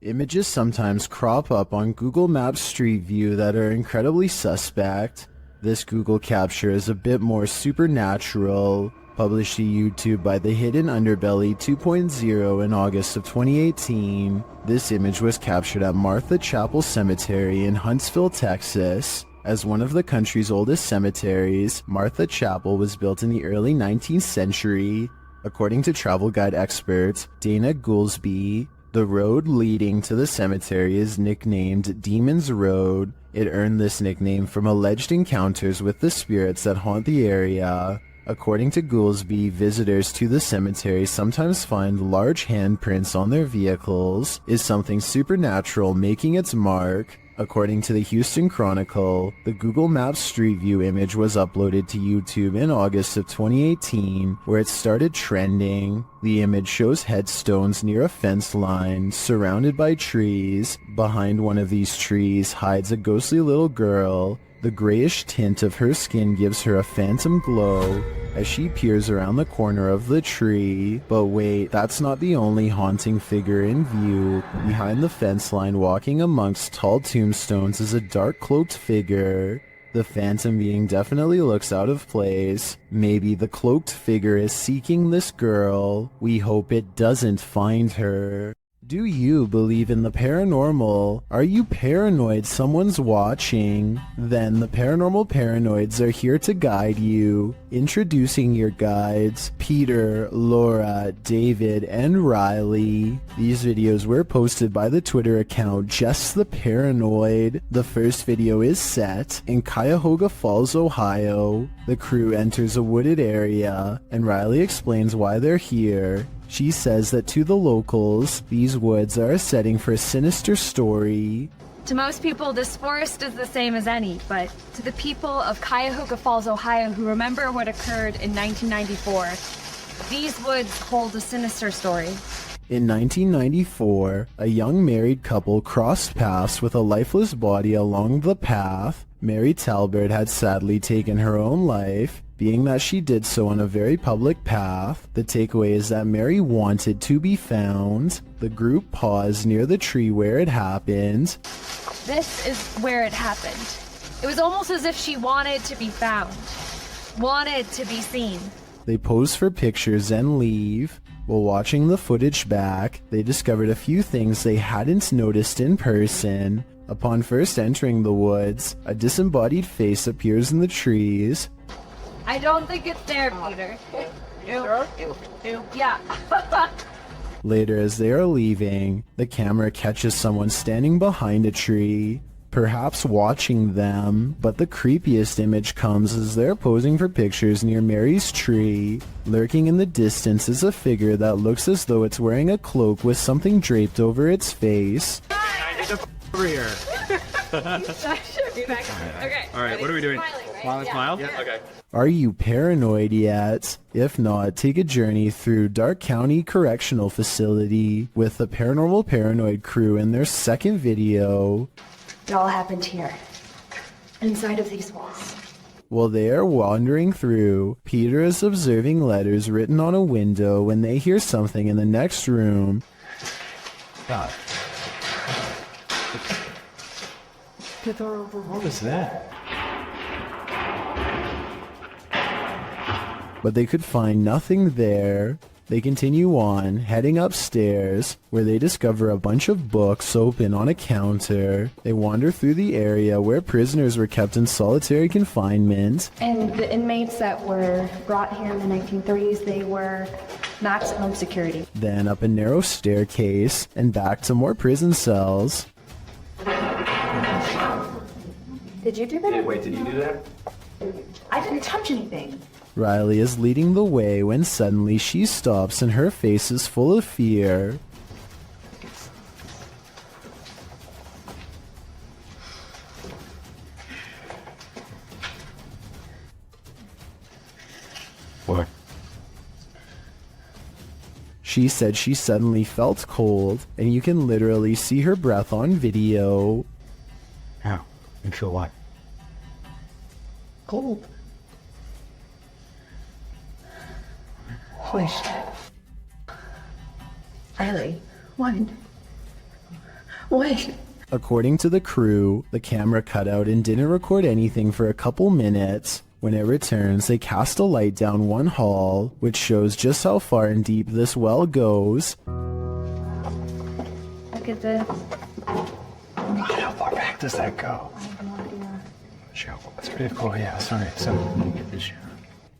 Images sometimes crop up on Google Maps Street View that are incredibly suspect. This Google capture is a bit more supernatural. Published to YouTube by The Hidden Underbelly 2.0 in August of 2018, this image was captured at Martha Chapel Cemetery in Huntsville, Texas. As one of the country's oldest cemeteries, Martha Chapel was built in the early 19th century. According to travel guide expert Dana Goolsby, the road leading to the cemetery is nicknamed Demon's Road. It earned this nickname from alleged encounters with the spirits that haunt the area. According to Goolsby, visitors to the cemetery sometimes find large handprints on their vehicles. Is something supernatural making its mark? According to the Houston Chronicle, the Google Maps Street View image was uploaded to YouTube in August of 2018, where it started trending. The image shows headstones near a fence line, surrounded by trees. Behind one of these trees hides a ghostly little girl. The grayish tint of her skin gives her a phantom glow as she peers around the corner of the tree. But wait, that's not the only haunting figure in view. Behind the fence line, walking amongst tall tombstones, is a dark cloaked figure. The phantom being definitely looks out of place. Maybe the cloaked figure is seeking this girl. We hope it doesn't find her. Do you believe in the paranormal? Are you paranoid someone's watching? Then the Paranormal Paranoids are here to guide you. Introducing your guides, Peter, Laura, David, and Riley. These videos were posted by the Twitter account Just the Paranoid. The first video is set in Cuyahoga Falls, Ohio. The crew enters a wooded area, and Riley explains why they're here. She says that to the locals, these woods are a setting for a sinister story. To most people, this forest is the same as any, but to the people of Cuyahoga Falls, Ohio, who remember what occurred in 1994, these woods hold a sinister story. In 1994, a young married couple crossed paths with a lifeless body along the path. Mary Talbert had sadly taken her own life. Being that she did so on a very public path, the takeaway is that Mary wanted to be found. The group paused near the tree where it happened. This is where it happened. It was almost as if she wanted to be found, wanted to be seen. They pose for pictures and leave. While watching the footage back, they discovered a few things they hadn't noticed in person. Upon first entering the woods, a disembodied face appears in the trees. I don't think it's there, Peter. Yeah. Later, as they are leaving, the camera catches someone standing behind a tree, perhaps watching them, but the creepiest image comes as they're posing for pictures near Mary's tree. Lurking in the distance is a figure that looks as though it's wearing a cloak with something draped over its face. Over here. Okay. All right, what are we doing? Smiling, right? Smile? Yeah. Okay. Are you paranoid yet? If not, take a journey through Dark County Correctional Facility with the Paranormal Paranoid crew in their second video. It all happened here, inside of these walls. While they are wandering through, Peter is observing letters written on a window when they hear something in the next room. God. What was that? But they could find nothing there. They continue on, heading upstairs, where they discover a bunch of books open on a counter. They wander through the area where prisoners were kept in solitary confinement. And the inmates that were brought here in the 1930s, they were maximum security. Then up a narrow staircase, and back to more prison cells. Did you do that? Wait, did you do that? I didn't touch anything. Riley is leading the way when suddenly she stops and her face is full of fear. What? She said she suddenly felt cold, and you can literally see her breath on video. How? You feel what? Cold. Holy shit. Riley, what? Wait. According to the crew, the camera cut out and didn't record anything for a couple minutes. When it returns, they cast a light down one hall, which shows just how far and deep this well goes. Look at this. How far back does that go? I have no idea. Sure. That's pretty cool. Yeah, sorry. So, let me get this.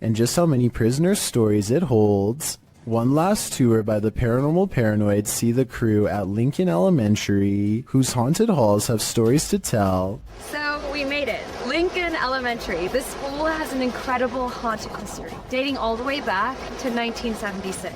And just how many prisoner stories it holds. One last tour by the paranormal paranoids see the crew at Lincoln Elementary, whose haunted halls have stories to tell. So we made it. Lincoln Elementary. This school has an incredible haunted history, dating all the way back to 1976.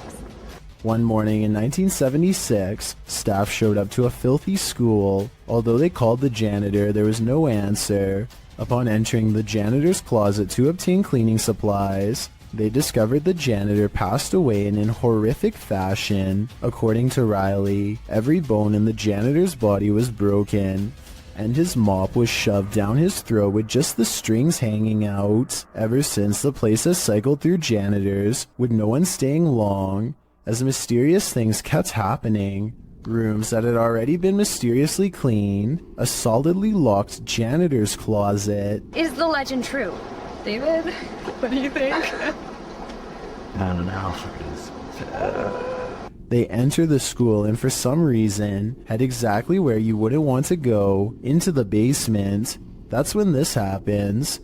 One morning in 1976, staff showed up to a filthy school. Although they called the janitor, there was no answer. Upon entering the janitor's closet to obtain cleaning supplies, they discovered the janitor passed away in horrific fashion. According to Riley, every bone in the janitor's body was broken, and his mop was shoved down his throat with just the strings hanging out. Ever since, the place has cycled through janitors, with no one staying long, as mysterious things kept happening. Rooms that had already been mysteriously cleaned, a solidly locked janitor's closet. Is the legend true? David, what do you think? I don't know. They enter the school and for some reason head exactly where you wouldn't want to go, into the basement. That's when this happens.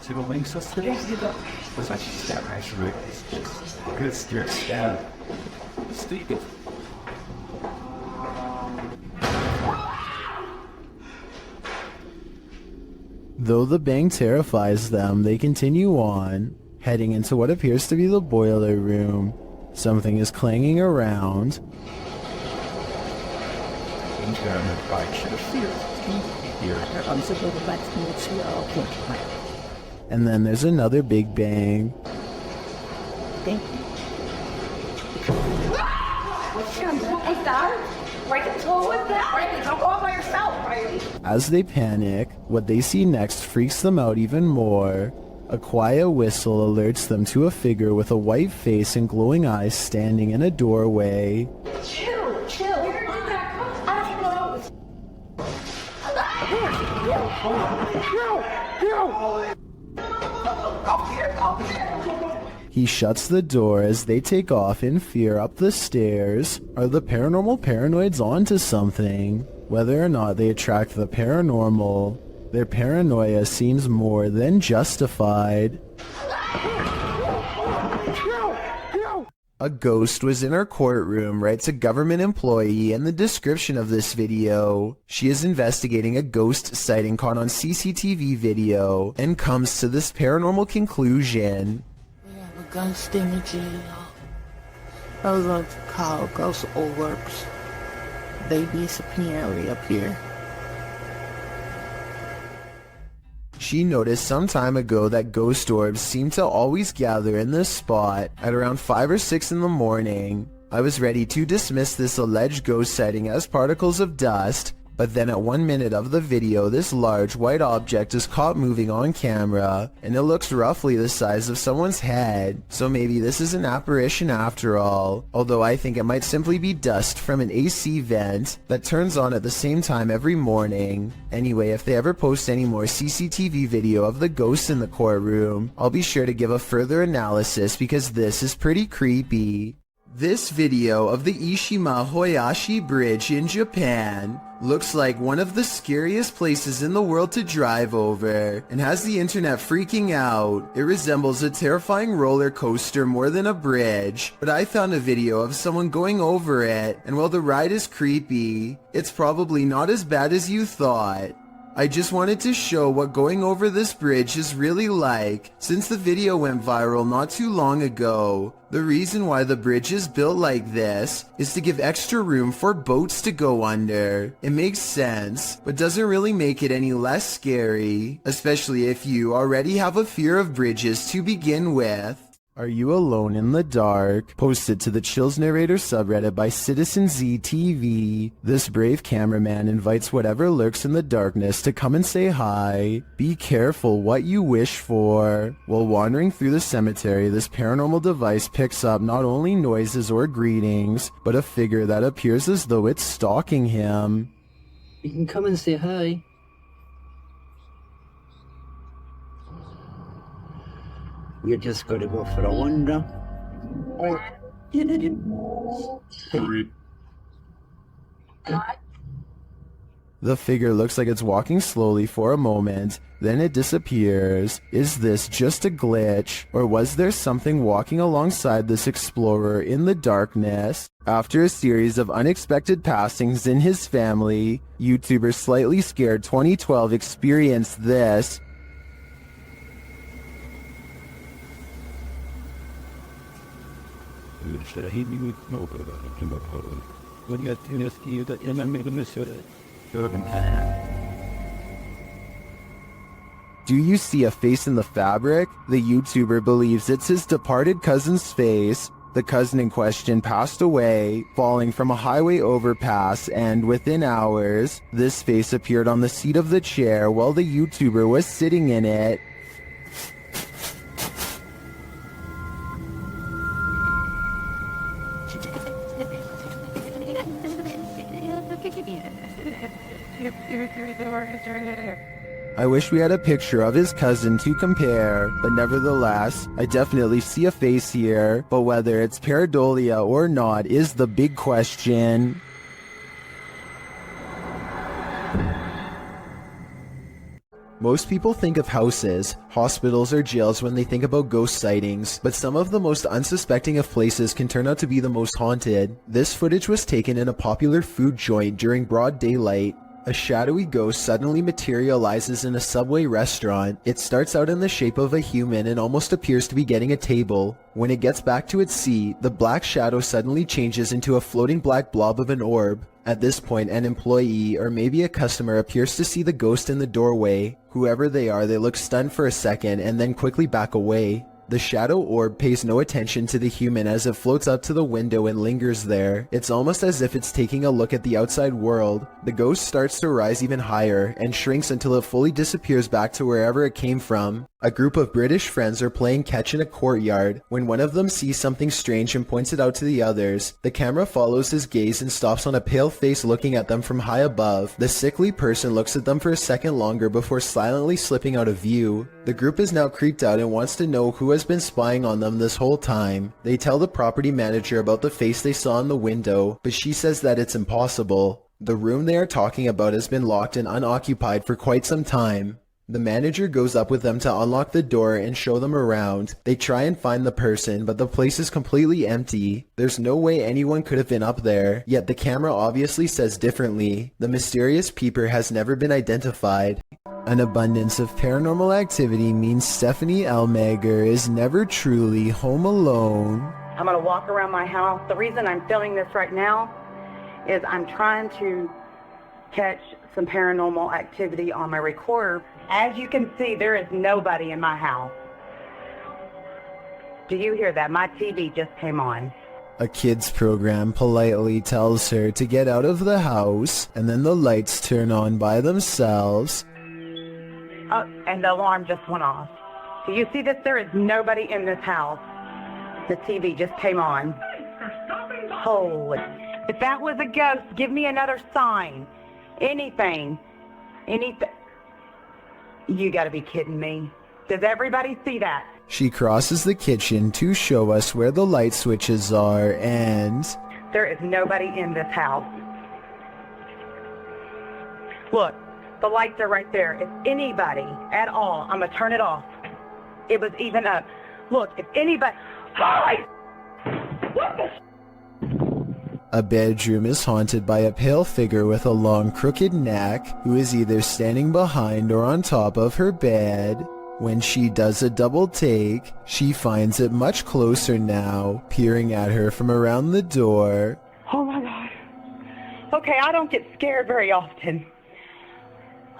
지금 왜 있었어요? 그래서 진짜 말씀을 그랬어요. 스티브. Though the bang terrifies them, they continue on, heading into what appears to be the boiler room. Something is clanging around. And then there's another big bang. As they panic, what they see next freaks them out even more. A quiet whistle alerts them to a figure with a white face and glowing eyes standing in a doorway. Chill. He shuts the door as they take off in fear up the stairs. Are the paranormal paranoids onto something? Whether or not they attract the paranormal, their paranoia seems more than justified. A ghost was in our courtroom, writes a government employee in the description of this video. She is investigating a ghost sighting caught on CCTV video and comes to this paranormal conclusion. We have a ghost in the jail. Those are called ghost orbs. They disappear up here. She noticed some time ago that ghost orbs seem to always gather in this spot at around 5 or 6 in the morning. I was ready to dismiss this alleged ghost sighting as particles of dust, but then at 1 minute of the video, this large white object is caught moving on camera, and it looks roughly the size of someone's head, so maybe this is an apparition after all, although I think it might simply be dust from an AC vent that turns on at the same time every morning. Anyway, if they ever post any more CCTV video of the ghosts in the courtroom, I'll be sure to give a further analysis because this is pretty creepy. This video of the Ishima Hoyashi Bridge in Japan looks like one of the scariest places in the world to drive over and has the internet freaking out. It resembles a terrifying roller coaster more than a bridge, but I found a video of someone going over it, and while the ride is creepy, it's probably not as bad as you thought. I just wanted to show what going over this bridge is really like, since the video went viral not too long ago. The reason why the bridge is built like this is to give extra room for boats to go under. It makes sense, but doesn't really make it any less scary, especially if you already have a fear of bridges to begin with. Are You Alone in the Dark? Posted to the Chills Narrator subreddit by Citizen ZTV. This brave cameraman invites whatever lurks in the darkness to come and say hi. Be careful what you wish for. While wandering through the cemetery, this paranormal device picks up not only noises or greetings, but a figure that appears as though it's stalking him. You can come and say hi. You just gotta go for a wander. The figure looks like it's walking slowly for a moment, then it disappears. Is this just a glitch, or was there something walking alongside this explorer in the darkness? After a series of unexpected passings in his family, YouTuber Slightly Scared 2012 experienced this. Do you see a face in the fabric? The YouTuber believes it's his departed cousin's face. The cousin in question passed away, falling from a highway overpass, and within hours, this face appeared on the seat of the chair while the YouTuber was sitting in it. I wish we had a picture of his cousin to compare, but nevertheless, I definitely see a face here, but whether it's pareidolia or not is the big question. Most people think of houses, hospitals, or jails when they think about ghost sightings, but some of the most unsuspecting of places can turn out to be the most haunted. This footage was taken in a popular food joint during broad daylight. A shadowy ghost suddenly materializes in a Subway restaurant. It starts out in the shape of a human and almost appears to be getting a table. When it gets back to its seat, the black shadow suddenly changes into a floating black blob of an orb. At this point, an employee or maybe a customer appears to see the ghost in the doorway. Whoever they are, they look stunned for a second and then quickly back away. The shadow orb pays no attention to the human as it floats up to the window and lingers there. It's almost as if it's taking a look at the outside world. The ghost starts to rise even higher and shrinks until it fully disappears back to wherever it came from. A group of British friends are playing catch in a courtyard when one of them sees something strange and points it out to the others. The camera follows his gaze and stops on a pale face looking at them from high above. The sickly person looks at them for a second longer before silently slipping out of view. The group is now creeped out and wants to know who has been spying on them this whole time. They tell the property manager about the face they saw in the window, but she says that it's impossible. The room they are talking about has been locked and unoccupied for quite some time. The manager goes up with them to unlock the door and show them around. They try and find the person, but the place is completely empty. There's no way anyone could have been up there, yet the camera obviously says differently. The mysterious peeper has never been identified. An abundance of paranormal activity means Stephanie Elmager is never truly home alone. I'm going to walk around my house. The reason I'm filming this right now is I'm trying to catch some paranormal activity on my recorder. As you can see, there is nobody in my house. Do you hear that? My TV just came on. A kids program politely tells her to get out of the house, and then the lights turn on by themselves. Oh, and the alarm just went off. Do you see this? There is nobody in this house. The TV just came on. Holy. If that was a ghost, give me another sign. Anything. Anything. You gotta be kidding me. Does everybody see that? She crosses the kitchen to show us where the light switches are, and there is nobody in this house. Look, the lights are right there. If anybody at all, I'm gonna turn it off. It was even up. Look, if anybody... Holy... What the... A bedroom is haunted by a pale figure with a long crooked neck who is either standing behind or on top of her bed. When she does a double take, she finds it much closer now, peering at her from around the door. Oh my God. Okay, I don't get scared very often.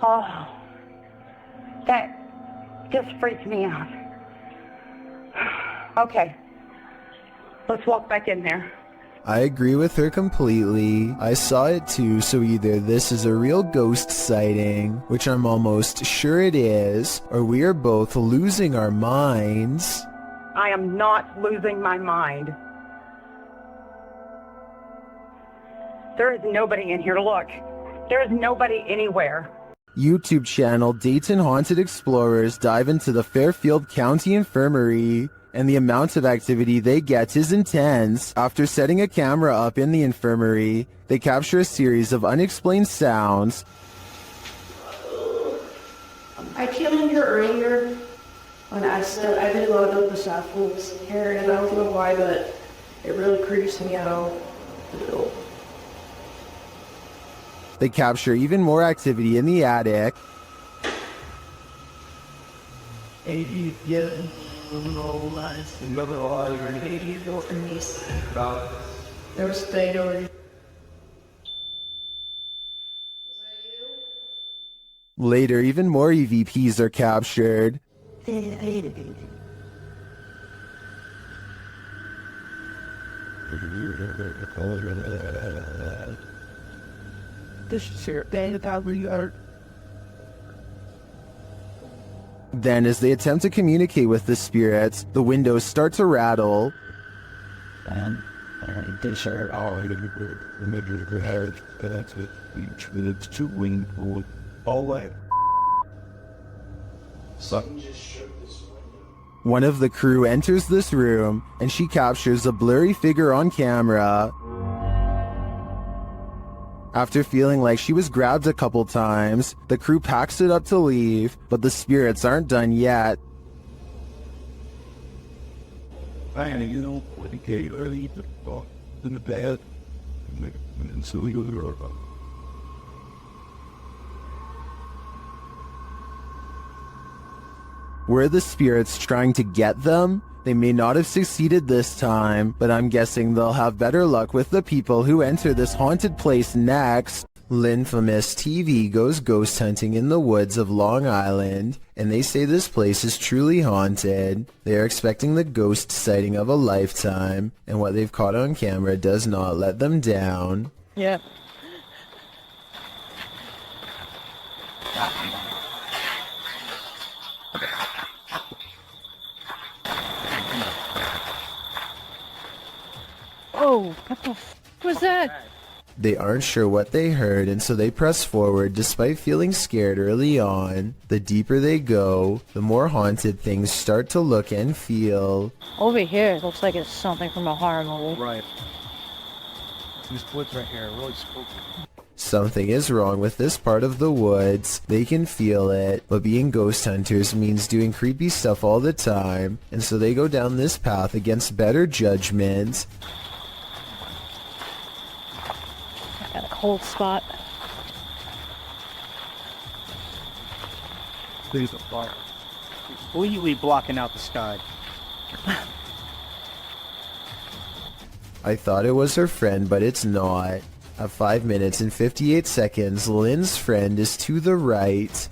Oh, that just freaked me out. Okay. Let's walk back in there. I agree with her completely. I saw it too, so either this is a real ghost sighting, which I'm almost sure it is, or we are both losing our minds. I am not losing my mind. There is nobody in here. Look. There is nobody anywhere. YouTube channel Dayton Haunted Explorers dive into the Fairfield County Infirmary, and the amount of activity they get is intense. After setting a camera up in the infirmary, they capture a series of unexplained sounds. I came in here earlier and I said I did load up the samples here, and I don't know why, but it really creeps me out. They capture even more activity in the attic. There was stayed already. Later, even more EVPs are captured. This is here. Then, as they attempt to communicate with the spirits, the windows start to rattle. One of the crew enters this room, and she captures a blurry figure on camera. After feeling like she was grabbed a couple times, the crew packs it up to leave, but the spirits aren't done yet. Were the spirits trying to get them? They may not have succeeded this time, but I'm guessing they'll have better luck with the people who enter this haunted place next. Linfamous TV goes ghost hunting in the woods of Long Island, and they say this place is truly haunted. They are expecting the ghost sighting of a lifetime, and what they've caught on camera does not let them down. Yeah. Oh, what the f was that? They aren't sure what they heard, and so they press forward despite feeling scared early on. The deeper they go, the more haunted things start to look and feel. Over here, it looks like it's something from a horror movie. Right. These woods right here are really spooky. Something is wrong with this part of the woods. They can feel it, but being ghost hunters means doing creepy stuff all the time, and so they go down this path against better judgment. Got a cold spot. There's a fire. Completely blocking out the sky. I thought it was her friend, but it's not. At 5 minutes and 58 seconds, Lynn's friend is to the right.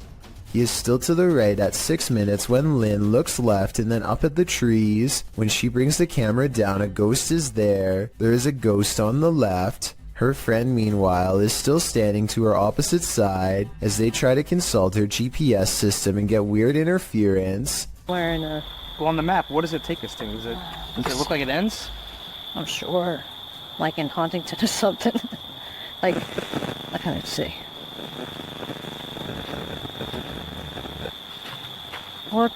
He is still to the right at 6 minutes when Lynn looks left and then up at the trees. When she brings the camera down, a ghost is there. There is a ghost on the left. Her friend, meanwhile, is still standing to her opposite side as they try to consult her GPS system and get weird interference. Wearing a... Well, on the map, what does it take us to? Does it look like it ends? I'm sure. Like in Huntington or something. Like, I can't see. What?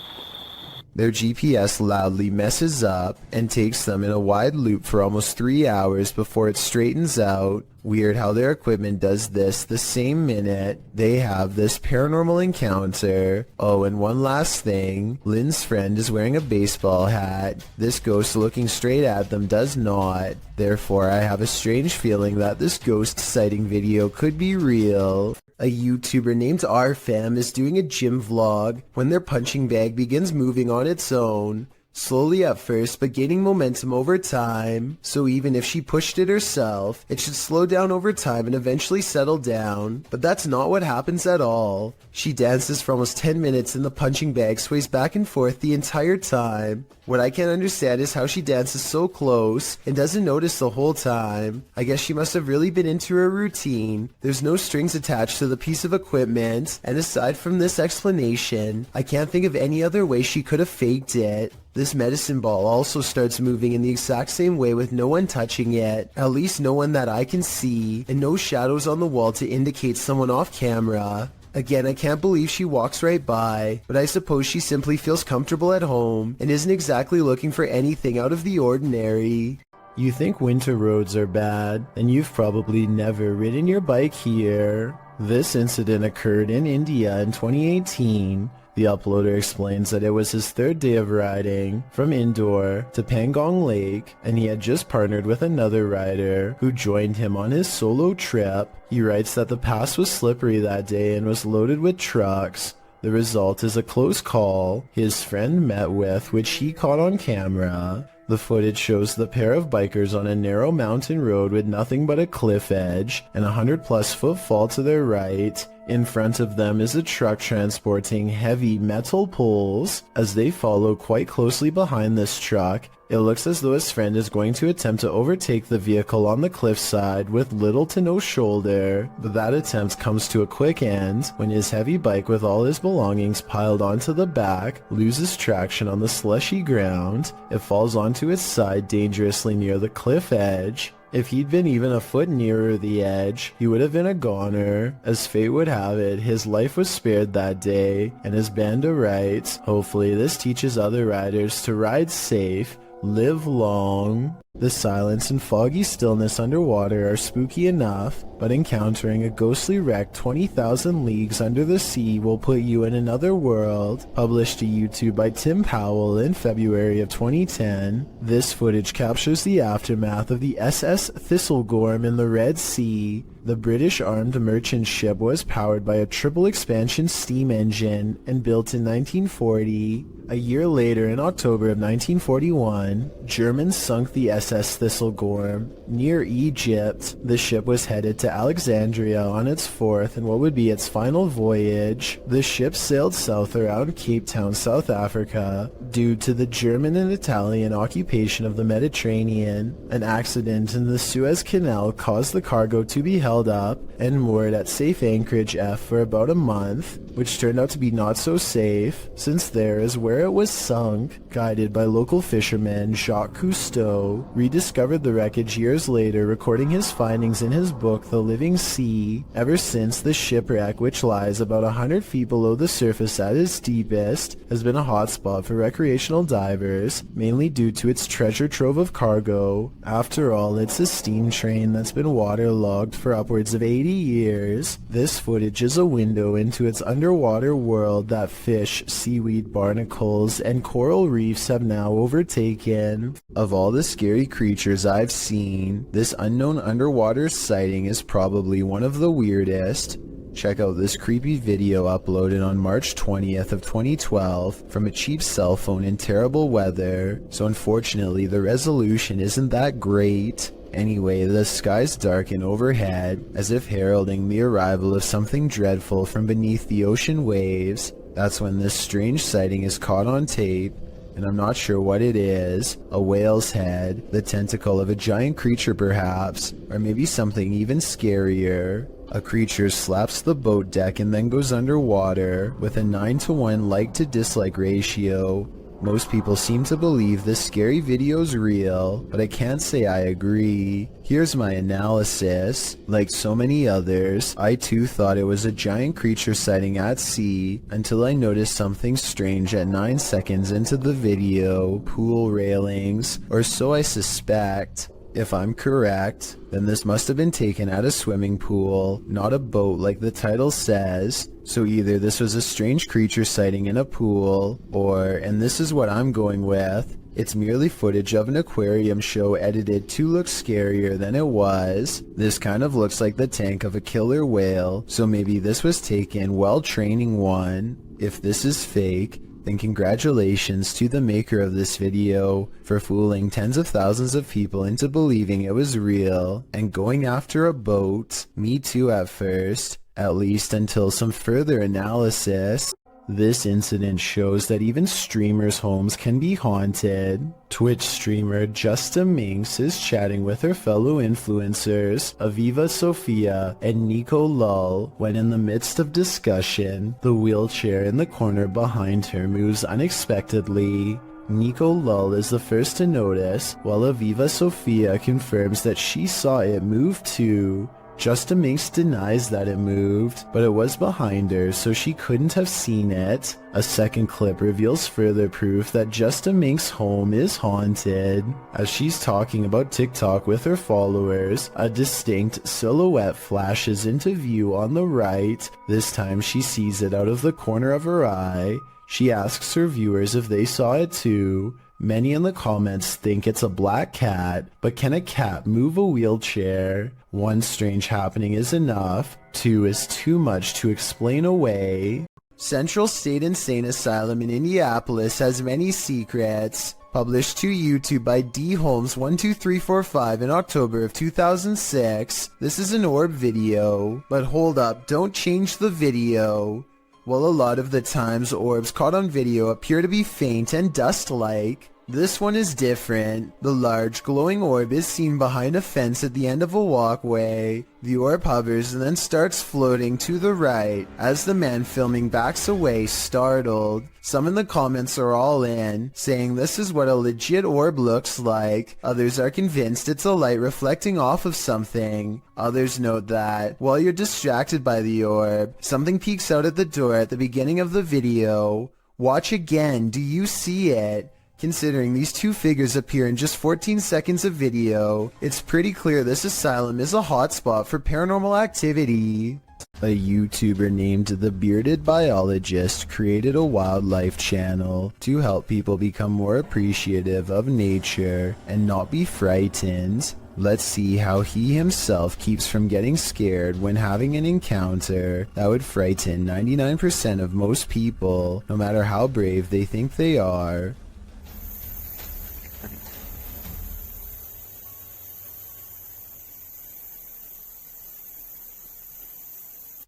Their GPS loudly messes up and takes them in a wide loop for almost 3 hours before it straightens out. Weird how their equipment does this the same minute they have this paranormal encounter. Oh, and one last thing. Lynn's friend is wearing a baseball hat. This ghost looking straight at them does not. Therefore, I have a strange feeling that this ghost sighting video could be real. A YouTuber named RFam is doing a gym vlog when their punching bag begins moving on its own. Slowly at first, but gaining momentum over time. So even if she pushed it herself, it should slow down over time and eventually settle down. But that's not what happens at all. She dances for almost 10 minutes and the punching bag sways back and forth the entire time. What I can't understand is how she dances so close and doesn't notice the whole time. I guess she must have really been into her routine. There's no strings attached to the piece of equipment, and aside from this explanation, I can't think of any other way she could have faked it. This medicine ball also starts moving in the exact same way with no one touching it, at least no one that I can see, and no shadows on the wall to indicate someone off camera. Again, I can't believe she walks right by, but I suppose she simply feels comfortable at home and isn't exactly looking for anything out of the ordinary. You think winter roads are bad, and you've probably never ridden your bike here. This incident occurred in India in 2018. The uploader explains that it was his third day of riding from Indore to Pangong Lake, and he had just partnered with another rider who joined him on his solo trip. He writes that the pass was slippery that day and was loaded with trucks. The result is a close call his friend met with, which he caught on camera. The footage shows the pair of bikers on a narrow mountain road with nothing but a cliff edge and a 100+ foot fall to their right. In front of them is a truck transporting heavy metal poles. As they follow quite closely behind this truck, it looks as though his friend is going to attempt to overtake the vehicle on the cliffside with little to no shoulder, but that attempt comes to a quick end when his heavy bike with all his belongings piled onto the back loses traction on the slushy ground. It falls onto its side dangerously near the cliff edge. If he'd been even a foot nearer the edge, he would have been a goner. As fate would have it, his life was spared that day, and as Banda writes, hopefully this teaches other riders to ride safe, live long. The silence and foggy stillness underwater are spooky enough, but encountering a ghostly wreck 20,000 leagues under the sea will put you in another world. Published to YouTube by Tim Powell in February of 2010, this footage captures the aftermath of the SS Thistlegorm in the Red Sea. The British armed merchant ship was powered by a triple expansion steam engine and built in 1940. A year later, in October of 1941, Germans sunk the SS Thistlegorm near Egypt. The ship was headed to Alexandria on its fourth and what would be its final voyage. The ship sailed south around Cape Town, South Africa. Due to the German and Italian occupation of the Mediterranean, an accident in the Suez Canal caused the cargo to be held up and moored at safe anchorage F for about a month, which turned out to be not so safe, since there is where it was sunk. Guided by local fisherman Jacques Cousteau, rediscovered the wreckage years later, recording his findings in his book The Living Sea. Ever since, the shipwreck, which lies about 100 feet below the surface at its deepest, has been a hotspot for recreational divers, mainly due to its treasure trove of cargo. After all, it's a steam train that's been waterlogged for upwards of 80 years. This footage is a window into its underwater world that fish, seaweed, barnacles, and coral reefs have now overtaken. Of all the scary creatures I've seen, this unknown underwater sighting is probably one of the weirdest. Check out this creepy video uploaded on March 20th of 2012 from a cheap cell phone in terrible weather, so unfortunately the resolution isn't that great. Anyway, the skies darken overhead, as if heralding the arrival of something dreadful from beneath the ocean waves. That's when this strange sighting is caught on tape, and I'm not sure what it is. A whale's head, the tentacle of a giant creature perhaps, or maybe something even scarier. A creature slaps the boat deck and then goes underwater, with a 9-to-1 like to dislike ratio. Most people seem to believe this scary video's real, but I can't say I agree. Here's my analysis. Like so many others, I too thought it was a giant creature sighting at sea, until I noticed something strange at 9 seconds into the video. Pool railings, or so I suspect. If I'm correct, then this must have been taken at a swimming pool, not a boat like the title says. So either this was a strange creature sighting in a pool, or, and this is what I'm going with, it's merely footage of an aquarium show edited to look scarier than it was. This kind of looks like the tank of a killer whale, so maybe this was taken while training one. If this is fake, then congratulations to the maker of this video for fooling tens of thousands of people into believing it was real and going after a boat. Me too at first, at least until some further analysis. This incident shows that even streamers' homes can be haunted. Twitch streamer Justa Minx is chatting with her fellow influencers, Aviva Sophia and Nico Lull, when in the midst of discussion, the wheelchair in the corner behind her moves unexpectedly. Nico Lull is the first to notice, while Aviva Sophia confirms that she saw it move too. Justa Minx denies that it moved, but it was behind her, so she couldn't have seen it. A second clip reveals further proof that Justa Minx's home is haunted. As she's talking about TikTok with her followers, a distinct silhouette flashes into view on the right. This time she sees it out of the corner of her eye. She asks her viewers if they saw it too. Many in the comments think it's a black cat, but can a cat move a wheelchair? One strange happening is enough, two is too much to explain away. Central State Insane Asylum in Indianapolis has many secrets. Published to YouTube by D. Holmes 12345 in October of 2006. This is an orb video, but hold up, don't change the video. Well, a lot of the times orbs caught on video appear to be faint and dust-like. This one is different. The large glowing orb is seen behind a fence at the end of a walkway. The orb hovers and then starts floating to the right as the man filming backs away, startled. Some in the comments are all in, saying this is what a legit orb looks like. Others are convinced it's a light reflecting off of something. Others note that, while you're distracted by the orb, something peeks out at the door at the beginning of the video. Watch again, do you see it? Considering these two figures appear in just 14 seconds of video, it's pretty clear this asylum is a hotspot for paranormal activity. A YouTuber named The Bearded Biologist created a wildlife channel to help people become more appreciative of nature and not be frightened. Let's see how he himself keeps from getting scared when having an encounter that would frighten 99% of most people, no matter how brave they think they are.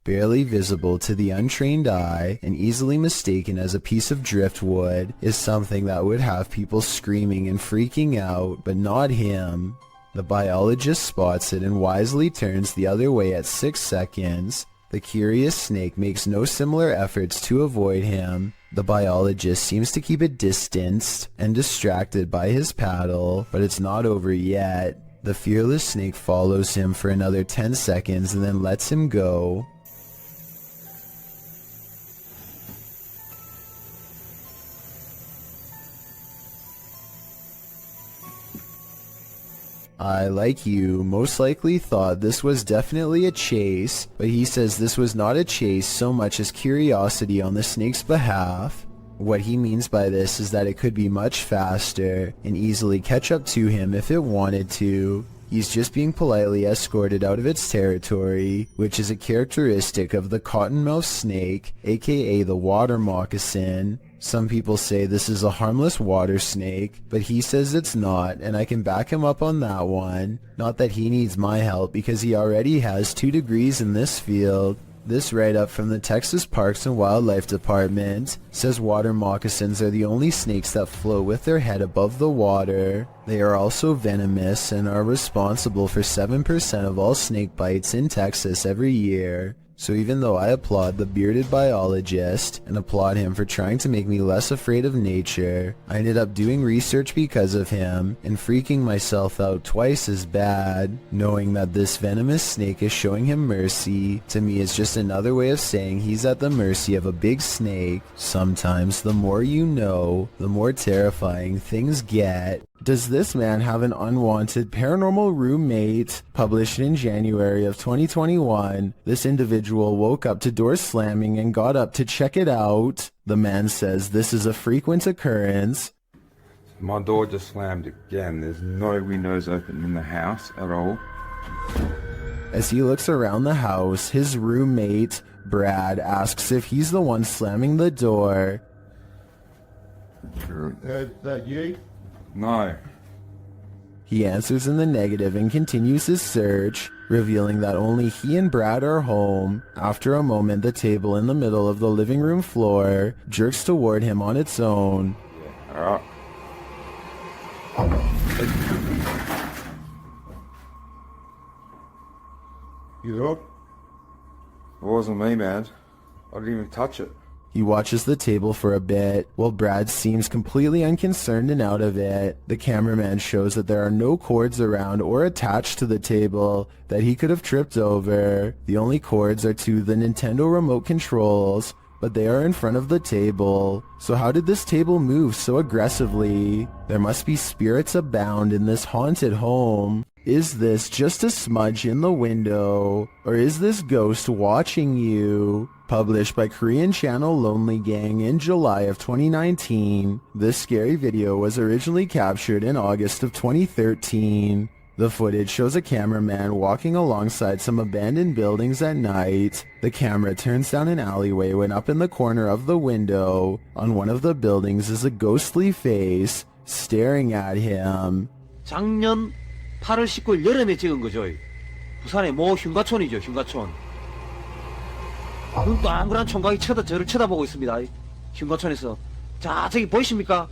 Barely visible to the untrained eye and easily mistaken as a piece of driftwood is something that would have people screaming and freaking out, but not him. The biologist spots it and wisely turns the other way at 6 seconds. The curious snake makes no similar efforts to avoid him. The biologist seems to keep it distanced and distracted by his paddle, but it's not over yet. The fearless snake follows him for another 10 seconds and then lets him go. I, like you, most likely thought this was definitely a chase, but he says this was not a chase so much as curiosity on the snake's behalf. What he means by this is that it could be much faster and easily catch up to him if it wanted to. He's just being politely escorted out of its territory, which is a characteristic of the cottonmouth snake, aka the water moccasin. Some people say this is a harmless water snake, but he says it's not, and I can back him up on that one. Not that he needs my help because he already has 2 degrees in this field. This write-up from the Texas Parks and Wildlife Department says water moccasins are the only snakes that float with their head above the water. They are also venomous and are responsible for 7% of all snake bites in Texas every year. So even though I applaud the bearded biologist and applaud him for trying to make me less afraid of nature, I ended up doing research because of him and freaking myself out twice as bad. Knowing that this venomous snake is showing him mercy, to me is just another way of saying he's at the mercy of a big snake. Sometimes the more you know, the more terrifying things get. Does this man have an unwanted paranormal roommate? Published in January of 2021, this individual woke up to doors slamming and got up to check it out. The man says this is a frequent occurrence. My door just slammed again. There's no windows open in the house at all. As he looks around the house, his roommate, Brad, asks if he's the one slamming the door. That you? No. He answers in the negative and continues his search. revealing that only he and Brad are home. After a moment, the table in the middle of the living room floor jerks toward him on its own. Alright. You look? It wasn't me, man. I didn't even touch it. He watches the table for a bit, while Brad seems completely unconcerned and out of it. The cameraman shows that there are no cords around or attached to the table that he could have tripped over. The only cords are to the Nintendo remote controls, but they are in front of the table. So how did this table move so aggressively? There must be spirits abound in this haunted home. Is this just a smudge in the window? Or is this ghost watching you? Published by Korean channel Lonely Gang in July of 2019, this scary video was originally captured in August of 2013. The footage shows a cameraman walking alongside some abandoned buildings at night. The camera turns down an alleyway when up in the corner of the window, on one of the buildings, is a ghostly face staring at him. 작년 8월 19일 여름에 찍은 거죠. 부산의 모 흉가촌이죠, 흉가촌. 눈 동그란 총각이 저를 쳐다보고 있습니다. 흉가촌에서. 자, 저기 보이십니까?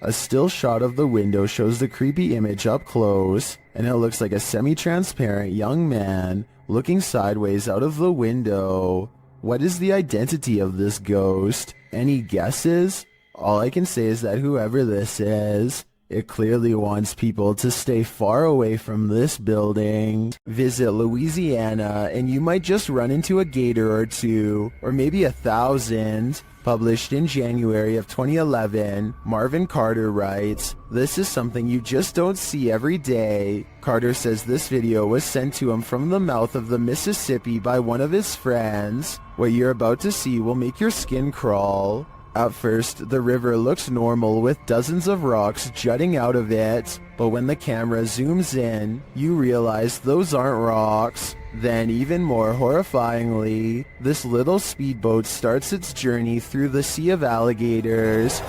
A still shot of the window shows the creepy image up close, and it looks like a semi-transparent young man looking sideways out of the window. What is the identity of this ghost? Any guesses? All I can say is that whoever this is, it clearly wants people to stay far away from this building. Visit Louisiana and you might just run into a gator or two, or maybe 1,000. Published in January of 2011, Marvin Carter writes, "This is something you just don't see every day." Carter says this video was sent to him from the mouth of the Mississippi by one of his friends. What you're about to see will make your skin crawl. At first, the river looks normal with dozens of rocks jutting out of it, but when the camera zooms in, you realize those aren't rocks. Then, even more horrifyingly, this little speedboat starts its journey through the sea of alligators.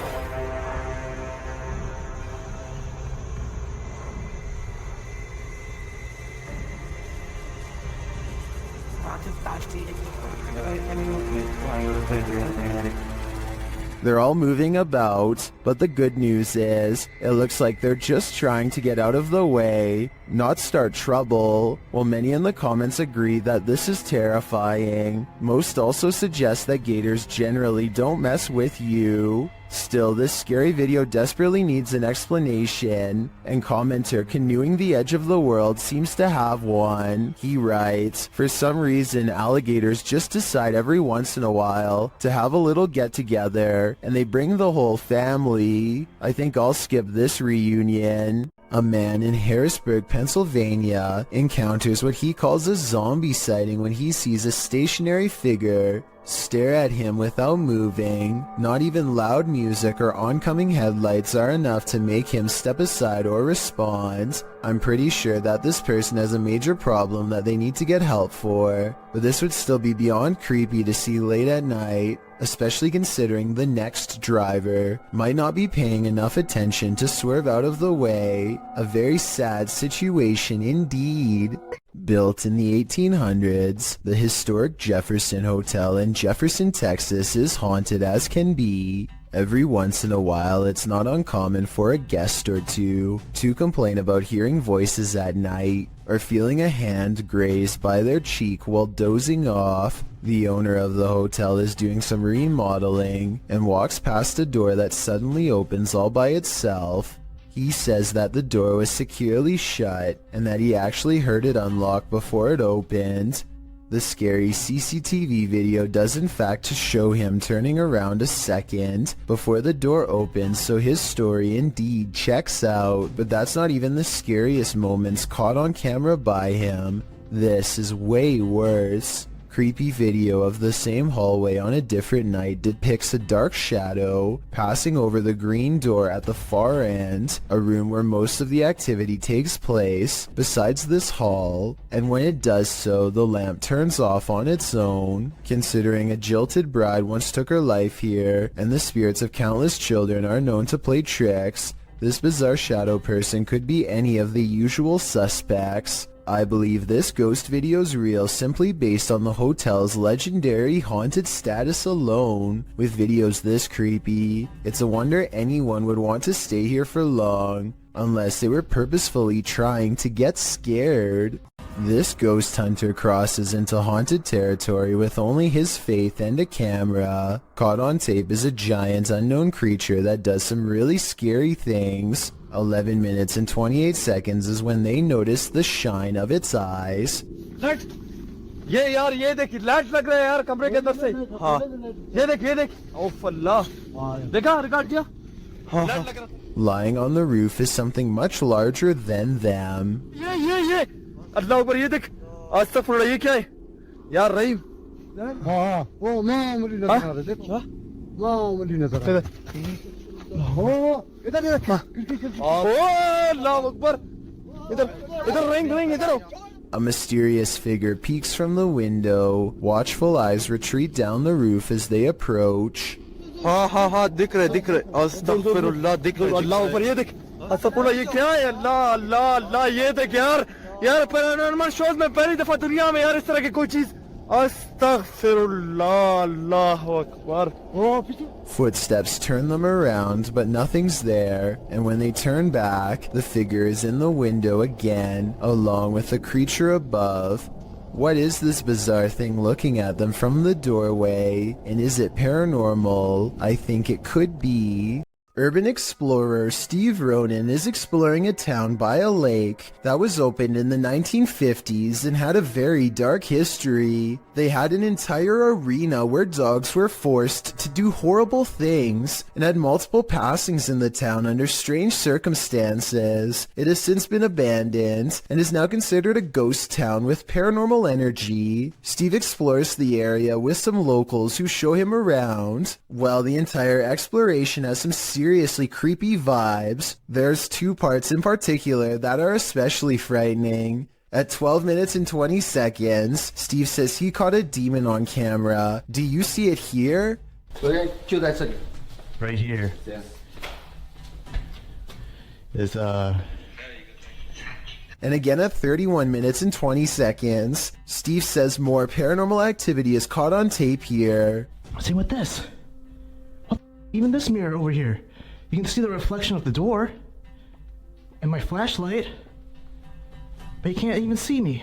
They're all moving about, but the good news is, it looks like they're just trying to get out of the way, not start trouble. While many in the comments agree that this is terrifying, most also suggest that gators generally don't mess with you. Still, this scary video desperately needs an explanation, and commenter Canoeing the Edge of the World seems to have one. He writes, "For some reason, alligators just decide every once in a while to have a little get-together, and they bring the whole family. I think I'll skip this reunion." A man in Harrisburg, Pennsylvania, encounters what he calls a zombie sighting when he sees a stationary figure stare at him without moving. Not even loud music or oncoming headlights are enough to make him step aside or respond. I'm pretty sure that this person has a major problem that they need to get help for, but this would still be beyond creepy to see late at night, especially considering the next driver might not be paying enough attention to swerve out of the way. A very sad situation indeed. Built in the 1800s, the historic Jefferson Hotel in Jefferson, Texas is haunted as can be. Every once in a while, it's not uncommon for a guest or two to complain about hearing voices at night or feeling a hand grazed by their cheek while dozing off. The owner of the hotel is doing some remodeling and walks past a door that suddenly opens all by itself. He says that the door was securely shut and that he actually heard it unlock before it opened. The scary CCTV video does in fact show him turning around a second before the door opens, so his story indeed checks out, but that's not even the scariest moments caught on camera by him. This is way worse. Creepy video of the same hallway on a different night depicts a dark shadow passing over the green door at the far end, a room where most of the activity takes place, besides this hall, and when it does so, the lamp turns off on its own. Considering a jilted bride once took her life here, and the spirits of countless children are known to play tricks, this bizarre shadow person could be any of the usual suspects. I believe this ghost video's real simply based on the hotel's legendary haunted status alone. With videos this creepy, it's a wonder anyone would want to stay here for long, unless they were purposefully trying to get scared. This ghost hunter crosses into haunted territory with only his faith and a camera. Caught on tape is a giant unknown creature that does some really scary things. 11 minutes and 28 seconds is when they notice the shine of its eyes. ये यार ये देख light लग रहा है यार कमरे के अंदर से हाँ ये देख ओफ अल्लाह देखा रिकॉर्ड किया हाँ लाइट लग रहा था Lying on the roof is something much larger than them. ये अल्लाह ऊपर ये देख आज तक फुल ये क्या है यार रहीम हाँ वो मैं मुझे नजर आ रहा है देखो वाह मुझे नजर आ रहा है हो इधर ओ अल्लाह अकबर इधर रिंग इधर A mysterious figure peeks from the window. Watchful eyes retreat down the roof as they approach. हाँ दिख रहे अस्तगफिरुल्लाह दिख रहे अल्लाह ऊपर ये देख अस्तगफिरुल्लाह ये क्या है अल्लाह ये देख यार पैरानॉर्मल शोज में पहली दफा दुनिया में यार इस तरह की कोई चीज अस्तगफिरुल्लाह अल्लाहु Akbar Footsteps turn them around, but nothing's there, and when they turn back, the figure is in the window again, along with the creature above. What is this bizarre thing looking at them from the doorway, and is it paranormal? I think it could be. Urban explorer Steve Ronan is exploring a town by a lake that was opened in the 1950s and had a very dark history. They had an entire arena where dogs were forced to do horrible things and had multiple passings in the town under strange circumstances. It has since been abandoned and is now considered a ghost town with paranormal energy. Steve explores the area with some locals who show him around. While the entire exploration has some seriously creepy vibes, there's two parts in particular that are especially frightening. At 12 minutes and 20 seconds, Steve says he caught a demon on camera. Do you see it here? Cue that second. Right here. Yeah. Is And again at 31 minutes and 20 seconds, Steve says more paranormal activity is caught on tape here. same with this. Even this mirror over here. You can see the reflection of the door and my flashlight, but you can't even see me.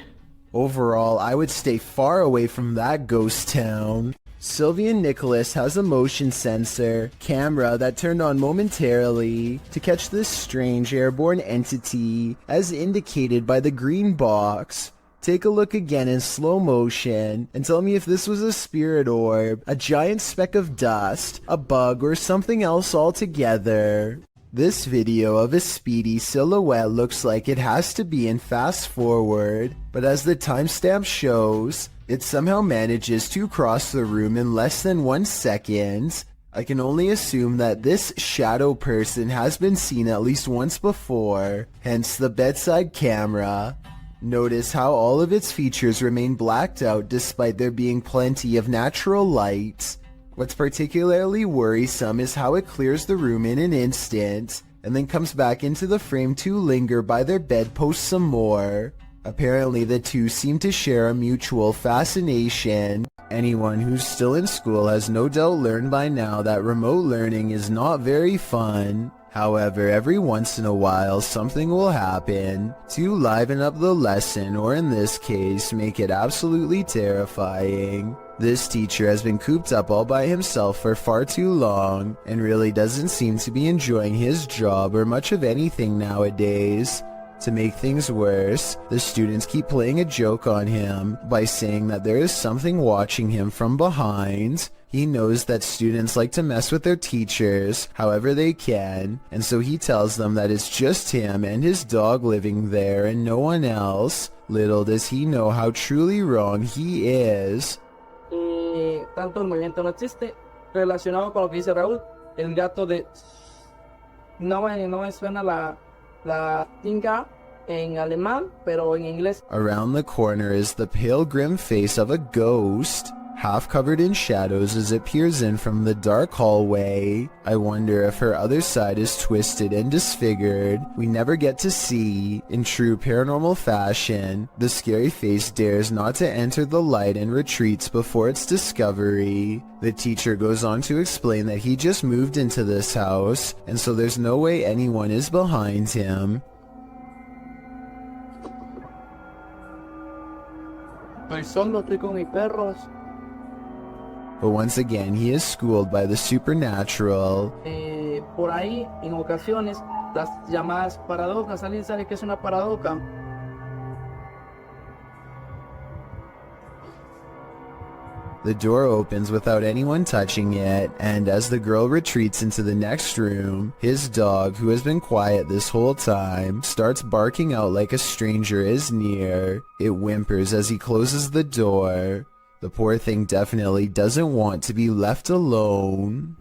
Overall, I would stay far away from that ghost town. Sylvian Nicholas has a motion sensor camera that turned on momentarily to catch this strange airborne entity as indicated by the green box. Take a look again in slow motion and tell me if this was a spirit orb, a giant speck of dust, a bug, or something else altogether. This video of a speedy silhouette looks like it has to be in fast forward, but as the timestamp shows, it somehow manages to cross the room in less than 1 second. I can only assume that this shadow person has been seen at least once before, hence the bedside camera. Notice how all of its features remain blacked out despite there being plenty of natural light. What's particularly worrisome is how it clears the room in an instant, and then comes back into the frame to linger by their bedpost some more. Apparently the two seem to share a mutual fascination. Anyone who's still in school has no doubt learned by now that remote learning is not very fun. However, every once in a while something will happen to liven up the lesson, or in this case, make it absolutely terrifying. This teacher has been cooped up all by himself for far too long, and really doesn't seem to be enjoying his job or much of anything nowadays. To make things worse, the students keep playing a joke on him by saying that there is something watching him from behind. He knows that students like to mess with their teachers however they can, and so he tells them that it's just him and his dog living there and no one else. Little does he know how truly wrong he is. Tanto el movimiento no existe, relacionado con lo que dice Raúl, el gato de... No me suena la tinga en alemán, pero en inglés. Around the corner is the pale grim face of a ghost. half covered in shadows as it peers in from the dark hallway. I wonder if her other side is twisted and disfigured. We never get to see. In true paranormal fashion, the scary face dares not to enter the light and retreats before its discovery. The teacher goes on to explain that he just moved into this house, and so there's no way anyone is behind him. Estoy solo, estoy con mis perros. But once again, he is schooled by the supernatural. Por ahí, en ocasiones, las llamadas paradojas. ¿Alguien sabe qué es una paradoja? The door opens without anyone touching it, and as the girl retreats into the next room, his dog, who has been quiet this whole time, starts barking out like a stranger is near. It whimpers as he closes the door. The poor thing definitely doesn't want to be left alone.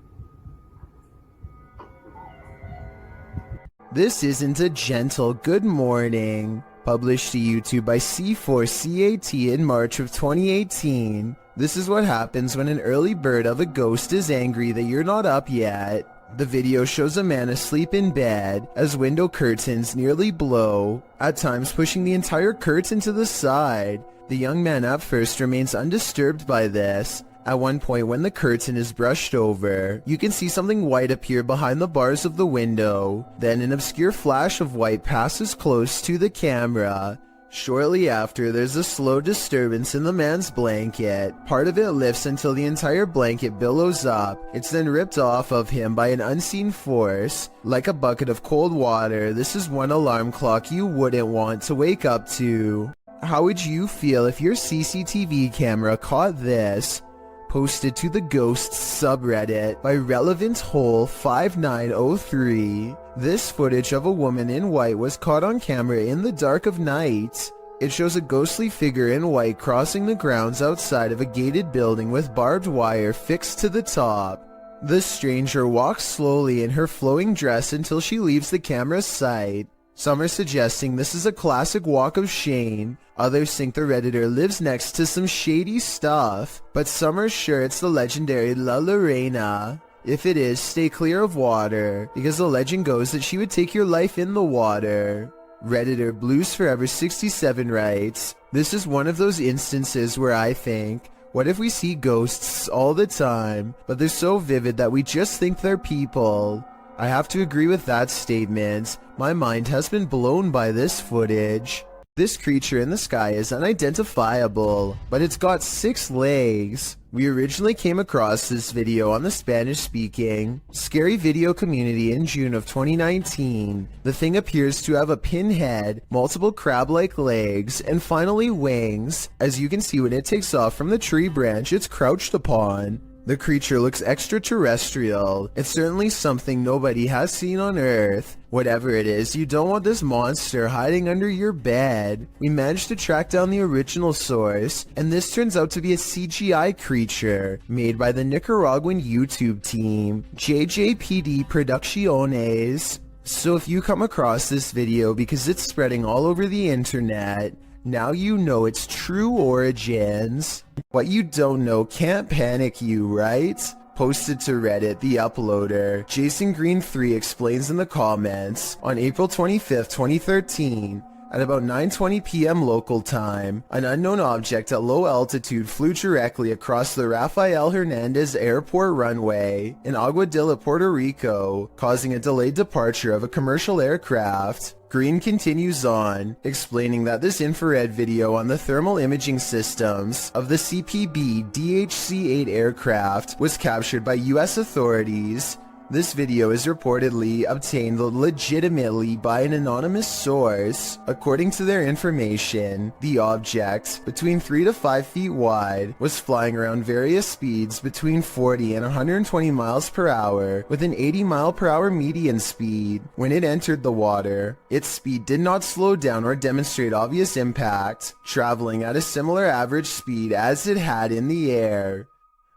This isn't a gentle good morning. Published to YouTube by C4CAT in March of 2018. This is what happens when an early bird of a ghost is angry that you're not up yet. The video shows a man asleep in bed as window curtains nearly blow, at times pushing the entire curtain to the side. The young man at first remains undisturbed by this. At one point, when the curtain is brushed over, you can see something white appear behind the bars of the window. Then an obscure flash of white passes close to the camera. Shortly after, there's a slow disturbance in the man's blanket. Part of it lifts until the entire blanket billows up. It's then ripped off of him by an unseen force. Like a bucket of cold water, this is one alarm clock you wouldn't want to wake up to. How would you feel if your CCTV camera caught this? Posted to the Ghosts subreddit by Relevant Hole 5903. This footage of a woman in white was caught on camera in the dark of night. It shows a ghostly figure in white crossing the grounds outside of a gated building with barbed wire fixed to the top. The stranger walks slowly in her flowing dress until she leaves the camera's sight. Some are suggesting this is a classic walk of shame. Others think the Redditor lives next to some shady stuff. But some are sure it's the legendary La Lorena. If it is, stay clear of water, because the legend goes that she would take your life in the water. Redditor Blues Forever 67 writes, "This is one of those instances where I think, what if we see ghosts all the time, but they're so vivid that we just think they're people?" I have to agree with that statement. My mind has been blown by this footage. This creature in the sky is unidentifiable, but it's got 6 legs. We originally came across this video on the Spanish-speaking Scary Video community in June of 2019. The thing appears to have a pinhead, multiple crab-like legs, and finally wings. As you can see when it takes off from the tree branch it's crouched upon. The creature looks extraterrestrial. It's certainly something nobody has seen on Earth. Whatever it is, you don't want this monster hiding under your bed. We managed to track down the original source, and this turns out to be a CGI creature made by the Nicaraguan YouTube team, JJPD Producciones. So if you come across this video because it's spreading all over the internet, now you know its true origins. What you don't know can't panic you, right? Posted to Reddit, the uploader, Jason Green 3 explains in the comments, on April 25th, 2013, at about 9:20 p.m. local time, an unknown object at low altitude flew directly across the Rafael Hernandez Airport runway in Aguadilla, Puerto Rico, causing a delayed departure of a commercial aircraft. Green continues on, explaining that this infrared video on the thermal imaging systems of the CPB DHC-8 aircraft was captured by US authorities. This video is reportedly obtained legitimately by an anonymous source. According to their information, the object, between 3 to 5 feet wide, was flying around various speeds between 40 and 120 miles per hour with an 80 mile per hour median speed. When it entered the water, its speed did not slow down or demonstrate obvious impact, traveling at a similar average speed as it had in the air.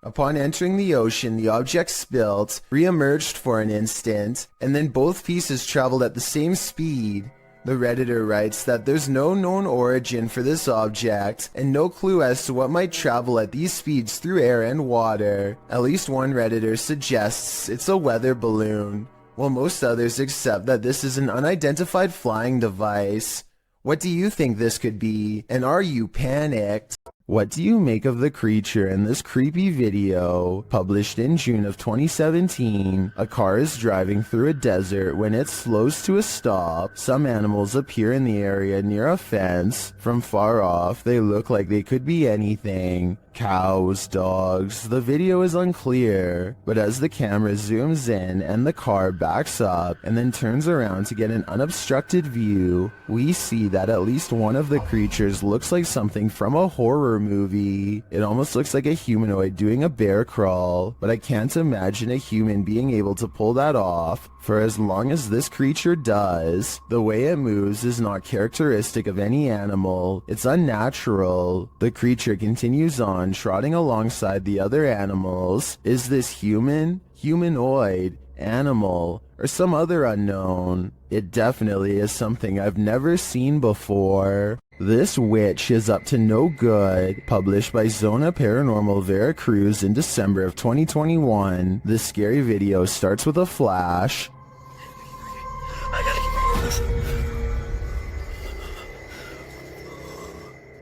Upon entering the ocean, the object spilt, re-emerged for an instant, and then both pieces traveled at the same speed. The Redditor writes that there's no known origin for this object and no clue as to what might travel at these speeds through air and water. At least one Redditor suggests it's a weather balloon, while most others accept that this is an unidentified flying device. What do you think this could be, and are you panicked? What do you make of the creature in this creepy video? Published in June of 2017, a car is driving through a desert when it slows to a stop. Some animals appear in the area near a fence. From far off, they look like they could be anything. Cows, dogs, the video is unclear, but as the camera zooms in and the car backs up and then turns around to get an unobstructed view, we see that at least one of the creatures looks like something from a horror movie. It almost looks like a humanoid doing a bear crawl, but I can't imagine a human being able to pull that off for as long as this creature does. The way it moves is not characteristic of any animal. It's unnatural. The creature continues on, trotting alongside the other animals. Is this human, humanoid, animal, or some other unknown? It definitely is something I've never seen before. This witch is up to no good. Published by Zona Paranormal Veracruz in December of 2021. This scary video starts with a flash.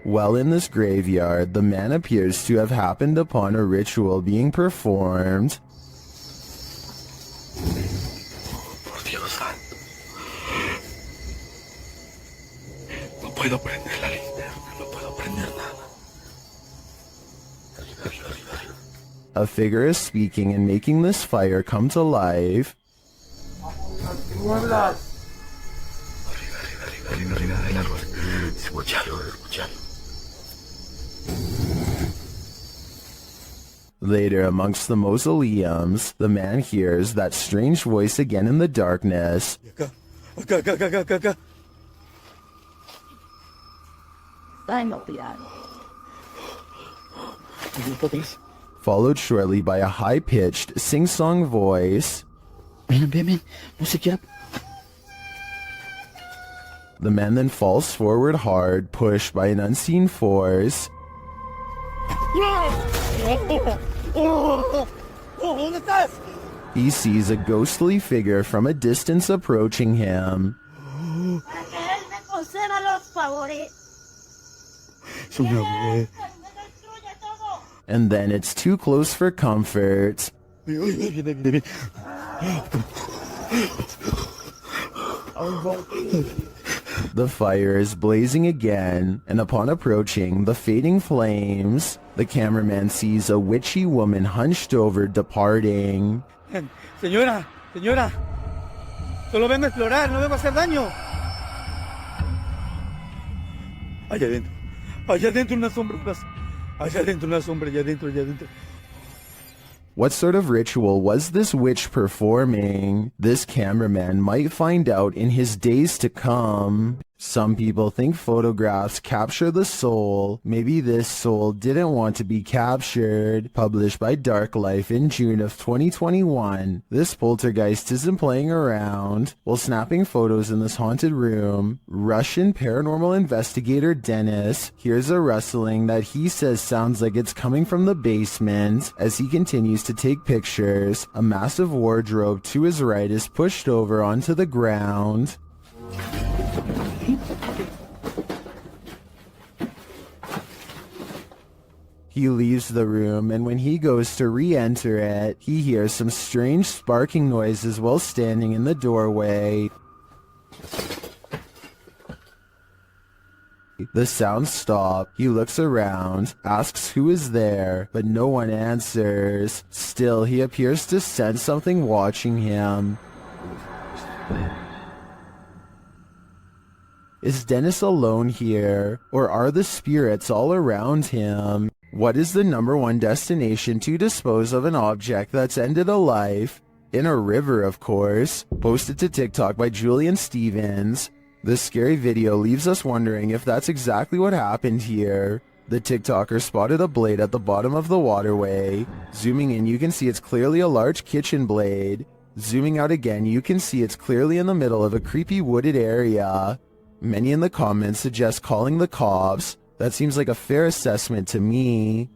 Well, in this graveyard, the man appears to have happened upon a ritual being performed. Por Dios santo. No puedo prender la linterna, no puedo prender nada. A figure is speaking and making this fire come to life. Later, amongst the mausoleums, the man hears that strange voice again in the darkness. Followed shortly by a high-pitched, sing-song voice. The man then falls forward hard, pushed by an unseen force. He sees a ghostly figure from a distance approaching him. And then it's too close for comfort. The fire is blazing again, and upon approaching the fading flames, the cameraman sees a witchy woman hunched over, departing. Señora, señora, solo vengo a explorar, no vengo a hacer daño. Allá adentro unas sombras, allá adentro una sombra, allá adentro. What sort of ritual was this witch performing? This cameraman might find out in his days to come. Some people think photographs capture the soul. Maybe this soul didn't want to be captured. Published by Dark Life in June of 2021. This poltergeist isn't playing around. While snapping photos in this haunted room, Russian paranormal investigator Dennis hears a rustling that he says sounds like it's coming from the basement. As he continues to take pictures, a massive wardrobe to his right is pushed over onto the ground. He leaves the room, and when he goes to re-enter it, he hears some strange sparking noises while standing in the doorway. The sounds stop. He looks around, asks who is there, but no one answers. Still, he appears to sense something watching him. Is Dennis alone here, or are the spirits all around him? What is the #1 destination to dispose of an object that's ended a life? In a river, of course. Posted to TikTok by Julian Stevens. This scary video leaves us wondering if that's exactly what happened here. The TikToker spotted a blade at the bottom of the waterway. Zooming in, you can see it's clearly a large kitchen blade. Zooming out again, you can see it's clearly in the middle of a creepy wooded area. Many in the comments suggest calling the cops. That seems like a fair assessment to me.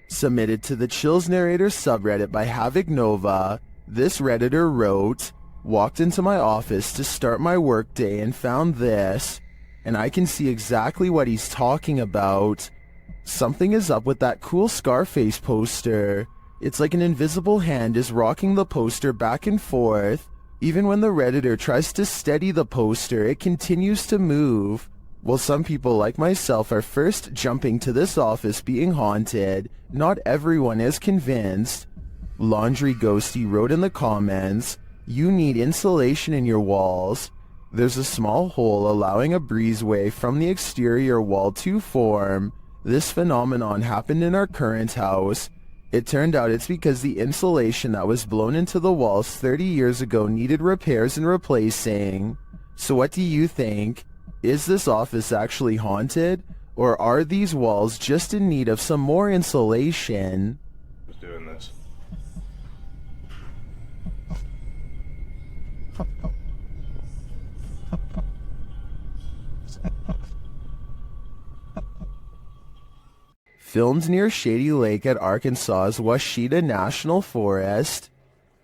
Submitted to the Chills Narrator subreddit by Havoc Nova, this Redditor wrote, "Walked into my office to start my workday and found this, and I can see exactly what he's talking about. Something is up with that cool Scarface poster. It's like an invisible hand is rocking the poster back and forth. Even when the Redditor tries to steady the poster, it continues to move. While some people like myself are first jumping to this office being haunted, not everyone is convinced." Laundry Ghosty wrote in the comments, "You need insulation in your walls. There's a small hole allowing a breezeway from the exterior wall to form. This phenomenon happened in our current house. It turned out it's because the insulation that was blown into the walls 30 years ago needed repairs and replacing. So what do you think? Is this office actually haunted? Or are these walls just in need of some more insulation?" Who's doing this? Filmed near Shady Lake at Arkansas's Washita National Forest.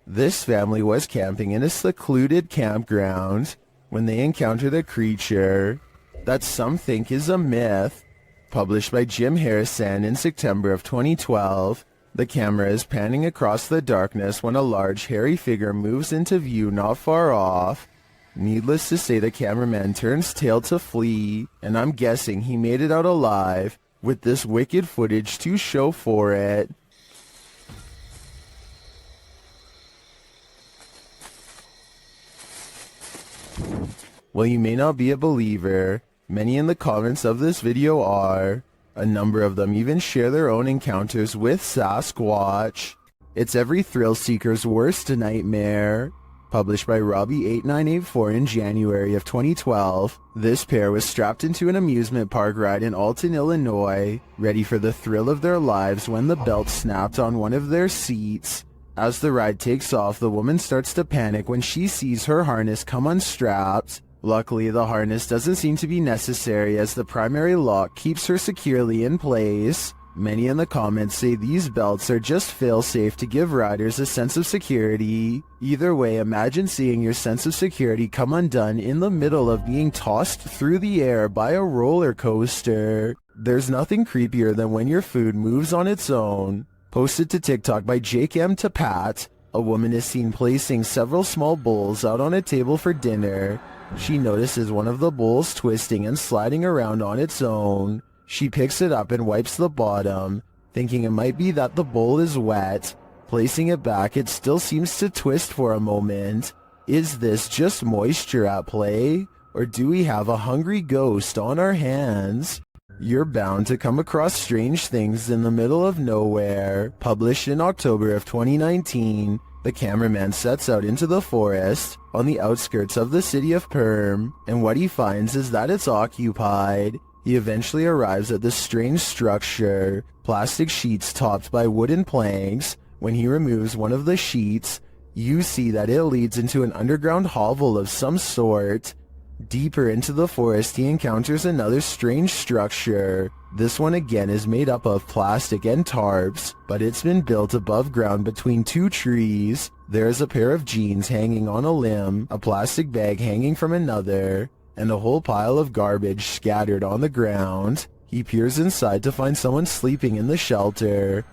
This family was camping in a secluded campground when they encountered a creature that some think is a myth. Published by Jim Harrison in September of 2012, the camera is panning across the darkness when a large hairy figure moves into view not far off. Needless to say, the cameraman turns tail to flee, and I'm guessing he made it out alive, with this wicked footage to show for it. While you may not be a believer, many in the comments of this video are. A number of them even share their own encounters with Sasquatch. It's every thrill seeker's worst nightmare. Published by Robbie8984 in January of 2012, this pair was strapped into an amusement park ride in Alton, Illinois, ready for the thrill of their lives when the belt snapped on one of their seats. As the ride takes off, the woman starts to panic when she sees her harness come unstrapped. Luckily, the harness doesn't seem to be necessary as the primary lock keeps her securely in place. Many in the comments say these belts are just fail-safe to give riders a sense of security. Either way, imagine seeing your sense of security come undone in the middle of being tossed through the air by a roller coaster. There's nothing creepier than when your food moves on its own. Posted to TikTok by Jake M. Tapat, a woman is seen placing several small bowls out on a table for dinner. She notices one of the bowls twisting and sliding around on its own. She picks it up and wipes the bottom, thinking it might be that the bowl is wet. Placing it back, it still seems to twist for a moment. Is this just moisture at play? Or do we have a hungry ghost on our hands? You're bound to come across strange things in the middle of nowhere. Published in October of 2019, the cameraman sets out into the forest on the outskirts of the city of Perm, and what he finds is that it's occupied. He eventually arrives at this strange structure, plastic sheets topped by wooden planks. When he removes one of the sheets, you see that it leads into an underground hovel of some sort. Deeper into the forest, he encounters another strange structure. This one again is made up of plastic and tarps, but it's been built above ground between two trees. There is a pair of jeans hanging on a limb, a plastic bag hanging from another, and a whole pile of garbage scattered on the ground. He peers inside to find someone sleeping in the shelter.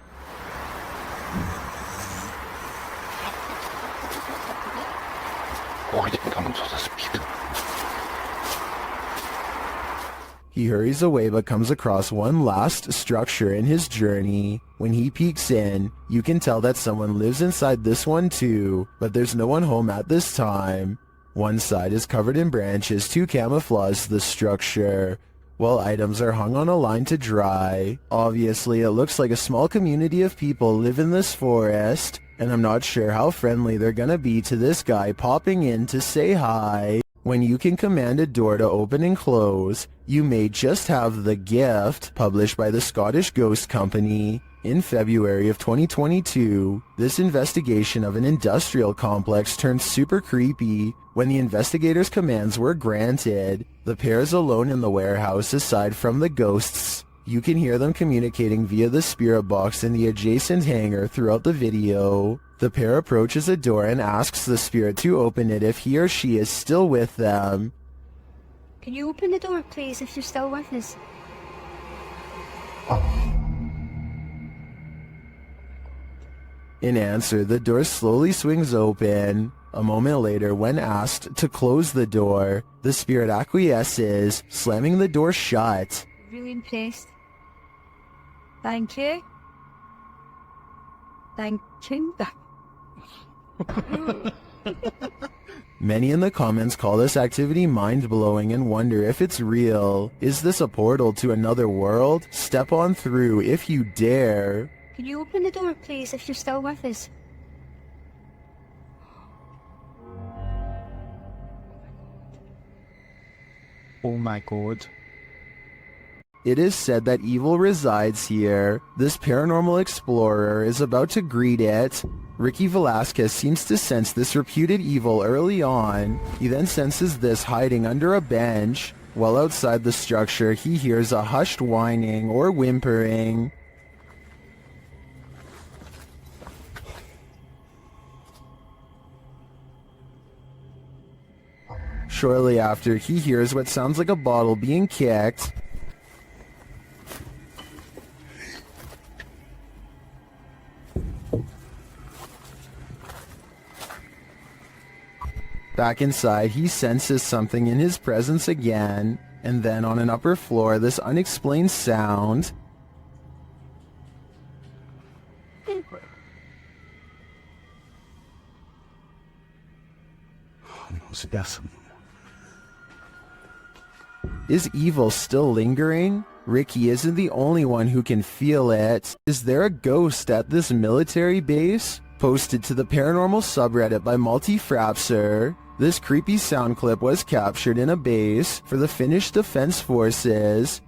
He hurries away but comes across one last structure in his journey. When he peeks in, you can tell that someone lives inside this one too, but there's no one home at this time. One side is covered in branches to camouflage the structure, while items are hung on a line to dry. Obviously, it looks like a small community of people live in this forest, and I'm not sure how friendly they're gonna be to this guy popping in to say hi. When you can command a door to open and close, you may just have the gift. Published by the Scottish Ghost Company. In February of 2022, this investigation of an industrial complex turned super creepy when the investigators' commands were granted. The pair is alone in the warehouse aside from the ghosts. You can hear them communicating via the spirit box in the adjacent hangar throughout the video. The pair approaches a door and asks the spirit to open it if he or she is still with them. Can you open the door, please, if you're still with us? In answer, the door slowly swings open. A moment later, when asked to close the door, the spirit acquiesces, slamming the door shut. Really impressed. Thank you. Thank you. Many in the comments call this activity mind-blowing and wonder if it's real. Is this a portal to another world? Step on through if you dare. Can you open the door, please, if you're still with us? Oh my god. It is said that evil resides here. This paranormal explorer is about to greet it. Ricky Velasquez seems to sense this reputed evil early on. He then senses this hiding under a bench. While outside the structure, he hears a hushed whining or whimpering. Shortly after, he hears what sounds like a bottle being kicked. Back inside, he senses something in his presence again, and then on an upper floor, this unexplained sound. Is evil still lingering? Ricky isn't the only one who can feel it. Is there a ghost at this military base? Posted to the paranormal subreddit by Multi-Frapser. This creepy sound clip was captured in a base for the Finnish Defense Forces.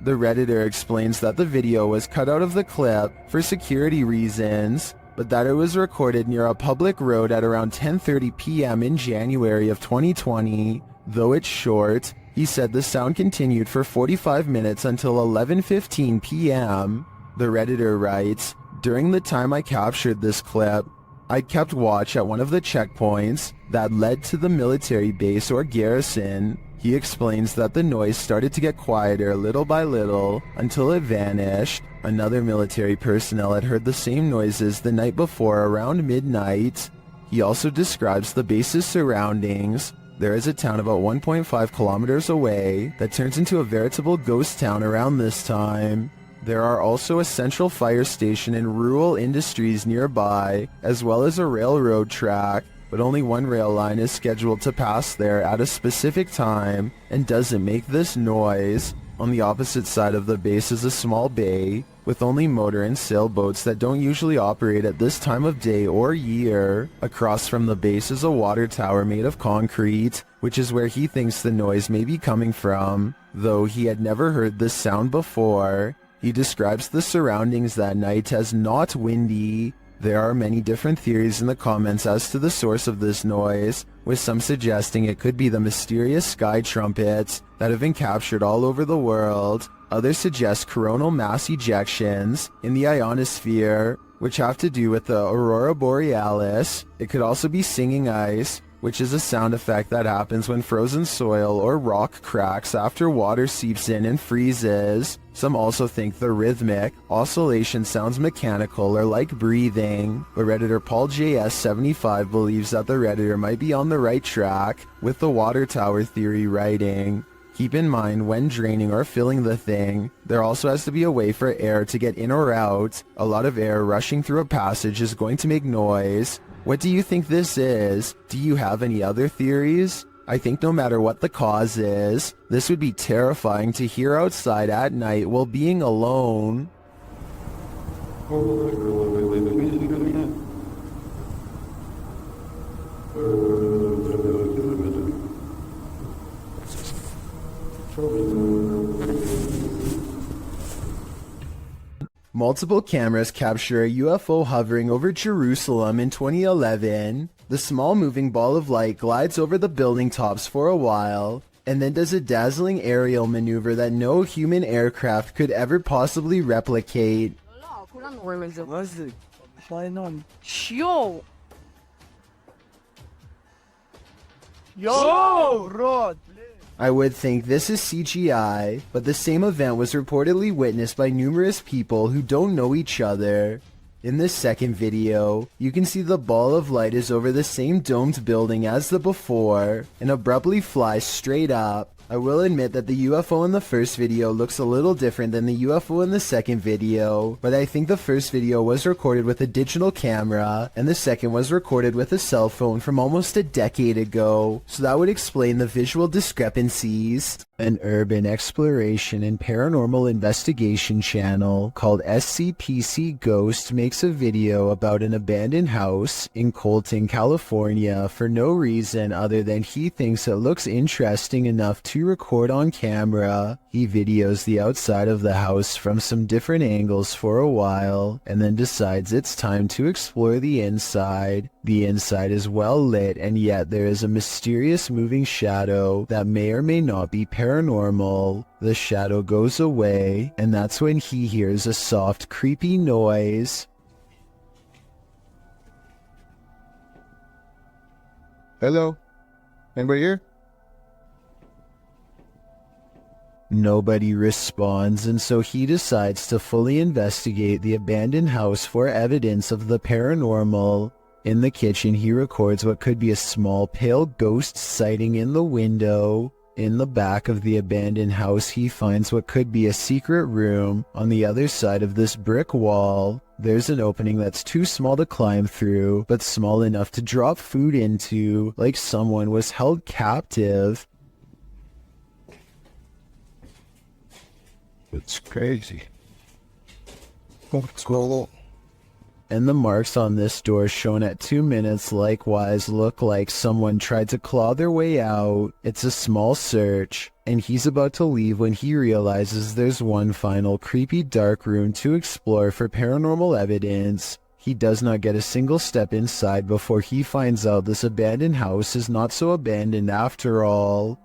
The Redditor explains that the video was cut out of the clip for security reasons, but that it was recorded near a public road at around 10:30 p.m. in January of 2020. Though it's short, he said the sound continued for 45 minutes until 11:15 p.m. The Redditor writes, "During the time I captured this clip, I kept watch at one of the checkpoints that led to the military base or garrison." He explains that the noise started to get quieter little by little until it vanished. Another military personnel had heard the same noises the night before around midnight. He also describes the base's surroundings. There is a town about 1.5 kilometers away that turns into a veritable ghost town around this time. There are also a central fire station and rural industries nearby, as well as a railroad track, but only one rail line is scheduled to pass there at a specific time and doesn't make this noise. On the opposite side of the base is a small bay with only motor and sailboats that don't usually operate at this time of day or year. Across from the base is a water tower made of concrete, which is where he thinks the noise may be coming from, though he had never heard this sound before. He describes the surroundings that night as not windy. There are many different theories in the comments as to the source of this noise, with some suggesting it could be the mysterious sky trumpets that have been captured all over the world. Others suggest coronal mass ejections in the ionosphere, which have to do with the aurora borealis. It could also be singing ice, which is a sound effect that happens when frozen soil or rock cracks after water seeps in and freezes. Some also think the rhythmic oscillation sounds mechanical or like breathing, but Redditor Paul JS75 believes that the Redditor might be on the right track with the water tower theory writing. Keep in mind, when draining or filling the thing, there also has to be a way for air to get in or out. A lot of air rushing through a passage is going to make noise. What do you think this is? Do you have any other theories? I think no matter what the cause is, this would be terrifying to hear outside at night while being alone. Multiple cameras capture a UFO hovering over Jerusalem in 2011. The small moving ball of light glides over the building tops for a while, and then does a dazzling aerial maneuver that no human aircraft could ever possibly replicate. Yo, Rod! I would think this is CGI, but the same event was reportedly witnessed by numerous people who don't know each other. In this second video, you can see the ball of light is over the same domed building as the before, and abruptly flies straight up. I will admit that the UFO in the first video looks a little different than the UFO in the second video, but I think the first video was recorded with a digital camera, and the second was recorded with a cell phone from almost a decade ago, so that would explain the visual discrepancies. An urban exploration and paranormal investigation channel called SCPC Ghost makes a video about an abandoned house in Colton, California for no reason other than he thinks it looks interesting enough to record on camera. He videos the outside of the house from some different angles for a while and then decides it's time to explore the inside. The inside is well lit, and yet there is a mysterious moving shadow that may or may not be paranormal. The shadow goes away, and that's when he hears a soft, creepy noise. Hello? Anybody here? Nobody responds, and so he decides to fully investigate the abandoned house for evidence of the paranormal. In the kitchen, he records what could be a small pale ghost sighting in the window. In the back of the abandoned house, he finds what could be a secret room. On the other side of this brick wall, there's an opening that's too small to climb through, but small enough to drop food into, like someone was held captive. It's crazy. What's going on? And the marks on this door shown at 2 minutes likewise look like someone tried to claw their way out. It's a small search, and he's about to leave when he realizes there's one final creepy dark room to explore for paranormal evidence. He does not get a single step inside before he finds out this abandoned house is not so abandoned after all.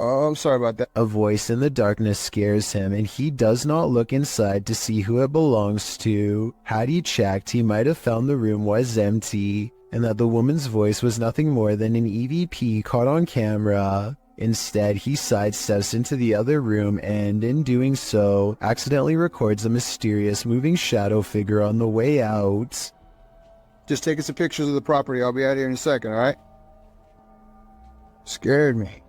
Oh, I'm sorry about that. A voice in the darkness scares him, and he does not look inside to see who it belongs to. Had he checked, he might have found the room was empty, and that the woman's voice was nothing more than an EVP caught on camera. Instead, he sidesteps into the other room and, in doing so, accidentally records a mysterious moving shadow figure on the way out. Just taking some pictures of the property. I'll be out here in a second, alright? Scared me.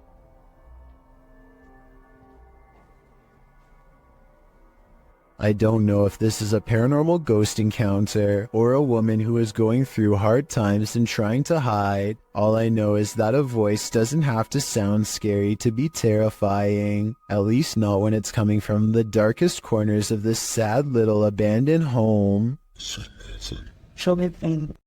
I don't know if this is a paranormal ghost encounter or a woman who is going through hard times and trying to hide. All I know is that a voice doesn't have to sound scary to be terrifying, at least not when it's coming from the darkest corners of this sad little abandoned home.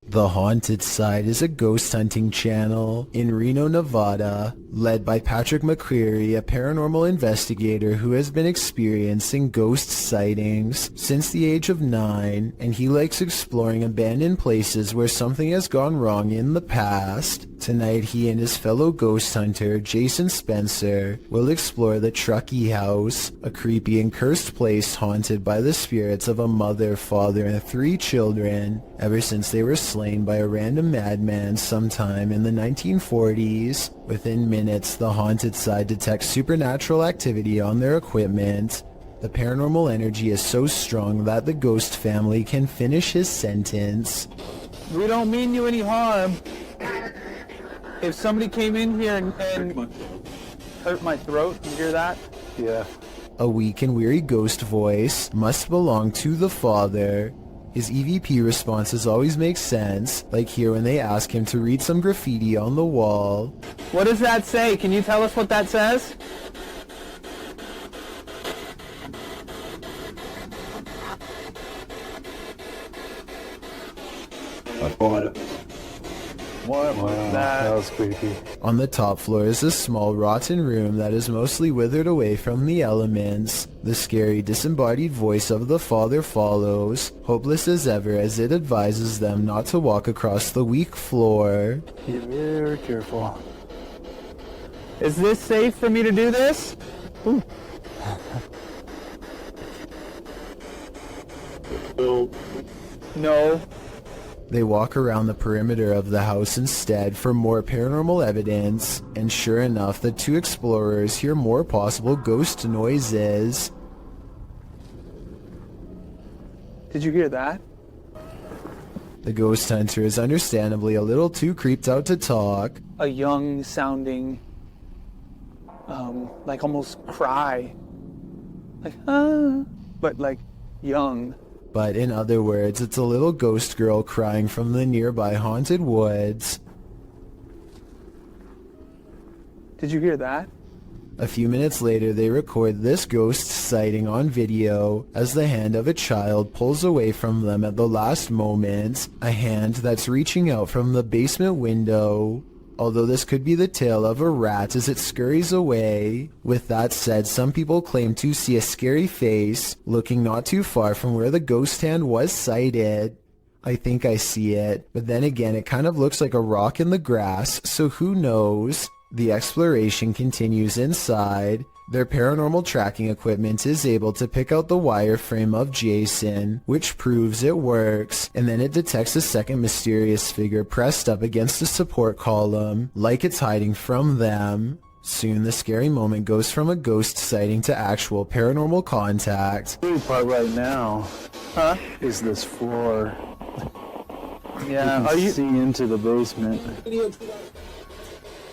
The Haunted Side is a ghost hunting channel in Reno, Nevada, led by Patrick McCreary, a paranormal investigator who has been experiencing ghost sightings since the age of 9, and he likes exploring abandoned places where something has gone wrong in the past. Tonight, he and his fellow ghost hunter, Jason Spencer, will explore the Truckee House, a creepy and cursed place haunted by the spirits of a mother, father, and 3 children, ever since they were slain by a random madman sometime in the 1940s. Within minutes, the Haunted Side detects supernatural activity on their equipment. The paranormal energy is so strong that the ghost family can finish his sentence. We don't mean you any harm. If somebody came in here and hurt my throat, you hear that? Yeah. A weak and weary ghost voice must belong to the father. His EVP responses always make sense, like here when they ask him to read some graffiti on the wall. What does that say? Can you tell us what that says? I bought it. That was creepy. On the top floor is a small rotten room that is mostly withered away from the elements. The scary disembodied voice of the father follows, hopeless as ever as it advises them not to walk across the weak floor. Be very careful. Is this safe for me to do this? Ooh. No. They walk around the perimeter of the house instead for more paranormal evidence, and sure enough, the two explorers hear more possible ghost noises. Did you hear that? The ghost hunter is understandably a little too creeped out to talk. A young sounding, like almost cry. Like, but like young. But in other words, it's a little ghost girl crying from the nearby haunted woods. Did you hear that? A few minutes later, they record this ghost sighting on video as the hand of a child pulls away from them at the last moment, a hand that's reaching out from the basement window. Although this could be the tail of a rat as it scurries away. With that said, some people claim to see a scary face looking not too far from where the ghost hand was sighted. I think I see it, but then again it kind of looks like a rock in the grass, so who knows? The exploration continues inside. Their paranormal tracking equipment is able to pick out the wireframe of Jason, which proves it works, and then it detects a second mysterious figure pressed up against a support column, like it's hiding from them. Soon the scary moment goes from a ghost sighting to actual paranormal contact. The part right now, is this floor. Yeah, you can see into the basement.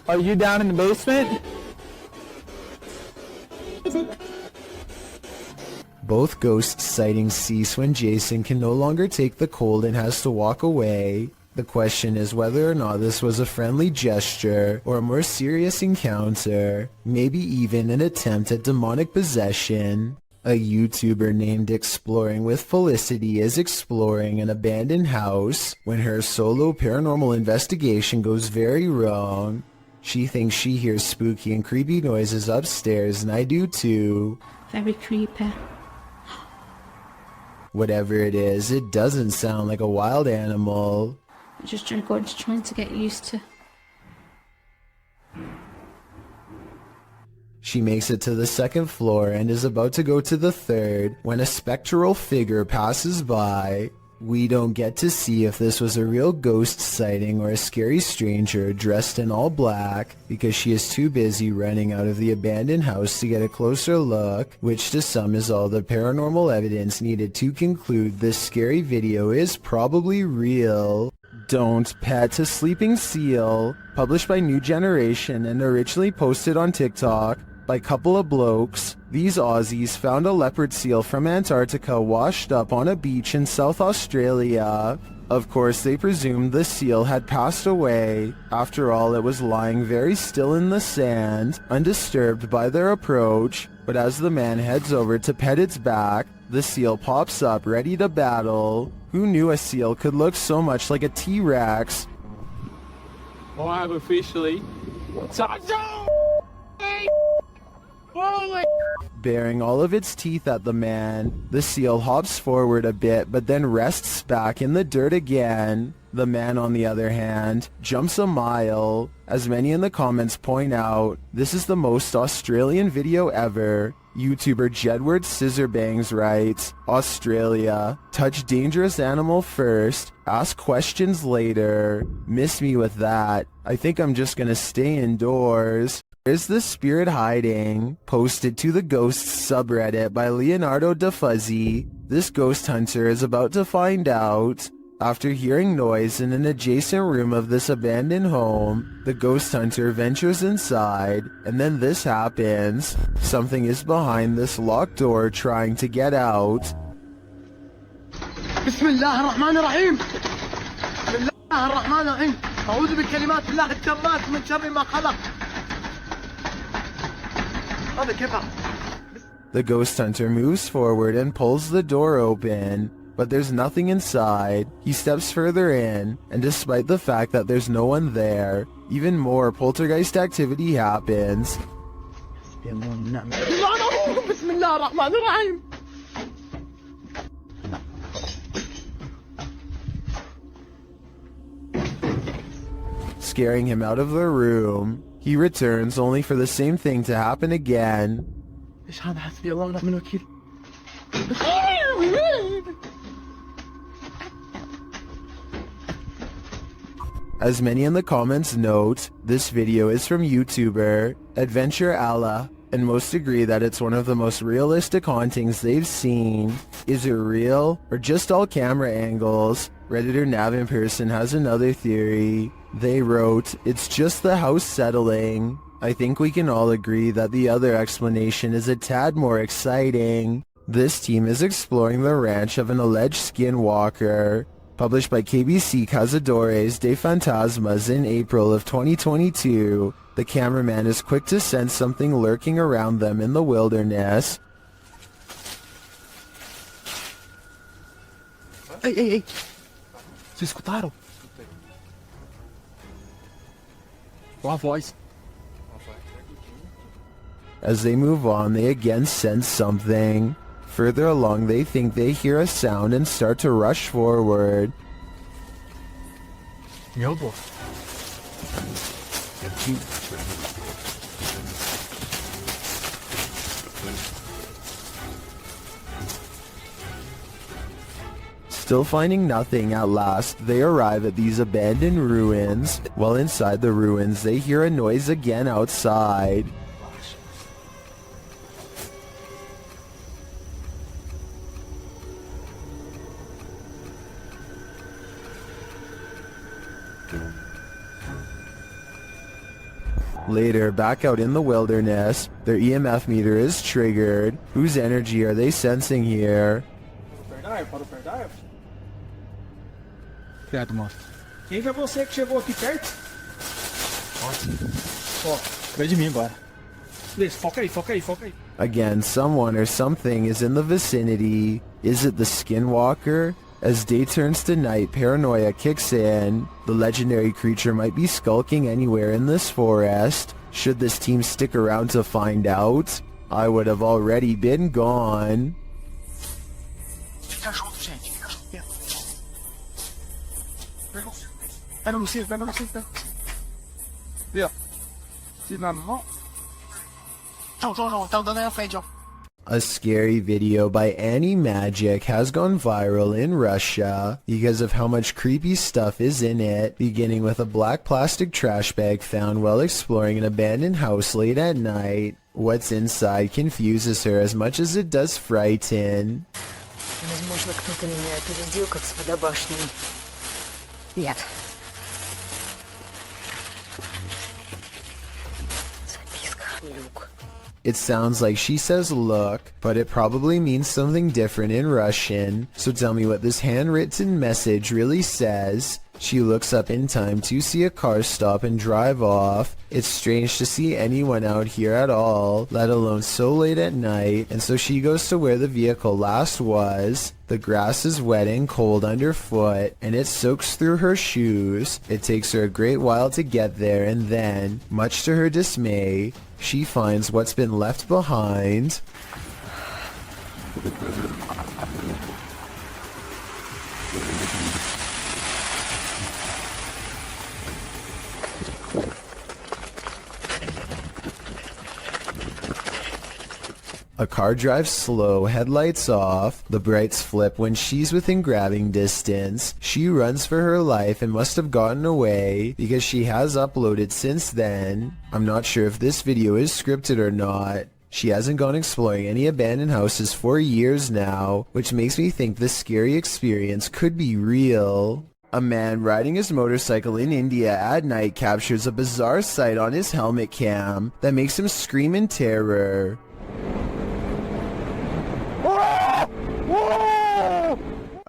Are you down in the basement? Both ghost sightings cease when Jason can no longer take the cold and has to walk away. The question is whether or not this was a friendly gesture or a more serious encounter, maybe even an attempt at demonic possession. A YouTuber named Exploring with Felicity is exploring an abandoned house when her solo paranormal investigation goes very wrong. She thinks she hears spooky and creepy noises upstairs, and I do too. Very creepy. Whatever it is, it doesn't sound like a wild animal. I'm just trying to get used to. She makes it to the second floor and is about to go to the third when a spectral figure passes by. We don't get to see if this was a real ghost sighting or a scary stranger dressed in all black because she is too busy running out of the abandoned house to get a closer look, which to some is all the paranormal evidence needed to conclude this scary video is probably real. Don't Pet a Sleeping Seal, published by New Generation and originally posted on TikTok by a couple of blokes. These Aussies found a leopard seal from Antarctica washed up on a beach in South Australia. Of course, they presumed the seal had passed away. After all, it was lying very still in the sand, undisturbed by their approach. But as the man heads over to pet its back, the seal pops up ready to battle. Who knew a seal could look so much like a T-Rex? Well, I have officially... Baring all of its teeth at the man, the seal hops forward a bit but then rests back in the dirt again. The man, on the other hand, jumps a mile. As many in the comments point out, this is the most Australian video ever. YouTuber Jedward Scissorbangs writes, Australia, touch dangerous animal first, ask questions later. Miss me with that. I think I'm just gonna stay indoors. Where's the spirit hiding? Posted to the Ghosts subreddit by Leonardo DeFuzzy. This ghost hunter is about to find out. After hearing noise in an adjacent room of this abandoned home, the ghost hunter ventures inside, and then this happens. Something is behind this locked door trying to get out. بسم الله الرحمن الرحيم. بسم الله الرحمن الرحيم. أعوذ بكلمات الله التامات من شر ما خلق. هذا كيف؟ The ghost hunter moves forward and pulls the door open, but there's nothing inside. He steps further in, and despite the fact that there's no one there, even more poltergeist activity happens. بسم الله الرحمن الرحيم. Scaring him out of the room. He returns only for the same thing to happen again. ايش هذا؟ حسبي الله ونعم الوكيل. As many in the comments note, this video is from YouTuber Adventure Allah, and most agree that it's one of the most realistic hauntings they've seen. Is it real, or just all camera angles? Redditor Nav in person has another theory. They wrote, it's just the house settling. I think we can all agree that the other explanation is a tad more exciting. This team is exploring the ranch of an alleged skinwalker. Published by KBC Cazadores de Fantasmas in April of 2022, the cameraman is quick to sense something lurking around them in the wilderness. Ei, ei, ei! Vocês escutaram? Qual a voz? As they move on, they again sense something. Further along, they think they hear a sound and start to rush forward. Meu Deus. Still finding nothing, at last, they arrive at these abandoned ruins. While inside the ruins, they hear a noise again outside. Later, back out in the wilderness, their EMF meter is triggered. Whose energy are they sensing here? Criado, moço. Quem foi você que chegou aqui perto? Ó, atrás de mim agora. Beleza, foca aí, foca aí, foca aí. Again, someone or something is in the vicinity. Is it the skinwalker? As day turns to night, paranoia kicks in. The legendary creature might be skulking anywhere in this forest. Should this team stick around to find out? I would have already been gone. Fica junto, gente. Fica junto. Vai no Luciano, vai no Luciano. Vê, ó. Se não, não. Não, tá andando aí à frente, ó. A scary video by Annie Magic has gone viral in Russia because of how much creepy stuff is in it, beginning with a black plastic trash bag found while exploring an abandoned house late at night. What's inside confuses her as much as it does frighten. Возможно, кто-то меняет передел, как с водобашней. Нет. Записка. Люк. It sounds like she says look, but it probably means something different in Russian, so tell me what this handwritten message really says. She looks up in time to see a car stop and drive off. It's strange to see anyone out here at all, let alone so late at night, and so she goes to where the vehicle last was. The grass is wet and cold underfoot, and it soaks through her shoes. It takes her a great while to get there, and then, much to her dismay, she finds what's been left behind. A car drives slow, headlights off. The brights flip when she's within grabbing distance. She runs for her life and must have gotten away because she has uploaded since then. I'm not sure if this video is scripted or not. She hasn't gone exploring any abandoned houses for years now, which makes me think this scary experience could be real. A man riding his motorcycle in India at night captures a bizarre sight on his helmet cam that makes him scream in terror.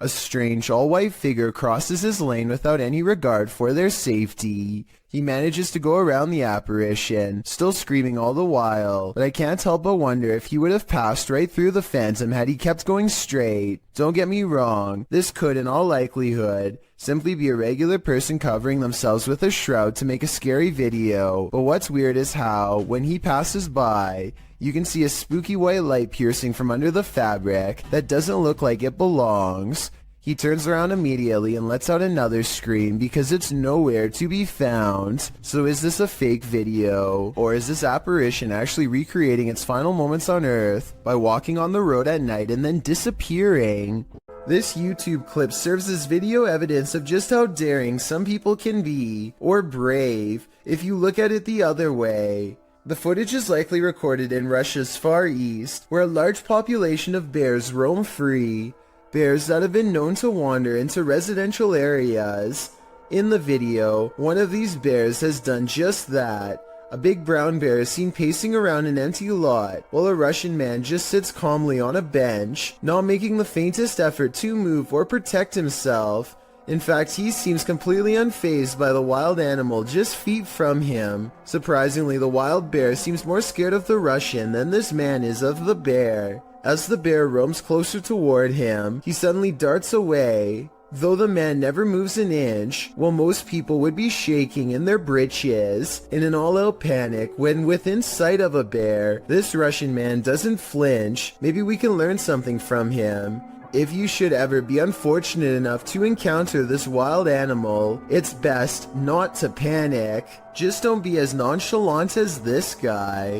A strange all-white figure crosses his lane without any regard for their safety. He manages to go around the apparition, still screaming all the while, but I can't help but wonder if he would have passed right through the phantom had he kept going straight. Don't get me wrong, this could in all likelihood simply be a regular person covering themselves with a shroud to make a scary video, but what's weird is how, when he passes by, you can see a spooky white light piercing from under the fabric that doesn't look like it belongs. He turns around immediately and lets out another scream because it's nowhere to be found. So is this a fake video? Or is this apparition actually recreating its final moments on Earth by walking on the road at night and then disappearing? This YouTube clip serves as video evidence of just how daring some people can be, or brave, if you look at it the other way. The footage is likely recorded in Russia's Far East, where a large population of bears roam free. Bears that have been known to wander into residential areas. In the video, one of these bears has done just that. A big brown bear is seen pacing around an empty lot, while a Russian man just sits calmly on a bench, not making the faintest effort to move or protect himself. In fact, he seems completely unfazed by the wild animal just feet from him. Surprisingly, the wild bear seems more scared of the Russian than this man is of the bear. As the bear roams closer toward him, he suddenly darts away. Though the man never moves an inch, while most people would be shaking in their britches in an all-out panic when within sight of a bear, this Russian man doesn't flinch. Maybe we can learn something from him. If you should ever be unfortunate enough to encounter this wild animal, it's best not to panic. Just don't be as nonchalant as this guy.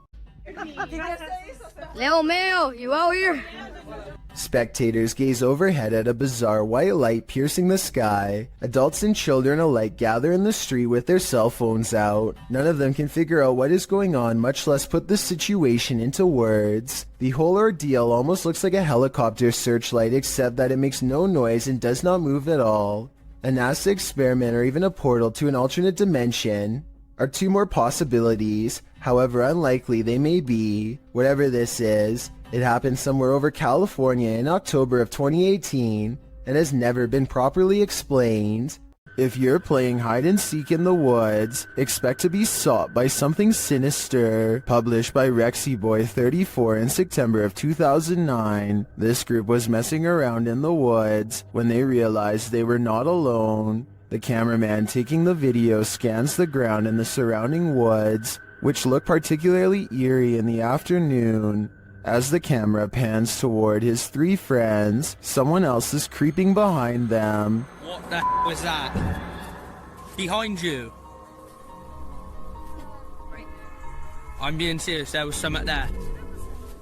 Leo Mayo, you out here? Spectators gaze overhead at a bizarre white light piercing the sky. Adults and children alike gather in the street with their cell phones out. None of them can figure out what is going on, much less put the situation into words. The whole ordeal almost looks like a helicopter searchlight, except that it makes no noise and does not move at all. A NASA experiment or even a portal to an alternate dimension are two more possibilities, however unlikely they may be. Whatever this is, it happened somewhere over California in October of 2018 and has never been properly explained. If you're playing hide and seek in the woods, expect to be sought by something sinister. Published by RexyBoy34 in September of 2009, this group was messing around in the woods when they realized they were not alone. The cameraman taking the video scans the ground in the surrounding woods, which look particularly eerie in the afternoon. As the camera pans toward his three friends, someone else is creeping behind them. What the was that? Behind you. I'm being serious, there was something there.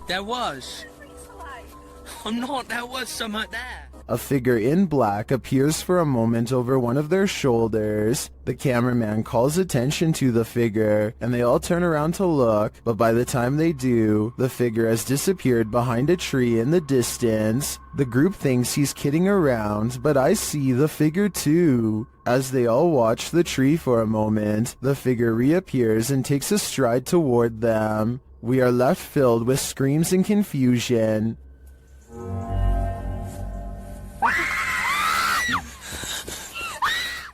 There was. I'm not, there was something there. A figure in black appears for a moment over one of their shoulders. The cameraman calls attention to the figure, and they all turn around to look, but by the time they do, the figure has disappeared behind a tree in the distance. The group thinks he's kidding around, but I see the figure too. As they all watch the tree for a moment, the figure reappears and takes a stride toward them. We are left filled with screams and confusion.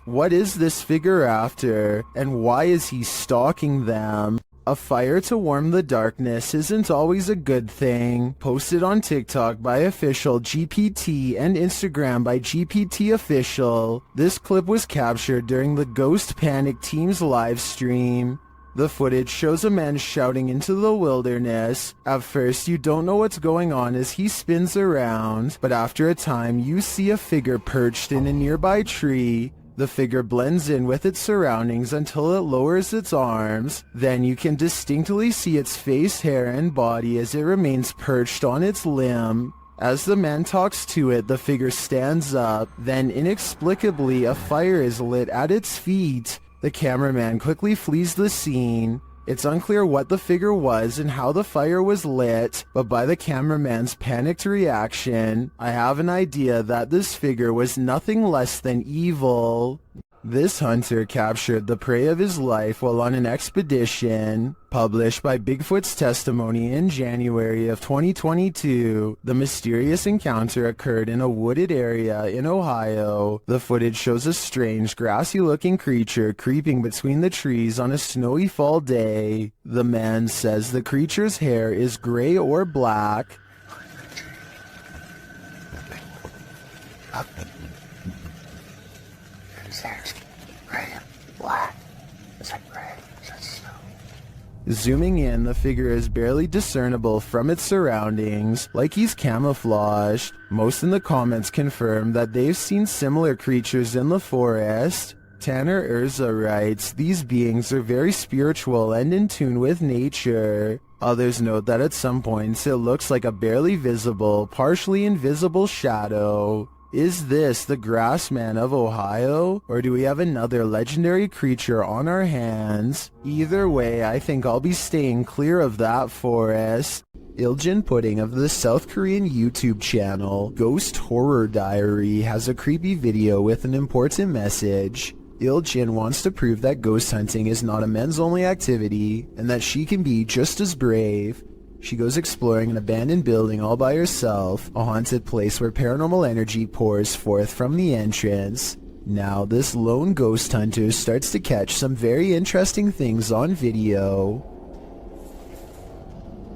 What is this figure after, and why is he stalking them? A fire to warm the darkness isn't always a good thing. Posted on TikTok by official GPT and Instagram by GPT official. This clip was captured during the Ghost Panic team's live stream. The footage shows a man shouting into the wilderness. At first, you don't know what's going on as he spins around, but after a time, you see a figure perched in a nearby tree. The figure blends in with its surroundings until it lowers its arms. Then you can distinctly see its face, hair, and body as it remains perched on its limb. As the man talks to it, the figure stands up. Then inexplicably, a fire is lit at its feet. The cameraman quickly flees the scene. It's unclear what the figure was and how the fire was lit, but by the cameraman's panicked reaction, I have an idea that this figure was nothing less than evil. This hunter captured the prey of his life while on an expedition. Published by Bigfoot's testimony in January of 2022, the mysterious encounter occurred in a wooded area in Ohio. The footage shows a strange, grassy-looking creature creeping between the trees on a snowy fall day. The man says the creature's hair is gray or black. Zooming in, the figure is barely discernible from its surroundings, like he's camouflaged. Most in the comments confirm that they've seen similar creatures in the forest. Tanner Urza writes, these beings are very spiritual and in tune with nature. Others note that at some points it looks like a barely visible, partially invisible shadow. Is this the Grassman of Ohio, or do we have another legendary creature on our hands? Either way, I think I'll be staying clear of that forest. Iljin Pudding of the South Korean YouTube channel Ghost Horror Diary has a creepy video with an important message. Iljin wants to prove that ghost hunting is not a men's-only activity, and that she can be just as brave. She goes exploring an abandoned building all by herself, a haunted place where paranormal energy pours forth from the entrance. Now, this lone ghost hunter starts to catch some very interesting things on video.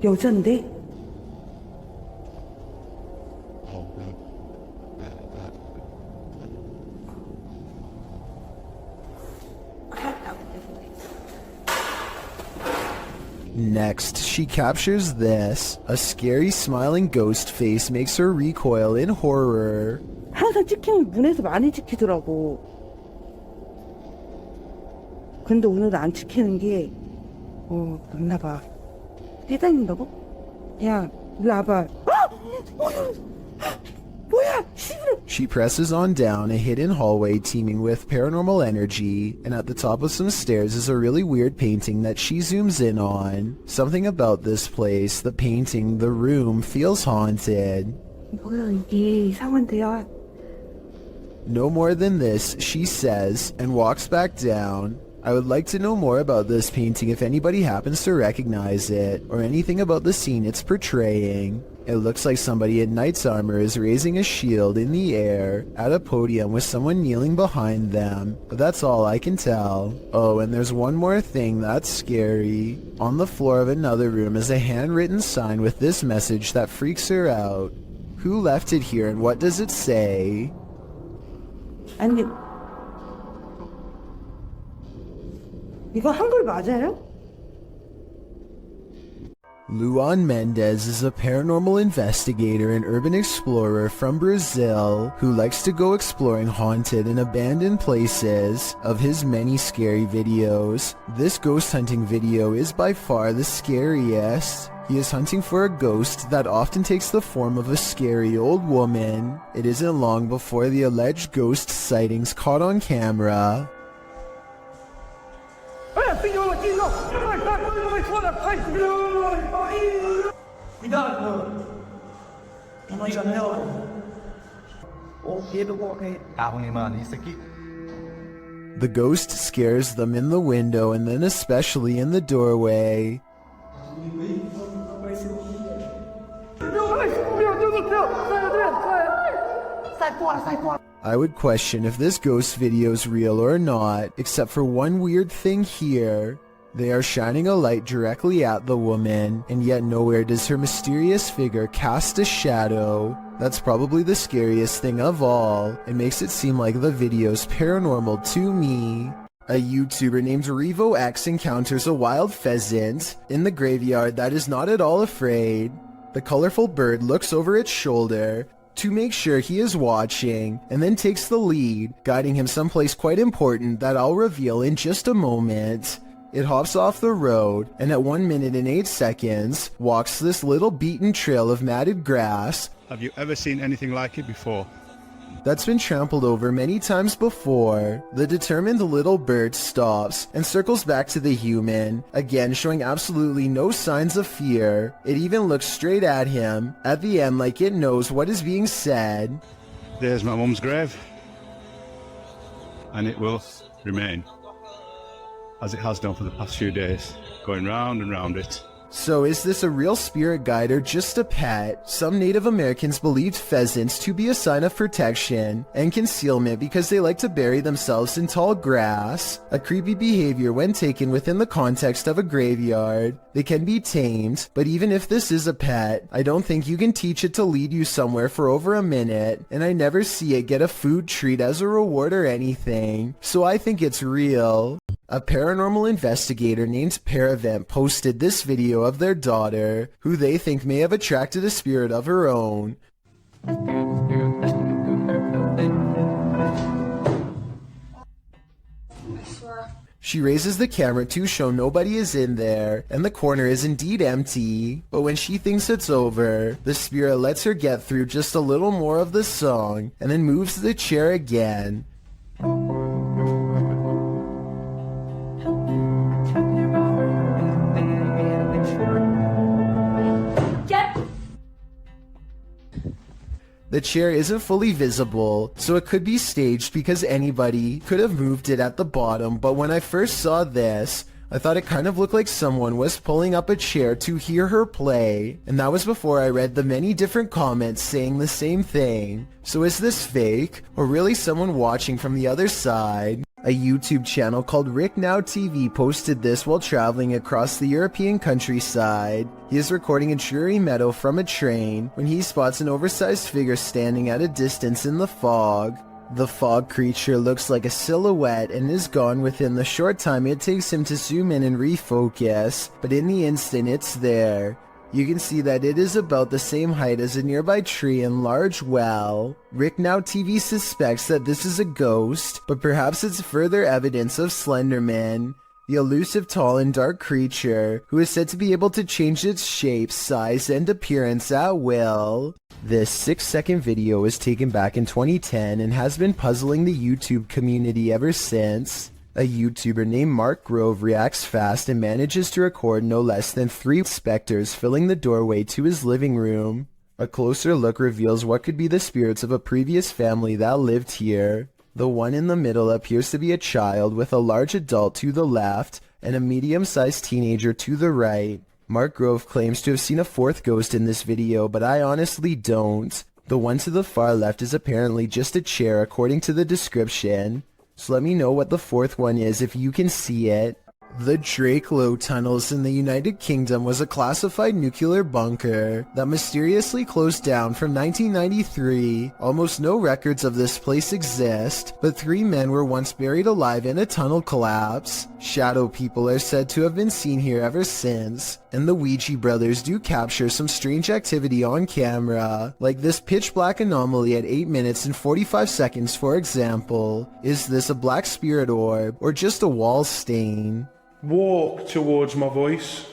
여잔데? Next, she captures this. A scary smiling ghost face makes her recoil in horror. 항상 찍히면 문에서 많이 찍히더라고. 근데 오늘은 안 찍히는 게, 맞나 봐. 뛰다닌다고? 야, 일로 와봐. 뭐야? She presses on down a hidden hallway teeming with paranormal energy, and at the top of some stairs is a really weird painting that she zooms in on. Something about this place, the painting, the room, feels haunted. 뭐야, 이게 이상한데요? No more than this, she says, and walks back down. I would like to know more about this painting if anybody happens to recognize it, or anything about the scene it's portraying. It looks like somebody in knight's armor is raising a shield in the air at a podium with someone kneeling behind them, but that's all I can tell. Oh, and there's one more thing that's scary. On the floor of another room is a handwritten sign with this message that freaks her out. Who left it here and what does it say? 아니, 이거 한글 맞아요? Luan Mendez is a paranormal investigator and urban explorer from Brazil who likes to go exploring haunted and abandoned places. Of his many scary videos, this ghost hunting video is by far the scariest. He is hunting for a ghost that often takes the form of a scary old woman. It isn't long before the alleged ghost sightings caught on camera. The ghost scares them in the window and then especially in the doorway. I would question if this ghost video's real or not, except for one weird thing here. They are shining a light directly at the woman, and yet nowhere does her mysterious figure cast a shadow. That's probably the scariest thing of all. It makes it seem like the video's paranormal to me. A YouTuber named RevoX encounters a wild pheasant in the graveyard that is not at all afraid. The colorful bird looks over its shoulder to make sure he is watching, and then takes the lead, guiding him someplace quite important that I'll reveal in just a moment. It hops off the road, and at 1 minute and 8 seconds, walks this little beaten trail of matted grass. Have you ever seen anything like it before? That's been trampled over many times before. The determined little bird stops and circles back to the human, again showing absolutely no signs of fear. It even looks straight at him, at the end like it knows what is being said. There's my mum's grave. and it will remain, as it has done for the past few days, going round and round it. So is this a real spirit guide or just a pet? Some Native Americans believed pheasants to be a sign of protection and concealment because they like to bury themselves in tall grass, a creepy behavior when taken within the context of a graveyard. They can be tamed, but even if this is a pet, I don't think you can teach it to lead you somewhere for over a minute, and I never see it get a food treat as a reward or anything, so I think it's real. A paranormal investigator named Paravent posted this video of their daughter, who they think may have attracted a spirit of her own. She raises the camera to show nobody is in there, and the corner is indeed empty. But when she thinks it's over, the spirit lets her get through just a little more of the song, and then moves the chair again. The chair isn't fully visible, so it could be staged because anybody could have moved it at the bottom, but when I first saw this, I thought it kind of looked like someone was pulling up a chair to hear her play, and that was before I read the many different comments saying the same thing. So is this fake, or really someone watching from the other side? A YouTube channel called Rick Now TV posted this while traveling across the European countryside. He is recording a dreary meadow from a train when he spots an oversized figure standing at a distance in the fog. The fog creature looks like a silhouette and is gone within the short time it takes him to zoom in and refocus, but in the instant it's there. You can see that it is about the same height as a nearby tree and large well. Rick Now TV suspects that this is a ghost, but perhaps it's further evidence of Slenderman, the elusive tall and dark creature who is said to be able to change its shape, size, and appearance at will. This 6-second video was taken back in 2010 and has been puzzling the YouTube community ever since. A YouTuber named Mark Grove reacts fast and manages to record no less than 3 specters filling the doorway to his living room. A closer look reveals what could be the spirits of a previous family that lived here. The one in the middle appears to be a child with a large adult to the left and a medium-sized teenager to the right. Mark Grove claims to have seen a 4th ghost in this video, but I honestly don't. The one to the far left is apparently just a chair according to the description. So let me know what the 4th one is if you can see it. The Drakelow tunnels in the United Kingdom was a classified nuclear bunker that mysteriously closed down from 1993. Almost no records of this place exist, but 3 men were once buried alive in a tunnel collapse. Shadow people are said to have been seen here ever since, and the Ouija brothers do capture some strange activity on camera, like this pitch black anomaly at 8 minutes and 45 seconds for example. Is this a black spirit orb, or just a wall stain? Walk towards my voice.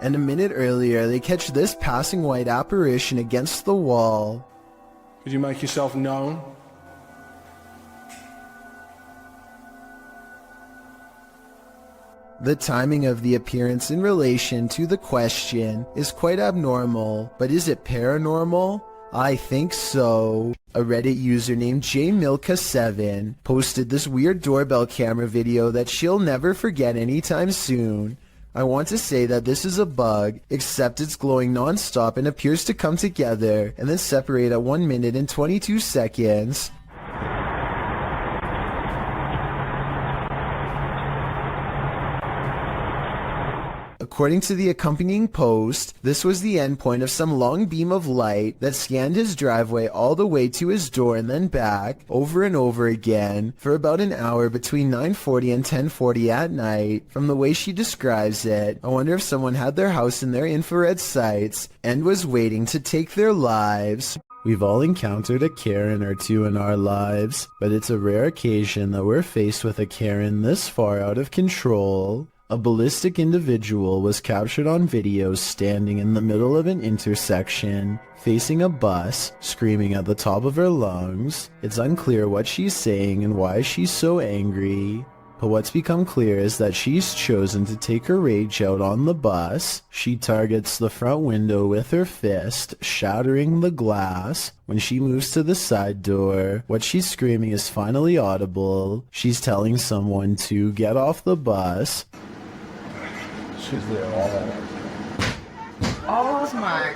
And a minute earlier, they catch this passing white apparition against the wall. Could you make yourself known? The timing of the appearance in relation to the question is quite abnormal, but is it paranormal? I think so. A Reddit user named jmilka7 posted this weird doorbell camera video that she'll never forget anytime soon. I want to say that this is a bug, except it's glowing non-stop and appears to come together and then separate at 1 minute and 22 seconds. According to the accompanying post, this was the endpoint of some long beam of light that scanned his driveway all the way to his door and then back, over and over again, for about an hour between 9:40 and 10:40 at night. From the way she describes it, I wonder if someone had their house in their infrared sights and was waiting to take their lives. We've all encountered a Karen or two in our lives, but it's a rare occasion that we're faced with a Karen this far out of control. A ballistic individual was captured on video standing in the middle of an intersection, facing a bus, screaming at the top of her lungs. It's unclear what she's saying and why she's so angry. But what's become clear is that she's chosen to take her rage out on the bus. She targets the front window with her fist, shattering the glass. When she moves to the side door, what she's screaming is finally audible. She's telling someone to get off the bus. She's there Oh my.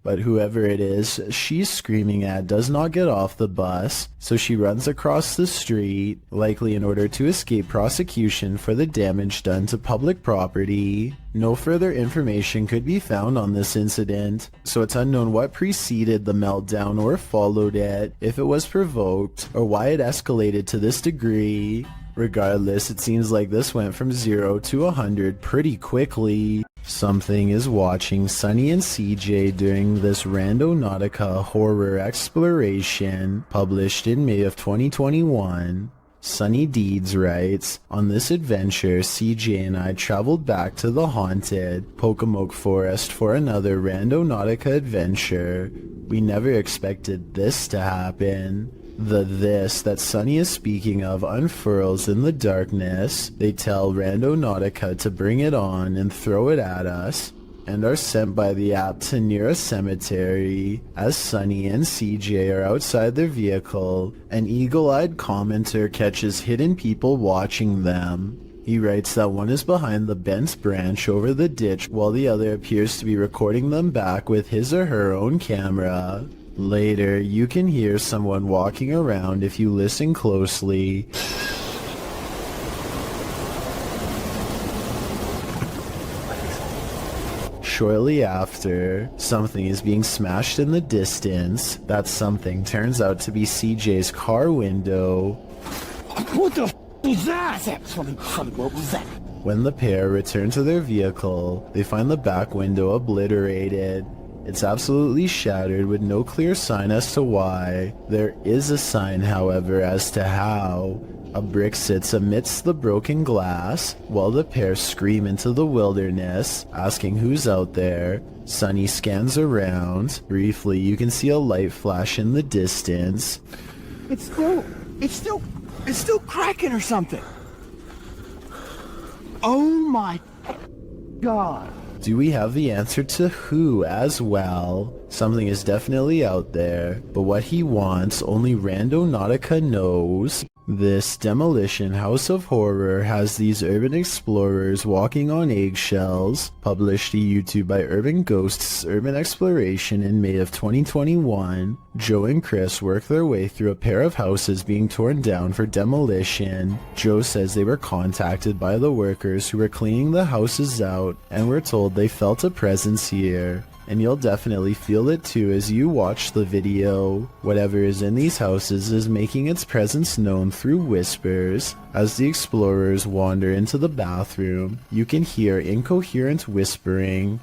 But whoever it is she's screaming at does not get off the bus, so she runs across the street, likely in order to escape prosecution for the damage done to public property. No further information could be found on this incident, so it's unknown what preceded the meltdown or followed it, if it was provoked, or why it escalated to this degree. Regardless, it seems like this went from 0 to 100 pretty quickly. Something is watching Sunny and CJ during this Randonautica horror exploration, published in May of 2021. Sunny Deeds writes, "On this adventure, CJ and I traveled back to the haunted Pocomoke Forest for another Randonautica adventure. We never expected this to happen." The "this" that Sunny is speaking of unfurls in the darkness. They tell Randonautica to bring it on and throw it at us, and are sent by the app to near a cemetery. As Sunny and CJ are outside their vehicle, an eagle-eyed commenter catches hidden people watching them. He writes that one is behind the bent branch over the ditch while the other appears to be recording them back with his or her own camera. Later, you can hear someone walking around if you listen closely. Shortly after, something is being smashed in the distance. That something turns out to be CJ's car window. What the f was that? What was that? When the pair return to their vehicle, they find the back window obliterated. It's absolutely shattered with no clear sign as to why. There is a sign, however, as to how. A brick sits amidst the broken glass, while the pair scream into the wilderness, asking who's out there. Sunny scans around. Briefly, you can see a light flash in the distance. It's still cracking or something. Oh my God. Do we have the answer to who as well? Something is definitely out there, but what he wants, only Randonautica knows. This demolition house of horror has these urban explorers walking on eggshells, published to YouTube by Urban Ghosts Urban Exploration in May of 2021. Joe and Chris work their way through a pair of houses being torn down for demolition. Joe says they were contacted by the workers who were cleaning the houses out and were told they felt a presence here. And you'll definitely feel it too as you watch the video. Whatever is in these houses is making its presence known through whispers. As the explorers wander into the bathroom, you can hear incoherent whispering.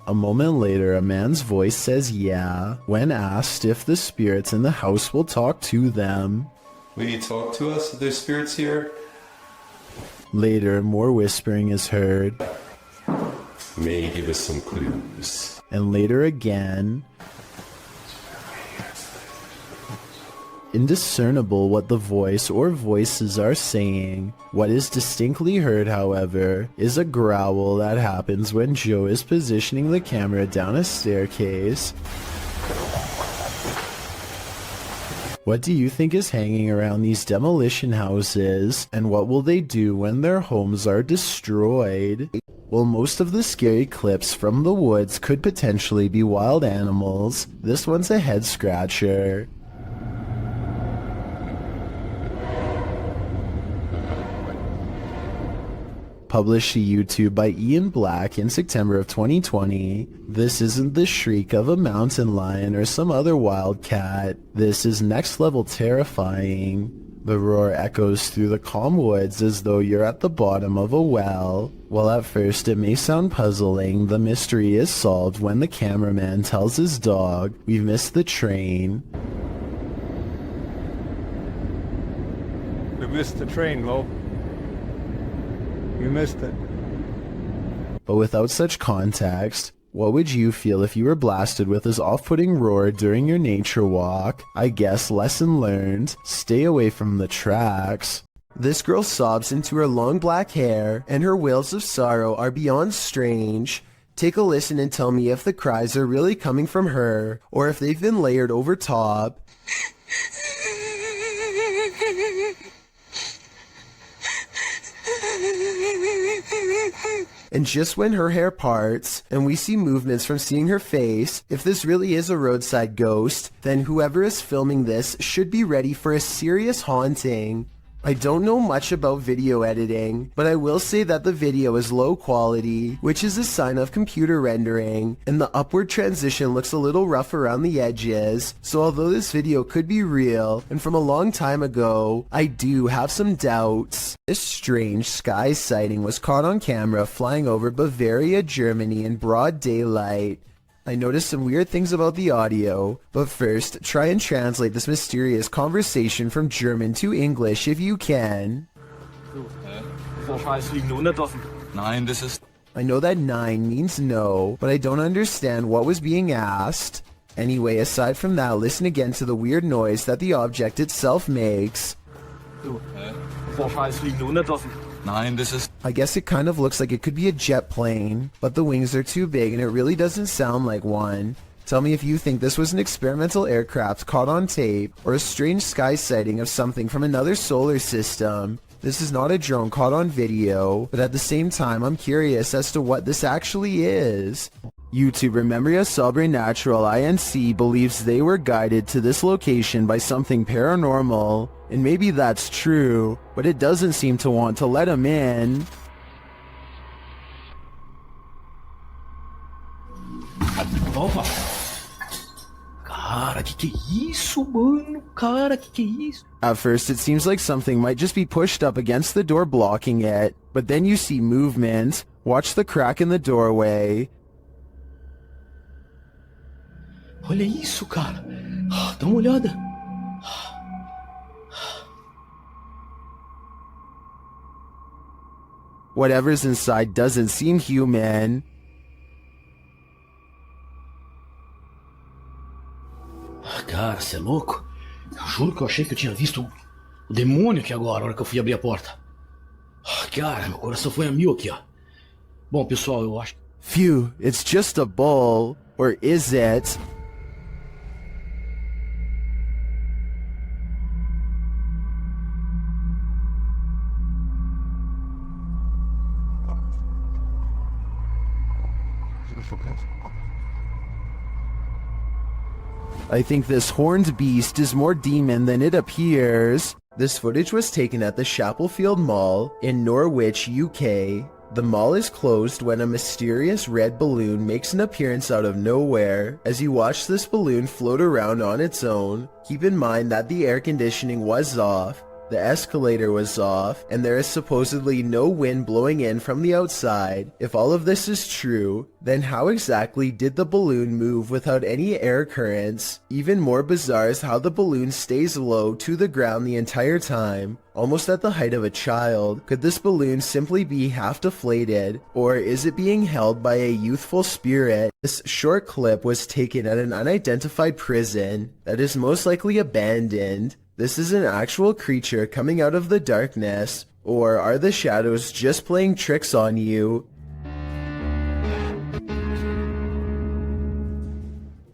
A moment later, a man's voice says yeah, when asked if the spirits in the house will talk to them. Will you talk to us if there's spirits here? Later, more whispering is heard. May give us some clues. And later again. Indiscernible what the voice or voices are saying. What is distinctly heard, however, is a growl that happens when Joe is positioning the camera down a staircase. What do you think is hanging around these demolition houses, and what will they do when their homes are destroyed? Well, most of the scary clips from the woods could potentially be wild animals. This one's a head scratcher. Published to YouTube by Ian Black in September of 2020. This isn't the shriek of a mountain lion or some other wild cat. This is next level terrifying. The roar echoes through the calm woods as though you're at the bottom of a well. While at first it may sound puzzling, the mystery is solved when the cameraman tells his dog, "We've missed the train." We missed the train, Lo. You missed it. But without such context, What would you feel if you were blasted with this off-putting roar during your nature walk? I guess lesson learned, stay away from the tracks. This girl sobs into her long black hair, and her wails of sorrow are beyond strange. Take a listen and tell me if the cries are really coming from her, or if they've been layered over top. And just when her hair parts, and we see movements from seeing her face, if this really is a roadside ghost, then whoever is filming this should be ready for a serious haunting. I don't know much about video editing, but I will say that the video is low quality, which is a sign of computer rendering, and the upward transition looks a little rough around the edges, so although this video could be real, and from a long time ago, I do have some doubts. This strange sky sighting was caught on camera flying over Bavaria, Germany in broad daylight. I noticed some weird things about the audio, but first, try and translate this mysterious conversation from German to English if you can. I know that 9 means no, but I don't understand what was being asked. Anyway, aside from that, listen again to the weird noise that the object itself makes. I guess it kind of looks like it could be a jet plane, but the wings are too big and it really doesn't sound like one. Tell me if you think this was an experimental aircraft caught on tape, or a strange sky sighting of something from another solar system. This is not a drone caught on video, but at the same time I'm curious as to what this actually is. YouTuber Memoria Sobrenatural INC believes they were guided to this location by something paranormal, and maybe that's true, but it doesn't seem to want to let him in. Opa! Cara, que é isso, mano? Cara, que é isso? At first it seems like something might just be pushed up against the door blocking it, but then you see movement. Watch the crack in the doorway. Olha isso, cara. Dá uma olhada. Whatever's inside doesn't seem human. Cara, você é louco? Eu juro que eu achei que eu tinha visto o demônio aqui agora, na hora que eu fui abrir a porta. Cara, meu coração foi a mil aqui, ó. Bom, pessoal, eu acho... Phew, it's just a bull. Or is it? I think this horned beast is more demon than it appears. This footage was taken at the Chapelfield Mall in Norwich, UK. The mall is closed when a mysterious red balloon makes an appearance out of nowhere. As you watch this balloon float around on its own, keep in mind that the air conditioning was off, the escalator was off, and there is supposedly no wind blowing in from the outside. If all of this is true, then how exactly did the balloon move without any air currents? Even more bizarre is how the balloon stays low to the ground the entire time, almost at the height of a child. Could this balloon simply be half deflated, or is it being held by a youthful spirit? This short clip was taken at an unidentified prison that is most likely abandoned. This is an actual creature coming out of the darkness, or are the shadows just playing tricks on you?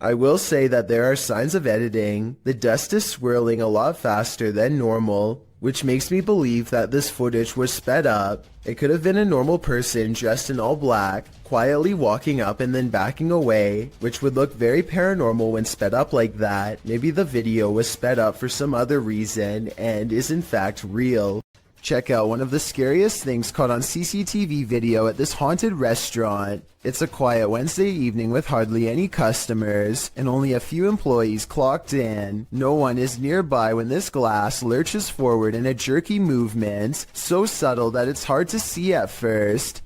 I will say that there are signs of editing. The dust is swirling a lot faster than normal, which makes me believe that this footage was sped up. It could have been a normal person dressed in all black, quietly walking up and then backing away, which would look very paranormal when sped up like that. Maybe the video was sped up for some other reason and is in fact real. Check out one of the scariest things caught on CCTV video at this haunted restaurant. It's a quiet Wednesday evening with hardly any customers, and only a few employees clocked in. No one is nearby when this glass lurches forward in a jerky movement, so subtle that it's hard to see at first.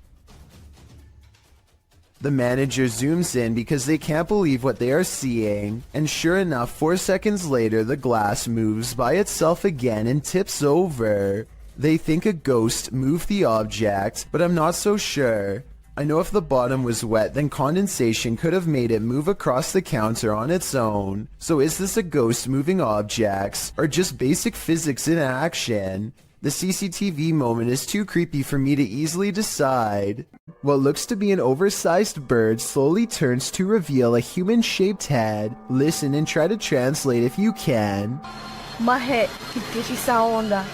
The manager zooms in because they can't believe what they are seeing, and sure enough, 4 seconds later the glass moves by itself again and tips over. They think a ghost moved the object, but I'm not so sure. I know if the bottom was wet, then condensation could have made it move across the counter on its own. So is this a ghost moving objects, or just basic physics in action? The CCTV moment is too creepy for me to easily decide. What looks to be an oversized bird slowly turns to reveal a human-shaped head. Listen and try to translate if you can. Mahe, hindi sa onda.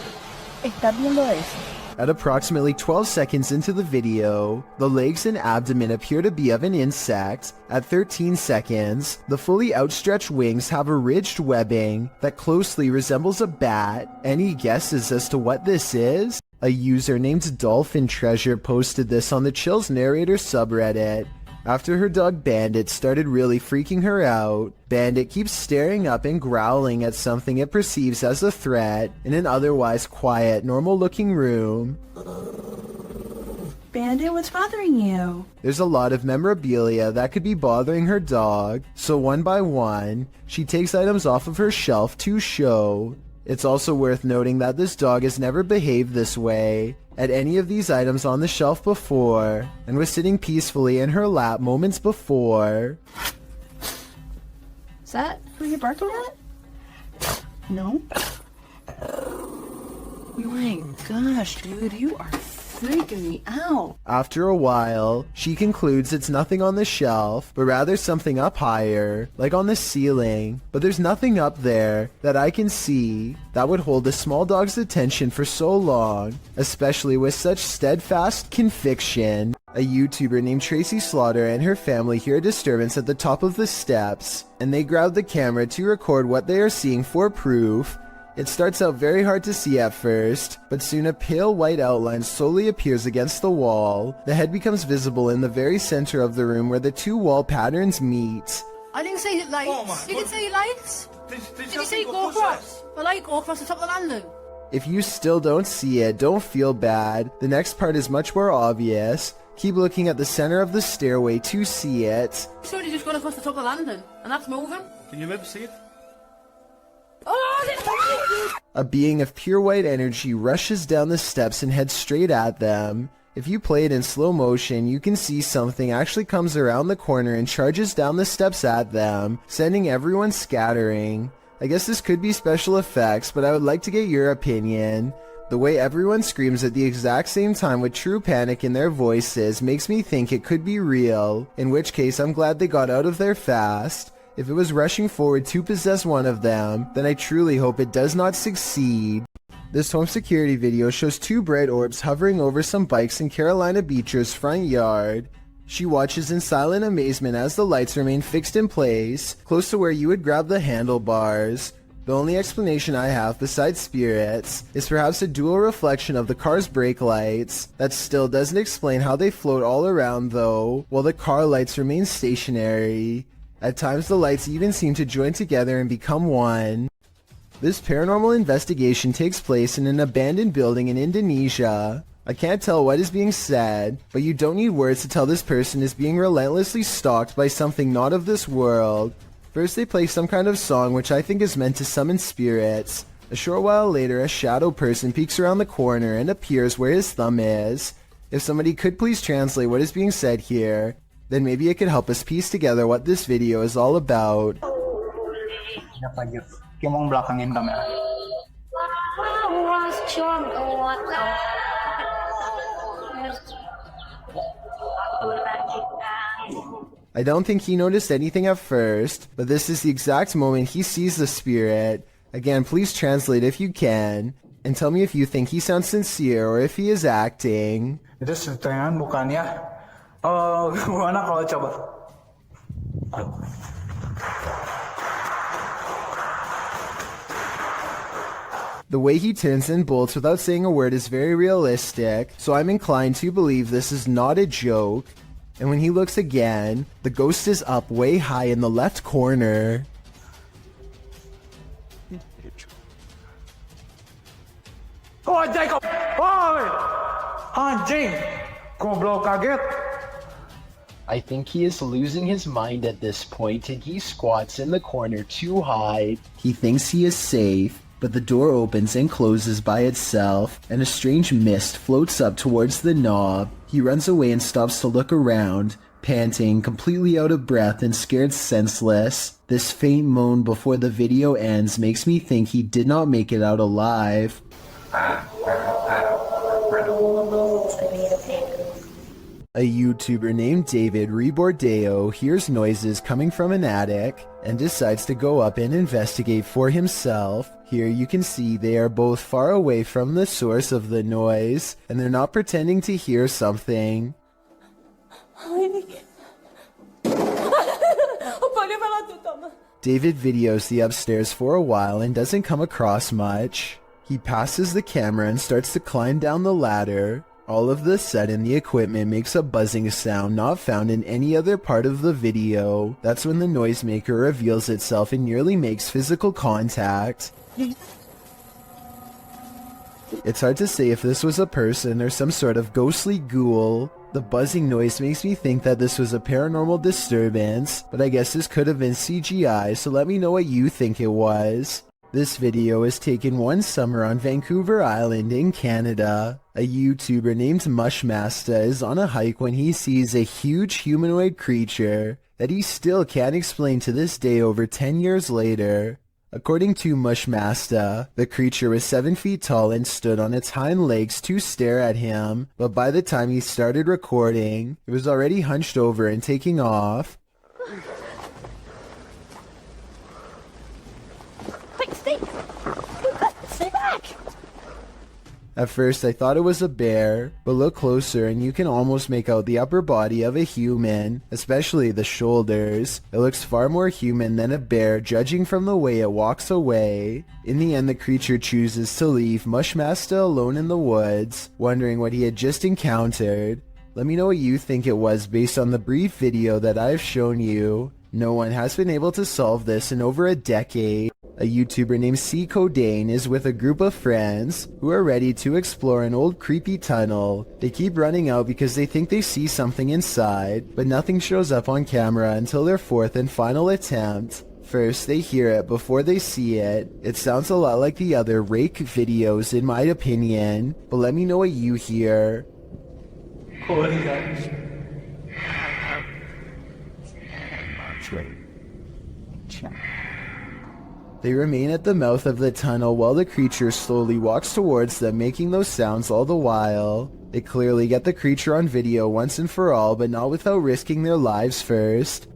Está viendo eso? At approximately 12 seconds into the video, the legs and abdomen appear to be of an insect. At 13 seconds, the fully outstretched wings have a ridged webbing that closely resembles a bat. Any guesses as to what this is? A user named Dolphin Treasure posted this on the Chills Narrator subreddit. After her dog Bandit started really freaking her out, Bandit keeps staring up and growling at something it perceives as a threat in an otherwise quiet, normal-looking room. Bandit, what's bothering you? There's a lot of memorabilia that could be bothering her dog, so one by one, she takes items off of her shelf to show. It's also worth noting that this dog has never behaved this way at any of these items on the shelf before, and was sitting peacefully in her lap moments before. Is that who you're barking at? No? Oh my gosh, dude, you are freaking me out. After a while, she concludes it's nothing on the shelf, but rather something up higher, like on the ceiling. But there's nothing up there that I can see that would hold a small dog's attention for so long, especially with such steadfast conviction. A YouTuber named Tracy Slaughter and her family hear a disturbance at the top of the steps, and they grab the camera to record what they are seeing for proof. It starts out very hard to see at first, but soon a pale white outline slowly appears against the wall. The head becomes visible in the very center of the room where the two wall patterns meet. I didn't say lights. You didn't say lights. Did you say go across? Well, I go across the top of the landing. If you still don't see it, don't feel bad. The next part is much more obvious. Keep looking at the center of the stairway to see it. Surely just gone across the top of the landing, and that's moving. Can you maybe see it? A being of pure white energy rushes down the steps and heads straight at them. If you play it in slow motion, you can see something actually comes around the corner and charges down the steps at them, sending everyone scattering. I guess this could be special effects, but I would like to get your opinion. The way everyone screams at the exact same time with true panic in their voices makes me think it could be real, in which case I'm glad they got out of there fast. If it was rushing forward to possess one of them, then I truly hope it does not succeed. This home security video shows two bright orbs hovering over some bikes in Carolina Beecher's front yard. She watches in silent amazement as the lights remain fixed in place, close to where you would grab the handlebars. The only explanation I have besides spirits is perhaps a dual reflection of the car's brake lights. That still doesn't explain how they float all around though, while the car lights remain stationary. At times the lights even seem to join together and become one. This paranormal investigation takes place in an abandoned building in Indonesia. I can't tell what is being said, but you don't need words to tell this person is being relentlessly stalked by something not of this world. First they play some kind of song which I think is meant to summon spirits. A short while later a shadow person peeks around the corner and appears where his thumb is. If somebody could please translate what is being said here, then maybe it could help us piece together what this video is all about. Belakangin kamera. I don't think he noticed anything at first, but this is the exact moment he sees the spirit. Again, please translate if you can, and tell me if you think he sounds sincere or if he is acting. Itu setengah bukannya. Oh, gimana kalau coba? The way he turns and bolts without saying a word is very realistic, so I'm inclined to believe this is not a joke. And when he looks again, the ghost is up way high in the left corner. Oh, Jacob! Oh, anjing! Goblok kaget! I think he is losing his mind at this point and he squats in the corner to hide. He thinks he is safe. but the door opens and closes by itself, and a strange mist floats up towards the knob. He runs away and stops to look around, panting, completely out of breath and scared senseless. This faint moan before the video ends makes me think he did not make it out alive. A YouTuber named David Rebordeo hears noises coming from an attic and decides to go up and investigate for himself. Here you can see they are both far away from the source of the noise, and they're not pretending to hear something. David videos the upstairs for a while and doesn't come across much. He passes the camera and starts to climb down the ladder. All of a sudden, the equipment makes a buzzing sound not found in any other part of the video. That's when the noisemaker reveals itself and nearly makes physical contact. It's hard to say if this was a person or some sort of ghostly ghoul. The buzzing noise makes me think that this was a paranormal disturbance, but I guess this could have been CGI, so let me know what you think it was. This video is taken one summer on Vancouver Island in Canada. A YouTuber named Mushmaster is on a hike when he sees a huge humanoid creature that he still can't explain to this day over 10 years later. According to Mushmaster, the creature was 7 feet tall and stood on its hind legs to stare at him, but by the time he started recording, it was already hunched over and taking off. Quick, stay! Stay back! At first I thought it was a bear, but look closer and you can almost make out the upper body of a human, especially the shoulders. It looks far more human than a bear judging from the way it walks away. In the end the creature chooses to leave Mushmaster alone in the woods, wondering what he had just encountered. Let me know what you think it was based on the brief video that I've shown you. No one has been able to solve this in over a decade. A YouTuber named C. Codain is with a group of friends who are ready to explore an old creepy tunnel. They keep running out because they think they see something inside, but nothing shows up on camera until their fourth and final attempt. First, they hear it before they see it. It sounds a lot like the other rake videos in my opinion, but let me know what you hear. They remain at the mouth of the tunnel while the creature slowly walks towards them, making those sounds all the while. They clearly get the creature on video once and for all, but not without risking their lives first.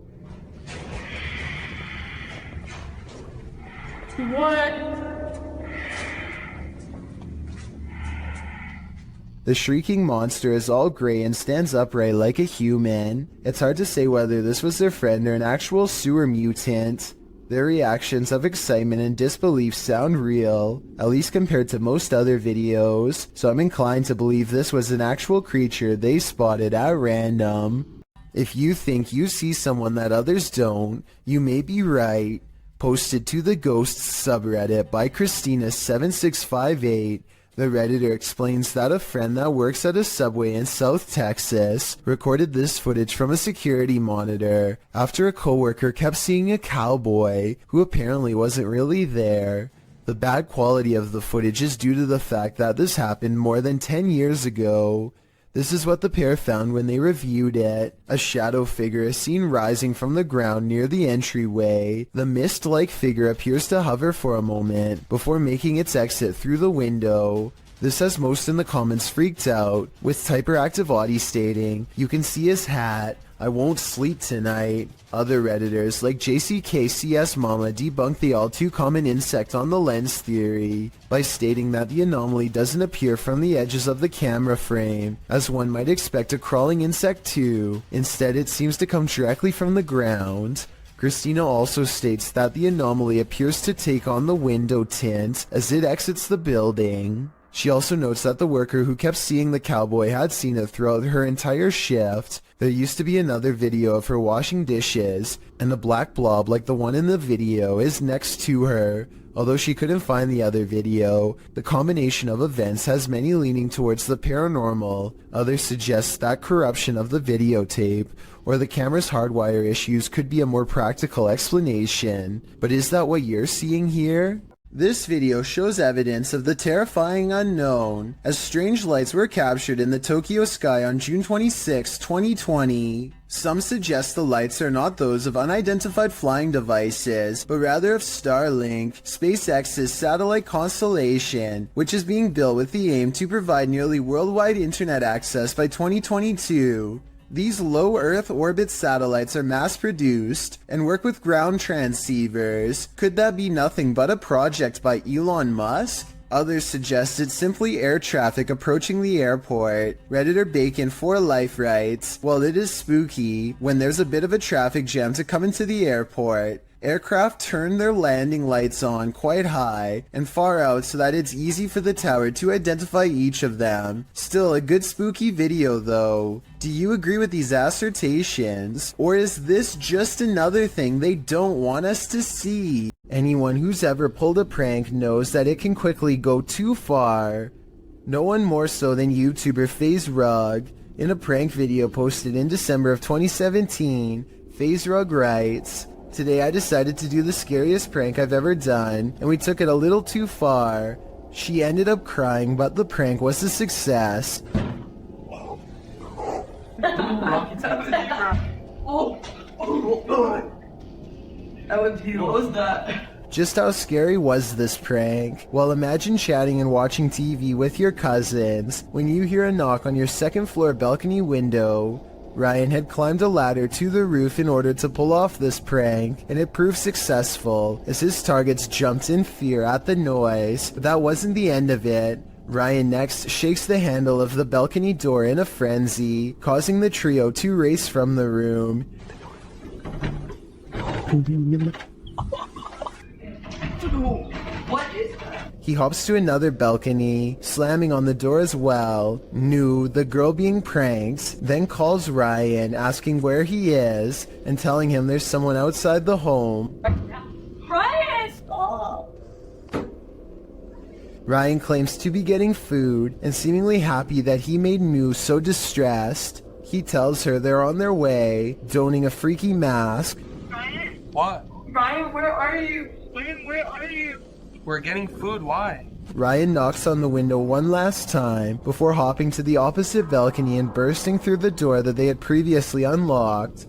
What? The shrieking monster is all gray and stands upright like a human. It's hard to say whether this was their friend or an actual sewer mutant. Their reactions of excitement and disbelief sound real, at least compared to most other videos, so I'm inclined to believe this was an actual creature they spotted at random. If you think you see someone that others don't, you may be right. Posted to the Ghosts subreddit by Christina7658, the Redditor explains that a friend that works at a Subway in South Texas recorded this footage from a security monitor after a coworker kept seeing a cowboy who apparently wasn't really there. The bad quality of the footage is due to the fact that this happened more than 10 years ago. This is what the pair found when they reviewed it. A shadow figure is seen rising from the ground near the entryway. The mist-like figure appears to hover for a moment before making its exit through the window. This has most in the comments freaked out, with Typeractive Audie stating, "You can see his hat. I won't sleep tonight." Other Redditors like JCKCS Mama debunk the all-too-common insect on the lens theory by stating that the anomaly doesn't appear from the edges of the camera frame, as one might expect a crawling insect to. Instead, it seems to come directly from the ground. Christina also states that the anomaly appears to take on the window tint as it exits the building. She also notes that the worker who kept seeing the cowboy had seen it throughout her entire shift. There used to be another video of her washing dishes, and a black blob like the one in the video is next to her. Although she couldn't find the other video, the combination of events has many leaning towards the paranormal. Others suggest that corruption of the videotape or the camera's hardwire issues could be a more practical explanation. But is that what you're seeing here? This video shows evidence of the terrifying unknown, as strange lights were captured in the Tokyo sky on June 26, 2020. Some suggest the lights are not those of unidentified flying devices, but rather of Starlink, SpaceX's satellite constellation, which is being built with the aim to provide nearly worldwide internet access by 2022. These low Earth orbit satellites are mass-produced and work with ground transceivers. Could that be nothing but a project by Elon Musk? Others suggest it's simply air traffic approaching the airport. Redditor Bacon for Life writes, "Well, it is spooky when there's a bit of a traffic jam to come into the airport. Aircraft turn their landing lights on quite high and far out so that it's easy for the tower to identify each of them. Still a good spooky video though. Do you agree with these assertions? Or is this just another thing they don't want us to see?" Anyone who's ever pulled a prank knows that it can quickly go too far. No one more so than YouTuber FaZe Rug. In a prank video posted in December of 2017, FaZe Rug writes, "Today I decided to do the scariest prank I've ever done, and we took it a little too far. She ended up crying, but the prank was a success." What was that? Just how scary was this prank? Well, imagine chatting and watching TV with your cousins when you hear a knock on your second floor balcony window. Ryan had climbed a ladder to the roof in order to pull off this prank, and it proved successful as his targets jumped in fear at the noise. But that wasn't the end of it. Ryan next shakes the handle of the balcony door in a frenzy, causing the trio to race from the room. What is that? He hops to another balcony, slamming on the door as well. Nu, the girl being pranked, then calls Ryan, asking where he is, and telling him there's someone outside the home. Ryan, stop! Ryan claims to be getting food, and seemingly happy that he made Nu so distressed. He tells her they're on their way, donning a freaky mask. Ryan? What? Ryan, where are you? Ryan, where are you? We're getting food, why? Ryan knocks on the window one last time before hopping to the opposite balcony and bursting through the door that they had previously unlocked.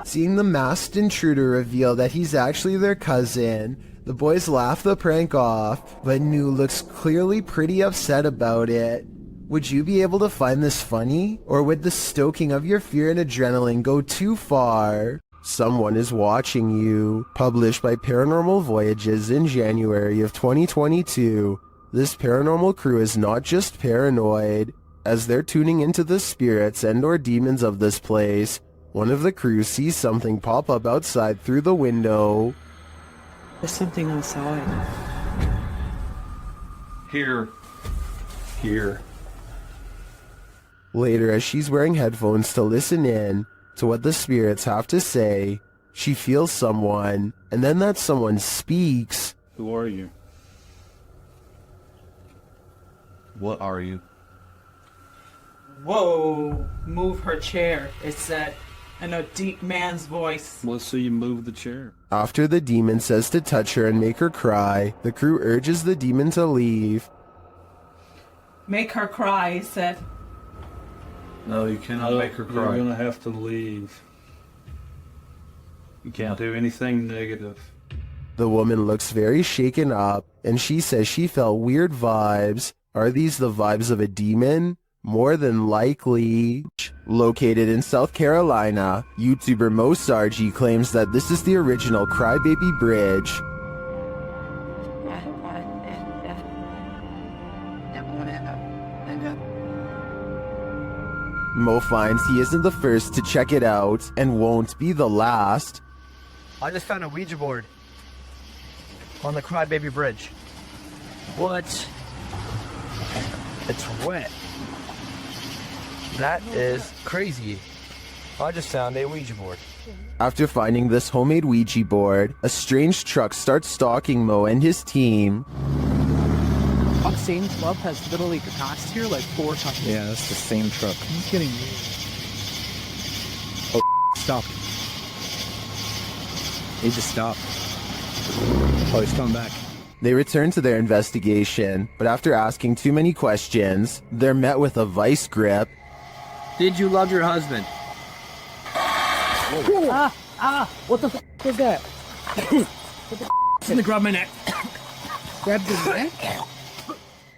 Seeing the masked intruder reveal that he's actually their cousin, the boys laugh the prank off, but Nu looks clearly pretty upset about it. Would you be able to find this funny? Or would the stoking of your fear and adrenaline go too far? Someone is Watching You, published by Paranormal Voyages in January of 2022. This paranormal crew is not just paranoid. As they're tuning into the spirits and or demons of this place, one of the crew sees something pop up outside through the window. There's something outside. Here. Later, as she's wearing headphones to listen in to what the spirits have to say, she feels someone, and then that someone speaks. Who are you? What are you? Whoa, move her chair, it said, in a deep man's voice. Well, so you move the chair. After the demon says to touch her and make her cry, the crew urges the demon to leave. Make her cry, he said. No, you cannot make her cry. You're gonna have to leave. You can't do anything negative. The woman looks very shaken up, and she says she felt weird vibes. Are these the vibes of a demon? More than likely. Located in South Carolina, YouTuber Mosargi claims that this is the original Crybaby Bridge. Mo finds he isn't the first to check it out, and won't be the last. I just found a Ouija board on the Crybaby Bridge. What? It's wet. That is crazy. I just found a Ouija board. After finding this homemade Ouija board, a strange truck starts stalking Mo and his team. Same club has literally passed here like 4 times. Yeah, that's the same truck. I'm kidding you. Oh, stop. Need to stop. Oh, he's coming back. They return to their investigation, but after asking too many questions, they're met with a vice grip. Did you love your husband? What the f*** was that? What the f***? It's gonna grab my neck. Grab your neck?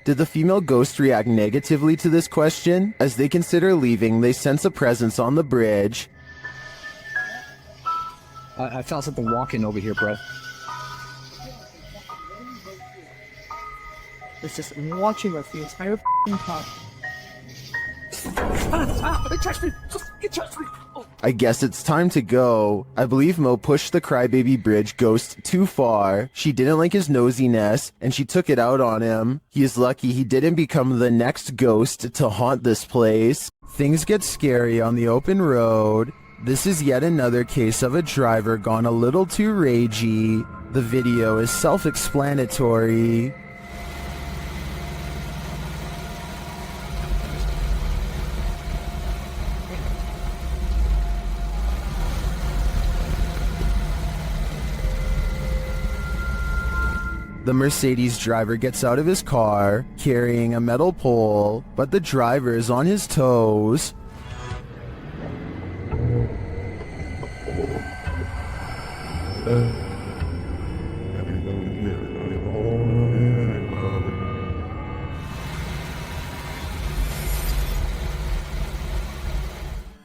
Did the female ghost react negatively to this question? As they consider leaving, they sense a presence on the bridge. I felt something walking over here, bro. It's just watching us the entire f***ing time. They touched me! He touched me! Oh. I guess it's time to go. I believe Mo pushed the crybaby bridge ghost too far. She didn't like his nosiness, and she took it out on him. He is lucky he didn't become the next ghost to haunt this place. Things get scary on the open road. This is yet another case of a driver gone a little too ragey. The video is self-explanatory. The Mercedes driver gets out of his car, carrying a metal pole, but the driver is on his toes.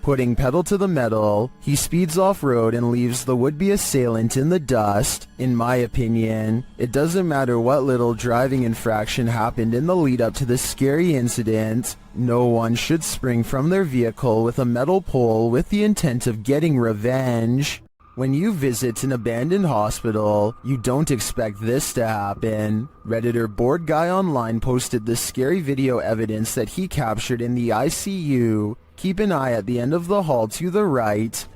Putting pedal to the metal, he speeds off-road and leaves the would-be assailant in the dust. In my opinion, it doesn't matter what little driving infraction happened in the lead-up to this scary incident. No one should spring from their vehicle with a metal pole with the intent of getting revenge. When you visit an abandoned hospital, you don't expect this to happen. Redditor Bored Guy Online posted this scary video evidence that he captured in the ICU. Keep an eye at the end of the hall to the right.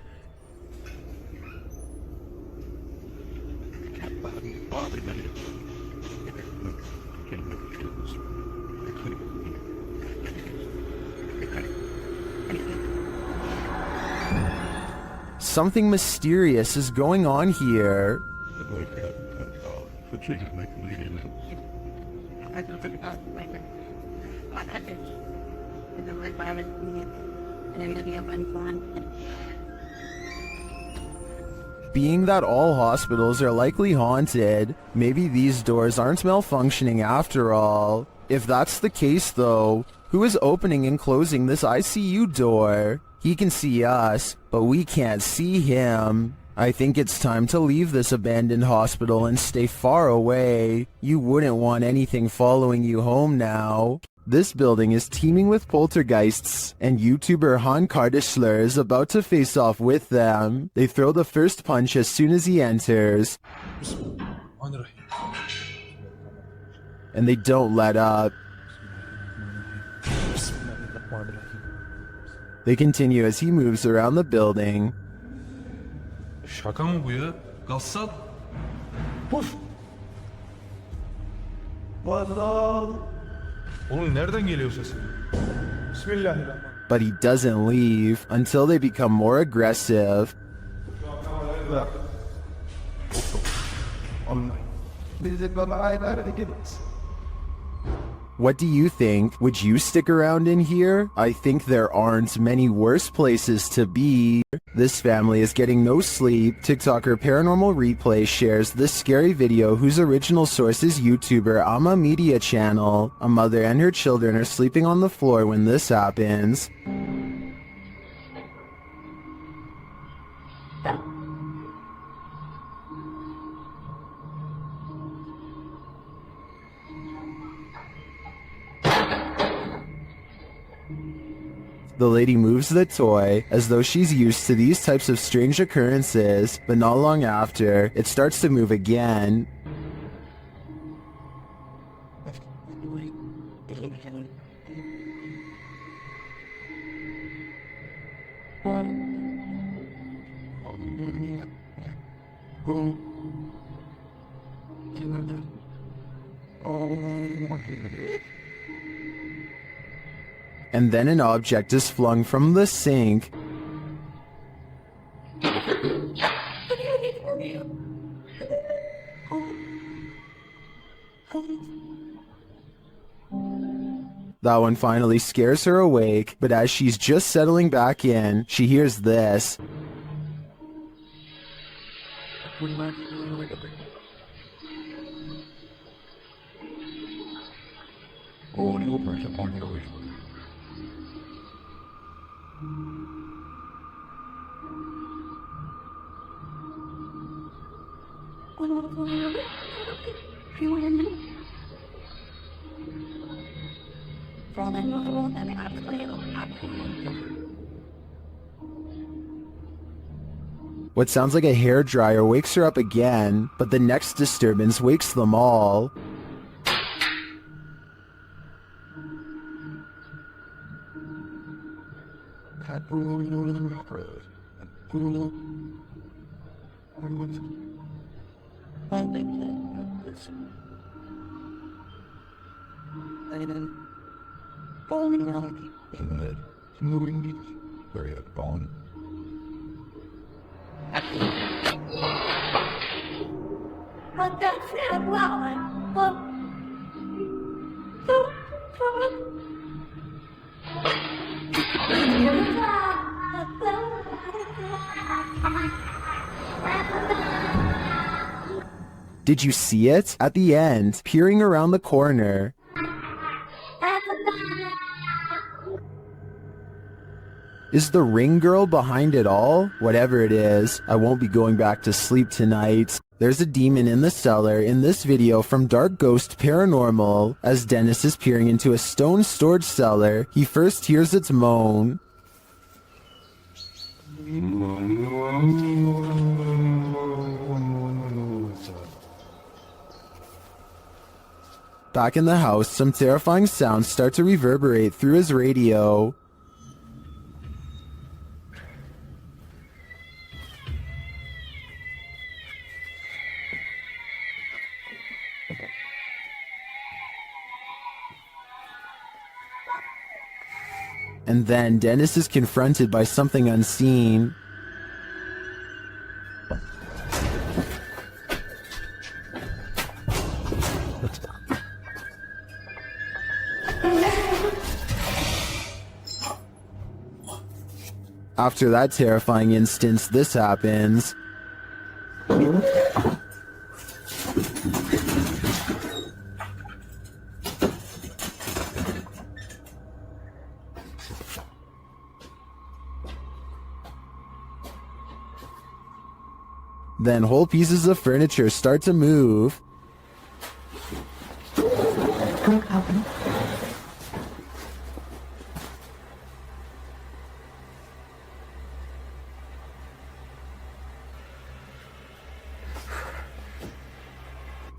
Something mysterious is going on here. Being that all hospitals are likely haunted, maybe these doors aren't malfunctioning after all. If that's the case though, who is opening and closing this ICU door? He can see us, but we can't see him. I think it's time to leave this abandoned hospital and stay far away. You wouldn't want anything following you home now. This building is teeming with poltergeists, and YouTuber Han Kardashler is about to face off with them. They throw the first punch as soon as he enters, and they don't let up. They continue as he moves around the building. Şaka mı bu ya? Gassal. Puf. Oğlum nereden geliyor sesin? Bismillahirrahmanirrahim. But he doesn't leave until they become more aggressive. What do you think? Would you stick around in here? I think there aren't many worse places to be. This family is getting no sleep. TikToker Paranormal Replay shares this scary video whose original source is YouTuber Ama Media Channel. A mother and her children are sleeping on the floor when this happens. The lady moves the toy as though she's used to these types of strange occurrences, but not long after, it starts to move again. And then an object is flung from the sink. That one finally scares her awake, but as she's just settling back in, she hears this. What sounds like a hairdryer wakes her up again, but the next disturbance wakes them all. Did you see it? At the end, peering around the corner. Is the ring girl behind it all? Whatever it is, I won't be going back to sleep tonight. There's a demon in the cellar in this video from Dark Ghost Paranormal. As Dennis is peering into a stone storage cellar, he first hears its moan. Back in the house, some terrifying sounds start to reverberate through his radio. And then Dennis is confronted by something unseen. After that terrifying instance, this happens. Then whole pieces of furniture start to move.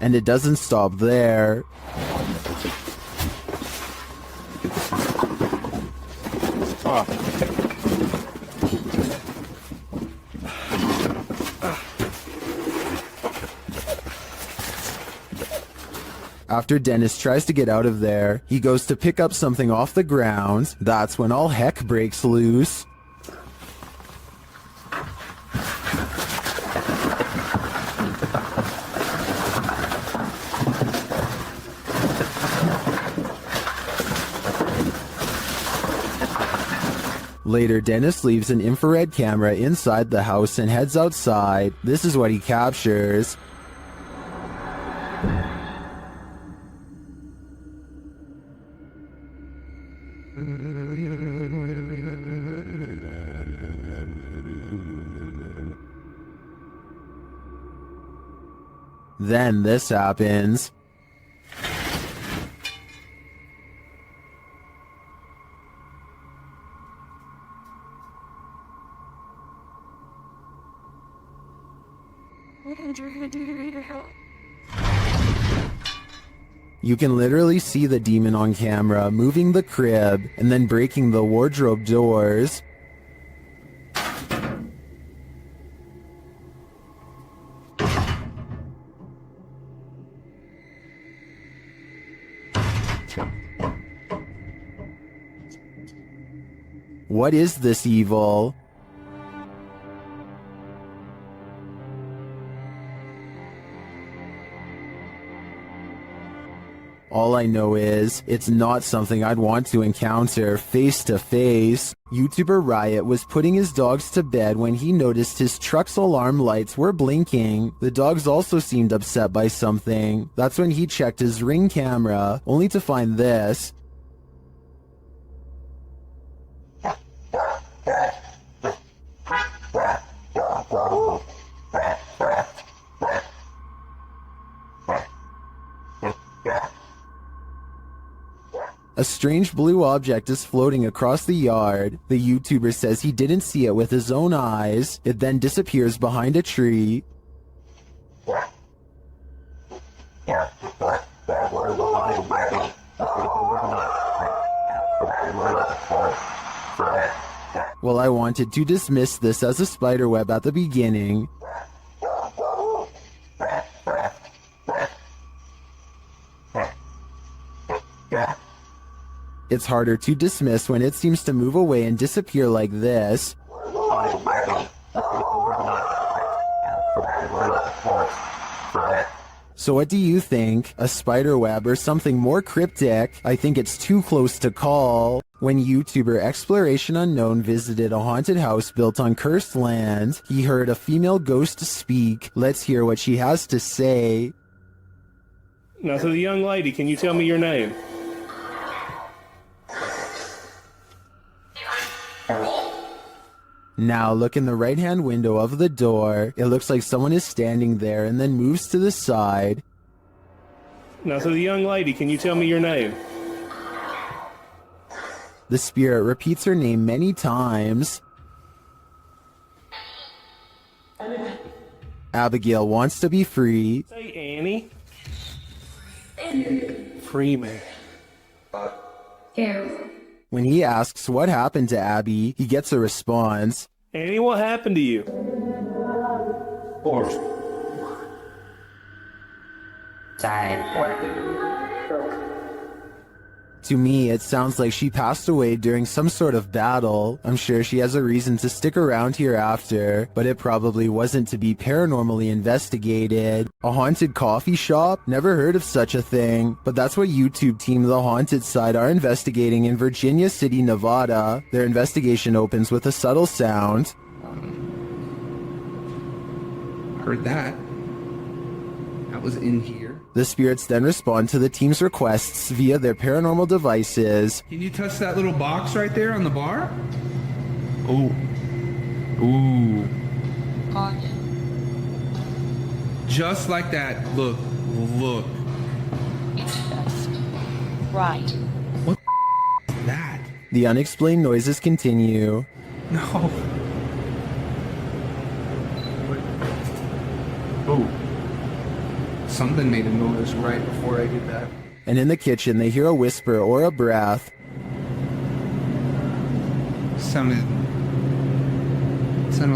And it doesn't stop there. After Dennis tries to get out of there, he goes to pick up something off the ground. That's when all heck breaks loose. Later, Dennis leaves an infrared camera inside the house and heads outside. This is what he captures. Then this happens. You can literally see the demon on camera moving the crib and then breaking the wardrobe doors. What is this evil? All I know is, it's not something I'd want to encounter face to face. YouTuber Riot was putting his dogs to bed when he noticed his truck's alarm lights were blinking. The dogs also seemed upset by something. That's when he checked his Ring camera, only to find this. A strange blue object is floating across the yard. The YouTuber says he didn't see it with his own eyes. It then disappears behind a tree. Well, I wanted to dismiss this as a spiderweb at the beginning. It's harder to dismiss when it seems to move away and disappear like this. So what do you think? A spider web or something more cryptic? I think it's too close to call. When YouTuber Exploration Unknown visited a haunted house built on cursed land, he heard a female ghost speak. Let's hear what she has to say. Now, to the young lady, can you tell me your name? Now look in the right-hand window of the door. It looks like someone is standing there and then moves to the side. Now, to the young lady, can you tell me your name? The spirit repeats her name many times. Abigail wants to be free. Say Annie. Free me. When he asks what happened to Abby, he gets a response. Annie, what happened to you? Horse. To me, it sounds like she passed away during some sort of battle. I'm sure she has a reason to stick around here after, but it probably wasn't to be paranormally investigated. A haunted coffee shop? Never heard of such a thing, but that's what YouTube team The Haunted Side are investigating in Virginia City, Nevada. Their investigation opens with a subtle sound. Heard that. That was in here. The spirits then respond to the team's requests via their paranormal devices. Can you touch that little box right there on the bar? Oh. Ooh. Just like that. Look. Look. It's just right. What is that? The unexplained noises continue. No. Oh. Something made a noise right before I did that. And in the kitchen, they hear a whisper or a breath. Sounded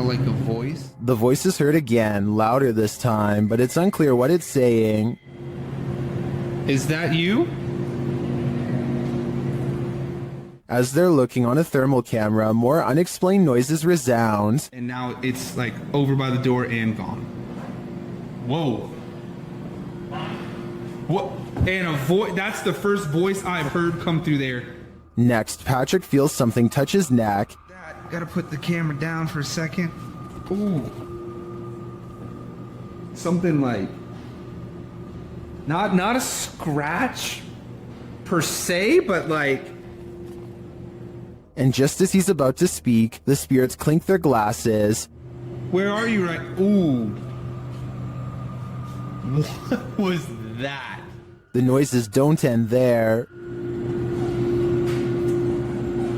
like a voice. The voice is heard again, louder this time, but it's unclear what it's saying. Is that you? As they're looking on a thermal camera, more unexplained noises resound. And now it's like over by the door and gone. Whoa. What? And a voice, that's the first voice I've heard come through there. Next, Patrick feels something touch his neck. Gotta put the camera down for a second. Ooh. Something like, not a scratch per se, but like. And just as he's about to speak, the spirits clink their glasses. Where are you right? Ooh. What was that? The noises don't end there.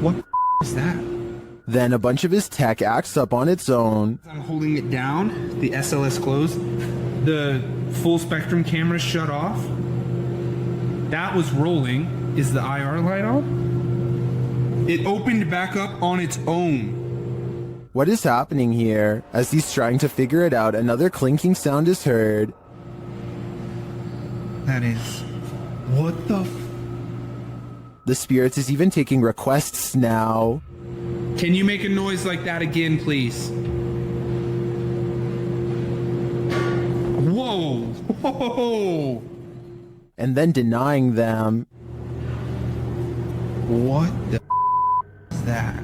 What is that? Then a bunch of his tech acts up on its own. I'm holding it down, the SLS closed, the full spectrum camera shut off. That was rolling. Is the IR light on? It opened back up on its own. What is happening here? As he's trying to figure it out, another clinking sound is heard. That is... What the The spirits is even taking requests now. Can you make a noise like that again, please? Whoa! Whoa! and then denying them. What the is that?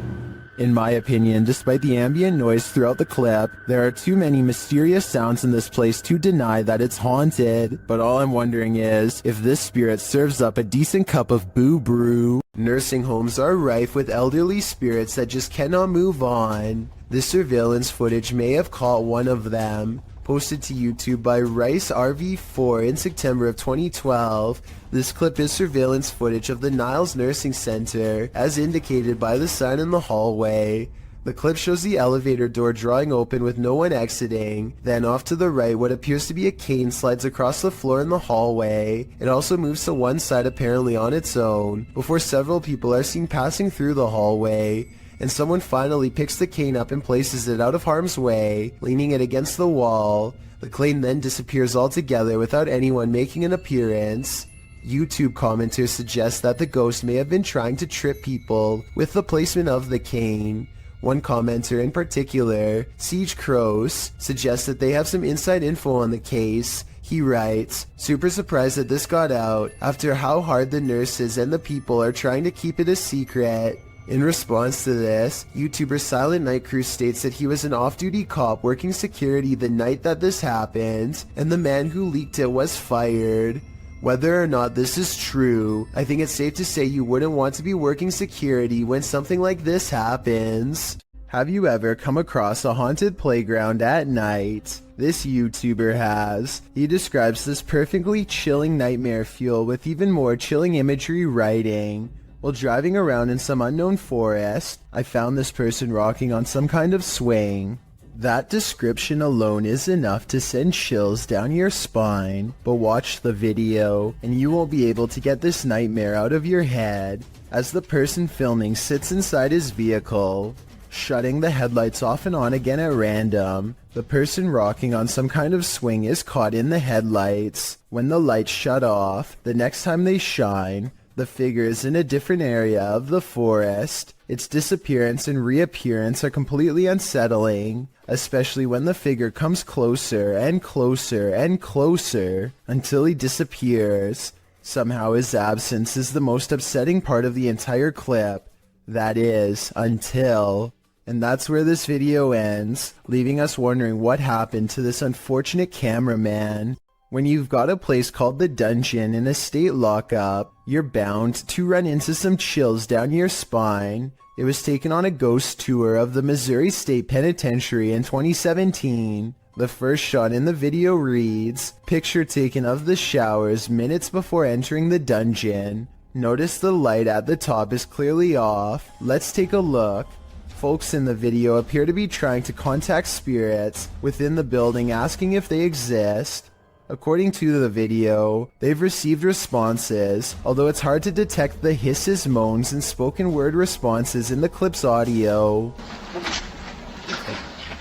In my opinion, despite the ambient noise throughout the clip, there are too many mysterious sounds in this place to deny that it's haunted. But all I'm wondering is if this spirit serves up a decent cup of boo brew. Nursing homes are rife with elderly spirits that just cannot move on. This surveillance footage may have caught one of them. Posted to YouTube by Rice RV4 in September of 2012, this clip is surveillance footage of the Niles Nursing Center, as indicated by the sign in the hallway. The clip shows the elevator door drawing open with no one exiting. Then off to the right, what appears to be a cane slides across the floor in the hallway. It also moves to one side apparently on its own, before several people are seen passing through the hallway. And someone finally picks the cane up and places it out of harm's way, leaning it against the wall. The cane then disappears altogether without anyone making an appearance. YouTube commenters suggest that the ghost may have been trying to trip people with the placement of the cane. One commenter in particular, Siege Crows, suggests that they have some inside info on the case. He writes, "Super surprised that this got out after how hard the nurses and the people are trying to keep it a secret." In response to this, YouTuber Silent Night Crew states that he was an off-duty cop working security the night that this happened, and the man who leaked it was fired. Whether or not this is true, I think it's safe to say you wouldn't want to be working security when something like this happens. Have you ever come across a haunted playground at night? This YouTuber has. He describes this perfectly chilling nightmare fuel with even more chilling imagery writing. While driving around in some unknown forest, I found this person rocking on some kind of swing. That description alone is enough to send chills down your spine, but watch the video and you won't be able to get this nightmare out of your head as the person filming sits inside his vehicle, shutting the headlights off and on again at random. The person rocking on some kind of swing is caught in the headlights. When the lights shut off, the next time they shine, the figure is in a different area of the forest. Its disappearance and reappearance are completely unsettling, especially when the figure comes closer and closer and closer until he disappears. Somehow his absence is the most upsetting part of the entire clip. That is, until... And that's where this video ends, leaving us wondering what happened to this unfortunate cameraman. When you've got a place called the Dungeon in a state lockup, you're bound to run into some chills down your spine. It was taken on a ghost tour of the Missouri State Penitentiary in 2017. The first shot in the video reads, "Picture taken of the showers minutes before entering the dungeon. Notice the light at the top is clearly off. Let's take a look." Folks in the video appear to be trying to contact spirits within the building asking if they exist. According to the video, they've received responses, although it's hard to detect the hisses, moans, and spoken word responses in the clip's audio.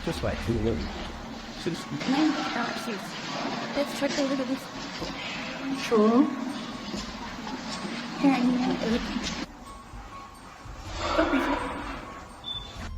Just wait. Let's check a little bit. Sure.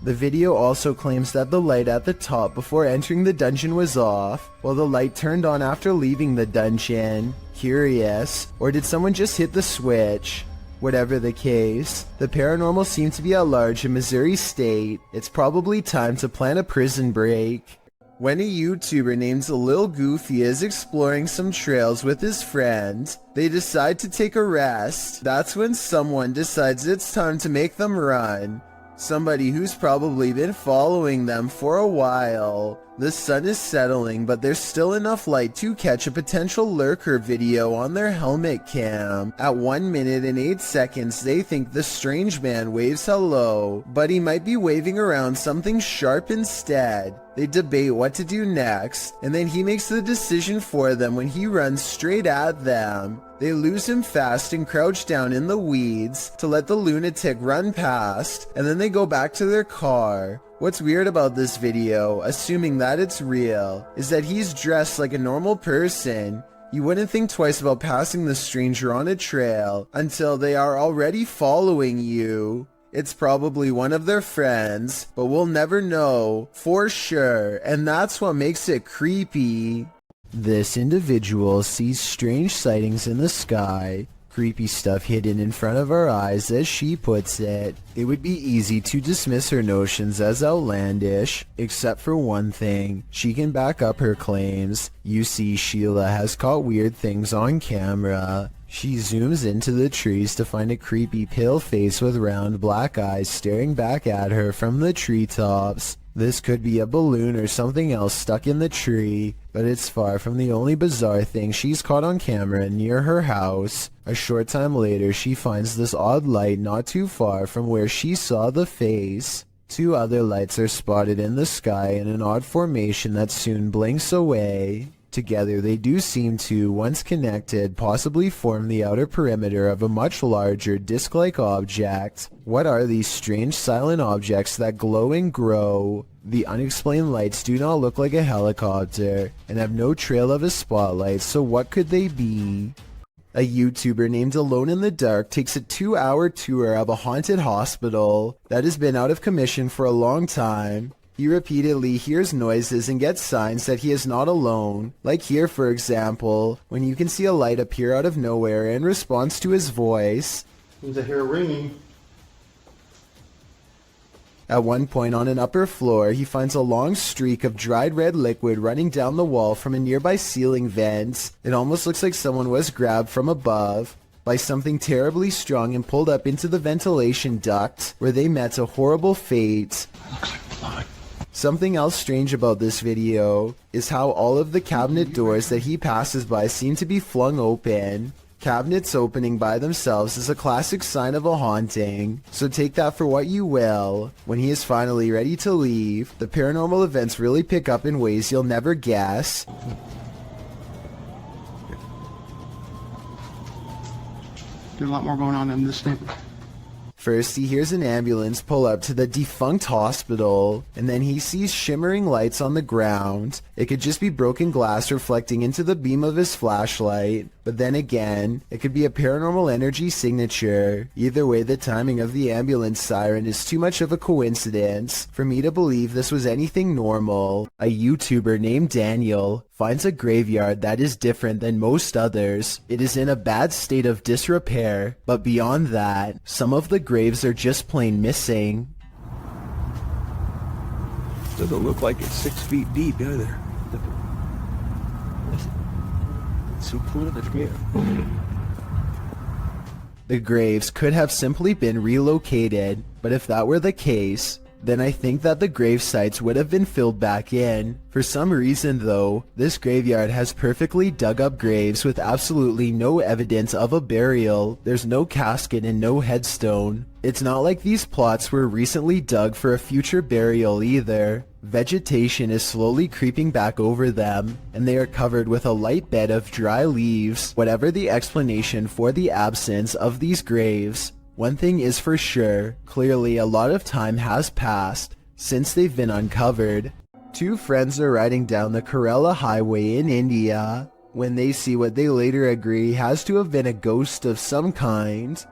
The video also claims that the light at the top before entering the dungeon was off, while the light turned on after leaving the dungeon. Curious, or did someone just hit the switch? Whatever the case, the paranormal seemed to be at large in Missouri State. It's probably time to plan a prison break. When a YouTuber named Lil Goofy is exploring some trails with his friend, they decide to take a rest. That's when someone decides it's time to make them run. Somebody who's probably been following them for a while. The sun is settling, but there's still enough light to catch a potential lurker video on their helmet cam. At 1 minute and 8 seconds, they think the strange man waves hello, but he might be waving around something sharp instead. They debate what to do next, and then he makes the decision for them when he runs straight at them. They lose him fast and crouch down in the weeds to let the lunatic run past, and then they go back to their car. What's weird about this video, assuming that it's real, is that he's dressed like a normal person. You wouldn't think twice about passing the stranger on a trail until they are already following you. It's probably one of their friends, but we'll never know for sure, and that's what makes it creepy. This individual sees strange sightings in the sky, creepy stuff hidden in front of our eyes, as she puts it. It would be easy to dismiss her notions as outlandish, except for one thing. She can back up her claims. You see, Sheila has caught weird things on camera. She zooms into the trees to find a creepy pale face with round black eyes staring back at her from the treetops. This could be a balloon or something else stuck in the tree, but it's far from the only bizarre thing she's caught on camera near her house. A short time later, she finds this odd light not too far from where she saw the face. Two other lights are spotted in the sky in an odd formation that soon blinks away. Together they do seem to, once connected, possibly form the outer perimeter of a much larger disc-like object. What are these strange silent objects that glow and grow? The unexplained lights do not look like a helicopter, and have no trail of a spotlight, so what could they be? A YouTuber named Alone in the Dark takes a 2-hour tour of a haunted hospital that has been out of commission for a long time. He repeatedly hears noises and gets signs that he is not alone, like here for example, when you can see a light appear out of nowhere in response to his voice. Seems I hear ringing. At one point on an upper floor, he finds a long streak of dried red liquid running down the wall from a nearby ceiling vent. It almost looks like someone was grabbed from above by something terribly strong and pulled up into the ventilation duct, where they met a horrible fate. Something else strange about this video is how all of the cabinet doors that he passes by seem to be flung open. Cabinets opening by themselves is a classic sign of a haunting, so take that for what you will. When he is finally ready to leave, the paranormal events really pick up in ways you'll never guess. There's a lot more going on in this thing. First, he hears an ambulance pull up to the defunct hospital, and then he sees shimmering lights on the ground. It could just be broken glass reflecting into the beam of his flashlight, but then again, it could be a paranormal energy signature. Either way, the timing of the ambulance siren is too much of a coincidence for me to believe this was anything normal. A YouTuber named Daniel finds a graveyard that is different than most others. It is in a bad state of disrepair, but beyond that, some of the graves are just plain missing. Doesn't look like it's 6 feet deep either. The graves could have simply been relocated, but if that were the case, then I think that the grave sites would have been filled back in. For some reason though, this graveyard has perfectly dug up graves with absolutely no evidence of a burial. There's no casket and no headstone. It's not like these plots were recently dug for a future burial either. Vegetation is slowly creeping back over them, and they are covered with a light bed of dry leaves. Whatever the explanation for the absence of these graves, one thing is for sure, clearly a lot of time has passed since they've been uncovered. Two friends are riding down the Kerala highway in India when they see what they later agree has to have been a ghost of some kind.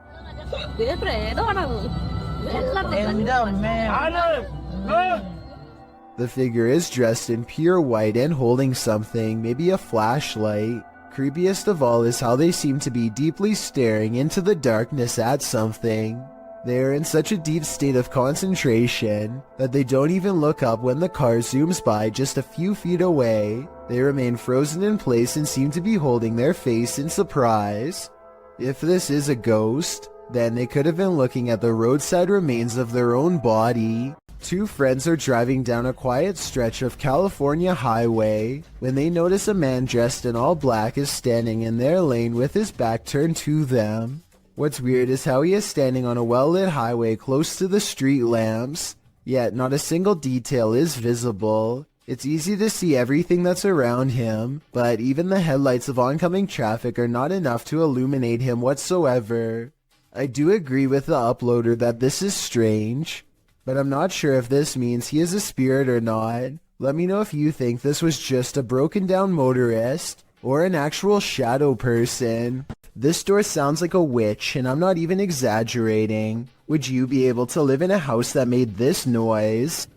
The figure is dressed in pure white and holding something, maybe a flashlight. Creepiest of all is how they seem to be deeply staring into the darkness at something. They are in such a deep state of concentration that they don't even look up when the car zooms by just a few feet away. They remain frozen in place and seem to be holding their face in surprise. If this is a ghost, then they could have been looking at the roadside remains of their own body. Two friends are driving down a quiet stretch of California highway when they notice a man dressed in all black is standing in their lane with his back turned to them. What's weird is how he is standing on a well-lit highway close to the street lamps, yet not a single detail is visible. It's easy to see everything that's around him, but even the headlights of oncoming traffic are not enough to illuminate him whatsoever. I do agree with the uploader that this is strange, but I'm not sure if this means he is a spirit or not. Let me know if you think this was just a broken down motorist or an actual shadow person. This door sounds like a witch, and I'm not even exaggerating. Would you be able to live in a house that made this noise?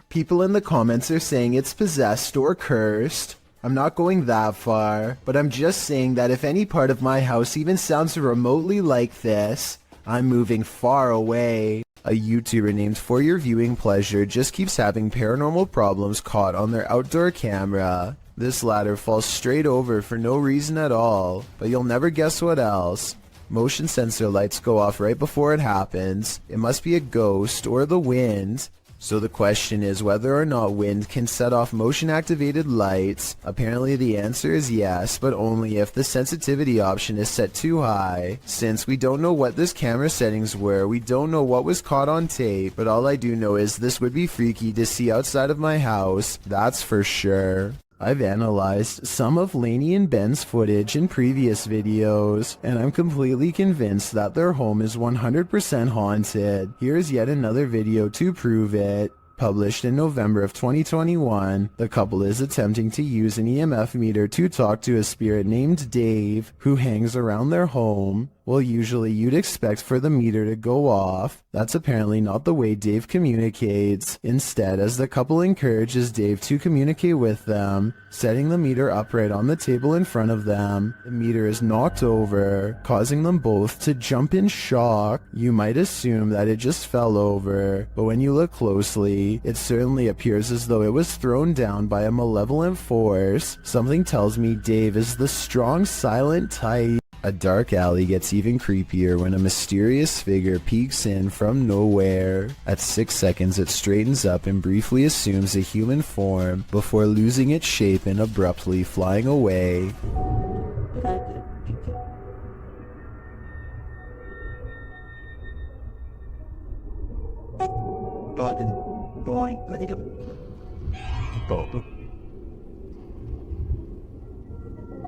People in the comments are saying it's possessed or cursed. I'm not going that far, but I'm just saying that if any part of my house even sounds remotely like this, I'm moving far away. A YouTuber named For Your Viewing Pleasure just keeps having paranormal problems caught on their outdoor camera. This ladder falls straight over for no reason at all, but you'll never guess what else. Motion sensor lights go off right before it happens. It must be a ghost or the wind. So the question is whether or not wind can set off motion-activated lights. Apparently the answer is yes, but only if the sensitivity option is set too high. Since we don't know what this camera settings were, we don't know what was caught on tape, but all I do know is this would be freaky to see outside of my house, that's for sure. I've analyzed some of Lainey and Ben's footage in previous videos, and I'm completely convinced that their home is 100% haunted. Here's yet another video to prove it. Published in November of 2021, the couple is attempting to use an EMF meter to talk to a spirit named Dave, who hangs around their home. Well, usually you'd expect for the meter to go off. That's apparently not the way Dave communicates. Instead, as the couple encourages Dave to communicate with them, setting the meter upright on the table in front of them, the meter is knocked over, causing them both to jump in shock. You might assume that it just fell over, but when you look closely, it certainly appears as though it was thrown down by a malevolent force. Something tells me Dave is the strong, silent type. A dark alley gets even creepier when a mysterious figure peeks in from nowhere. At 6 seconds, it straightens up and briefly assumes a human form before losing its shape and abruptly flying away.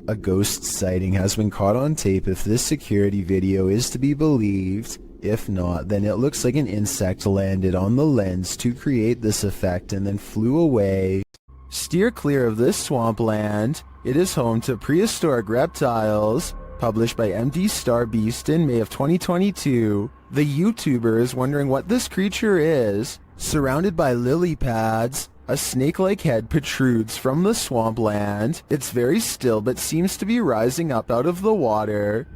A ghost sighting has been caught on tape if this security video is to be believed. If not, then it looks like an insect landed on the lens to create this effect and then flew away. Steer clear of this swampland. It is home to prehistoric reptiles. Published by MD Star Beast in May of 2022. The YouTuber is wondering what this creature is. Surrounded by lily pads, a snake-like head protrudes from the swampland. It's very still but seems to be rising up out of the water.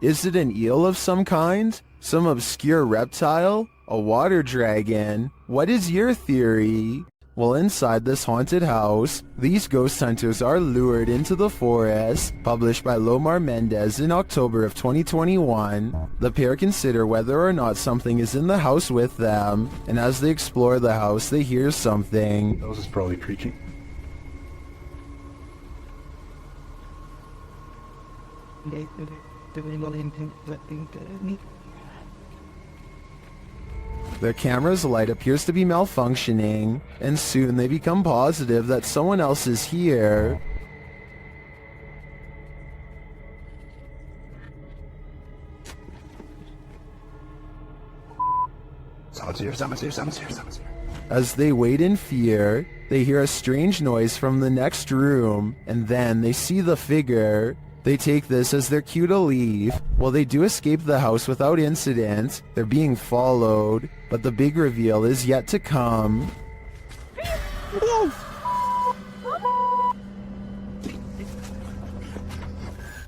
Is it an eel of some kind? Some obscure reptile? A water dragon? What is your theory? Well, inside this haunted house, these ghost hunters are lured into the forest. Published by Lomar Mendez in October of 2021. The pair consider whether or not something is in the house with them, and as they explore the house, they hear something. Those is probably creaking. Their camera's light appears to be malfunctioning, and soon they become positive that someone else is here. Someone's here. As they wait in fear, they hear a strange noise from the next room, and then they see the figure. They take this as their cue to leave. Well, they do escape the house without incident. They're being followed, but the big reveal is yet to come.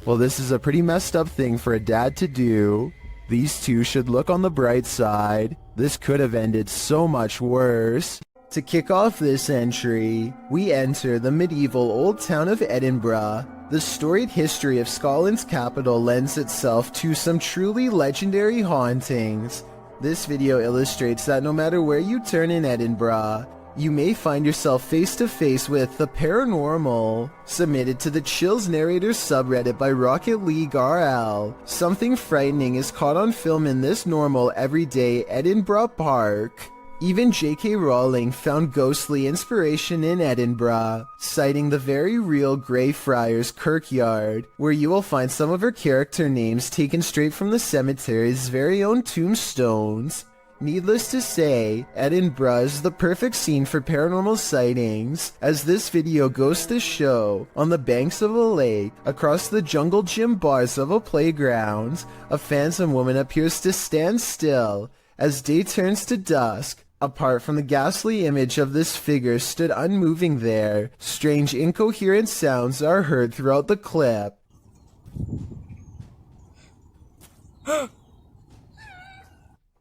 Well, this is a pretty messed up thing for a dad to do. These two should look on the bright side. This could have ended so much worse. To kick off this entry, we enter the medieval old town of Edinburgh. The storied history of Scotland's capital lends itself to some truly legendary hauntings. This video illustrates that no matter where you turn in Edinburgh, you may find yourself face to face with the paranormal. Submitted to the Chills Narrators subreddit by Rocket League RL. Something frightening is caught on film in this normal everyday Edinburgh park. Even J.K. Rowling found ghostly inspiration in Edinburgh, citing the very real Greyfriars Kirkyard, where you will find some of her character names taken straight from the cemetery's very own tombstones. Needless to say, Edinburgh's the perfect scene for paranormal sightings, as this video goes to show, on the banks of a lake, across the jungle gym bars of a playground, a phantom woman appears to stand still as day turns to dusk. Apart from the ghastly image of this figure stood unmoving there, strange incoherent sounds are heard throughout the clip.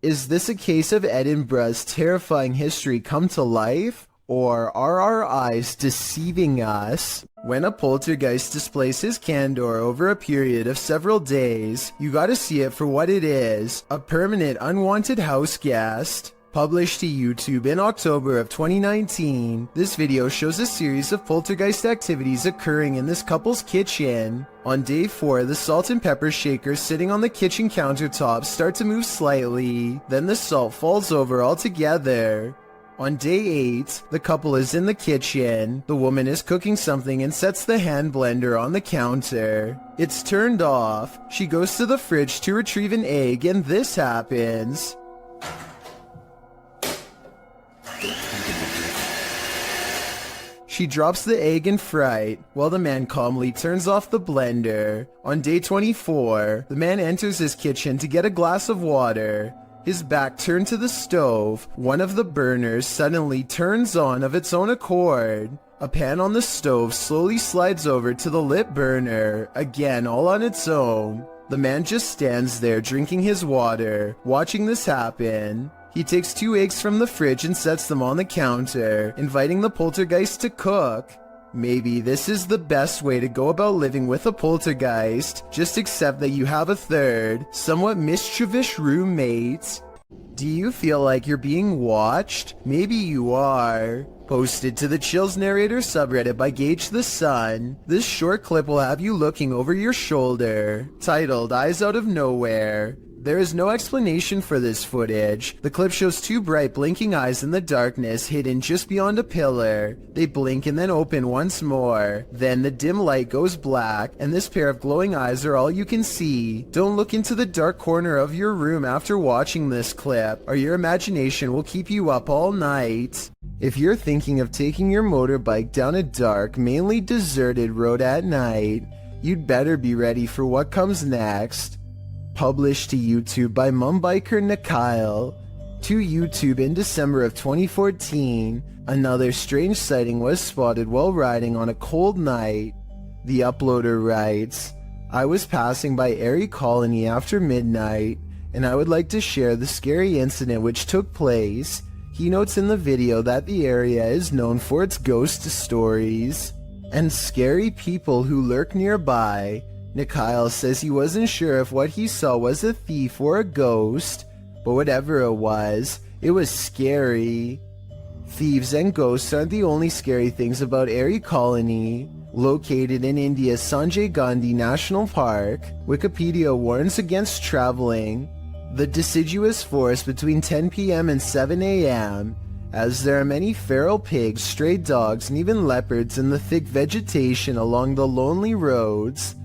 Is this a case of Edinburgh's terrifying history come to life? Or are our eyes deceiving us? When a poltergeist displays his candor over a period of several days, you gotta see it for what it is, a permanent unwanted house guest. Published to YouTube in October of 2019, this video shows a series of poltergeist activities occurring in this couple's kitchen. On day 4, the salt and pepper shakers sitting on the kitchen countertop start to move slightly, then the salt falls over altogether. On day 8, the couple is in the kitchen. The woman is cooking something and sets the hand blender on the counter. It's turned off. She goes to the fridge to retrieve an egg and this happens. She drops the egg in fright, while the man calmly turns off the blender. On day 24, the man enters his kitchen to get a glass of water. His back turned to the stove. One of the burners suddenly turns on of its own accord. A pan on the stove slowly slides over to the lit burner, again all on its own. The man just stands there drinking his water, watching this happen. He takes 2 eggs from the fridge and sets them on the counter, inviting the poltergeist to cook. Maybe this is the best way to go about living with a poltergeist. Just accept that you have a third, somewhat mischievous roommate. Do you feel like you're being watched? Maybe you are. Posted to the Chills Narrator subreddit by Gage the Sun, this short clip will have you looking over your shoulder. Titled Eyes Out of Nowhere. There is no explanation for this footage. The clip shows 2 bright blinking eyes in the darkness hidden just beyond a pillar. They blink and then open once more. Then the dim light goes black, and this pair of glowing eyes are all you can see. Don't look into the dark corner of your room after watching this clip, or your imagination will keep you up all night. If you're thinking of taking your motorbike down a dark, mainly deserted road at night, you'd better be ready for what comes next. Published to YouTube by Mumbiker Nikyle. To YouTube in December of 2014, another strange sighting was spotted while riding on a cold night. The uploader writes, I was passing by Erie Colony after midnight, and I would like to share the scary incident which took place. He notes in the video that the area is known for its ghost stories and scary people who lurk nearby. Nikyle says he wasn't sure if what he saw was a thief or a ghost, but whatever it was scary. Thieves and ghosts aren't the only scary things about Erie Colony. Located in India's Sanjay Gandhi National Park, Wikipedia warns against traveling the deciduous forest between 10 p.m. and 7 a.m., as there are many feral pigs, stray dogs, and even leopards in the thick vegetation along the lonely roads.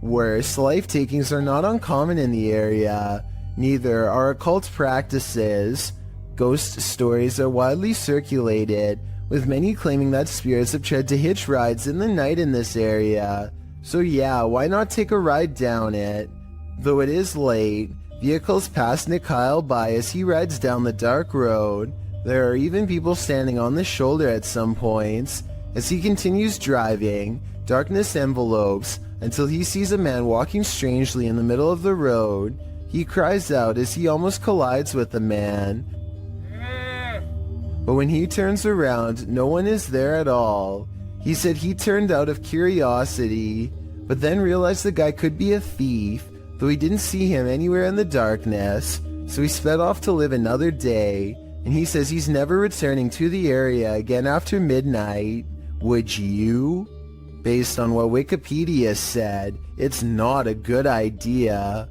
Worse, life takings are not uncommon in the area. Neither are occult practices. Ghost stories are widely circulated, with many claiming that spirits have tried to hitch rides in the night in this area. So yeah, why not take a ride down it? Though it is late, vehicles pass Nikyle by as he rides down the dark road. There are even people standing on the shoulder at some points. As he continues driving, darkness envelopes, until he sees a man walking strangely in the middle of the road. He cries out as he almost collides with the man. But when he turns around, no one is there at all. He said he turned out of curiosity, but then realized the guy could be a thief, though he didn't see him anywhere in the darkness, so he sped off to live another day, and he says he's never returning to the area again after midnight. Would you? Based on what Wikipedia said, it's not a good idea.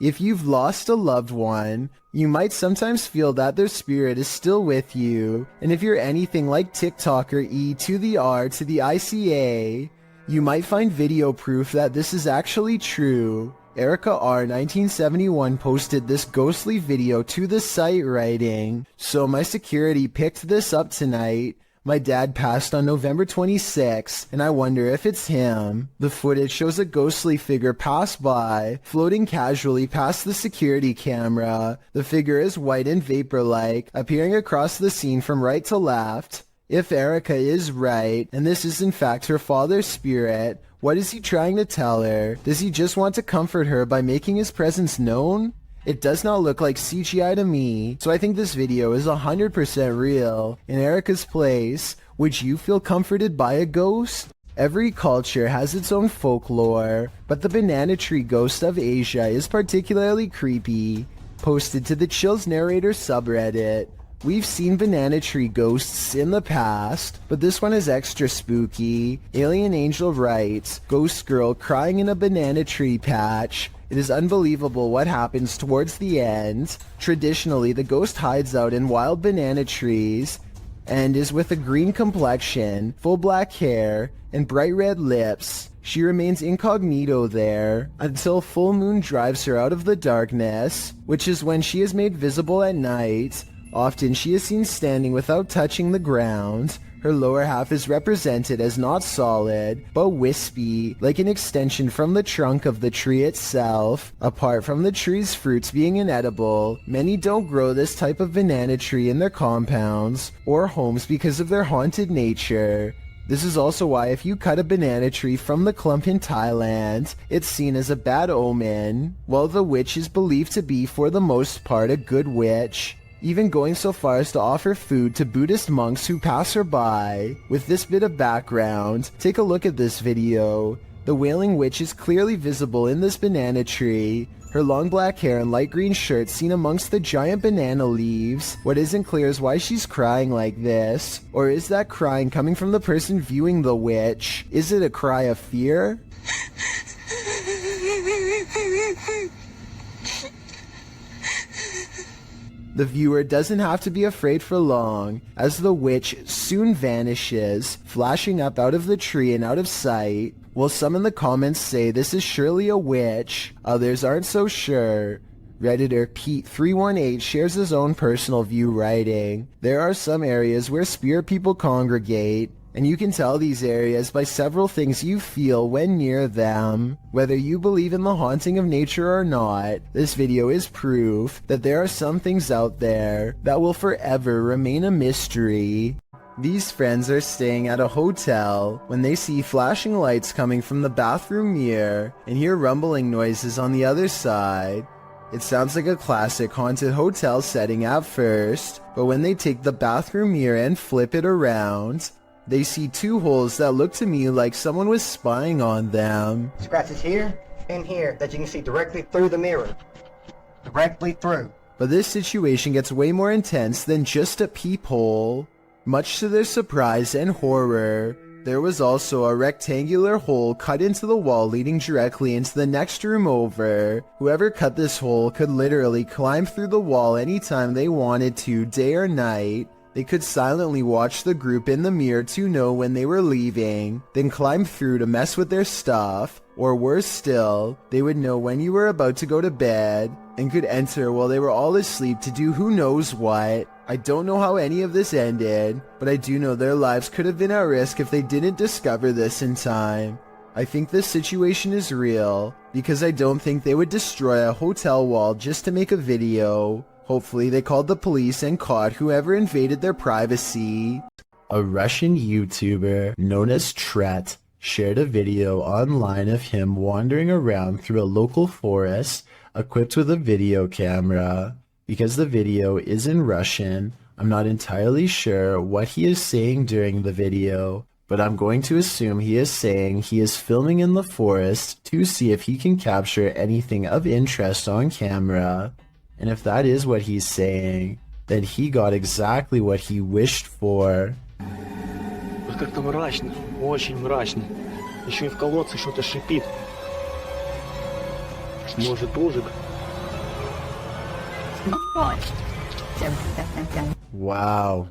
If you've lost a loved one, you might sometimes feel that their spirit is still with you, and if you're anything like TikToker E to the R to the ICA, you might find video proof that this is actually true. Erica R 1971 posted this ghostly video to the site writing, "So my security picked this up tonight. My dad passed on November 26, and I wonder if it's him." The footage shows a ghostly figure pass by, floating casually past the security camera. The figure is white and vapor-like, appearing across the scene from right to left. If Erica is right, and this is in fact her father's spirit, what is he trying to tell her? Does he just want to comfort her by making his presence known? It does not look like CGI to me, so I think this video is 100% real. In Erica's place, would you feel comforted by a ghost? Every culture has its own folklore, but the banana tree ghost of Asia is particularly creepy. Posted to the Chills Narrator subreddit. We've seen banana tree ghosts in the past, but this one is extra spooky. Alien Angel writes, "Ghost girl crying in a banana tree patch. It is unbelievable what happens towards the end. Traditionally, the ghost hides out in wild banana trees and is with a green complexion, full black hair, and bright red lips. She remains incognito there until full moon drives her out of the darkness, which is when she is made visible at night. Often she is seen standing without touching the ground. Her lower half is represented as not solid, but wispy, like an extension from the trunk of the tree itself. Apart from the tree's fruits being inedible, many don't grow this type of banana tree in their compounds or homes because of their haunted nature. This is also why if you cut a banana tree from the clump in Thailand, it's seen as a bad omen, while the witch is believed to be for the most part a good witch, even going so far as to offer food to Buddhist monks who pass her by. With this bit of background, take a look at this video. The Wailing Witch is clearly visible in this banana tree. Her long black hair and light green shirt seen amongst the giant banana leaves. What isn't clear is why she's crying like this. Or is that crying coming from the person viewing the witch? Is it a cry of fear? The viewer doesn't have to be afraid for long, as the witch soon vanishes, flashing up out of the tree and out of sight. While some in the comments say this is surely a witch, others aren't so sure. Redditor Pete318 shares his own personal view writing, "There are some areas where spirit people congregate, and you can tell these areas by several things you feel when near them. Whether you believe in the haunting of nature or not, this video is proof that there are some things out there that will forever remain a mystery." These friends are staying at a hotel when they see flashing lights coming from the bathroom mirror and hear rumbling noises on the other side. It sounds like a classic haunted hotel setting at first, but when they take the bathroom mirror and flip it around, they see two holes that look to me like someone was spying on them. Scratches here and here that you can see directly through the mirror. Directly through. But this situation gets way more intense than just a peephole. Much to their surprise and horror, there was also a rectangular hole cut into the wall leading directly into the next room over. Whoever cut this hole could literally climb through the wall anytime they wanted to, day or night. They could silently watch the group in the mirror to know when they were leaving, then climb through to mess with their stuff, or worse still, they would know when you were about to go to bed, and could enter while they were all asleep to do who knows what. I don't know how any of this ended, but I do know their lives could have been at risk if they didn't discover this in time. I think this situation is real, because I don't think they would destroy a hotel wall just to make a video. Hopefully they called the police and caught whoever invaded their privacy. A Russian YouTuber known as Tret shared a video online of him wandering around through a local forest equipped with a video camera. Because the video is in Russian, I'm not entirely sure what he is saying during the video, but I'm going to assume he is saying he is filming in the forest to see if he can capture anything of interest on camera. And if that is what he's saying, then he got exactly what he wished for. Вот как-то мрачно, очень мрачно. Еще и в колодце что-то шипит. Может, ужик? Wow.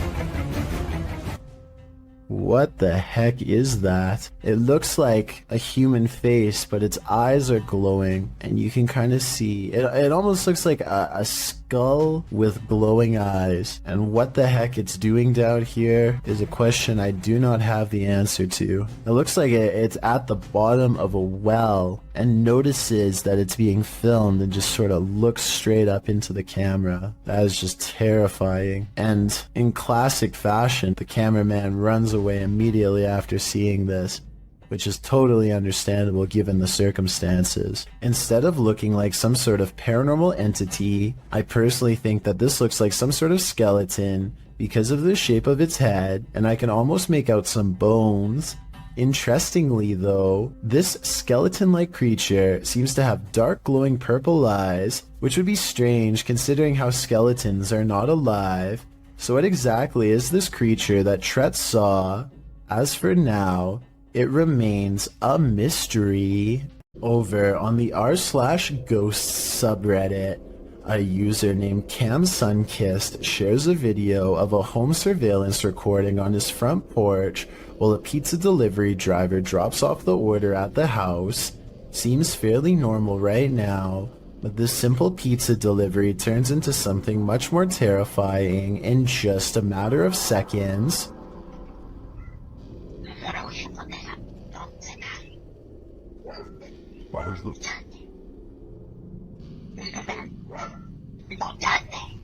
What the heck is that? It looks like a human face, but its eyes are glowing, and you can kind of see it almost looks like a skull with glowing eyes. And what the heck it's doing down here is a question I do not have the answer to. It looks like it's at the bottom of a well and notices that it's being filmed and just sort of looks straight up into the camera. That is just terrifying. And in classic fashion, the cameraman runs away immediately after seeing this, which is totally understandable given the circumstances. Instead of looking like some sort of paranormal entity, I personally think that this looks like some sort of skeleton because of the shape of its head, and I can almost make out some bones. Interestingly though, this skeleton-like creature seems to have dark glowing purple eyes, which would be strange considering how skeletons are not alive. So what exactly is this creature that Tret saw? As for now, it remains a mystery. Over on the r/ghosts subreddit, a user named CamSunkissed shares a video of a home surveillance recording on his front porch while a pizza delivery driver drops off the order at the house. Seems fairly normal right now, but this simple pizza delivery turns into something much more terrifying in just a matter of seconds.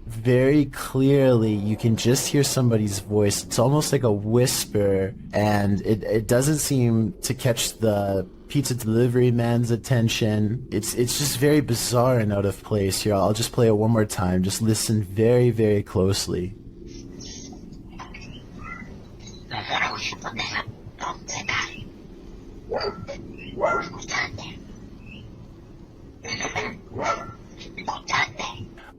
Very clearly, you can just hear somebody's voice. It's almost like a whisper, and it doesn't seem to catch the pizza delivery man's attention. It's just very bizarre and out of place here. I'll just play it one more time. Just listen very, very closely.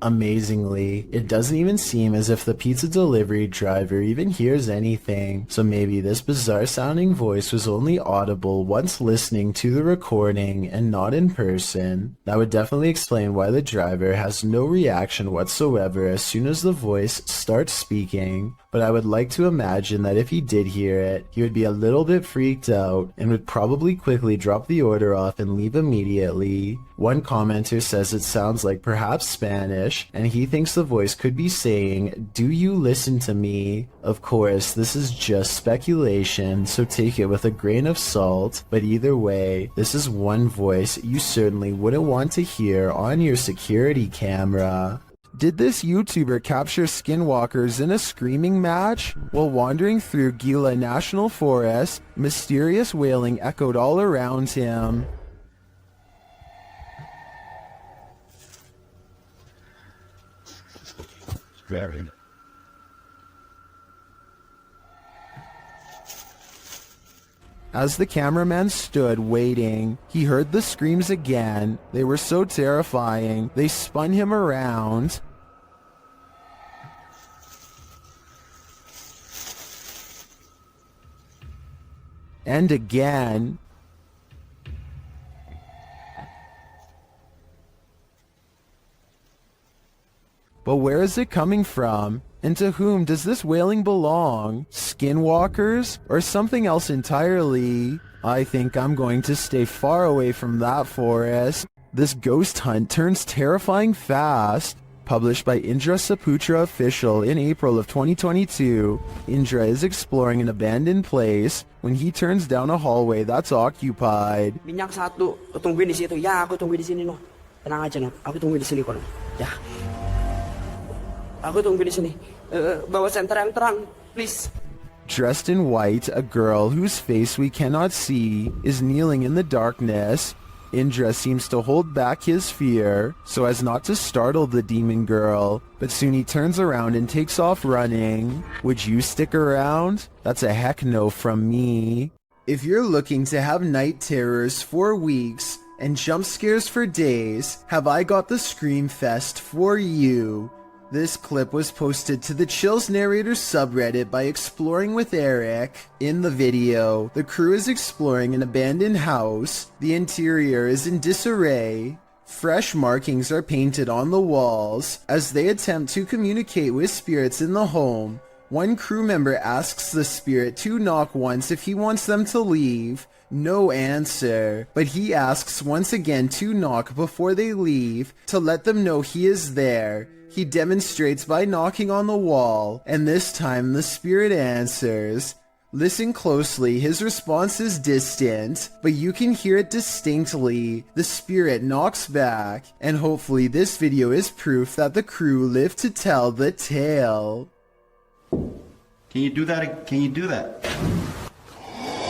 Amazingly, it doesn't even seem as if the pizza delivery driver even hears anything, so maybe this bizarre sounding voice was only audible once listening to the recording and not in person. That would definitely explain why the driver has no reaction whatsoever as soon as the voice starts speaking, but I would like to imagine that if he did hear it, he would be a little bit freaked out and would probably quickly drop the order off and leave immediately. One commenter says it sounds like perhaps Spanish, and he thinks the voice could be saying, "Do you listen to me?" Of course, this is just speculation, so take it with a grain of salt, but either way, this is one voice you certainly wouldn't want to hear on your security camera. Did this YouTuber capture skinwalkers in a screaming match? While wandering through Gila National Forest, mysterious wailing echoed all around him. Very. As the cameraman stood waiting, he heard the screams again. They were so terrifying, they spun him around. And again. But where is it coming from? And to whom does this wailing belong? Skinwalkers? Or something else entirely? I think I'm going to stay far away from that forest. This ghost hunt turns terrifying fast. Published by Indra Saputra Official in April of 2022, Indra is exploring an abandoned place when he turns down a hallway that's occupied. Minyak satu, tungguin di situ. Ya, aku tungguin di sini, no. Tenang aja, no. Aku tungguin di sini, kok. Ya. Aku tungguin di sini. Bawa senter yang terang, please. Dressed in white, a girl whose face we cannot see is kneeling in the darkness. Indra seems to hold back his fear so as not to startle the demon girl, but soon he turns around and takes off running. Would you stick around? That's a heck no from me. If you're looking to have night terrors for weeks and jump scares for days, have I got the Scream Fest for you. This clip was posted to the Chills Narrator subreddit by Exploring with Eric. In the video, the crew is exploring an abandoned house. The interior is in disarray. Fresh markings are painted on the walls as they attempt to communicate with spirits in the home, One crew member asks the spirit to knock once if he wants them to leave. No answer, but he asks once again to knock before they leave to let them know he is there. He demonstrates by knocking on the wall, and this time the spirit answers. Listen closely, his response is distant, but you can hear it distinctly. The spirit knocks back, and hopefully this video is proof that the crew lived to tell the tale. Can you do that? Can you do that?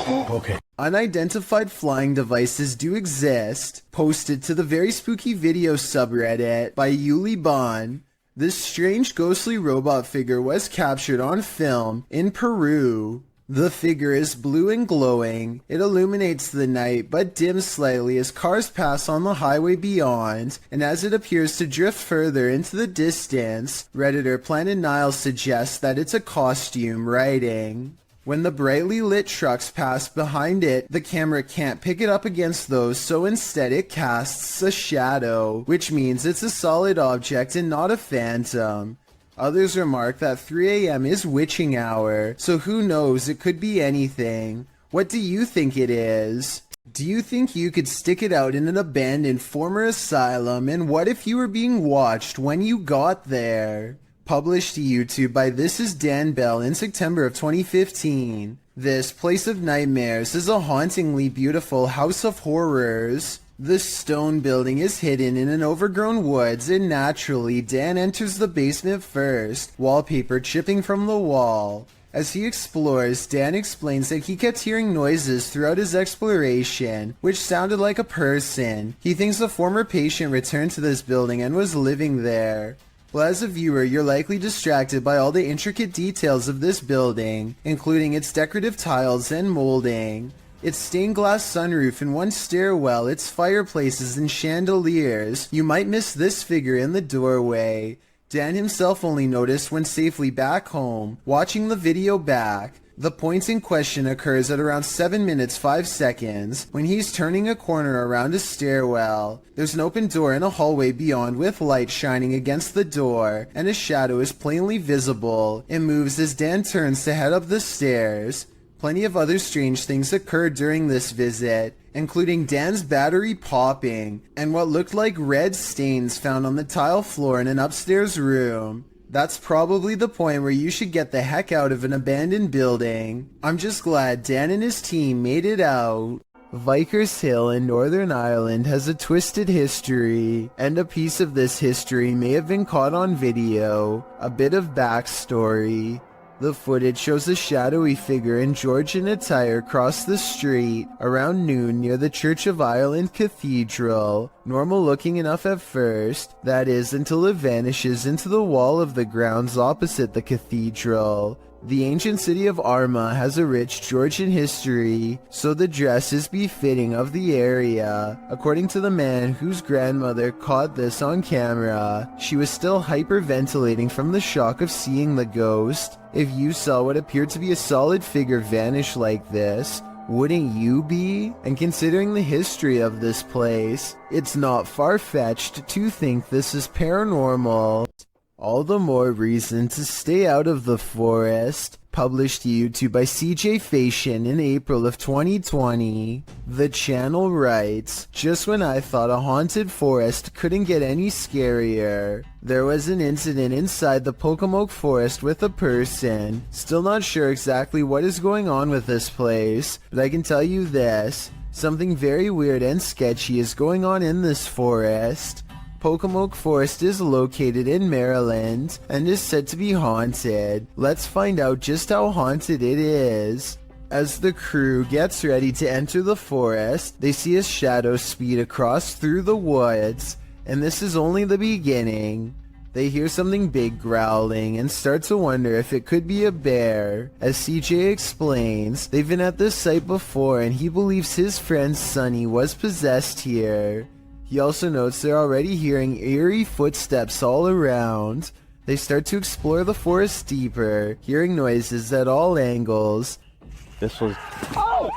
Okay. Unidentified flying devices do exist, posted to the Very Spooky Video subreddit by Yuli Bon. This strange ghostly robot figure was captured on film in Peru. The figure is blue and glowing. It illuminates the night but dims slightly as cars pass on the highway beyond, and as it appears to drift further into the distance, Redditor Planet Nile suggests that it's a costume, writing, "When the brightly lit trucks pass behind it, the camera can't pick it up against those, so instead it casts a shadow, which means it's a solid object and not a phantom." Others remark that 3 a.m. is witching hour, so who knows, it could be anything. What do you think it is? Do you think you could stick it out in an abandoned former asylum, and what if you were being watched when you got there? Published to YouTube by This Is Dan Bell in September of 2015. This Place of Nightmares is a hauntingly beautiful house of horrors. The stone building is hidden in an overgrown woods, and naturally Dan enters the basement first, wallpaper chipping from the wall. As he explores, Dan explains that he kept hearing noises throughout his exploration, which sounded like a person. He thinks a former patient returned to this building and was living there. Well, as a viewer, you're likely distracted by all the intricate details of this building, including its decorative tiles and molding. Its stained glass sunroof and one stairwell, its fireplaces and chandeliers. You might miss this figure in the doorway. Dan himself only noticed when safely back home, watching the video back. The point in question occurs at around 7 minutes 5 seconds, when he's turning a corner around a stairwell. There's an open door in a hallway beyond with light shining against the door, and a shadow is plainly visible. It moves as Dan turns to head up the stairs. Plenty of other strange things occurred during this visit, including Dan's battery popping, and what looked like red stains found on the tile floor in an upstairs room. That's probably the point where you should get the heck out of an abandoned building. I'm just glad Dan and his team made it out. Vickers Hill in Northern Ireland has a twisted history, and a piece of this history may have been caught on video. A bit of backstory. The footage shows a shadowy figure in Georgian attire cross the street around noon near the Church of Ireland Cathedral. Normal looking enough at first, that is, until it vanishes into the wall of the grounds opposite the cathedral. The ancient city of Armagh has a rich Georgian history, so the dress is befitting of the area. According to the man whose grandmother caught this on camera, she was still hyperventilating from the shock of seeing the ghost. If you saw what appeared to be a solid figure vanish like this, wouldn't you be? And considering the history of this place, it's not far-fetched to think this is paranormal. All the more reason to stay out of the forest. Published to YouTube by CJ Fashion in April of 2020. The channel writes, "Just when I thought a haunted forest couldn't get any scarier, there was an incident inside the Pocomoke forest with a person. Still not sure exactly what is going on with this place, but I can tell you this, something very weird and sketchy is going on in this forest. Pocomoke Forest is located in Maryland and is said to be haunted. Let's find out just how haunted it is." As the crew gets ready to enter the forest, they see a shadow speed across through the woods, and this is only the beginning. They hear something big growling and start to wonder if it could be a bear. As CJ explains, they've been at this site before and he believes his friend Sonny was possessed here. He also notes they're already hearing eerie footsteps all around. They start to explore the forest deeper, hearing noises at all angles. This was... Oh!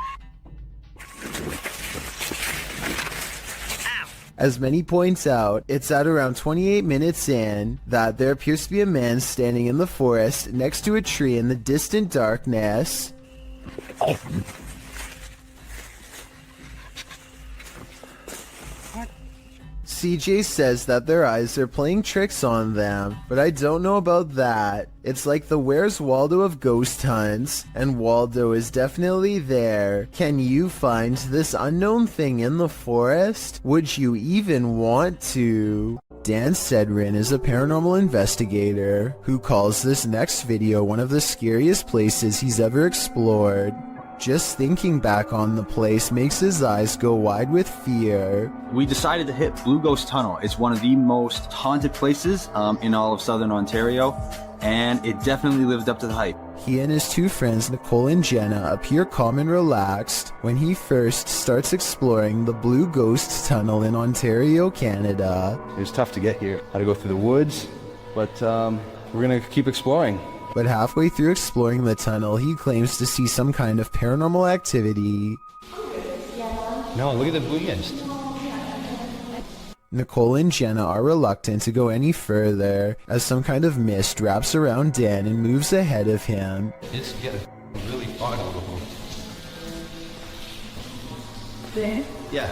As many points out, it's at around 28 minutes in that there appears to be a man standing in the forest next to a tree in the distant darkness. CJ says that their eyes are playing tricks on them, but I don't know about that. It's like the Where's Waldo of ghost hunts, and Waldo is definitely there. Can you find this unknown thing in the forest? Would you even want to? Dan Sedrin is a paranormal investigator who calls this next video one of the scariest places he's ever explored. Just thinking back on the place makes his eyes go wide with fear. We decided to hit Blue Ghost Tunnel. It's one of the most haunted places in all of Southern Ontario, and it definitely lived up to the hype. He and his two friends, Nicole and Jenna, appear calm and relaxed when he first starts exploring the Blue Ghost Tunnel in Ontario, Canada. It was tough to get here. Had to go through the woods, but we're gonna keep exploring. But halfway through exploring the tunnel, he claims to see some kind of paranormal activity. No, look at the blue mist. Nicole and Jenna are reluctant to go any further, as some kind of mist wraps around Dan and moves ahead of him. It's getting really fog on the whole. There. Yeah.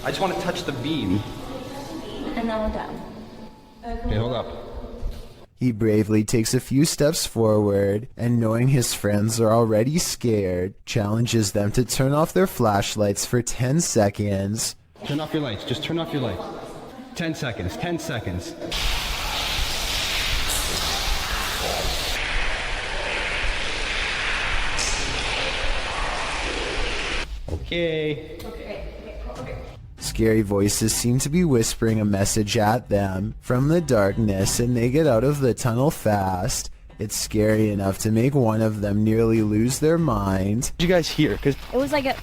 I just want to touch the beam. And now down. Okay, hold up. He bravely takes a few steps forward, and knowing his friends are already scared, challenges them to turn off their flashlights for 10 seconds. Turn off your lights. Just turn off your lights. 10 seconds. 10 seconds. Okay. Scary voices seem to be whispering a message at them from the darkness, and they get out of the tunnel fast. It's scary enough to make one of them nearly lose their mind. What did you guys hear? Cause it was like a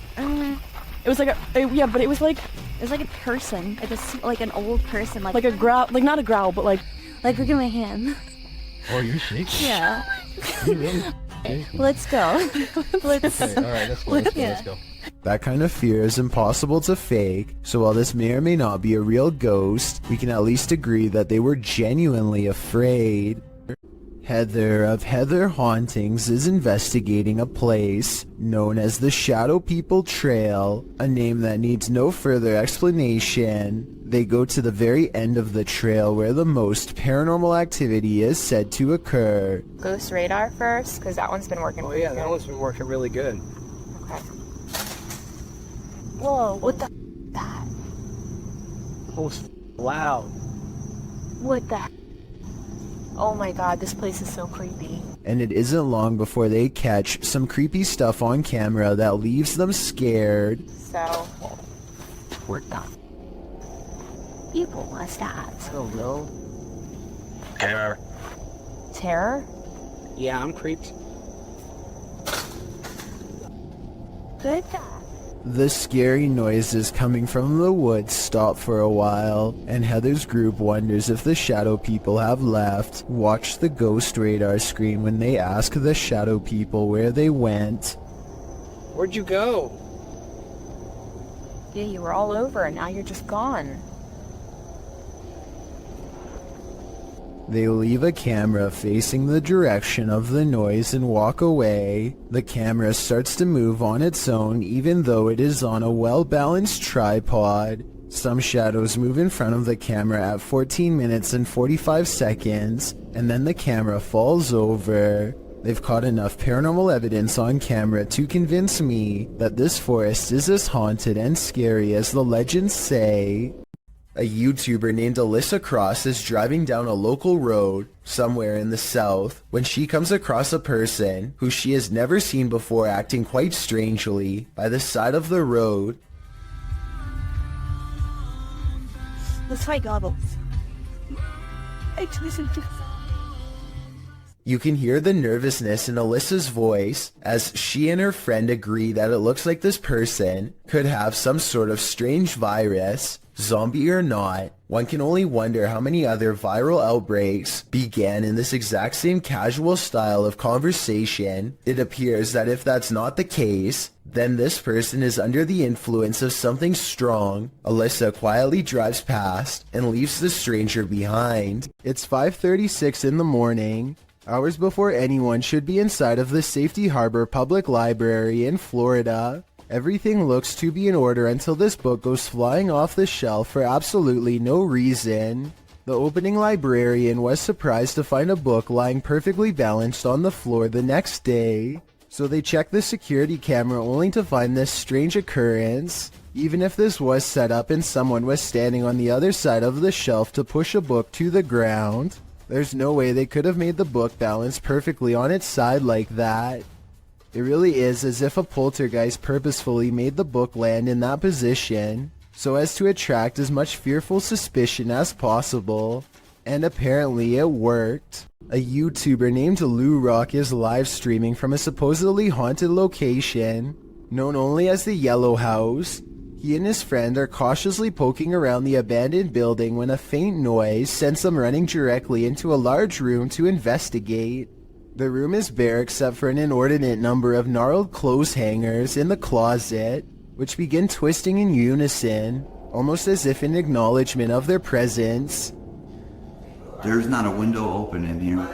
person, like an old person, like a growl, like not a growl, but like look at my hand. Oh, you're shaking. Yeah. You really? Let's go. Let's. Okay, all right, let's go. Let's go. That kind of fear is impossible to fake, so while this may or may not be a real ghost, we can at least agree that they were genuinely afraid. Heather of Heather Hauntings is investigating a place known as the Shadow People Trail, a name that needs no further explanation. They go to the very end of the trail where the most paranormal activity is said to occur. Ghost radar first, because that one's been working. Oh yeah, that one's been working really good. Okay. Whoa, what the that? Oh, it's loud. What the? Oh my god, this place is so creepy. And it isn't long before they catch some creepy stuff on camera that leaves them scared. So, what the? People must have. So no. Terror. Terror? Yeah, I'm creeped. Good guy. The scary noises coming from the woods stop for a while, and Heather's group wonders if the Shadow People have left. Watch the ghost radar screen when they ask the Shadow People where they went. Where'd you go? Yeah, you were all over and now you're just gone. They leave a camera facing the direction of the noise and walk away. The camera starts to move on its own even though it is on a well-balanced tripod. Some shadows move in front of the camera at 14 minutes and 45 seconds, and then the camera falls over. They've caught enough paranormal evidence on camera to convince me that this forest is as haunted and scary as the legends say. A YouTuber named Alyssa Cross is driving down a local road somewhere in the south when she comes across a person who she has never seen before acting quite strangely by the side of the road. Let's try goggles. You can hear the nervousness in Alyssa's voice as she and her friend agree that it looks like this person could have some sort of strange virus, zombie or not, One can only wonder how many other viral outbreaks began in this exact same casual style of conversation. It appears that if that's not the case, then this person is under the influence of something strong. Alyssa quietly drives past and leaves the stranger behind. It's 5:36 in the morning, hours before anyone should be inside of the Safety Harbor Public Library in Florida. Everything looks to be in order until this book goes flying off the shelf for absolutely no reason. The opening librarian was surprised to find a book lying perfectly balanced on the floor the next day. So they checked the security camera only to find this strange occurrence. Even if this was set up and someone was standing on the other side of the shelf to push a book to the ground, there's no way they could have made the book balance perfectly on its side like that. It really is as if a poltergeist purposefully made the book land in that position, so as to attract as much fearful suspicion as possible. And apparently it worked. A YouTuber named Lou Rock is live streaming from a supposedly haunted location, known only as the Yellow House. He and his friend are cautiously poking around the abandoned building when a faint noise sends them running directly into a large room to investigate. The room is bare except for an inordinate number of gnarled clothes hangers in the closet, which begin twisting in unison, almost as if in acknowledgement of their presence. There's not a window open in here.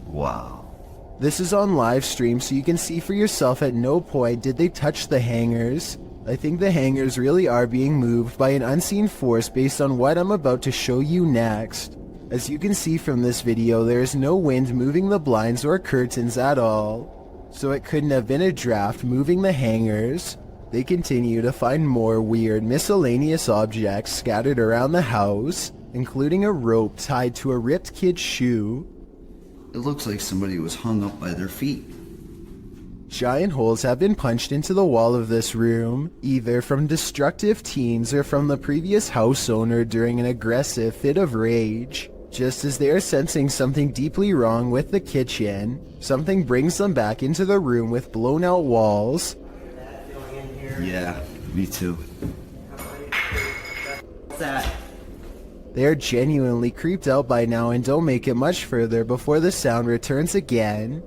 Wow. This is on live stream, so you can see for yourself. At no point did they touch the hangers. I think the hangers really are being moved by an unseen force based on what I'm about to show you next. As you can see from this video, there is no wind moving the blinds or curtains at all, so it couldn't have been a draft moving the hangers. They continue to find more weird miscellaneous objects scattered around the house, including a rope tied to a ripped kid's shoe. It looks like somebody was hung up by their feet. Giant holes have been punched into the wall of this room, either from destructive teens or from the previous house owner during an aggressive fit of rage. Just as they are sensing something deeply wrong with the kitchen, something brings them back into the room with blown out walls. Yeah, me too. What's that? They are genuinely creeped out by now and don't make it much further before the sound returns again.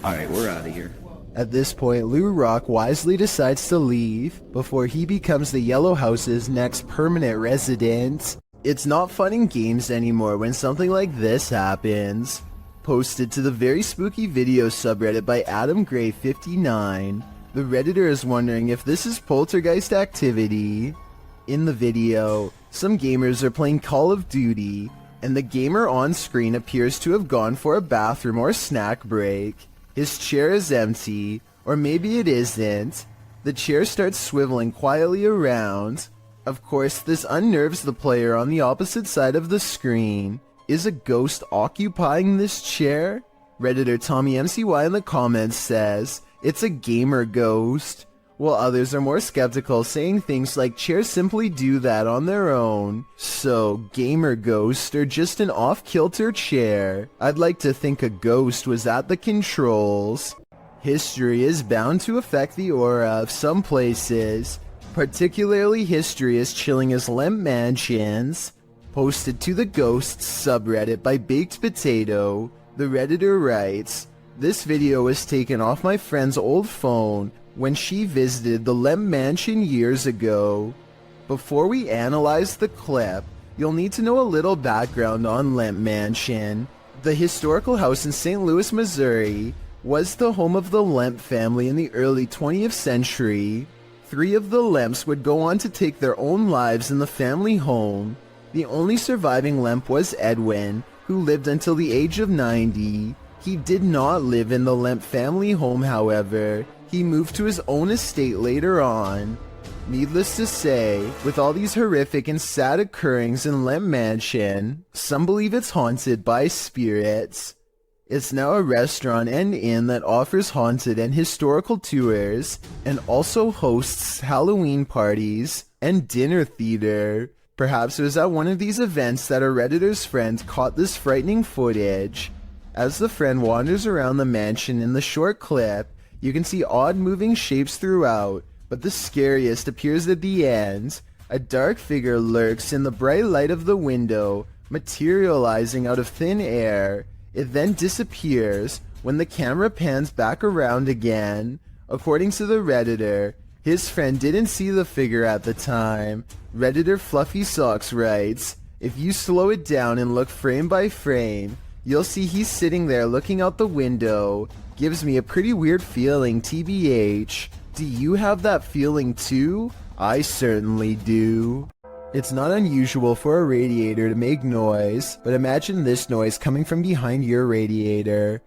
Alright, we're out of here. At this point, Lou Rock wisely decides to leave before he becomes the Yellow House's next permanent resident. It's not fun and games anymore when something like this happens. Posted to the very spooky video subreddit by Adam Gray 59, the Redditor is wondering if this is poltergeist activity. In the video, some gamers are playing Call of Duty, and the gamer on screen appears to have gone for a bathroom or snack break. His chair is empty, or maybe it isn't. The chair starts swiveling quietly around. Of course, this unnerves the player on the opposite side of the screen. Is a ghost occupying this chair? Redditor Tommy MCY in the comments says, it's a gamer ghost, while others are more skeptical, saying things like chairs simply do that on their own. So, gamer ghost or just an off-kilter chair? I'd like to think a ghost was at the controls. History is bound to affect the aura of some places. Particularly history is chilling as Lemp Mansions. Posted to the Ghosts subreddit by Baked Potato, the Redditor writes, this video was taken off my friend's old phone when she visited the Lemp Mansion years ago. Before we analyze the clip, you'll need to know a little background on Lemp Mansion. The historical house in St. Louis, Missouri, was the home of the Lemp family in the early 20th century. 3 of the Lemps would go on to take their own lives in the family home. The only surviving Lemp was Edwin, who lived until the age of 90. He did not live in the Lemp family home, however. He moved to his own estate later on. Needless to say, with all these horrific and sad occurrings in Lemp Mansion, some believe it's haunted by spirits. It's now a restaurant and inn that offers haunted and historical tours, and also hosts Halloween parties and dinner theater. Perhaps it was at one of these events that a Redditor's friend caught this frightening footage. As the friend wanders around the mansion in the short clip, You can see odd moving shapes throughout, but the scariest appears at the end. A dark figure lurks in the bright light of the window, materializing out of thin air. It then disappears when the camera pans back around again. According to the Redditor, his friend didn't see the figure at the time. Redditor Fluffy Socks writes, "If you slow it down and look frame by frame, you'll see he's sitting there looking out the window. Gives me a pretty weird feeling, TBH. Do you have that feeling too? I certainly do." It's not unusual for a radiator to make noise, but imagine this noise coming from behind your radiator.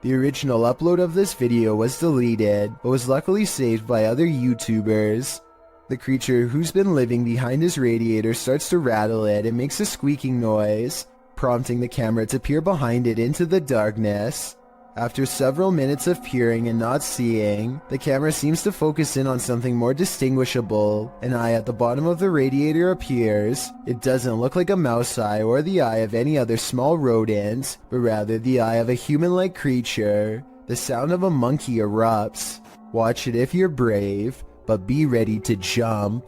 The original upload of this video was deleted, but was luckily saved by other YouTubers. The creature who's been living behind his radiator starts to rattle it and makes a squeaking noise, prompting the camera to peer behind it into the darkness. After several minutes of peering and not seeing, the camera seems to focus in on something more distinguishable. An eye at the bottom of the radiator appears. It doesn't look like a mouse eye or the eye of any other small rodent, but rather the eye of a human-like creature. The sound of a monkey erupts. Watch it if you're brave, but be ready to jump.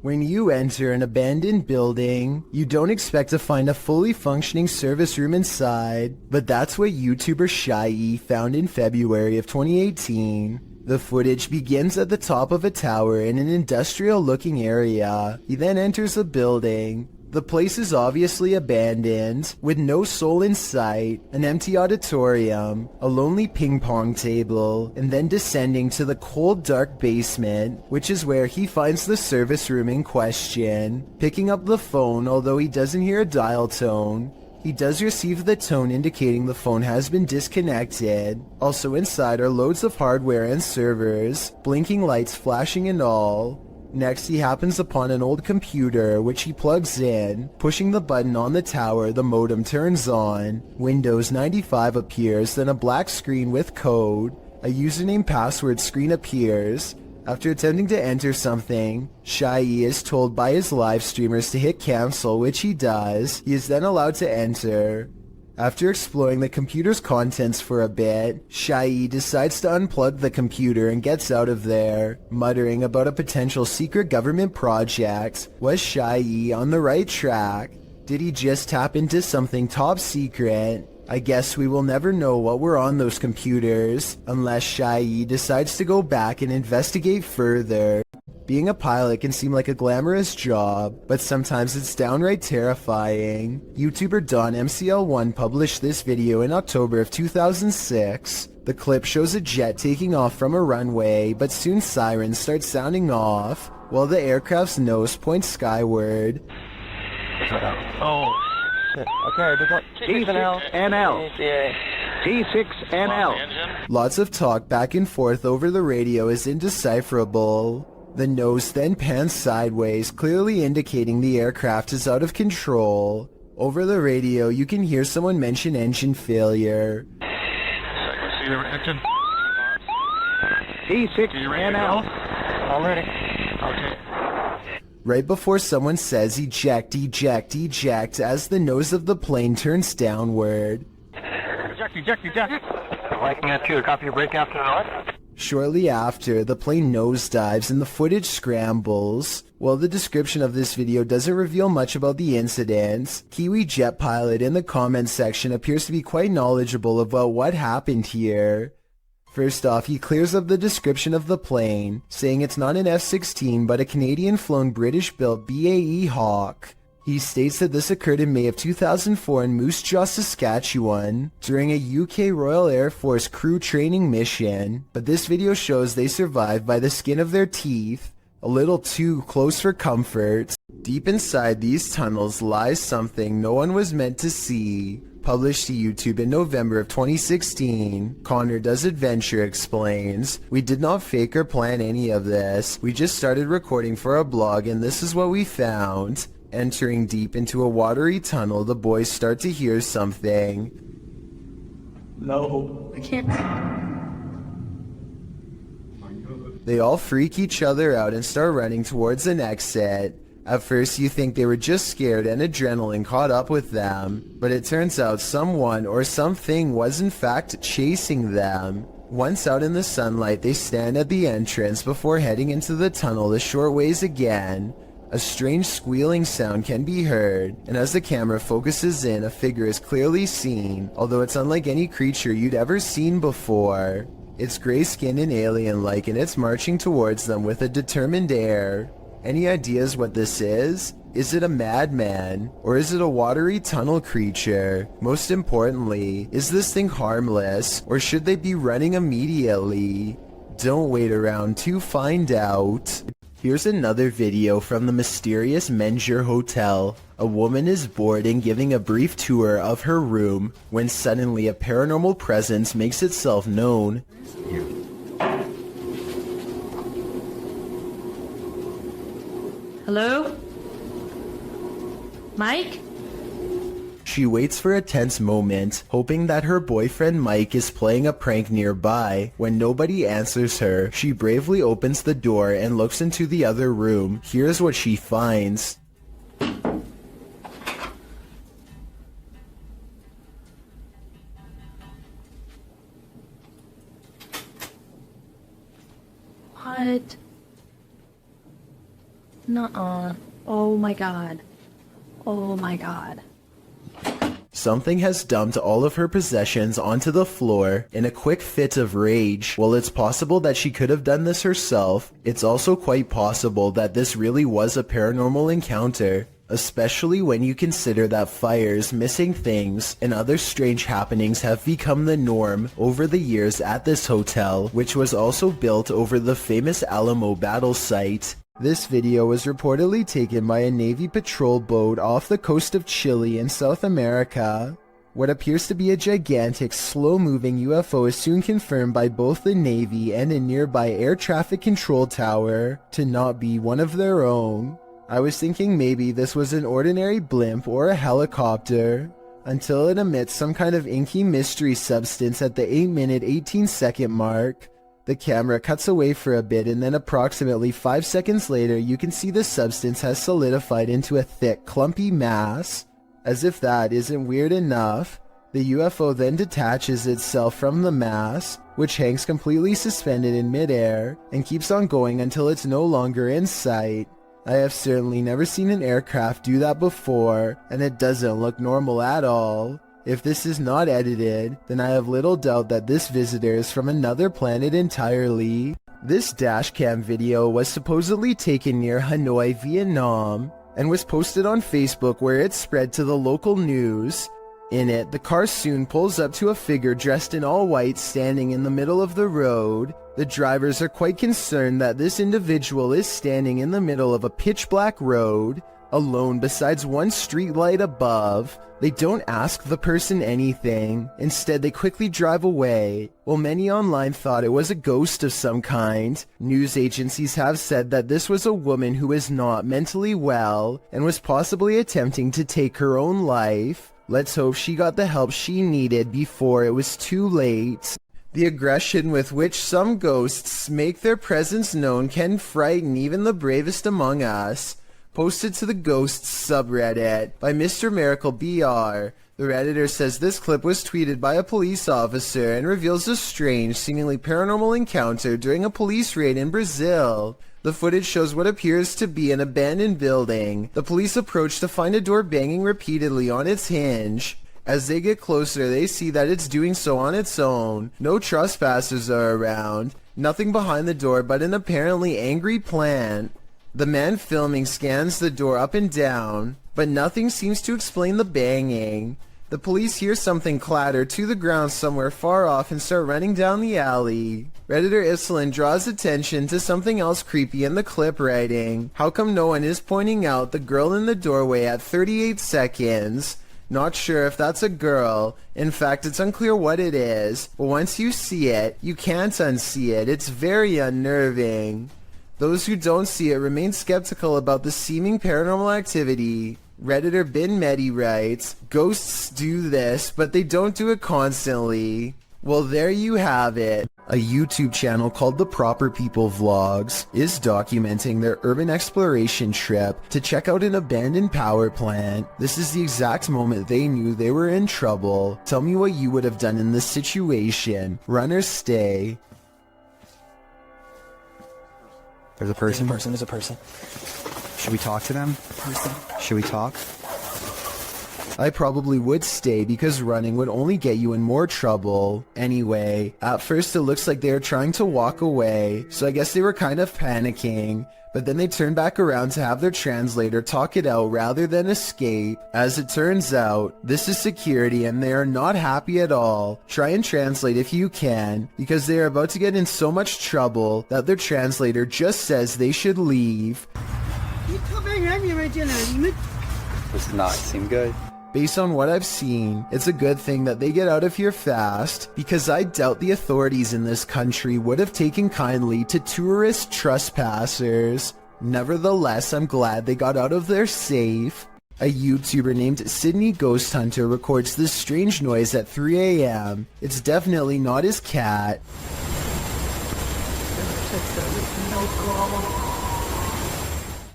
When you enter an abandoned building, you don't expect to find a fully functioning service room inside, but that's what YouTuber Shy found in February of 2018. The footage begins at the top of a tower in an industrial-looking area. He then enters the building. The place is obviously abandoned, with no soul in sight, an empty auditorium, a lonely ping pong table, and then descending to the cold, dark basement, which is where he finds the service room in question. Picking up the phone, although he doesn't hear a dial tone, he does receive the tone indicating the phone has been disconnected. Also inside are loads of hardware and servers, blinking lights flashing and all. Next, he happens upon an old computer, which he plugs in. Pushing the button on the tower, the modem turns on. Windows 95 appears, then a black screen with code. A username password screen appears. After attempting to enter something, Shy is told by his live streamers to hit cancel, which he does. He is then allowed to enter. After exploring the computer's contents for a bit, Shy decides to unplug the computer and gets out of there, muttering about a potential secret government project. Was Shy on the right track? Did he just tap into something top secret? I guess we will never know what were on those computers, unless Shy decides to go back and investigate further. Being a pilot can seem like a glamorous job, but sometimes it's downright terrifying. YouTuber DonMCL1 published this video in October of 2006. The clip shows a jet taking off from a runway, but soon sirens start sounding off, while the aircraft's nose points skyward. Oh, shit. Okay, we got T6NL. T6NL. Lots of talk back and forth over the radio is indecipherable. The nose then pans sideways, clearly indicating the aircraft is out of control. Over the radio, you can hear someone mention engine failure. See the engine? T6NL. Already. Okay. Right before someone says eject, eject, eject, as the nose of the plane turns downward. Eject. Liking that too. Copy your brake after that. Shortly after, the plane nosedives and the footage scrambles. While the description of this video doesn't reveal much about the incident, Kiwi Jet Pilot in the comments section appears to be quite knowledgeable about what happened here. First off, he clears up the description of the plane, saying it's not an F-16 but a Canadian-flown British-built BAE Hawk. He states that this occurred in May of 2004 in Moose Jaw, Saskatchewan, during a UK Royal Air Force crew training mission, but this video shows they survived by the skin of their teeth, a little too close for comfort. Deep inside these tunnels lies something no one was meant to see. Published to YouTube in November of 2016, Connor Does Adventure explains, "We did not fake or plan any of this. We just started recording for a blog and this is what we found." Entering deep into a watery tunnel, the boys start to hear something. No, I can't. They all freak each other out and start running towards an exit. At first you think they were just scared and adrenaline caught up with them, but it turns out someone or something was in fact chasing them. Once out in the sunlight, they stand at the entrance before heading into the tunnel the short ways again. A strange squealing sound can be heard, and as the camera focuses in, a figure is clearly seen, although it's unlike any creature you'd ever seen before. It's gray-skinned and alien-like, and it's marching towards them with a determined air. Any ideas what this is? Is it a madman? Or is it a watery tunnel creature? Most importantly, is this thing harmless? Or should they be running immediately? Don't wait around to find out. Here's another video from the mysterious Menjur Hotel. A woman is bored and giving a brief tour of her room when suddenly a paranormal presence makes itself known. Hello? Mike? She waits for a tense moment, hoping that her boyfriend Mike is playing a prank nearby. When nobody answers her, she bravely opens the door and looks into the other room. Here's what she finds. What? Nuh-uh. Oh my god. Oh my god. Something has dumped all of her possessions onto the floor in a quick fit of rage. While it's possible that she could have done this herself, it's also quite possible that this really was a paranormal encounter, especially when you consider that fires, missing things, and other strange happenings have become the norm over the years at this hotel, which was also built over the famous Alamo battle site. This video was reportedly taken by a Navy patrol boat off the coast of Chile in South America. What appears to be a gigantic, slow-moving UFO is soon confirmed by both the Navy and a nearby air traffic control tower to not be one of their own. I was thinking maybe this was an ordinary blimp or a helicopter, until it emits some kind of inky mystery substance at the 8-minute 18-second mark. The camera cuts away for a bit, and then approximately 5 seconds later you can see the substance has solidified into a thick, clumpy mass. As if that isn't weird enough, the UFO then detaches itself from the mass, which hangs completely suspended in midair, and keeps on going until it's no longer in sight. I have certainly never seen an aircraft do that before, and it doesn't look normal at all. If this is not edited, then I have little doubt that this visitor is from another planet entirely. This dashcam video was supposedly taken near Hanoi, Vietnam, and was posted on Facebook where it spread to the local news. In it, the car soon pulls up to a figure dressed in all white standing in the middle of the road. The drivers are quite concerned that this individual is standing in the middle of a pitch-black road, alone besides one street light above. They don't ask the person anything. Instead, they quickly drive away. While many online thought it was a ghost of some kind, news agencies have said that this was a woman who is not mentally well and was possibly attempting to take her own life. Let's hope she got the help she needed before it was too late. The aggression with which some ghosts make their presence known can frighten even the bravest among us. Posted to the Ghosts subreddit by Mr. Miracle BR. The Redditor says this clip was tweeted by a police officer and reveals a strange, seemingly paranormal encounter during a police raid in Brazil. The footage shows what appears to be an abandoned building. The police approach to find a door banging repeatedly on its hinge. As they get closer, they see that it's doing so on its own. No trespassers are around. Nothing behind the door but an apparently angry plant. The man filming scans the door up and down, but nothing seems to explain the banging. The police hear something clatter to the ground somewhere far off and start running down the alley. Redditor Islin draws attention to something else creepy in the clip, writing, "How come no one is pointing out the girl in the doorway at 38 seconds? Not sure if that's a girl. In fact, it's unclear what it is, but once you see it, you can't unsee it. It's very unnerving." Those who don't see it remain skeptical about the seeming paranormal activity. Redditor Bin Medi writes, "Ghosts do this, but they don't do it constantly." Well, there you have it. A YouTube channel called The Proper People Vlogs is documenting their urban exploration trip to check out an abandoned power plant. This is the exact moment they knew they were in trouble. Tell me what you would have done in this situation. Run or stay. There's a person? There's a person. Should we talk to them? Should we talk? I probably would stay because running would only get you in more trouble. Anyway, at first it looks like they were trying to walk away, so I guess they were kind of panicking. But then they turned back around to have their translator talk it out rather than escape. As it turns out, this is security and they are not happy at all. Try and translate if you can, because they are about to get in so much trouble that their translator just says they should leave. Does not seem good. Based on what I've seen, it's a good thing that they get out of here fast, because I doubt the authorities in this country would have taken kindly to tourist trespassers. Nevertheless, I'm glad they got out of there safe. A YouTuber named Sydney Ghost Hunter records this strange noise at 3 a.m. It's definitely not his cat.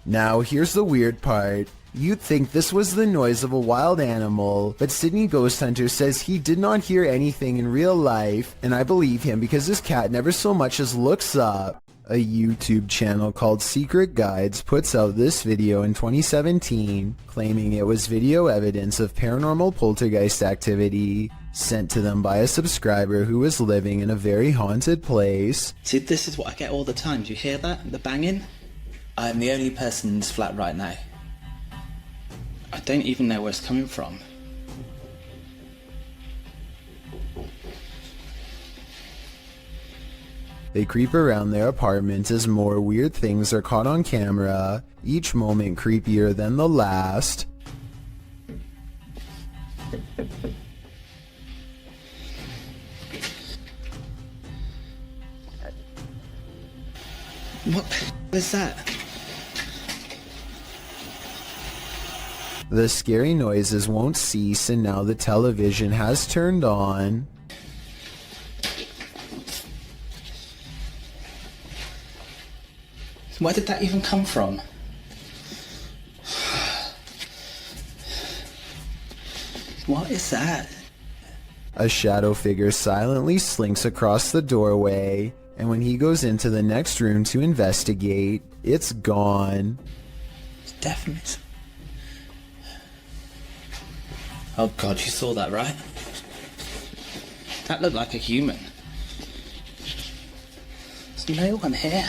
Now, here's the weird part. You'd think this was the noise of a wild animal, but Sydney Ghost Hunter says he did not hear anything in real life, and I believe him because his cat never so much as looks up. A YouTube channel called Secret Guides puts out this video in 2017, claiming it was video evidence of paranormal poltergeist activity sent to them by a subscriber who was living in a very haunted place. See, this is what I get all the time. Do you hear that? The banging? I'm the only person in this flat right now. I don't even know where it's coming from. They creep around their apartment as more weird things are caught on camera, each moment creepier than the last. What is that? The scary noises won't cease, and now the television has turned on. Where did that even come from? What is that? A shadow figure silently slinks across the doorway, and when he goes into the next room to investigate, it's gone. It's definitely... Oh god, you saw that, right? That looked like a human. There's no one here.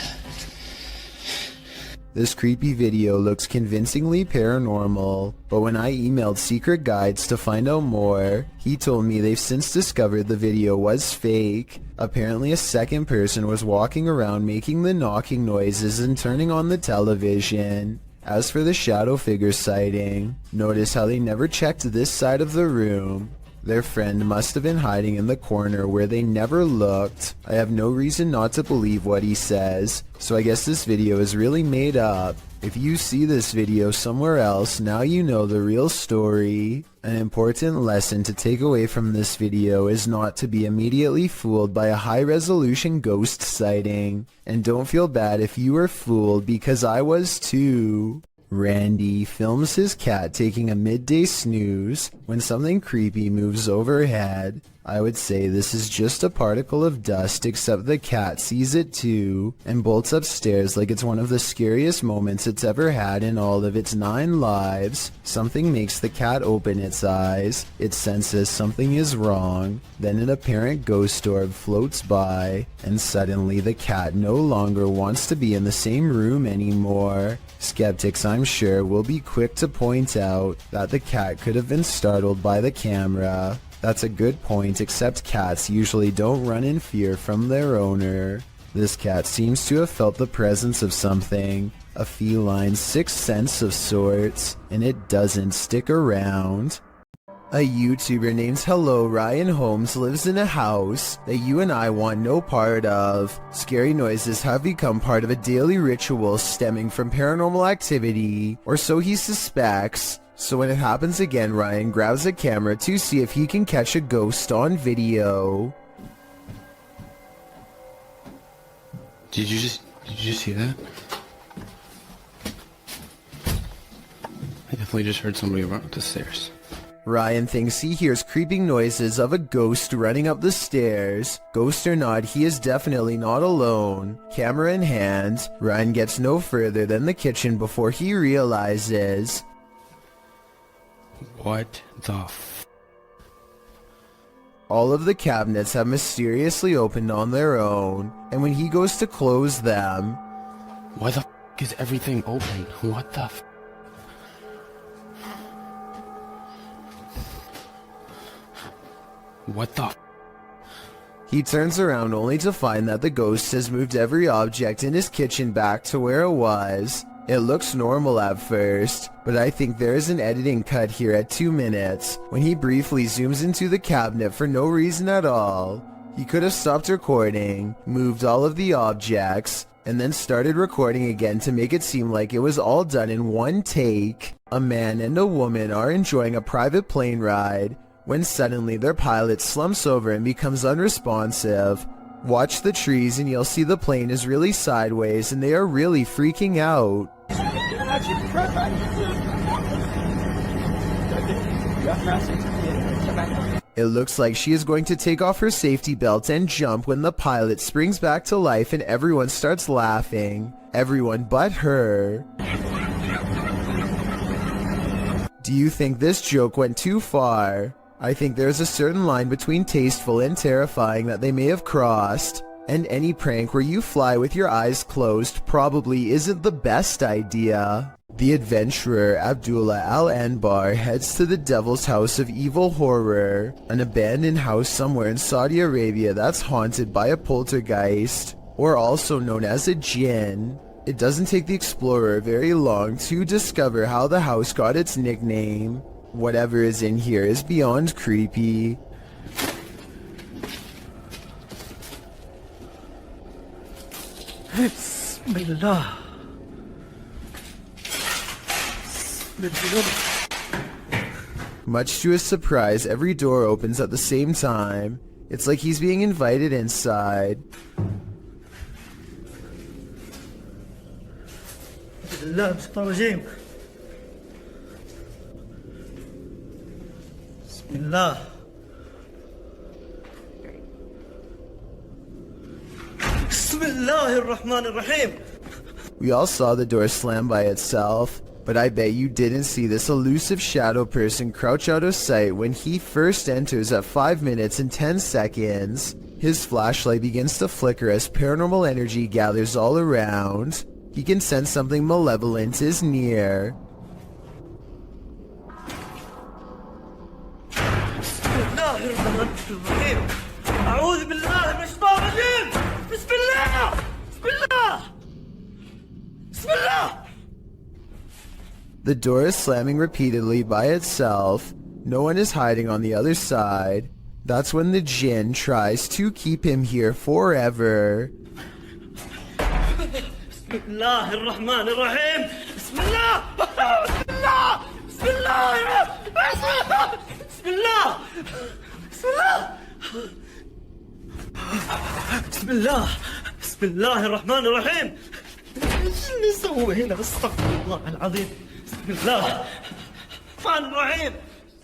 This creepy video looks convincingly paranormal, but when I emailed Secret Guides to find out more, he told me they've since discovered the video was fake. Apparently a second person was walking around making the knocking noises and turning on the television. As for the shadow figure sighting, notice how they never checked this side of the room. Their friend must have been hiding in the corner where they never looked. I have no reason not to believe what he says, so I guess this video is really made up. If you see this video somewhere else, now you know the real story. An important lesson to take away from this video is not to be immediately fooled by a high-resolution ghost sighting. And don't feel bad if you were fooled, because I was too. Randy films his cat taking a midday snooze when something creepy moves overhead. I would say this is just a particle of dust, except the cat sees it too and bolts upstairs like it's one of the scariest moments it's ever had in all of its 9 lives. Something makes the cat open its eyes. It senses something is wrong. Then an apparent ghost orb floats by, and suddenly the cat no longer wants to be in the same room anymore. Skeptics, I'm sure, will be quick to point out that the cat could have been startled by the camera. That's a good point, except cats usually don't run in fear from their owner. This cat seems to have felt the presence of something, a feline sixth sense of sorts, and it doesn't stick around. A YouTuber named Hello Ryan Holmes lives in a house that you and I want no part of. Scary noises have become part of a daily ritual stemming from paranormal activity, or so he suspects. So when it happens again, Ryan grabs a camera to see if he can catch a ghost on video. Did you just hear that? I definitely just heard somebody run up the stairs. Ryan thinks he hears creeping noises of a ghost running up the stairs. Ghost or not, he is definitely not alone. Camera in hand, Ryan gets no further than the kitchen before he realizes... What the f... All of the cabinets have mysteriously opened on their own, and when he goes to close them... Why the f is everything open? What the f... What the f... He turns around only to find that the ghost has moved every object in his kitchen back to where it was. It looks normal at first, but I think there is an editing cut here at 2 minutes, when he briefly zooms into the cabinet for no reason at all. He could have stopped recording, moved all of the objects, and then started recording again to make it seem like it was all done in one take. A man and a woman are enjoying a private plane ride, when suddenly their pilot slumps over and becomes unresponsive. Watch the trees and you'll see the plane is really sideways and they are really freaking out. It looks like she is going to take off her safety belt and jump when the pilot springs back to life and everyone starts laughing. Everyone but her. Do you think this joke went too far? I think there's a certain line between tasteful and terrifying that they may have crossed, and any prank where you fly with your eyes closed probably isn't the best idea. The adventurer Abdullah Al-Anbar heads to the Devil's House of Evil Horror, an abandoned house somewhere in Saudi Arabia that's haunted by a poltergeist, or also known as a jinn. It doesn't take the explorer very long to discover how the house got its nickname. Whatever is in here is beyond creepy. Bismillah. Much to his surprise, every door opens at the same time. It's like he's being invited inside. Bismillah. Bismillahirrahmanirrahim. We all saw the door slam by itself, but I bet you didn't see this elusive shadow person crouch out of sight when he first enters at 5 minutes and 10 seconds. His flashlight begins to flicker as paranormal energy gathers all around. He can sense something malevolent is near. Bismillahirrahmanirrahim. A'udhu billahi minash shaitanir rajim. Bismillah. Bismillah. Bismillah. The door is slamming repeatedly by itself. No one is hiding on the other side. That's when the jinn tries to keep him here forever. Bismillahirrahmanirrahim. Bismillah. Bismillah. Bismillah. Bismillah. Bismillah. Bismillah. Bismillah. Bismillahirrahmanirrahim. ايش اللي سوى هنا؟ استغفر الله العظيم. بسم الله الرحمن الرحيم.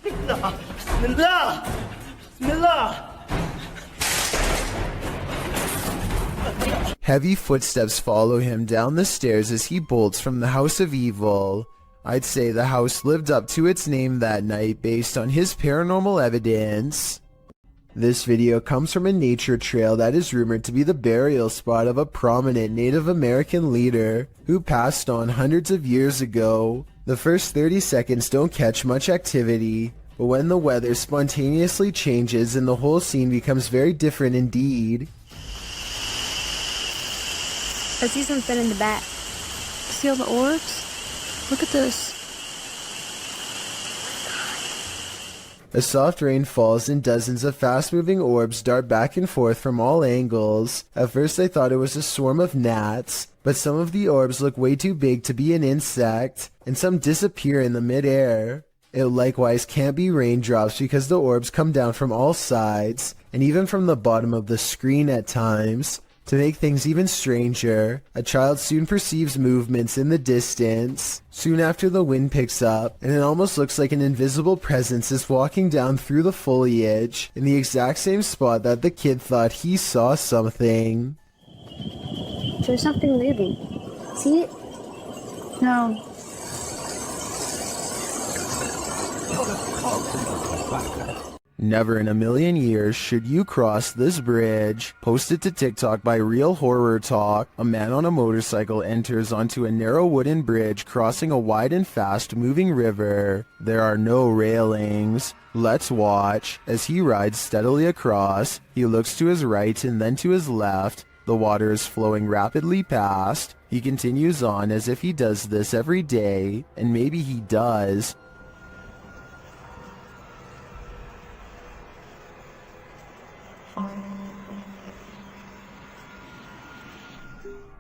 بسم الله. بسم الله. بسم الله. Heavy footsteps follow him down the stairs as he bolts from the House of Evil. I'd say the house lived up to its name that night based on his paranormal evidence. This video comes from a nature trail that is rumored to be the burial spot of a prominent Native American leader who passed on hundreds of years ago. The first 30 seconds don't catch much activity, but when the weather spontaneously changes and the whole scene becomes very different indeed. I see something in the back. See all the orbs? Look at this. A soft rain falls and dozens of fast-moving orbs dart back and forth from all angles. At first I thought it was a swarm of gnats, but some of the orbs look way too big to be an insect, and some disappear in the mid-air. It likewise can't be raindrops because the orbs come down from all sides, and even from the bottom of the screen at times. To make things even stranger, a child soon perceives movements in the distance. Soon after, the wind picks up, and it almost looks like an invisible presence is walking down through the foliage in the exact same spot that the kid thought he saw something. There's something moving. See it? No. Never in a million years should you cross this bridge. Posted to TikTok by Real Horror Talk, a man on a motorcycle enters onto a narrow wooden bridge crossing a wide and fast-moving river. There are no railings. Let's watch. As he rides steadily across, he looks to his right and then to his left. The water is flowing rapidly past. He continues on as if he does this every day, and maybe he does.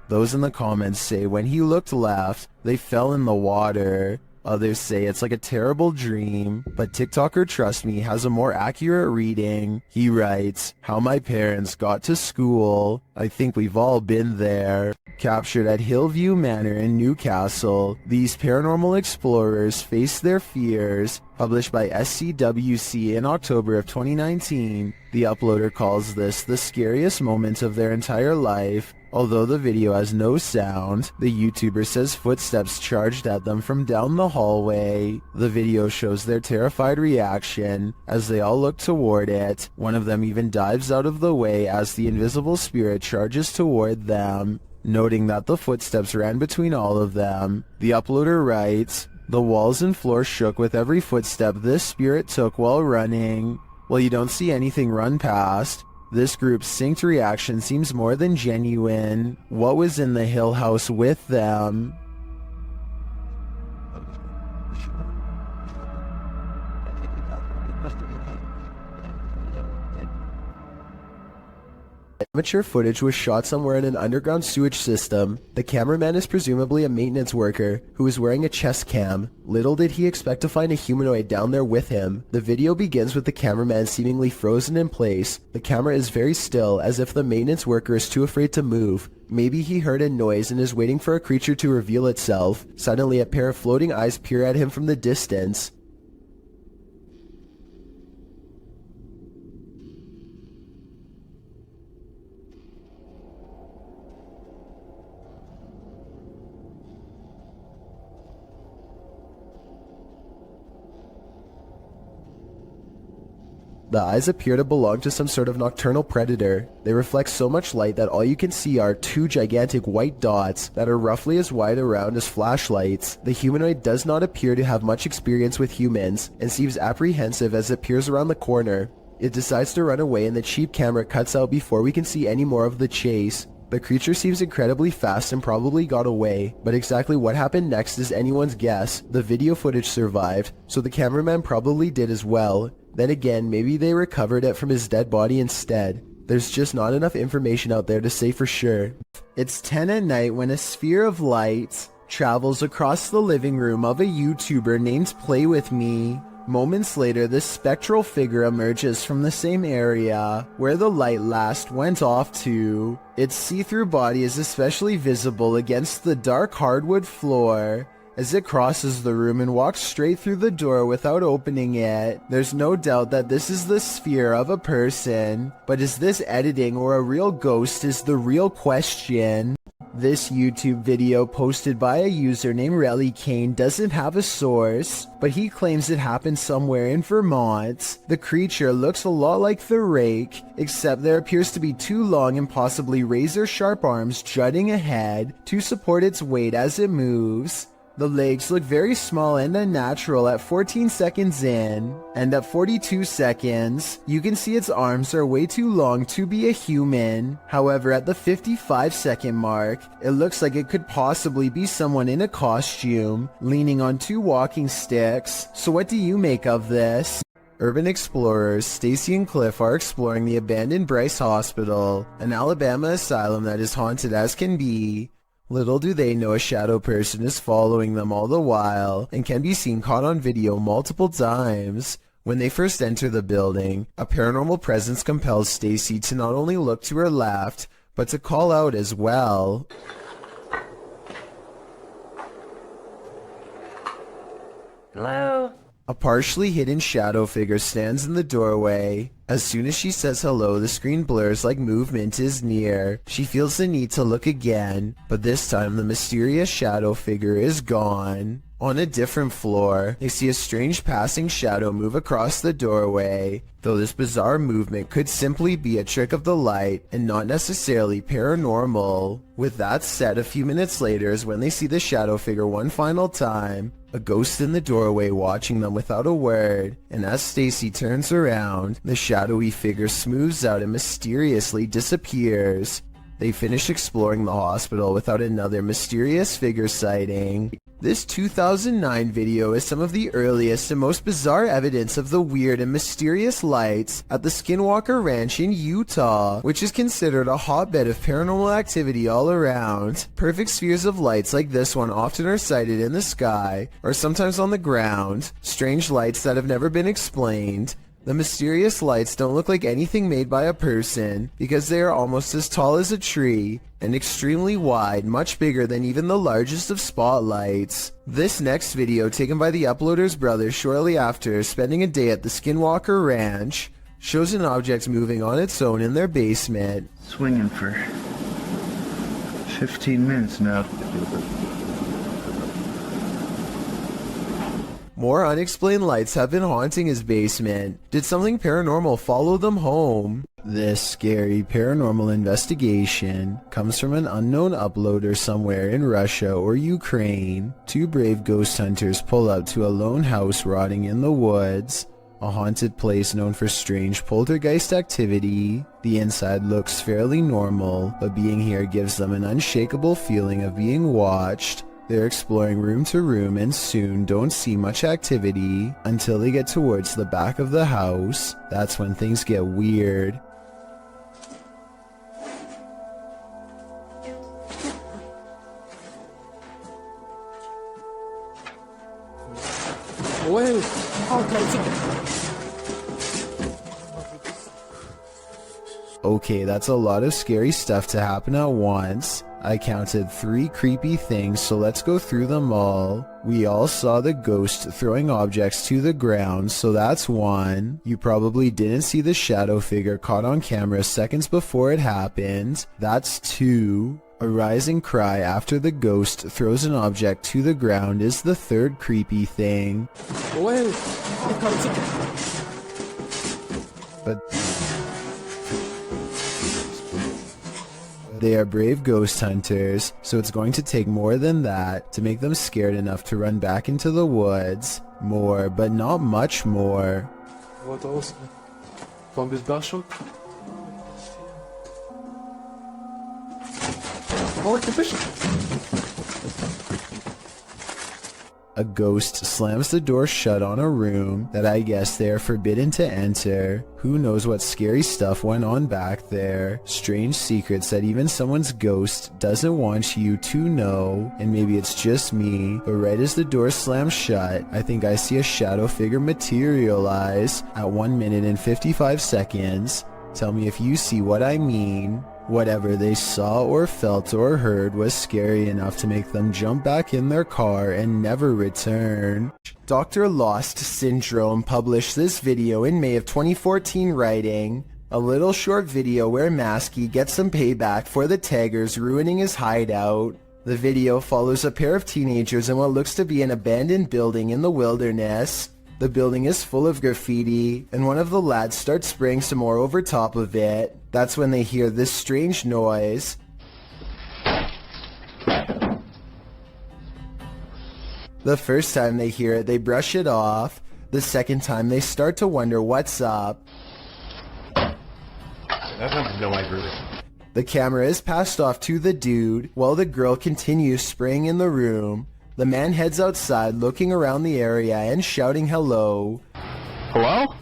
Those in the comments say when he looked left, they fell in the water. Others say it's like a terrible dream, but TikToker Trust Me has a more accurate reading. He writes, "How my parents got to school. I think we've all been there." Captured at Hillview Manor in Newcastle, these paranormal explorers face their fears. Published by SCWC in October of 2019, the uploader calls this the scariest moment of their entire life. Although the video has no sound, the YouTuber says footsteps charged at them from down the hallway. The video shows their terrified reaction as they all look toward it. One of them even dives out of the way as the invisible spirit charges toward them. Noting that the footsteps ran between all of them, the uploader writes, "The walls and floor shook with every footstep this spirit took while running." While you don't see anything run past, this group's synced reaction seems more than genuine. What was in the Hill House with them? Amateur footage was shot somewhere in an underground sewage system. The cameraman is presumably a maintenance worker who is wearing a chest cam. Little did he expect to find a humanoid down there with him. The video begins with the cameraman seemingly frozen in place. The camera is very still, as if the maintenance worker is too afraid to move. Maybe he heard a noise and is waiting for a creature to reveal itself. Suddenly, a pair of floating eyes peer at him from the distance. The eyes appear to belong to some sort of nocturnal predator. They reflect so much light that all you can see are two gigantic white dots that are roughly as wide around as flashlights. The humanoid does not appear to have much experience with humans and seems apprehensive as it peers around the corner. It decides to run away and the cheap camera cuts out before we can see any more of the chase. The creature seems incredibly fast and probably got away, but exactly what happened next is anyone's guess. The video footage survived, so the cameraman probably did as well. Then again, maybe they recovered it from his dead body instead. There's just not enough information out there to say for sure. It's 10 at night when a sphere of light travels across the living room of a YouTuber named Play With Me. Moments later, this spectral figure emerges from the same area where the light last went off to. Its see-through body is especially visible against the dark hardwood floor. As it crosses the room and walks straight through the door without opening it, there's no doubt that this is the sphere of a person. But is this editing or a real ghost is the real question. This YouTube video posted by a user named Relly Kane doesn't have a source, but he claims it happened somewhere in Vermont. The creature looks a lot like the Rake, except there appears to be two long and possibly razor-sharp arms jutting ahead to support its weight as it moves. The legs look very small and unnatural at 14 seconds in, and at 42 seconds, you can see its arms are way too long to be a human. However, at the 55-second mark, it looks like it could possibly be someone in a costume, leaning on two walking sticks. So what do you make of this? Urban explorers Stacy and Cliff are exploring the abandoned Bryce Hospital, an Alabama asylum that is haunted as can be. Little do they know a shadow person is following them all the while and can be seen caught on video multiple times. When they first enter the building, a paranormal presence compels Stacy to not only look to her left, but to call out as well. Hello? A partially hidden shadow figure stands in the doorway. As soon as she says hello, the screen blurs like movement is near. She feels the need to look again, but this time the mysterious shadow figure is gone. On a different floor, they see a strange passing shadow move across the doorway, though this bizarre movement could simply be a trick of the light and not necessarily paranormal. With that said, a few minutes later is when they see the shadow figure one final time, a ghost in the doorway watching them without a word, and as Stacy turns around, the shadowy figure smooths out and mysteriously disappears. They finish exploring the hospital without another mysterious figure sighting. This 2009 video is some of the earliest and most bizarre evidence of the weird and mysterious lights at the Skinwalker Ranch in Utah, which is considered a hotbed of paranormal activity all around. Perfect spheres of lights like this one often are sighted in the sky, or sometimes on the ground, strange lights that have never been explained. The mysterious lights don't look like anything made by a person because they are almost as tall as a tree and extremely wide, much bigger than even the largest of spotlights. This next video, taken by the uploader's brother shortly after spending a day at the Skinwalker Ranch, shows an object moving on its own in their basement. Swinging for 15 minutes now. More unexplained lights have been haunting his basement. Did something paranormal follow them home? This scary paranormal investigation comes from an unknown uploader somewhere in Russia or Ukraine. Two brave ghost hunters pull up to a lone house rotting in the woods, a haunted place known for strange poltergeist activity. The inside looks fairly normal, but being here gives them an unshakable feeling of being watched. They're exploring room to room and soon don't see much activity until they get towards the back of the house. That's when things get weird. Okay, that's a lot of scary stuff to happen at once. I counted 3 creepy things, so let's go through them all. We all saw the ghost throwing objects to the ground, so that's 1. You probably didn't see the shadow figure caught on camera seconds before it happened. That's 2. A rising cry after the ghost throws an object to the ground is the 3rd creepy thing. But they are brave ghost hunters, so it's going to take more than that to make them scared enough to run back into the woods. More, but not much more. What else? From this dashboard? Oh, it's a fish! A ghost slams the door shut on a room that I guess they are forbidden to enter. Who knows what scary stuff went on back there. Strange secrets that even someone's ghost doesn't want you to know. And maybe it's just me, but right as the door slams shut, I think I see a shadow figure materialize at 1 minute and 55 seconds. Tell me if you see what I mean. Whatever they saw or felt or heard was scary enough to make them jump back in their car and never return. Dr. Lost Syndrome published this video in May of 2014 writing, a little short video where Maskey gets some payback for the taggers ruining his hideout. The video follows a pair of teenagers in what looks to be an abandoned building in the wilderness. The building is full of graffiti, and one of the lads starts spraying some more over top of it. That's when they hear this strange noise. The first time they hear it, they brush it off. The second time, they start to wonder what's up. The camera is passed off to the dude, while the girl continues spraying in the room. The man heads outside, looking around the area and shouting hello. Hello?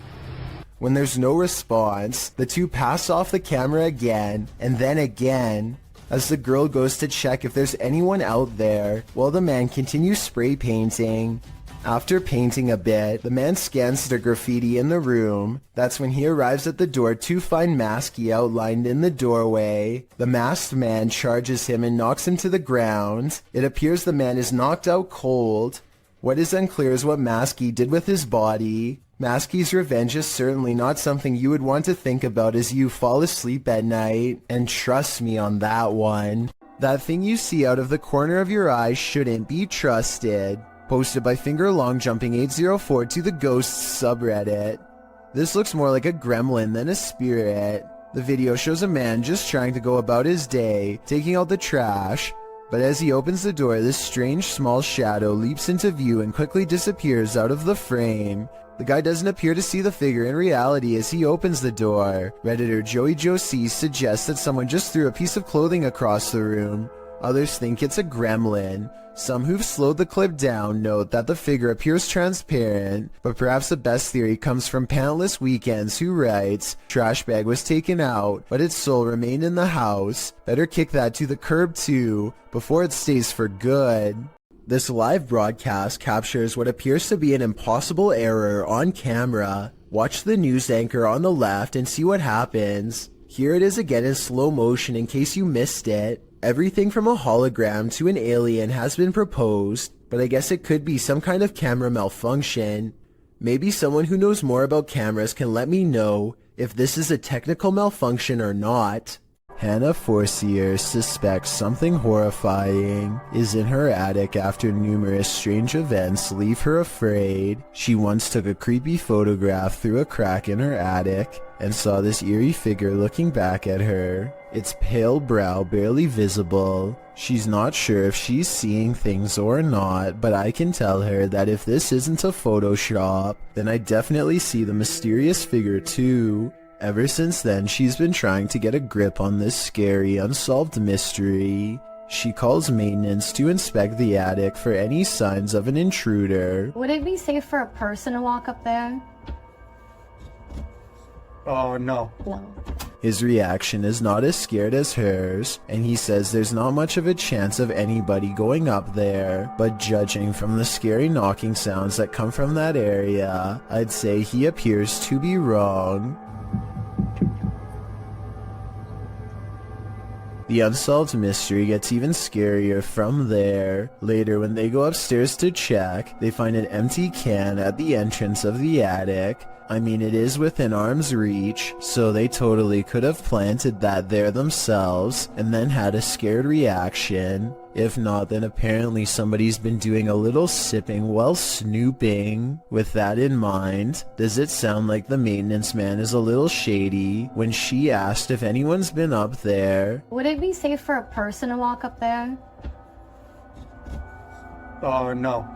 When there's no response, the two pass off the camera again, and then again, as the girl goes to check if there's anyone out there, while the man continues spray painting. After painting a bit, the man scans the graffiti in the room. That's when he arrives at the door to find Masky outlined in the doorway. The masked man charges him and knocks him to the ground. It appears the man is knocked out cold. What is unclear is what Masky did with his body. Masky's revenge is certainly not something you would want to think about as you fall asleep at night. And trust me on that one. That thing you see out of the corner of your eye shouldn't be trusted. Posted by Fingerlongjumping804 to the Ghosts subreddit. This looks more like a gremlin than a spirit. The video shows a man just trying to go about his day, taking out the trash. But as he opens the door, this strange small shadow leaps into view and quickly disappears out of the frame. The guy doesn't appear to see the figure in reality as he opens the door. Redditor Joey Josie suggests that someone just threw a piece of clothing across the room. Others think it's a gremlin. Some who've slowed the clip down note that the figure appears transparent, but perhaps the best theory comes from Pantless Weekends, who writes, "Trash bag was taken out, but its soul remained in the house. Better kick that to the curb too, before it stays for good." This live broadcast captures what appears to be an impossible error on camera. Watch the news anchor on the left and see what happens. Here it is again in slow motion in case you missed it. Everything from a hologram to an alien has been proposed, but I guess it could be some kind of camera malfunction. Maybe someone who knows more about cameras can let me know if this is a technical malfunction or not. Hannah Forcier suspects something horrifying is in her attic after numerous strange events leave her afraid. She once took a creepy photograph through a crack in her attic and saw this eerie figure looking back at her. Its pale brow barely visible. She's not sure if she's seeing things or not, but I can tell her that if this isn't a Photoshop, then I definitely see the mysterious figure too. Ever since then, she's been trying to get a grip on this scary, unsolved mystery. She calls maintenance to inspect the attic for any signs of an intruder. Would it be safe for a person to walk up there? Oh, no. No. His reaction is not as scared as hers, and he says there's not much of a chance of anybody going up there, but judging from the scary knocking sounds that come from that area, I'd say he appears to be wrong. The unsolved mystery gets even scarier from there. Later, when they go upstairs to check, they find an empty can at the entrance of the attic. I mean, it is within arm's reach, so they totally could have planted that there themselves and then had a scared reaction. If not, then apparently somebody's been doing a little sipping while snooping. With that in mind, does it sound like the maintenance man is a little shady when she asked if anyone's been up there? Would it be safe for a person to walk up there? Oh, no.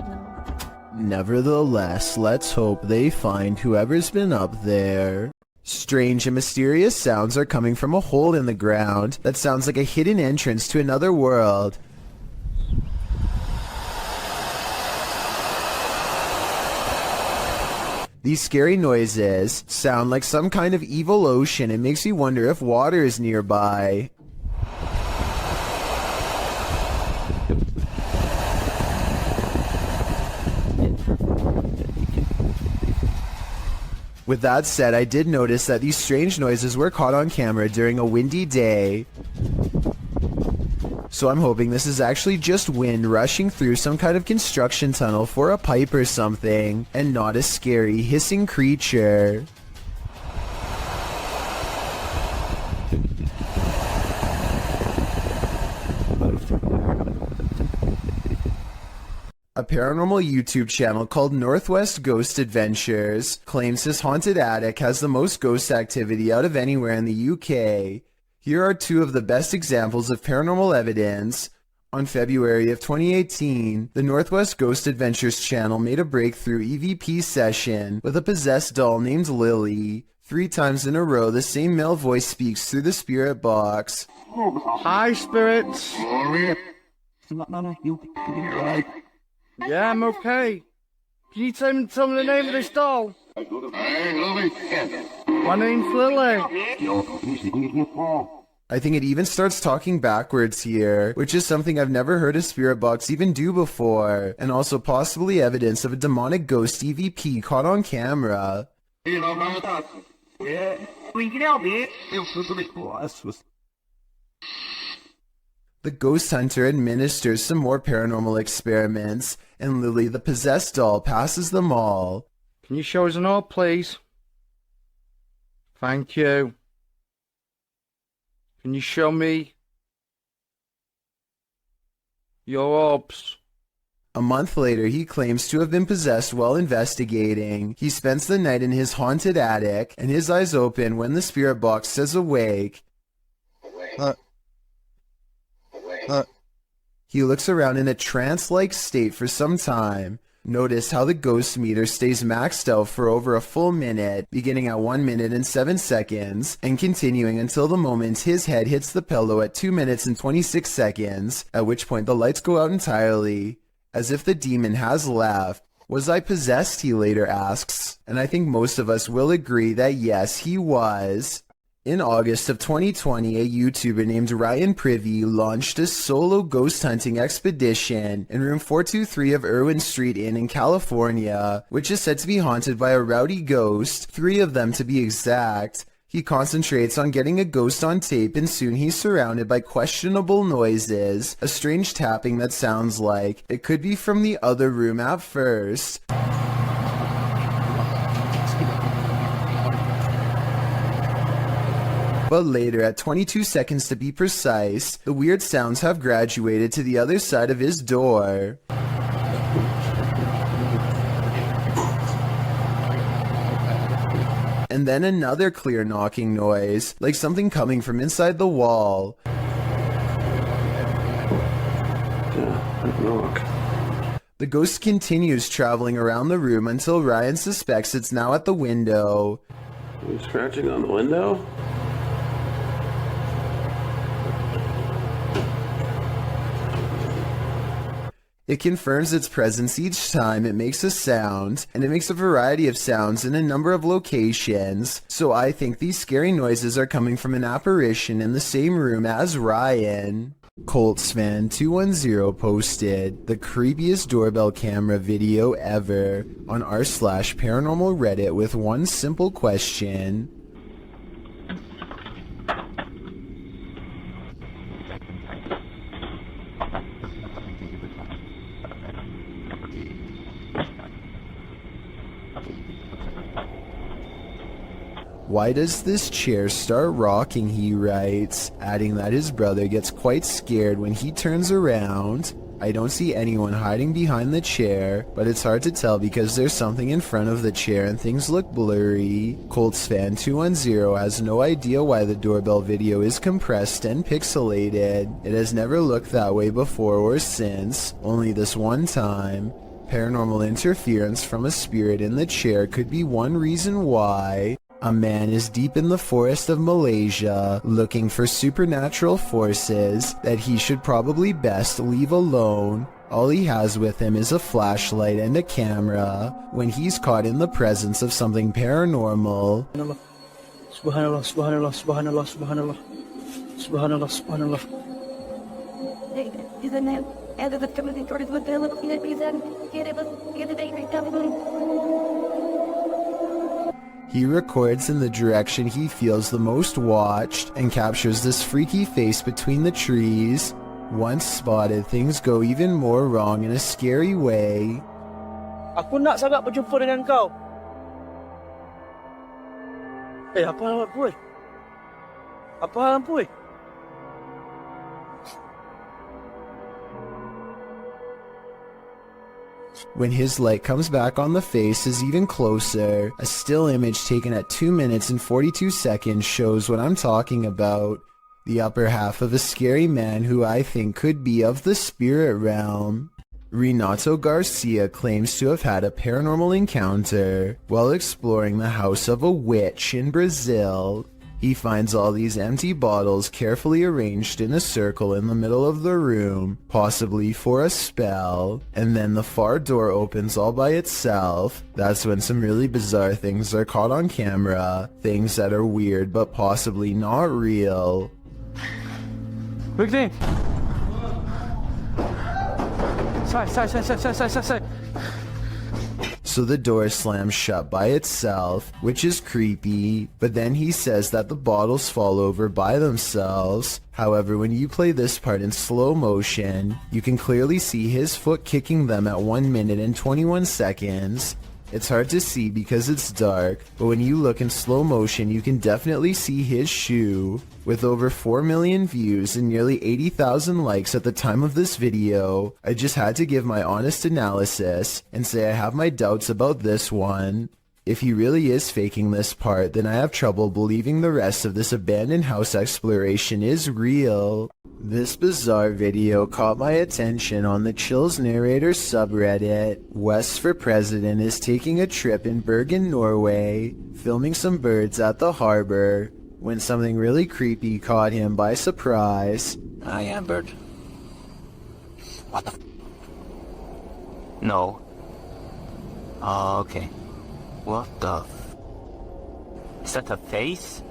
Nevertheless, let's hope they find whoever's been up there. Strange and mysterious sounds are coming from a hole in the ground that sounds like a hidden entrance to another world. These scary noises sound like some kind of evil ocean. It makes me wonder if water is nearby. With that said, I did notice that these strange noises were caught on camera during a windy day. So I'm hoping this is actually just wind rushing through some kind of construction tunnel for a pipe or something, and not a scary hissing creature. A paranormal YouTube channel called Northwest Ghost Adventures claims his haunted attic has the most ghost activity out of anywhere in the UK. Here are two of the best examples of paranormal evidence. On February of 2018, the Northwest Ghost Adventures channel made a breakthrough EVP session with a possessed doll named Lily. 3 times in a row, the same male voice speaks through the spirit box. Hi, spirits. Yeah, I'm okay. Can you tell me the name of this doll? My name's Lily. I think it even starts talking backwards here, which is something I've never heard a spirit box even do before, and also possibly evidence of a demonic ghost EVP caught on camera. The ghost hunter administers some more paranormal experiments, and Lily the possessed doll passes them all. Can you show us an orb, please? Thank you. Can you show me your orbs? A month later, he claims to have been possessed while investigating. He spends the night in his haunted attic, and his eyes open when the spirit box says awake. He looks around in a trance-like state for some time. Notice how the ghost meter stays maxed out for over a full minute, beginning at 1 minute and 7 seconds, and continuing until the moment his head hits the pillow at 2 minutes and 26 seconds, at which point the lights go out entirely, as if the demon has left. Was I possessed, he later asks, and I think most of us will agree that yes, he was. In August of 2020, a YouTuber named Ryan Privy launched a solo ghost hunting expedition in room 423 of Irwin Street Inn in California, which is said to be haunted by a rowdy ghost, 3 of them to be exact. He concentrates on getting a ghost on tape, and soon he's surrounded by questionable noises, a strange tapping that sounds like it could be from the other room at first. But later, at 22 seconds to be precise, the weird sounds have graduated to the other side of his door. And then another clear knocking noise, like something coming from inside the wall. The ghost continues traveling around the room until Ryan suspects it's now at the window. Are you scratching on the window? It confirms its presence each time it makes a sound, and it makes a variety of sounds in a number of locations, so I think these scary noises are coming from an apparition in the same room as Ryan. Coltsfan210 posted the creepiest doorbell camera video ever on r/paranormal Reddit with one simple question. Why does this chair start rocking, he writes, adding that his brother gets quite scared when he turns around. I don't see anyone hiding behind the chair, but it's hard to tell because there's something in front of the chair and things look blurry. Coltsfan210 has no idea why the doorbell video is compressed and pixelated. It has never looked that way before or since, only this one time. Paranormal interference from a spirit in the chair could be one reason why. A man is deep in the forest of Malaysia, looking for supernatural forces that he should probably best leave alone. All he has with him is a flashlight and a camera when he's caught in the presence of something paranormal. Subhanallah, subhanallah, subhanallah, subhanallah, subhanallah, subhanallah. He records in the direction he feels the most watched and captures this freaky face between the trees. Once spotted, things go even more wrong in a scary way. Aku nak sangat berjumpa dengan kau. Apa hal puy? Apa hal puy? When his light comes back on the face is even closer. A still image taken at 2 minutes and 42 seconds shows what I'm talking about. The upper half of a scary man who I think could be of the spirit realm. Renato Garcia claims to have had a paranormal encounter while exploring the house of a witch in Brazil. He finds all these empty bottles carefully arranged in a circle in the middle of the room, possibly for a spell, and then the far door opens all by itself. That's when some really bizarre things are caught on camera, things that are weird but possibly not real. Victim! Sai. So the door slams shut by itself, which is creepy, but then he says that the bottles fall over by themselves. However, when you play this part in slow motion, you can clearly see his foot kicking them at 1 minute and 21 seconds. It's hard to see because it's dark, but when you look in slow motion, you can definitely see his shoe. With over 4 million views and nearly 80,000 likes at the time of this video, I just had to give my honest analysis and say I have my doubts about this one. If he really is faking this part, then I have trouble believing the rest of this abandoned house exploration is real. This bizarre video caught my attention on the Chills Narrator subreddit. West for President is taking a trip in Bergen, Norway, filming some birds at the harbor, when something really creepy caught him by surprise. I am bird. What the No. Okay. What the Is that a face?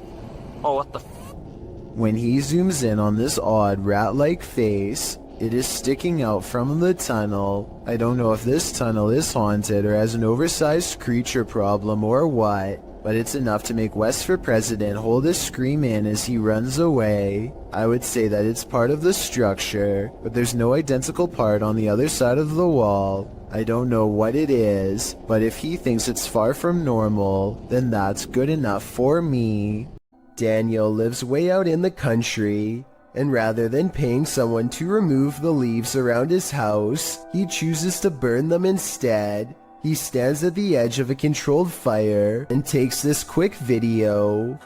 Oh, what the When he zooms in on this odd rat-like face, it is sticking out from the tunnel. I don't know if this tunnel is haunted or has an oversized creature problem or what, but it's enough to make West for President hold his scream in as he runs away. I would say that it's part of the structure, but there's no identical part on the other side of the wall. I don't know what it is, but if he thinks it's far from normal, then that's good enough for me. Daniel lives way out in the country, and rather than paying someone to remove the leaves around his house, he chooses to burn them instead. He stands at the edge of a controlled fire and takes this quick video.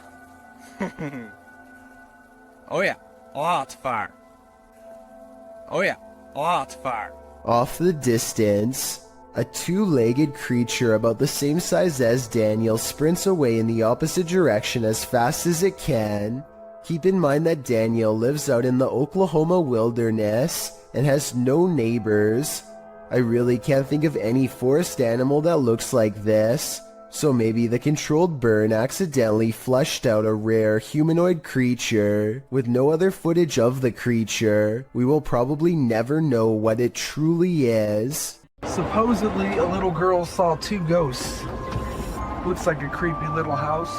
Oh yeah, lots of fire. Oh yeah, lots of fire. Off the distance, a two-legged creature about the same size as Daniel sprints away in the opposite direction as fast as it can. Keep in mind that Daniel lives out in the Oklahoma wilderness and has no neighbors. I really can't think of any forest animal that looks like this, so maybe the controlled burn accidentally flushed out a rare humanoid creature. With no other footage of the creature, we will probably never know what it truly is. Supposedly, a little girl saw two ghosts. Looks like a creepy little house.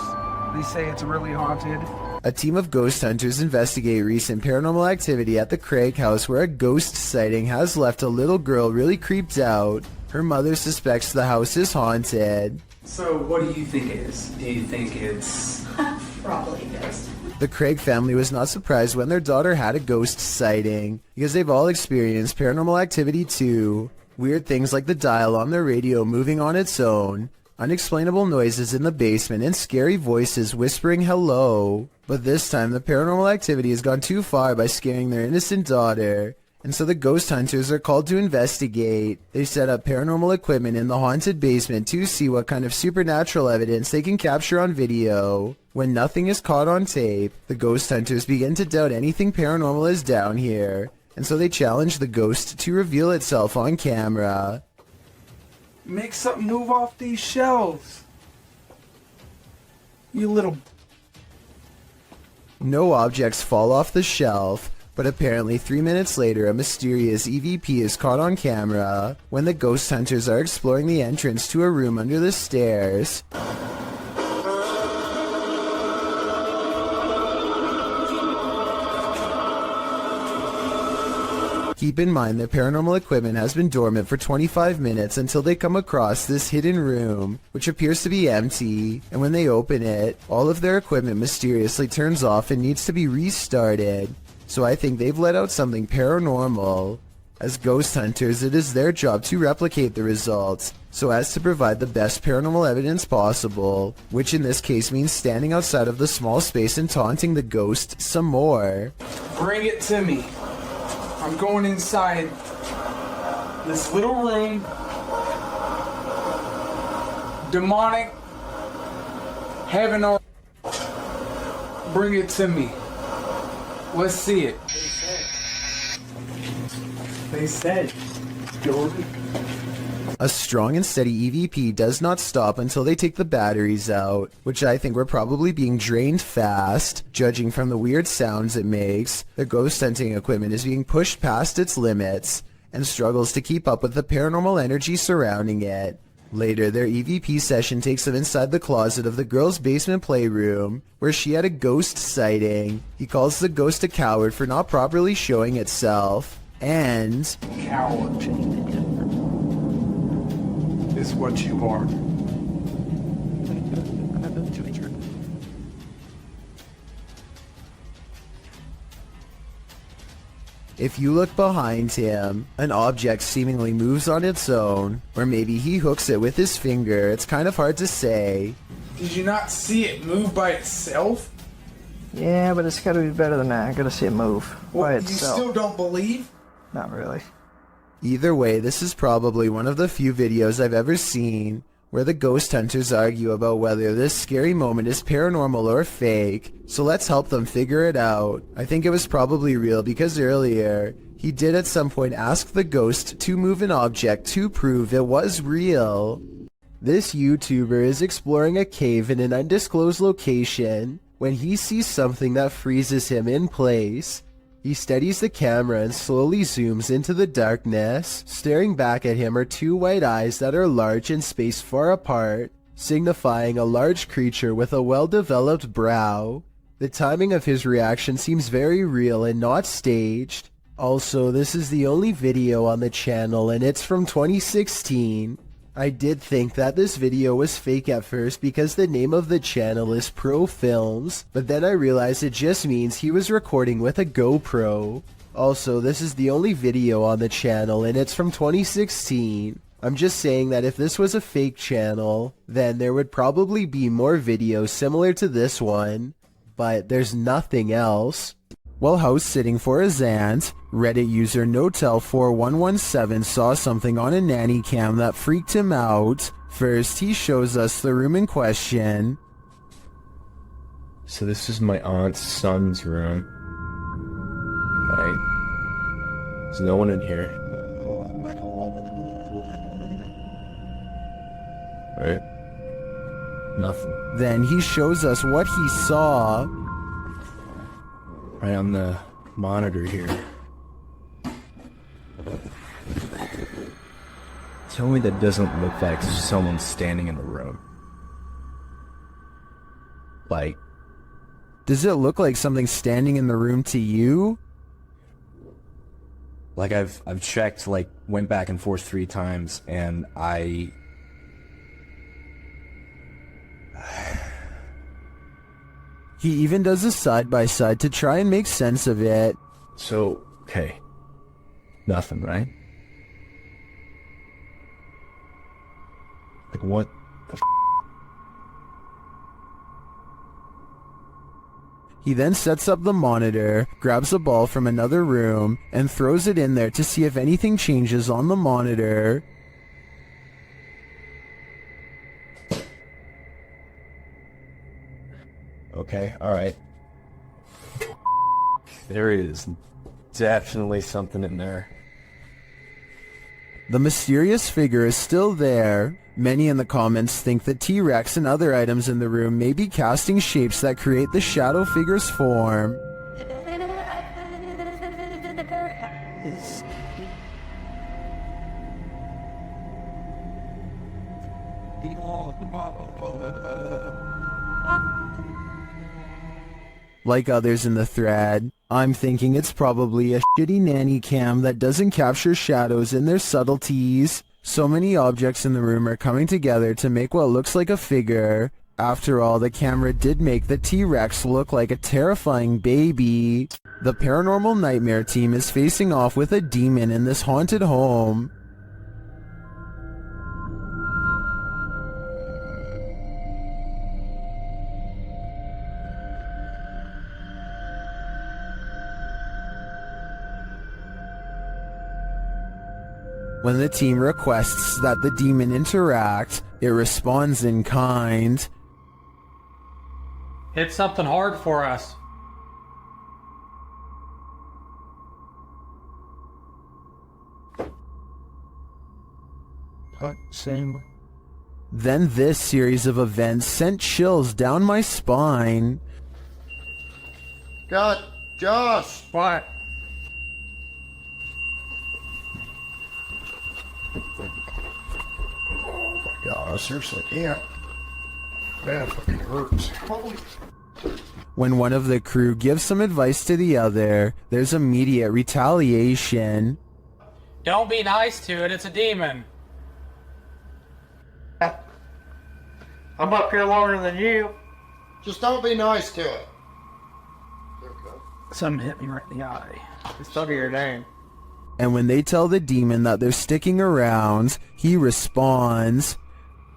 They say it's really haunted. A team of ghost hunters investigate recent paranormal activity at the Craig house where a ghost sighting has left a little girl really creeped out. Her mother suspects the house is haunted. So what do you think it is? Do you think it's... Probably ghost. The Craig family was not surprised when their daughter had a ghost sighting, because they've all experienced paranormal activity too. Weird things like the dial on their radio moving on its own, unexplainable noises in the basement, and scary voices whispering hello. But this time the paranormal activity has gone too far by scaring their innocent daughter, and so the ghost hunters are called to investigate. They set up paranormal equipment in the haunted basement to see what kind of supernatural evidence they can capture on video. When nothing is caught on tape, the ghost hunters begin to doubt anything paranormal is down here, and so they challenge the ghost to reveal itself on camera. Make something move off these shelves. You little... No objects fall off the shelf, but apparently 3 minutes later a mysterious EVP is caught on camera when the ghost hunters are exploring the entrance to a room under the stairs. Keep in mind that paranormal equipment has been dormant for 25 minutes until they come across this hidden room, which appears to be empty, and when they open it, all of their equipment mysteriously turns off and needs to be restarted. So I think they've let out something paranormal. As ghost hunters, it is their job to replicate the results, so as to provide the best paranormal evidence possible, which in this case means standing outside of the small space and taunting the ghost some more. Bring it to me. I'm going inside this little room. Demonic. Heaven or... Bring it to me. Let's see it. They said, Jordan, A strong and steady EVP does not stop until they take the batteries out, which I think were probably being drained fast. Judging from the weird sounds it makes, the ghost hunting equipment is being pushed past its limits and struggles to keep up with the paranormal energy surrounding it. Later, their EVP session takes them inside the closet of the girl's basement playroom, where she had a ghost sighting. He calls the ghost a coward for not properly showing itself, and... Coward is what you are. If you look behind him, an object seemingly moves on its own, or maybe he hooks it with his finger. It's kind of hard to say. Did you not see it move by itself? Yeah, but it's gotta be better than that. I gotta see it move by You itself. still don't believe? Not really. Either way, this is probably one of the few videos I've ever seen where the ghost hunters argue about whether this scary moment is paranormal or fake, so let's help them figure it out. I think it was probably real because earlier, he did at some point ask the ghost to move an object to prove it was real. This YouTuber is exploring a cave in an undisclosed location when he sees something that freezes him in place. He steadies the camera and slowly zooms into the darkness. Staring back at him are two white eyes that are large and spaced far apart, signifying a large creature with a well-developed brow. The timing of his reaction seems very real and not staged. Also, this is the only video on the channel and it's from 2016. I did think that this video was fake at first because the name of the channel is Pro Films, but then I realized it just means he was recording with a GoPro. Also, this is the only video on the channel and it's from 2016. I'm just saying that if this was a fake channel, then there would probably be more videos similar to this one, but there's nothing else. While house sitting for his aunt, Reddit user Notel4117 saw something on a nanny cam that freaked him out. First, he shows us the room in question. So this is my aunt's son's room. Right? There's no one in here. Right? Nothing. Then he shows us what he saw. Right on the monitor here. Tell me that doesn't look like someone standing in the room. Like... Does it look like something standing in the room to you? Like I've checked, like, went back and forth 3 times, and He even does a side-by-side to try and make sense of it. So, okay. Nothing, right? Like, what the f***? He then sets up the monitor, grabs a ball from another room, and throws it in there to see if anything changes on the monitor. Okay, alright. There is definitely something in there. The mysterious figure is still there. Many in the comments think that T-Rex and other items in the room may be casting shapes that create the shadow figure's form. Like others in the thread, I'm thinking it's probably a shitty nanny cam that doesn't capture shadows in their subtleties. So many objects in the room are coming together to make what looks like a figure. After all, the camera did make the T-Rex look like a terrifying baby. The Paranormal Nightmare team is facing off with a demon in this haunted home. When the team requests that the demon interact, it responds in kind. Hit something hard for us. Same. Then this series of events sent chills down my spine. God, Josh! What? God, seriously, yeah. That fucking hurts. Holy. When one of the crew gives some advice to the other, there's immediate retaliation. Don't be nice to it, it's a demon. I'm up here longer than you. Just don't be nice to it. Something hit me right in the eye. It's under your name. And when they tell the demon that they're sticking around, he responds,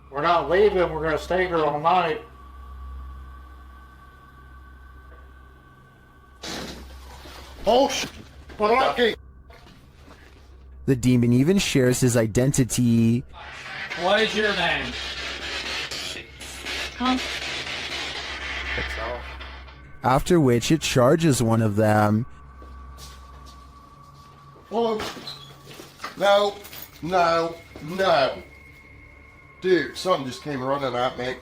We're not leaving, we're gonna stay here all night. Oh shit! The demon even shares his identity. What is your name? After which it charges one of them. Oh, no, no, no. Dude, something just came running at me.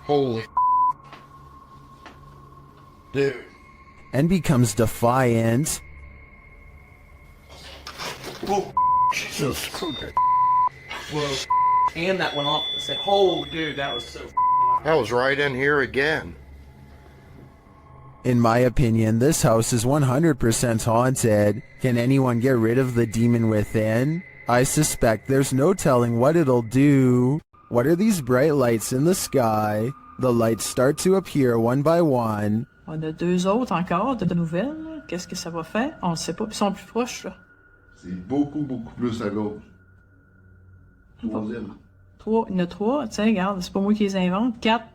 Holy dude. And becomes defiant. Whoa, Jesus Christ. Whoa. And that went off and said, oh, dude, that was so I was right in here again. In my opinion, this house is 100% haunted. Can anyone get rid of the demon within? I suspect there's no telling what it'll do. What are these bright lights in the sky? The lights start to appear one by one. On a deux autres encore de nouvelles. Qu'est-ce que ça va faire? On ne sait pas. Ils sont plus proches, là. C'est beaucoup plus à gauche. Troisième. Trois. Il y en a trois. Tiens, regarde, c'est pas moi qui les invente. Quatre.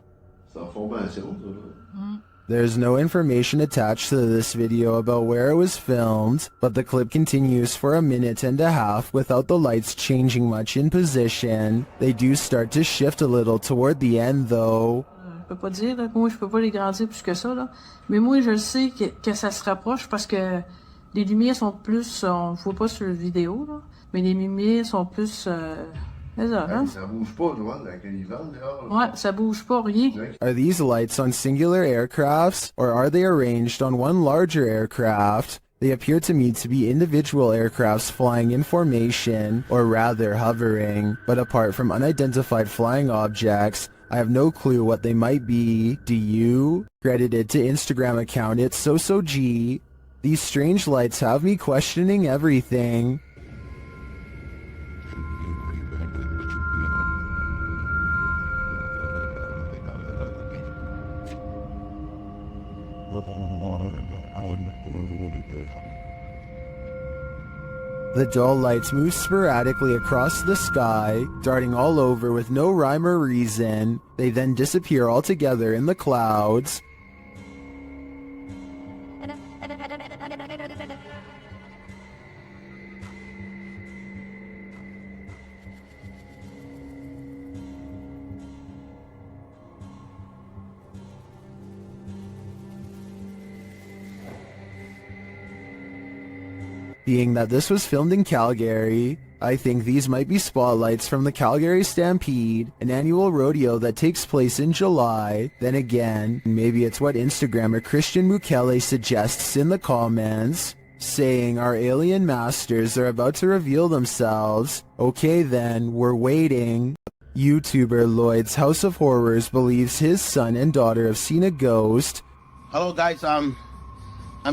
C'est en formation, ça. There's no information attached to this video about where it was filmed, but the clip continues for a minute and a half without the lights changing much in position. They do start to shift a little toward the end though. Je peux pas dire, là, moi je peux pas les grandir plus que ça, là. Mais moi je sais que ça se rapproche parce que les lumières sont plus, on voit pas sur la vidéo, là, mais les lumières sont plus... Ça bouge pas, loin, avec les vents dehors. Ouais, ça bouge pas, rien. Are these lights on singular aircrafts, or are they arranged on one larger aircraft? They appear to me to be individual aircrafts flying in formation, or rather hovering, but apart from unidentified flying objects, I have no clue what they might be. Do you? Credited to Instagram account it's SoSoG. These strange lights have me questioning everything. The dull lights move sporadically across the sky, darting all over with no rhyme or reason. They then disappear altogether in the clouds. Being that this was filmed in Calgary, I think these might be spotlights from the Calgary Stampede, an annual rodeo that takes place in July. Then again, maybe it's what Instagrammer Christian Mukele suggests in the comments, saying our alien masters are about to reveal themselves. Okay then, we're waiting. YouTuber Lloyd's House of Horrors believes his son and daughter have seen a ghost. Hello guys, I'm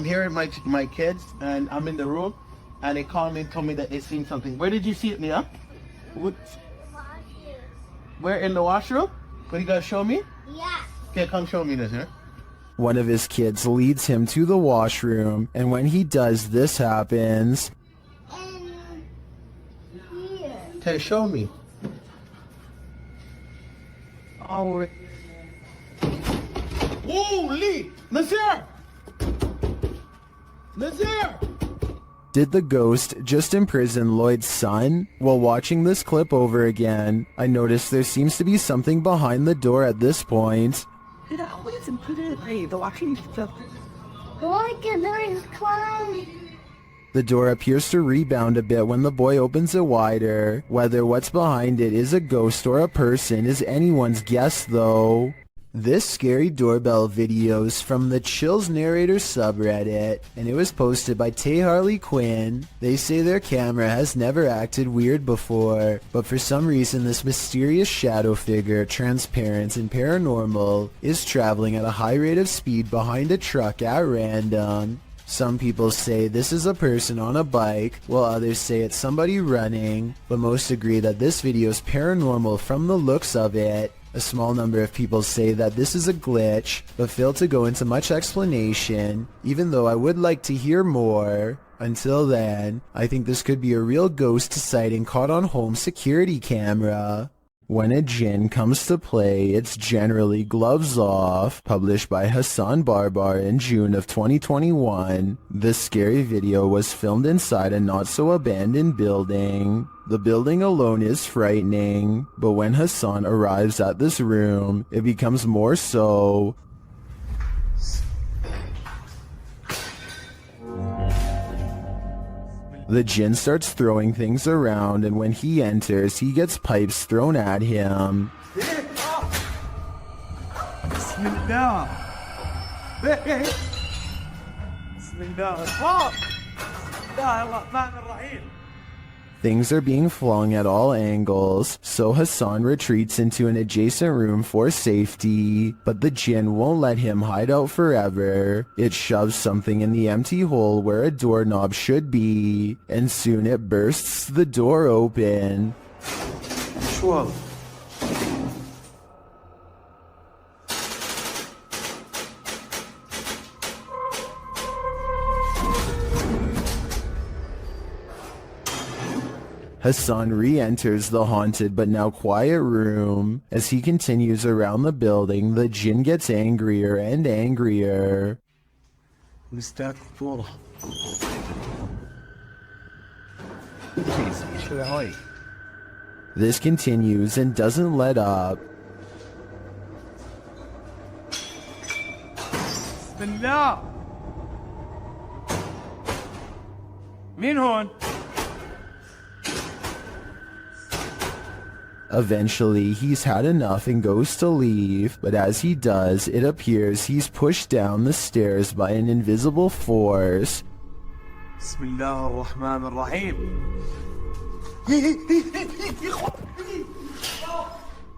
here with my kids and I'm in the room. And they called me and told me that they seen something. Where did you see it, Mia? What? Where, in the washroom? What, you gotta show me? Yeah. Okay, come show me this, here. One of his kids leads him to the washroom, and when he does, this happens. Okay, show me. Oh, holy! Nazir! Nazir! Did the ghost just imprison Lloyd's son? While watching this clip over again, I noticed there seems to be something behind the door at this point. it always included the watching stuff. Look at those clowns. The door appears to rebound a bit when the boy opens it wider. Whether what's behind it is a ghost or a person is anyone's guess though. This scary doorbell video is from the Chills Narrator subreddit, and it was posted by Tay Harley Quinn. They say their camera has never acted weird before, but for some reason this mysterious shadow figure, transparent and paranormal, is traveling at a high rate of speed behind a truck at random. Some people say this is a person on a bike, while others say it's somebody running, but most agree that this video is paranormal from the looks of it. A small number of people say that this is a glitch, but fail to go into much explanation, even though I would like to hear more. Until then, I think this could be a real ghost sighting caught on home security camera. When a djinn comes to play, it's generally Gloves Off, published by Hassan Barbar in June of 2021. This scary video was filmed inside a not-so-abandoned building. The building alone is frightening, but when Hassan arrives at this room, it becomes more so. The djinn starts throwing things around, and when he enters, he gets pipes thrown at him. Things are being flung at all angles, so Hassan retreats into an adjacent room for safety, but the djinn won't let him hide out forever. It shoves something in the empty hole where a doorknob should be, and soon it bursts the door open. Hassan re-enters the haunted but now quiet room. As he continues around the building, the djinn gets angrier and angrier. This continues and doesn't let up. Eventually, he's had enough and goes to leave, but as he does, it appears he's pushed down the stairs by an invisible force.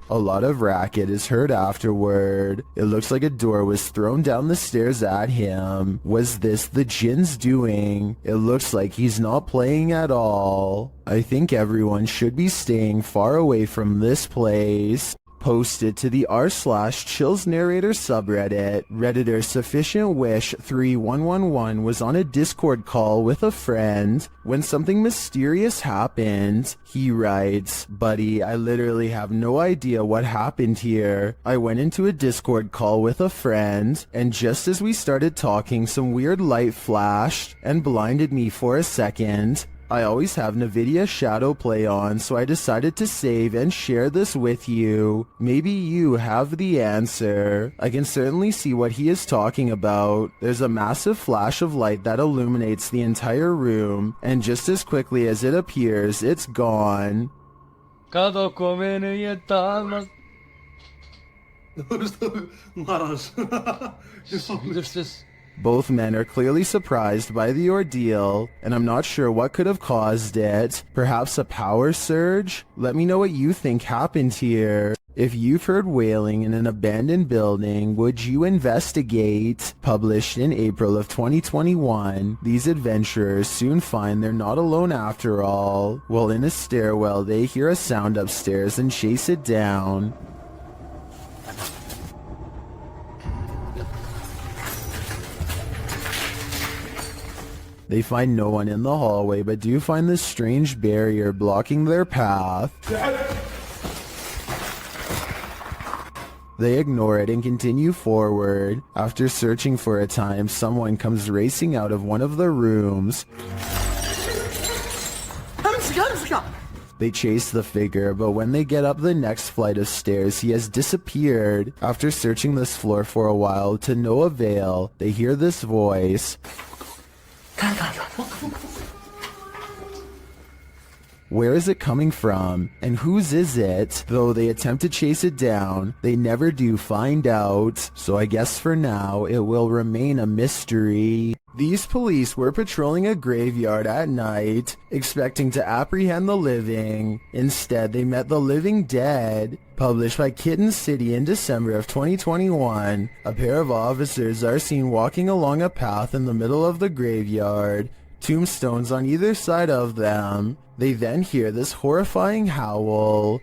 A lot of racket is heard afterward. It looks like a door was thrown down the stairs at him. Was this the djinn's doing? It looks like he's not playing at all. I think everyone should be staying far away from this place. Posted to the r/Chills Narrator subreddit, Redditor Sufficient Wish 3111 was on a Discord call with a friend when something mysterious happened. He writes, "Buddy, I literally have no idea what happened here. I went into a Discord call with a friend, and just as we started talking, some weird light flashed and blinded me for a second. I always have NVIDIA Shadow Play on, so I decided to save and share this with you. Maybe you have the answer." I can certainly see what he is talking about. There's a massive flash of light that illuminates the entire room, and just as quickly as it appears, it's gone. Both men are clearly surprised by the ordeal, and I'm not sure what could have caused it. Perhaps a power surge? Let me know what you think happened here. If you've heard wailing in an abandoned building, would you investigate? Published in April of 2021, these adventurers soon find they're not alone after all. While in a stairwell, they hear a sound upstairs and chase it down. They find no one in the hallway, but do find this strange barrier blocking their path. They ignore it and continue forward. After searching for a time, someone comes racing out of one of the rooms. They chase the figure, but when they get up the next flight of stairs, he has disappeared. After searching this floor for a while to no avail, they hear this voice. Where is it coming from, and whose is it? Though they attempt to chase it down, they never do find out, so I guess for now it will remain a mystery. These police were patrolling a graveyard at night, expecting to apprehend the living. Instead, they met the living dead. Published by Kitten City in December of 2021, a pair of officers are seen walking along a path in the middle of the graveyard, tombstones on either side of them. They then hear this horrifying howl.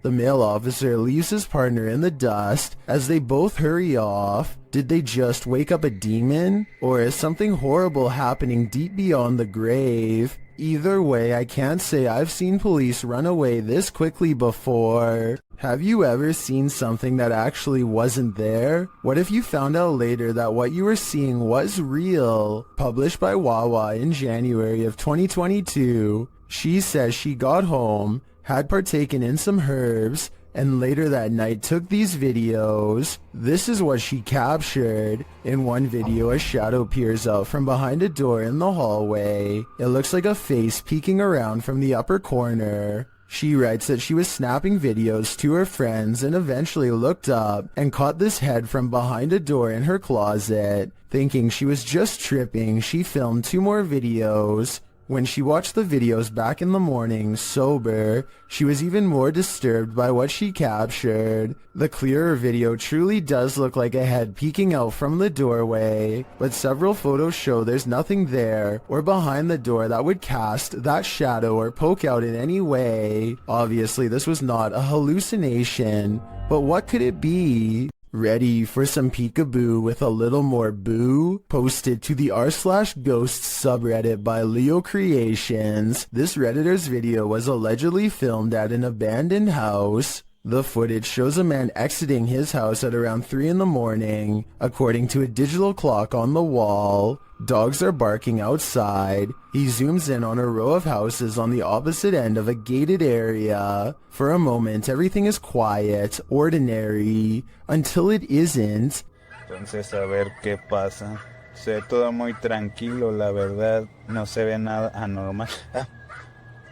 The male officer leaves his partner in the dust as they both hurry off. Did they just wake up a demon? Or is something horrible happening deep beyond the grave? Either way, I can't say I've seen police run away this quickly before. Have you ever seen something that actually wasn't there? What if you found out later that what you were seeing was real? Published by Wawa in January of 2022. She says she got home, had partaken in some herbs, and later that night took these videos. This is what she captured. In one video, a shadow peers out from behind a door in the hallway. It looks like a face peeking around from the upper corner. She writes that she was snapping videos to her friends and eventually looked up and caught this head from behind a door in her closet. Thinking she was just tripping, she filmed 2 more videos. When she watched the videos back in the morning, sober, she was even more disturbed by what she captured. The clearer video truly does look like a head peeking out from the doorway, but several photos show there's nothing there or behind the door that would cast that shadow or poke out in any way. Obviously, this was not a hallucination, but what could it be? Ready for some peekaboo with a little more boo? Posted to the r/ghosts subreddit by Leo Creations. This Redditor's video was allegedly filmed at an abandoned house. The footage shows a man exiting his house at around 3 in the morning, according to a digital clock on the wall. Dogs are barking outside. He zooms in on a row of houses on the opposite end of a gated area. For a moment, everything is quiet, ordinary, until it isn't. Entonces, a ver qué pasa. Se ve todo muy tranquilo, la verdad. No se ve nada anormal.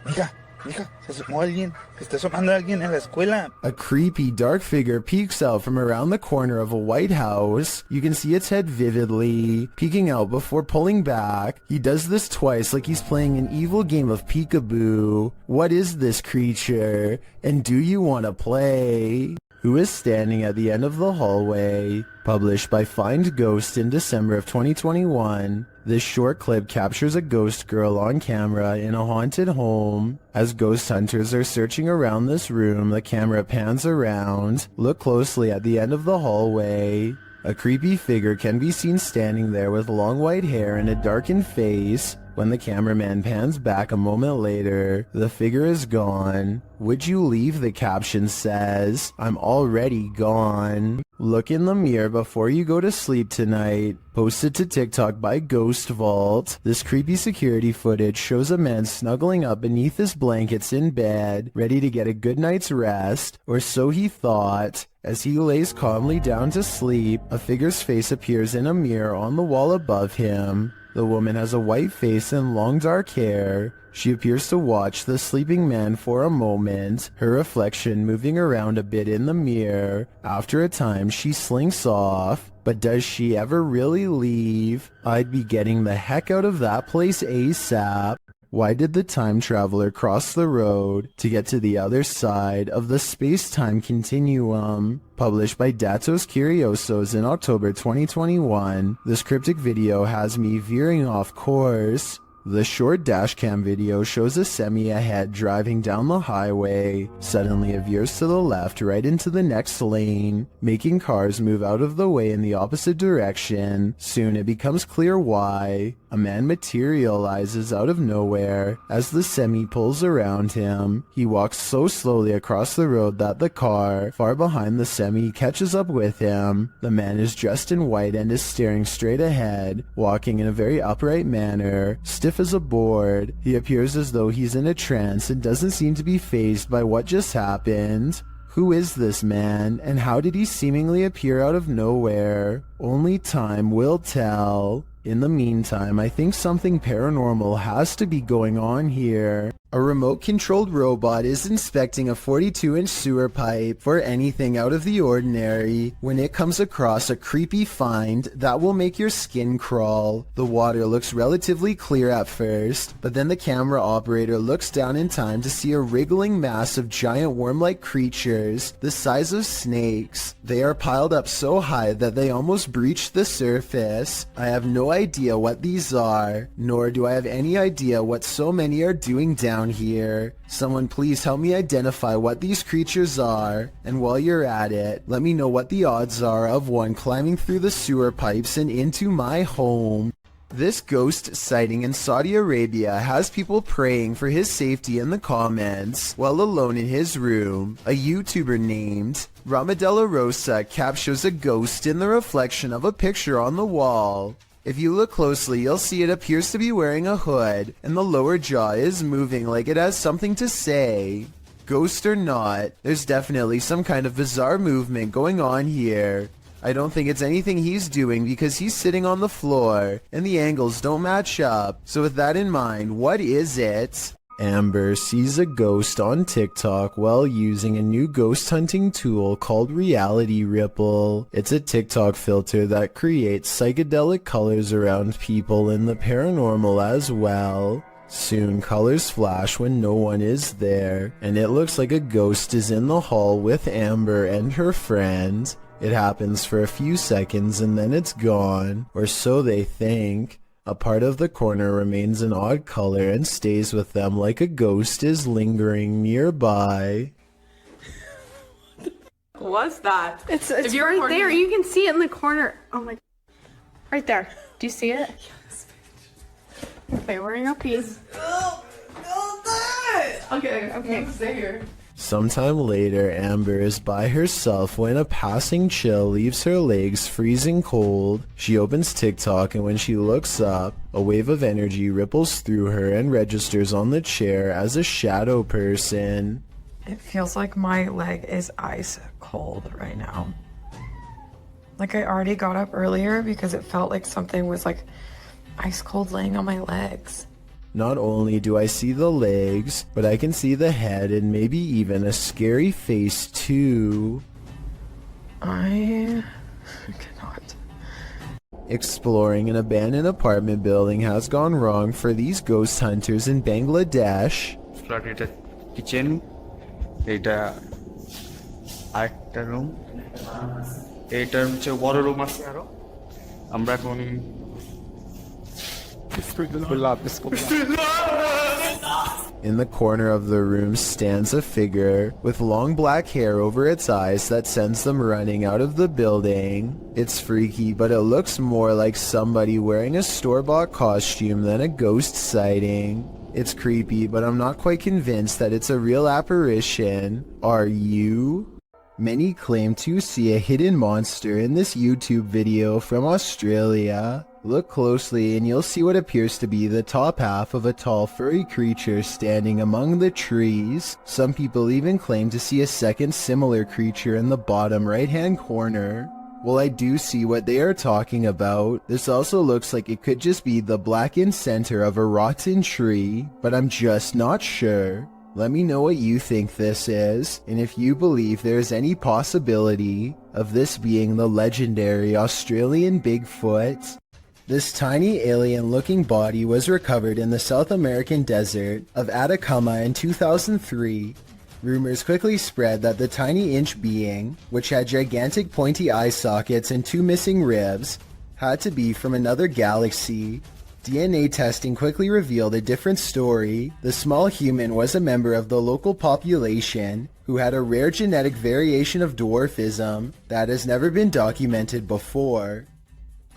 Mija, se asomó alguien. Se está asomando alguien en la escuela. A creepy, dark figure peeks out from around the corner of a white house. You can see its head vividly, peeking out before pulling back. He does this twice like he's playing an evil game of peekaboo. What is this creature? And do you want to play? Who is standing at the end of the hallway? Published by Find Ghost in December of 2021. This short clip captures a ghost girl on camera in a haunted home. As ghost hunters are searching around this room, the camera pans around. Look closely at the end of the hallway. A creepy figure can be seen standing there with long white hair and a darkened face. When the cameraman pans back a moment later, the figure is gone. Would you leave? The caption says. I'm already gone. Look in the mirror before you go to sleep tonight. Posted to TikTok by Ghost Vault. This creepy security footage shows a man snuggling up beneath his blankets in bed, ready to get a good night's rest, or so he thought. As he lays calmly down to sleep, a figure's face appears in a mirror on the wall above him. The woman has a white face and long dark hair. She appears to watch the sleeping man for a moment, her reflection moving around a bit in the mirror. After a time, she slinks off. But does she ever really leave? I'd be getting the heck out of that place ASAP. Why did the time traveler cross the road to get to the other side of the space-time continuum? Published by Datos Curiosos in October 2021, this cryptic video has me veering off course. The short dashcam video shows a semi ahead driving down the highway. Suddenly it veers to the left right into the next lane, making cars move out of the way in the opposite direction. Soon it becomes clear why. A man materializes out of nowhere as the semi pulls around him. He walks so slowly across the road that the car, far behind the semi, catches up with him. The man is dressed in white and is staring straight ahead, walking in a very upright manner, stiff as a board. He appears as though he's in a trance and doesn't seem to be fazed by what just happened. Who is this man, and how did he seemingly appear out of nowhere? Only time will tell. In the meantime, I think something paranormal has to be going on here. A remote-controlled robot is inspecting a 42-inch sewer pipe for anything out of the ordinary when it comes across a creepy find that will make your skin crawl. The water looks relatively clear at first, but then the camera operator looks down in time to see a wriggling mass of giant worm-like creatures the size of snakes. They are piled up so high that they almost breach the surface. I have no idea what these are, nor do I have any idea what so many are doing down here. Someone please help me identify what these creatures are, and while you're at it, let me know what the odds are of one climbing through the sewer pipes and into my home. This ghost sighting in Saudi Arabia has people praying for his safety in the comments while alone in his room. A YouTuber named Ramadella Rosa captures a ghost in the reflection of a picture on the wall. If you look closely, you'll see it appears to be wearing a hood, and the lower jaw is moving like it has something to say. Ghost or not, there's definitely some kind of bizarre movement going on here. I don't think it's anything he's doing because he's sitting on the floor, and the angles don't match up. So with that in mind, what is it? Amber sees a ghost on TikTok while using a new ghost hunting tool called Reality Ripple. It's a TikTok filter that creates psychedelic colors around people in the paranormal as well. Soon colors flash when no one is there, and it looks like a ghost is in the hall with Amber and her friend. It happens for a few seconds and then it's gone, or so they think. A part of the corner remains an odd color and stays with them like a ghost is lingering nearby. What's that? It's If you're right recording- there. You can see it in the corner. Oh my. Right there. Do you see it? Okay, we're gonna go pee. Okay, stay here. Sometime later, Amber is by herself when a passing chill leaves her legs freezing cold. She opens TikTok, and when she looks up, a wave of energy ripples through her and registers on the chair as a shadow person. It feels like my leg is ice cold right now. Like I already got up earlier because it felt like something was like ice cold laying on my legs. Not only do I see the legs, but I can see the head and maybe even a scary face too. I cannot. Exploring an abandoned apartment building has gone wrong for these ghost hunters in Bangladesh. Flat এটা kitchen, এটা আরেকটা room, এইটার হচ্ছে বড় room আছে আরো। আমরা এখন In the corner of the room stands a figure with long black hair over its eyes that sends them running out of the building. It's freaky, but it looks more like somebody wearing a store-bought costume than a ghost sighting. It's creepy, but I'm not quite convinced that it's a real apparition. Are you? Many claim to see a hidden monster in this YouTube video from Australia. Look closely and you'll see what appears to be the top half of a tall furry creature standing among the trees. Some people even claim to see a second similar creature in the bottom right-hand corner. Well, I do see what they are talking about. This also looks like it could just be the blackened center of a rotten tree, but I'm just not sure. Let me know what you think this is, and if you believe there is any possibility of this being the legendary Australian Bigfoot. This tiny alien-looking body was recovered in the South American desert of Atacama in 2003. Rumors quickly spread that the tiny inch being, which had gigantic pointy eye sockets and 2 missing ribs, had to be from another galaxy. DNA testing quickly revealed a different story. The small human was a member of the local population who had a rare genetic variation of dwarfism that has never been documented before.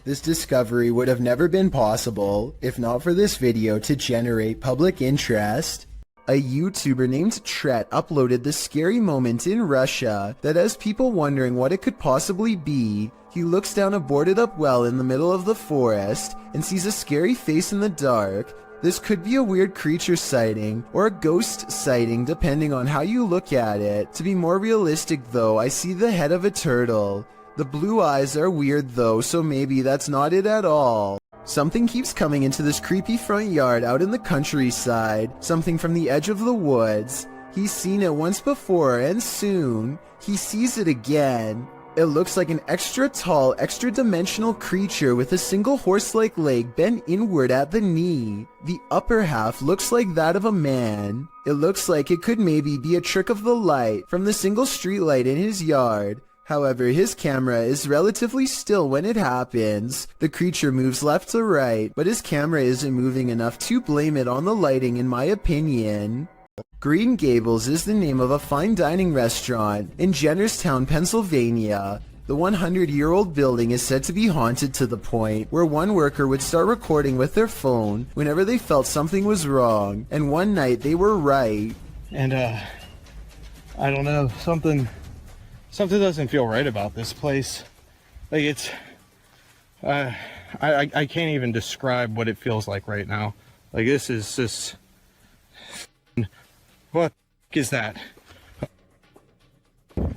This discovery would have never been possible if not for this video to generate public interest. A YouTuber named Tret uploaded this scary moment in Russia that has people wondering what it could possibly be. He looks down a boarded up well in the middle of the forest and sees a scary face in the dark. This could be a weird creature sighting or a ghost sighting depending on how you look at it. To be more realistic though, I see the head of a turtle. The blue eyes are weird though, so maybe that's not it at all. Something keeps coming into this creepy front yard out in the countryside, something from the edge of the woods. He's seen it once before and soon he sees it again. It looks like an extra tall, extra dimensional creature with a single horse-like leg bent inward at the knee. The upper half looks like that of a man. It looks like it could maybe be a trick of the light from the single streetlight in his yard. However, his camera is relatively still when it happens. The creature moves left to right, but his camera isn't moving enough to blame it on the lighting in my opinion. Green Gables is the name of a fine dining restaurant in Jennerstown, Pennsylvania. The 100-year-old building is said to be haunted to the point where one worker would start recording with their phone whenever they felt something was wrong, and one night they were right. And I don't know, something doesn't feel right about this place. Like it's I can't even describe what it feels like right now. Like this is just, what is that?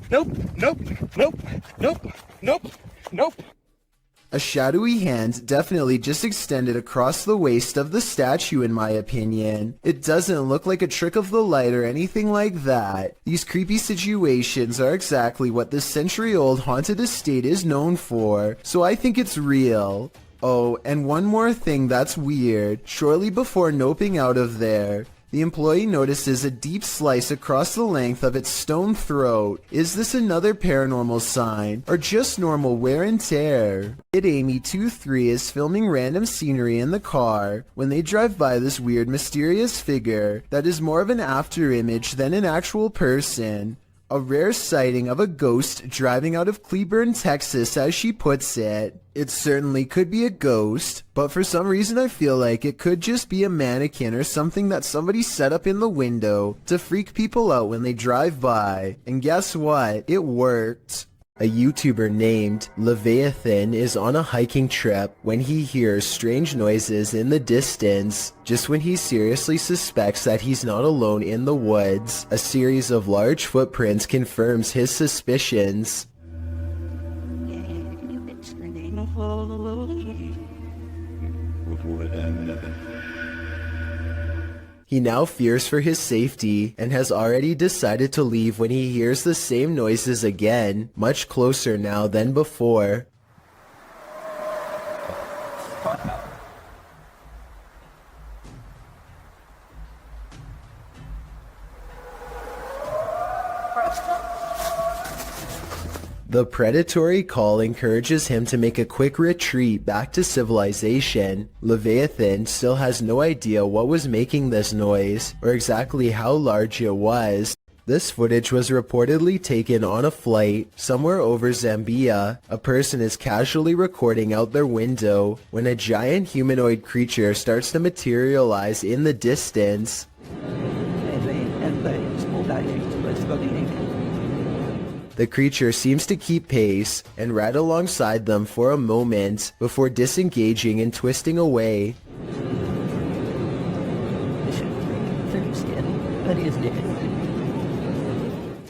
Nope. A shadowy hand definitely just extended across the waist of the statue in my opinion. It doesn't look like a trick of the light or anything like that. These creepy situations are exactly what this century-old haunted estate is known for, so I think it's real. Oh, and one more thing that's weird. Shortly before noping out of there, the employee notices a deep slice across the length of its stone throat. Is this another paranormal sign, or just normal wear and tear? Kid Amy 23 is filming random scenery in the car when they drive by this weird mysterious figure that is more of an after image than an actual person. A rare sighting of a ghost driving out of Cleburne, Texas, as she puts it. It certainly could be a ghost, but for some reason I feel like it could just be a mannequin or something that somebody set up in the window to freak people out when they drive by. And guess what? It worked. A YouTuber named Leviathan is on a hiking trip when he hears strange noises in the distance. Just when he seriously suspects that he's not alone in the woods, a series of large footprints confirms his suspicions. He now fears for his safety and has already decided to leave when he hears the same noises again, much closer now than before. The predatory call encourages him to make a quick retreat back to civilization. Leviathan still has no idea what was making this noise, or exactly how large it was. This footage was reportedly taken on a flight somewhere over Zambia. A person is casually recording out their window when a giant humanoid creature starts to materialize in the distance. The creature seems to keep pace and ride alongside them for a moment before disengaging and twisting away.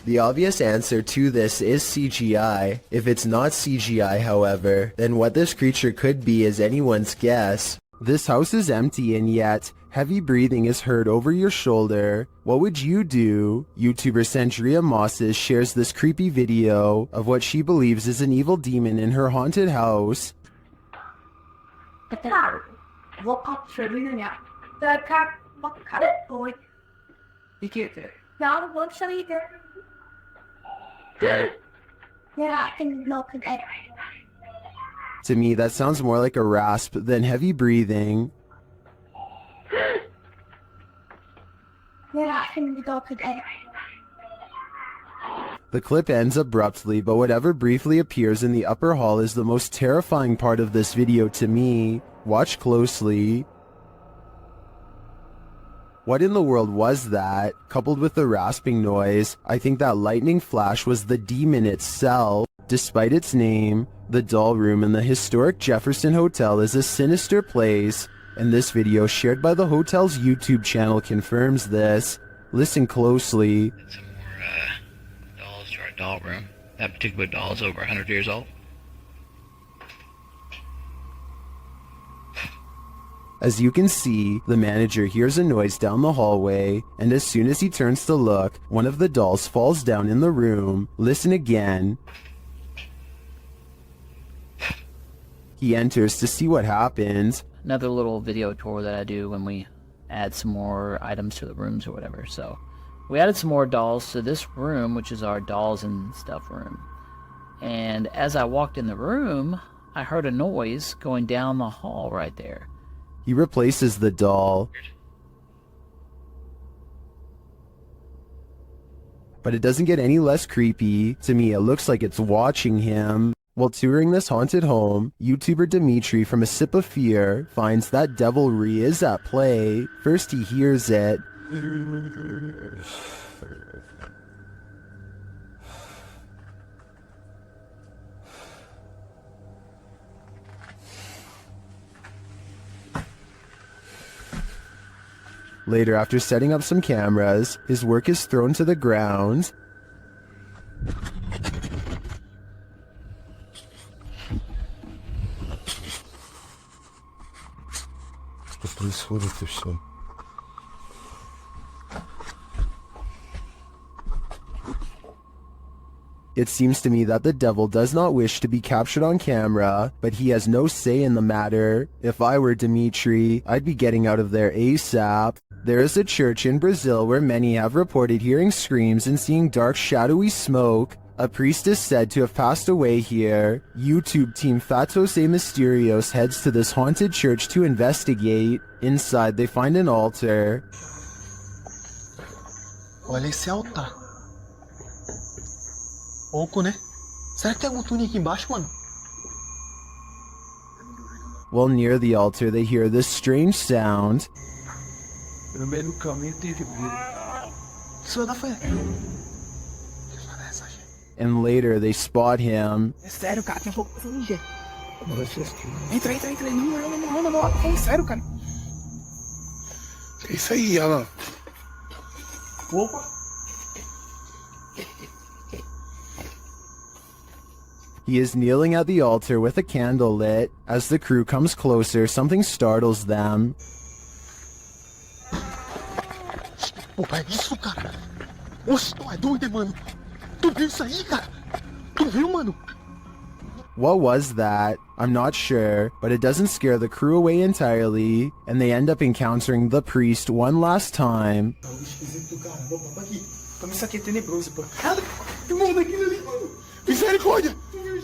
The obvious answer to this is CGI. If it's not CGI, however, then what this creature could be is anyone's guess. This house is empty and yet heavy breathing is heard over your shoulder. What would you do? YouTuber Sandria Mosses shares this creepy video of what she believes is an evil demon in her haunted house. To me, that sounds more like a rasp than heavy breathing. The clip ends abruptly, but whatever briefly appears in the upper hall is the most terrifying part of this video to me. Watch closely. What in the world was that? Coupled with the rasping noise, I think that lightning flash was the demon itself. Despite its name, the doll room in the historic Jefferson Hotel is a sinister place. And this video shared by the hotel's YouTube channel confirms this. Listen closely. Some more dolls to our doll room. That particular doll is over 100 years old. As you can see, the manager hears a noise down the hallway, and as soon as he turns to look, one of the dolls falls down in the room. Listen again. He enters to see what happens. Another little video tour that I do when we add some more items to the rooms or whatever. So we added some more dolls to this room, which is our dolls and stuff room. And as I walked in the room, I heard a noise going down the hall right there. He replaces the doll. But it doesn't get any less creepy. To me, it looks like it's watching him. While touring this haunted home, YouTuber Dimitri from A Sip of Fear finds that devilry is at play. First he hears it. Later, after setting up some cameras, his work is thrown to the ground. Что происходит и все? It seems to me that the devil does not wish to be captured on camera, but he has no say in the matter. If I were Dimitri, I'd be getting out of there ASAP. There is a church in Brazil where many have reported hearing screams and seeing dark shadowy smoke. A priest is said to have passed away here. YouTube team Fatos e Mysterios heads to this haunted church to investigate. Inside, they find an altar. Olha esse altar. Oco, né? Será que tem algum túnel aqui embaixo, mano? While near the altar, they hear this strange sound. No meio do caminho teve vida. Isso da foi. And later, they spot him. É sério, cara, tem pouco ali, gente. Entra. Não. É sério, cara. É isso aí, Alan. Opa. He is kneeling at the altar with a candle lit. As the crew comes closer, something startles them. Pô, é isso, cara? Oxe, tu é doido, mano? Tu viu isso aí, cara? Tu viu, mano? What was that? I'm not sure, but it doesn't scare the crew away entirely, and they end up encountering the priest one last time. Tá esquisito, cara. Vou parar aqui. Como isso aqui é tenebroso, pô. Que mundo aquilo ali, mano? Misericórdia!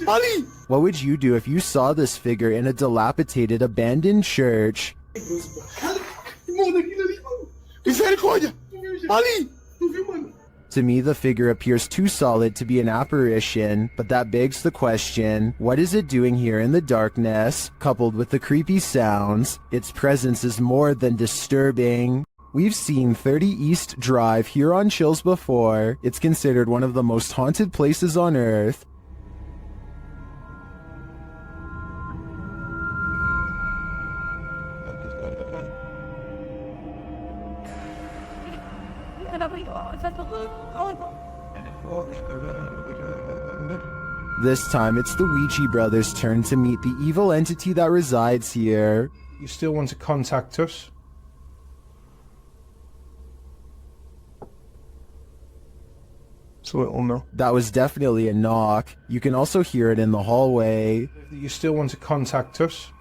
Ali! What would you do if you saw this figure in a dilapidated, abandoned church? Que mundo aquilo ali, mano? Misericórdia! Ali! Tu viu, mano? To me, the figure appears too solid to be an apparition, but that begs the question, what is it doing here in the darkness? Coupled with the creepy sounds, its presence is more than disturbing. We've seen 30 East Drive here on Chills before. It's considered one of the most haunted places on Earth. This time, it's the Ouija brothers' turn to meet the evil entity that resides here. You still want to contact us? So it'll know. That was definitely a knock. You can also hear it in the hallway. You still want to contact us?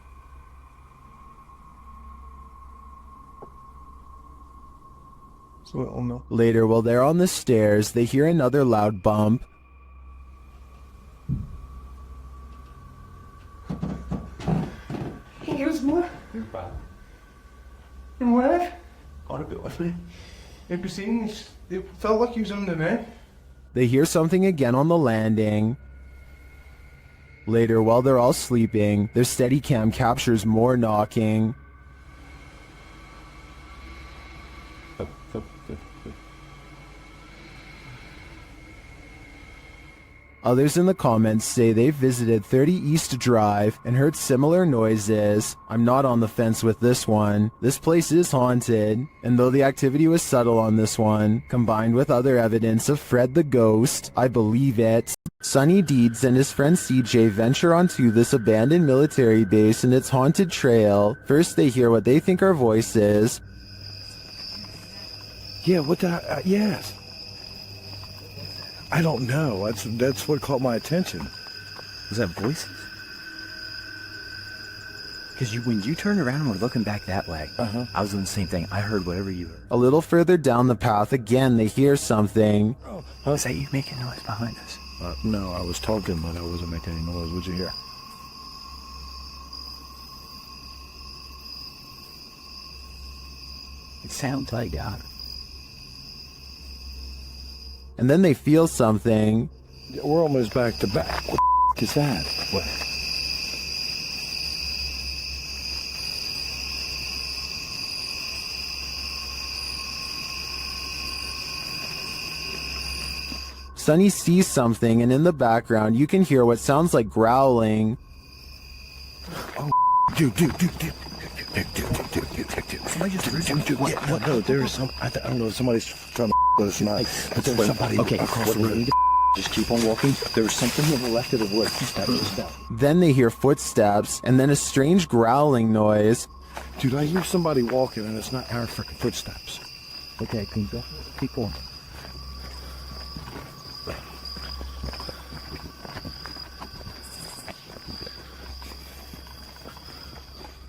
So it'll know. Later, while they're on the stairs, they hear another loud bump. Here's more. And what? Got a bit with me. It felt like he was under there. They hear something again on the landing. Later, while they're all sleeping, their Steadicam captures more knocking. Others in the comments say they've visited 30 East Drive and heard similar noises. I'm not on the fence with this one. This place is haunted, and though the activity was subtle on this one, combined with other evidence of Fred the Ghost, I believe it. Sonny Deeds and his friend CJ venture onto this abandoned military base and its haunted trail. First they hear what they think are voices. Yeah, what the... yes. I don't know. That's what caught my attention. Was that voices? Because when you turned around and were looking back that way, I was doing the same thing. I heard whatever you heard. A little further down the path, again they hear something. Oh, is that you making noise behind us? No, I was talking, but I wasn't making any noise. What'd you hear? It sounds like God. And then they feel something. We're almost back to back. What the is that? What? Sonny sees something, and in the background you can hear what sounds like growling. Oh, dude. Somebody just what? No, there is some. I don't know. Somebody's trying to let us not. But there's somebody across the road. Just keep on walking. There's something on the left of the wood. Then they hear footsteps, and then a strange growling noise. Dude, I hear somebody walking, and it's not our freaking footsteps. Okay, can you go? Keep going.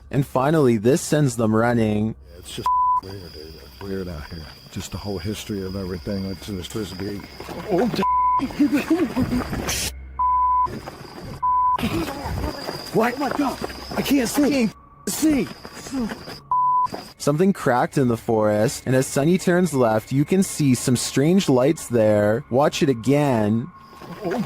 And finally, this sends them running. Yeah, it's just weird, dude. It's weird out here. Just the whole history of everything. It's supposed to be. Oh, what? Oh my God! I can't see. Something cracked in the forest, and as Sonny turns left, you can see some strange lights there. Watch it again. Oh,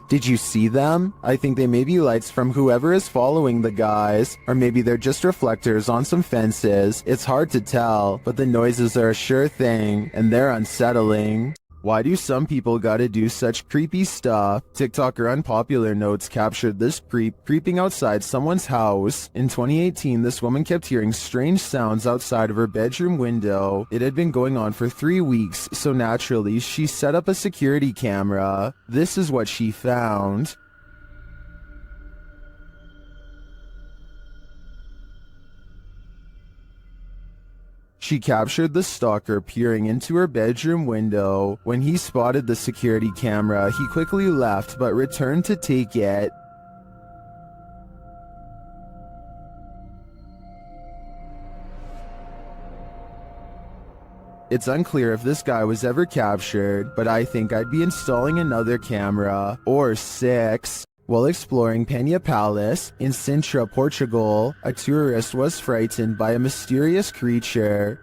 Did you see them? I think they may be lights from whoever is following the guys, or maybe they're just reflectors on some fences. It's hard to tell, but the noises are a sure thing, and they're unsettling. Why do some people gotta do such creepy stuff? TikToker Unpopular Notes captured this creep creeping outside someone's house. In 2018, this woman kept hearing strange sounds outside of her bedroom window. It had been going on for 3 weeks, so naturally, she set up a security camera. This is what she found. She captured the stalker peering into her bedroom window. When he spotted the security camera, he quickly left but returned to take it. It's unclear if this guy was ever captured, but I think I'd be installing another camera, or 6. While exploring Penha Palace in Sintra, Portugal, a tourist was frightened by a mysterious creature.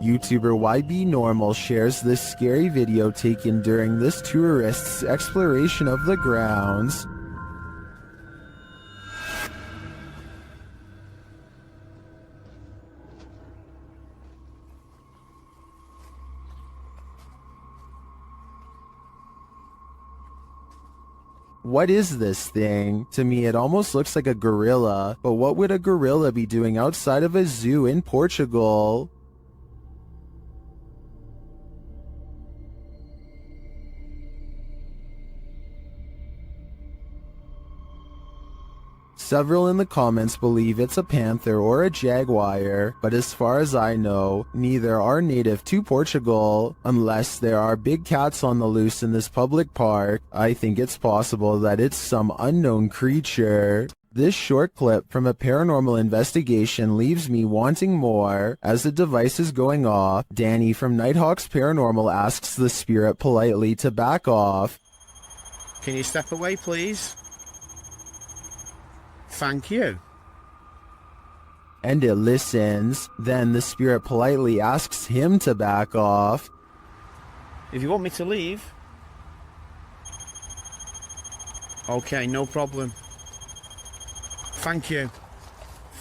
YouTuber YB Normal shares this scary video taken during this tourist's exploration of the grounds. What is this thing? To me, it almost looks like a gorilla, but what would a gorilla be doing outside of a zoo in Portugal? Several in the comments believe it's a panther or a jaguar, but as far as I know, neither are native to Portugal. Unless there are big cats on the loose in this public park, I think it's possible that it's some unknown creature. This short clip from a paranormal investigation leaves me wanting more. As the device is going off, Danny from Nighthawks Paranormal asks the spirit politely to back off. Can you step away, please? Thank you. And it listens. Then the spirit politely asks him to back off. If you want me to leave. Okay, no problem. Thank you.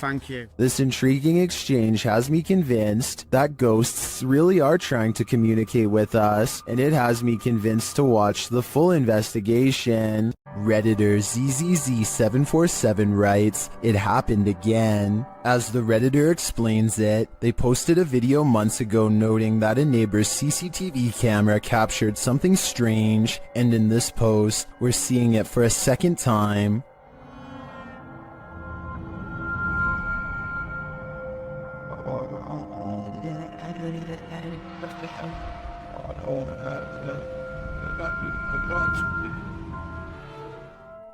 Thank you. This intriguing exchange has me convinced that ghosts really are trying to communicate with us, and it has me convinced to watch the full investigation. Redditor ZZZ747 writes, "It happened again." As the Redditor explains it, they posted a video months ago noting that a neighbor's CCTV camera captured something strange, and in this post, we're seeing it for a second time.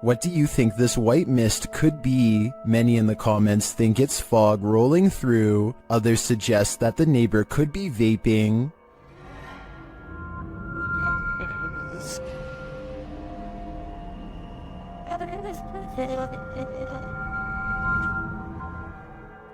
What do you think this white mist could be? Many in the comments think it's fog rolling through. Others suggest that the neighbor could be vaping.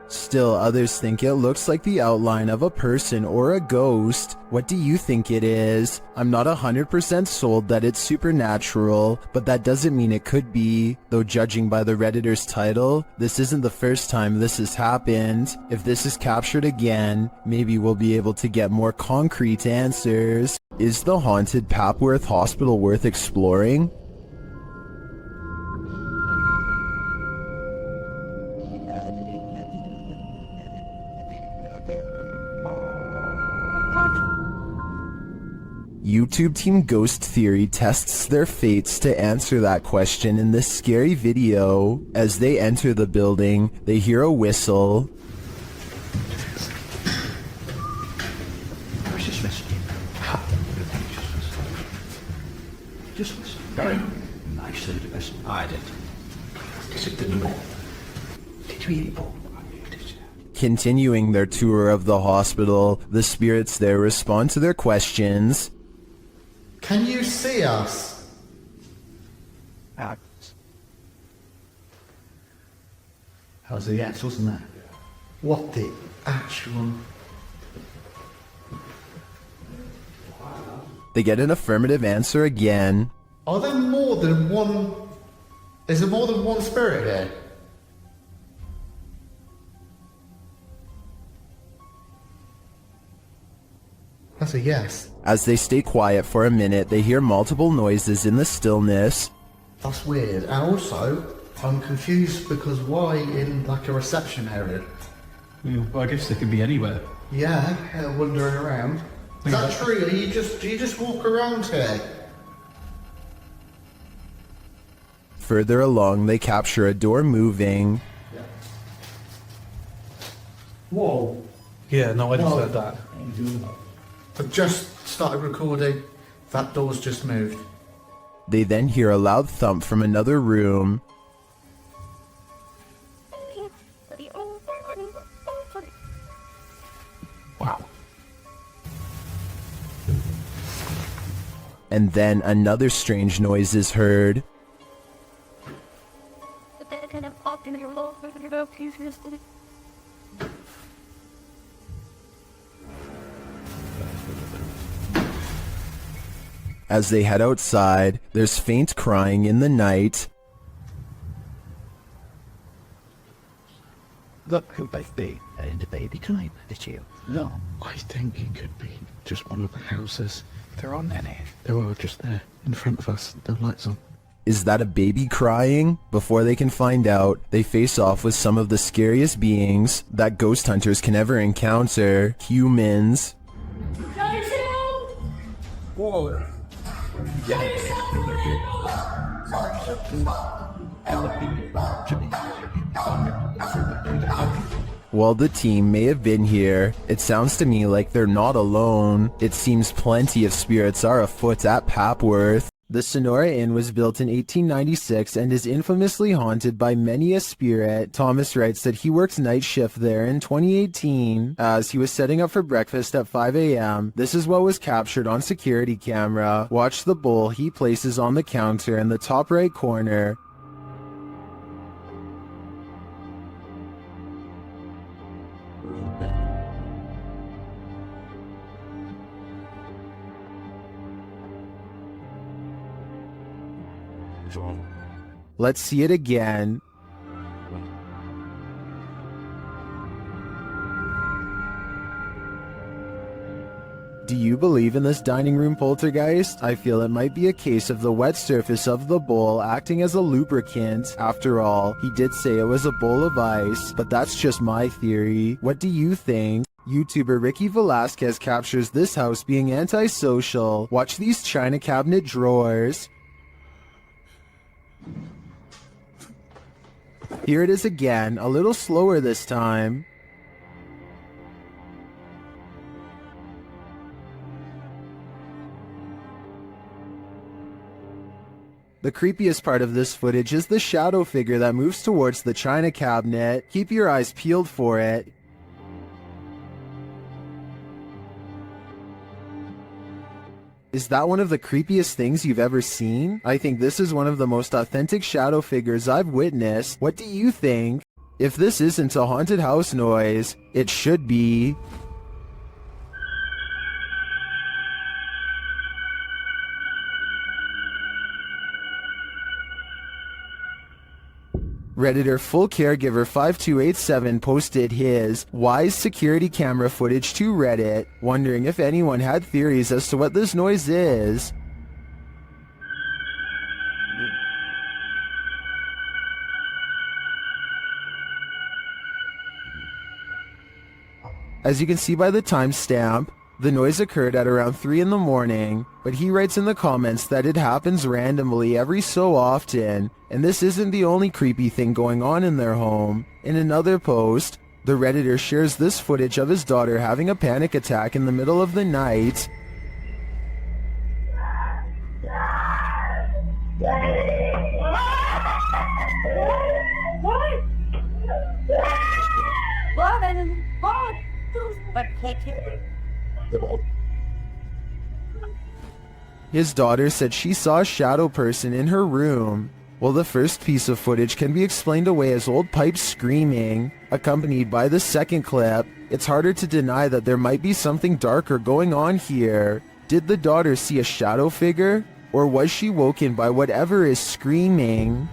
Still, others think it looks like the outline of a person or a ghost. What do you think it is? I'm not 100% sold that it's supernatural, but that doesn't mean it could be. Though judging by the Redditor's title, this isn't the first time this has happened. If this is captured again, maybe we'll be able to get more concrete answers. Is the haunted Papworth Hospital worth exploring? YouTube Team Ghost Theory tests their fates to answer that question in this scary video. As they enter the building, they hear a whistle. Just listen. Just listen. I said listen. I did. Is it the door? Did you hear it? Continuing their tour of the hospital, the spirits there respond to their questions. Can you see us? How's the axles and that? What the actual... They get an affirmative answer again. Are there more than one... Is there more than one spirit here? That's a yes. As they stay quiet for a minute, they hear multiple noises in the stillness. That's weird. And also, I'm confused because why in like a reception area? Well, I guess they could be anywhere. Yeah, wandering around. Is that true? Do you just walk around here? Further along, they capture a door moving. Whoa. Yeah, no, I just heard that. I've just started recording. That door's just moved. They then hear a loud thump from another room. Wow. And then another strange noise is heard. As they head outside, there's faint crying in the night. Look who they've been in the baby time this year. No. I think it could be just one of the houses. There aren't any. They were just there, in front of us, the lights on. Is that a baby crying? Before they can find out, they face off with some of the scariest beings that ghost hunters can ever encounter, humans. Whoa. While the team may have been here, it sounds to me like they're not alone. It seems plenty of spirits are afoot at Papworth. The Sonora Inn was built in 1896 and is infamously haunted by many a spirit. Thomas writes that he worked night shift there in 2018 as he was setting up for breakfast at 5 a.m. This is what was captured on security camera. Watch the bowl he places on the counter in the top right corner. Let's see it again. Do you believe in this dining room poltergeist? I feel it might be a case of the wet surface of the bowl acting as a lubricant. After all, he did say it was a bowl of ice, but that's just my theory. What do you think? YouTuber Ricky Velasquez captures this house being antisocial. Watch these china cabinet drawers. Here it is again, a little slower this time. The creepiest part of this footage is the shadow figure that moves towards the china cabinet. Keep your eyes peeled for it. Is that one of the creepiest things you've ever seen? I think this is one of the most authentic shadow figures I've witnessed. What do you think? If this isn't a haunted house noise, it should be. Redditor Full Caregiver 5287 posted his Wise security camera footage to Reddit, wondering if anyone had theories as to what this noise is. As you can see by the timestamp, the noise occurred at around 3 in the morning, but he writes in the comments that it happens randomly every so often, and this isn't the only creepy thing going on in their home. In another post, the Redditor shares this footage of his daughter having a panic attack in the middle of the night. His daughter said she saw a shadow person in her room. Well, the first piece of footage can be explained away as old pipes screaming. Accompanied by the second clip, it's harder to deny that there might be something darker going on here. Did the daughter see a shadow figure? Or was she woken by whatever is screaming?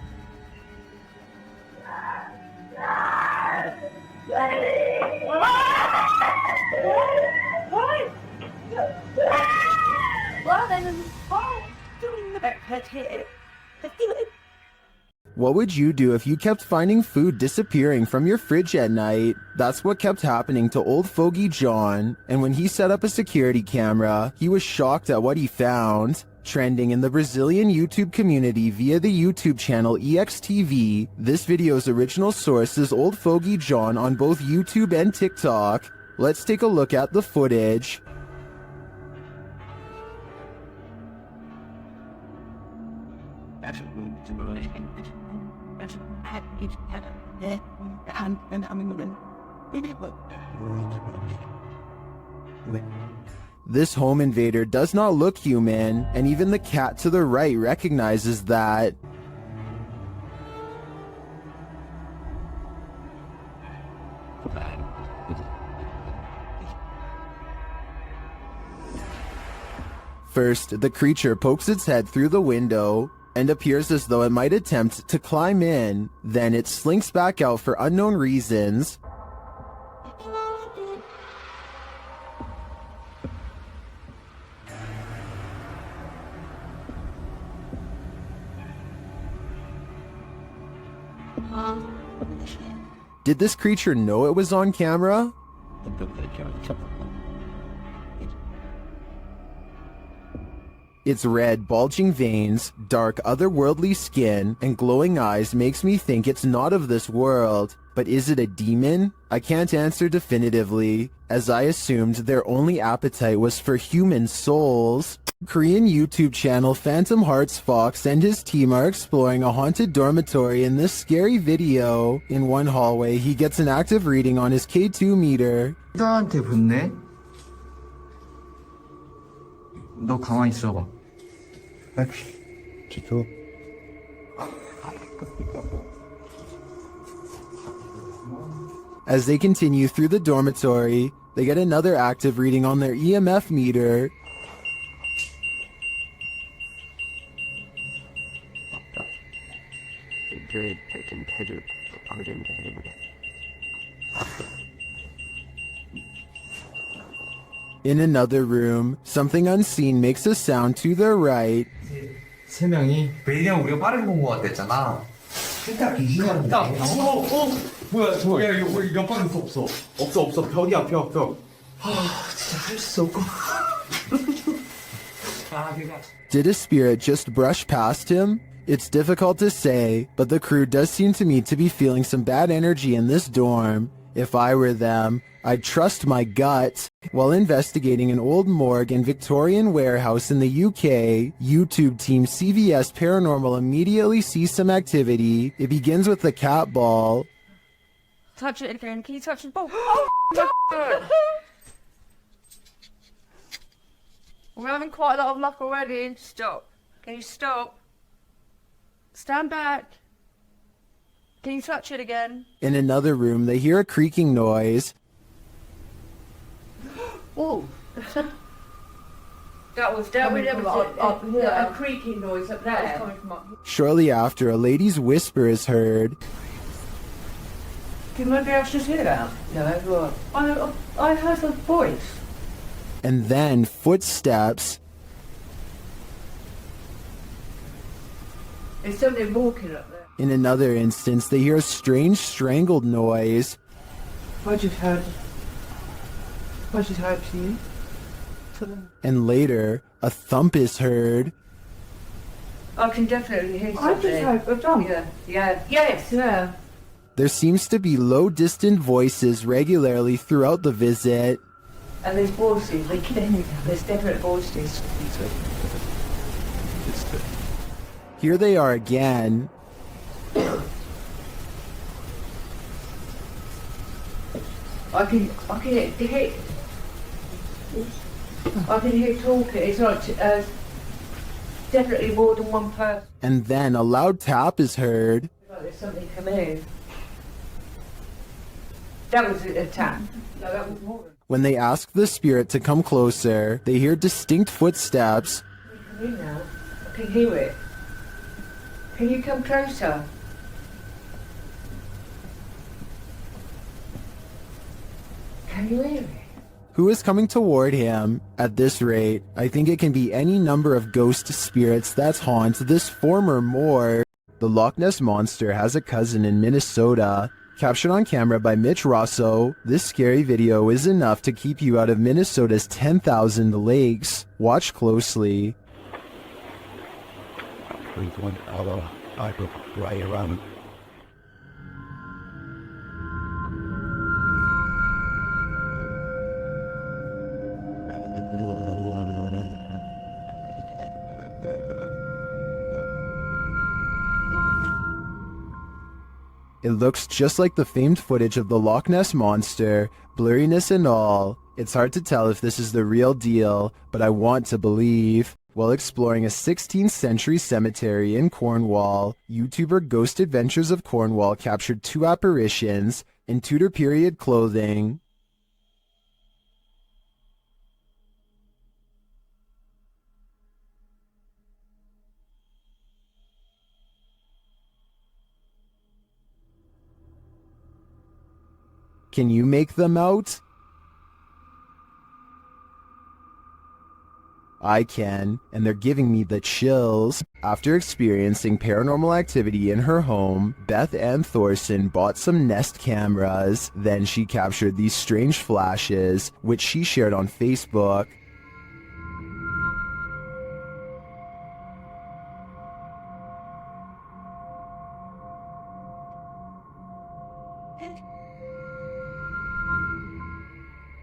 What would you do if you kept finding food disappearing from your fridge at night? That's what kept happening to old fogey John, and when he set up a security camera, he was shocked at what he found. Trending in the Brazilian YouTube community via the YouTube channel EXTV, this video's original source is old fogey John on both YouTube and TikTok. Let's take a look at the footage. This home invader does not look human, and even the cat to the right recognizes that. First, the creature pokes its head through the window and appears as though it might attempt to climb in. Then it slinks back out for unknown reasons. Did this creature know it was on camera? Its red, bulging veins, dark, otherworldly skin, and glowing eyes makes me think it's not of this world. But is it a demon? I can't answer definitively, as I assumed their only appetite was for human souls. Korean YouTube channel Phantom Hearts Fox and his team are exploring a haunted dormitory in this scary video. In one hallway, he gets an active reading on his K2 meter. 나한테 붙네? 너 가만히 있어봐. Chico. As they continue through the dormitory, they get another active reading on their EMF meter. In another room, something unseen makes a sound to the right, 세 명이 왜냐 우리가 빠르게 본 거 같았잖아. 진짜 귀신이야. 뭐야 이거 옆방에 없어. 벽이야 벽. 진짜 할 수 없고. Did a spirit just brush past him? It's difficult to say, but the crew does seem to me to be feeling some bad energy in this dorm. If I were them, I'd trust my gut. While investigating an old morgue and Victorian warehouse in the UK, YouTube team CVS Paranormal immediately sees some activity. It begins with the cat ball. Touch it again. Can you touch the ball? We're having quite a lot of luck already. Stop. Can you stop? Stand back. Can you touch it again? In another room, they hear a creaking noise. Oh. That was coming from up here. A creaking noise up there. That was coming from up here. Shortly after, a lady's whisper is heard. Can nobody else just hear that? No, I heard a voice. And then footsteps. There's somebody walking up there. In another instance, they hear a strange strangled noise. I just heard to you. And later, a thump is heard. I can definitely hear something. I just heard a thump. Yeah. There seems to be low distant voices regularly throughout the visit. And there's voices. There's definite voices. Here they are again. I can hear talking. It's like definitely more than one person. And then a loud tap is heard. Like there's something coming in. That was a tap. No, that was more. When they ask the spirit to come closer, they hear distinct footsteps. Come in now. I can hear it. Can you come closer? Can you hear it? Who is coming toward him? At this rate, I think it can be any number of ghost spirits that haunt this former morgue. The Loch Ness Monster has a cousin in Minnesota. Captured on camera by Mitch Rosso, this scary video is enough to keep you out of Minnesota's 10,000 lakes. Watch closely. Please, one other eyebrow right around. It looks just like the famed footage of the Loch Ness Monster, blurriness and all. It's hard to tell if this is the real deal, but I want to believe. While exploring a 16th century cemetery in Cornwall, YouTuber Ghost Adventures of Cornwall captured two apparitions in Tudor period clothing. Can you make them out? I can, and they're giving me the chills. After experiencing paranormal activity in her home, Beth Ann Thorson bought some Nest cameras. Then she captured these strange flashes, which she shared on Facebook.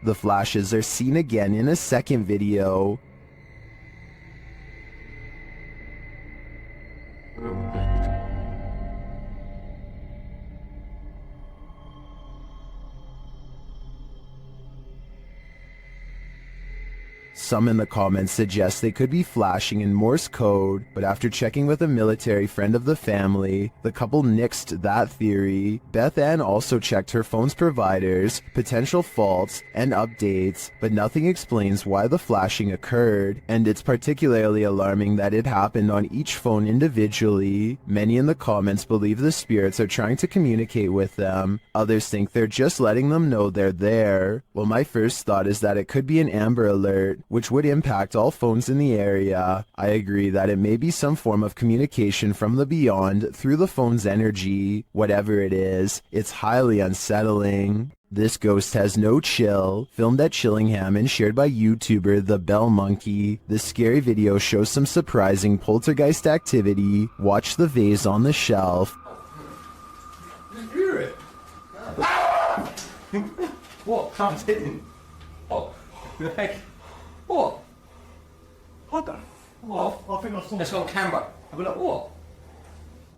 The flashes are seen again in a second video. Some in the comments suggest they could be flashing in Morse code, but after checking with a military friend of the family, the couple nixed that theory. Beth Ann also checked her phone's providers, potential faults, and updates, but nothing explains why the flashing occurred, and it's particularly alarming that it happened on each phone individually. Many in the comments believe the spirits are trying to communicate with them. Others think they're just letting them know they're there. Well, my first thought is that it could be an Amber Alert, which would impact all phones in the area. I agree that it may be some form of communication from the beyond through the phone's energy. Whatever it is, it's highly unsettling. This ghost has no chill, filmed at Chillingham and shared by YouTuber The Bell Monkey. This scary video shows some surprising poltergeist activity. Watch the vase on the shelf. Spirit! What? I'm hitting. What? Like, what? What the? What? I think I saw this on camera. I'll be like, what?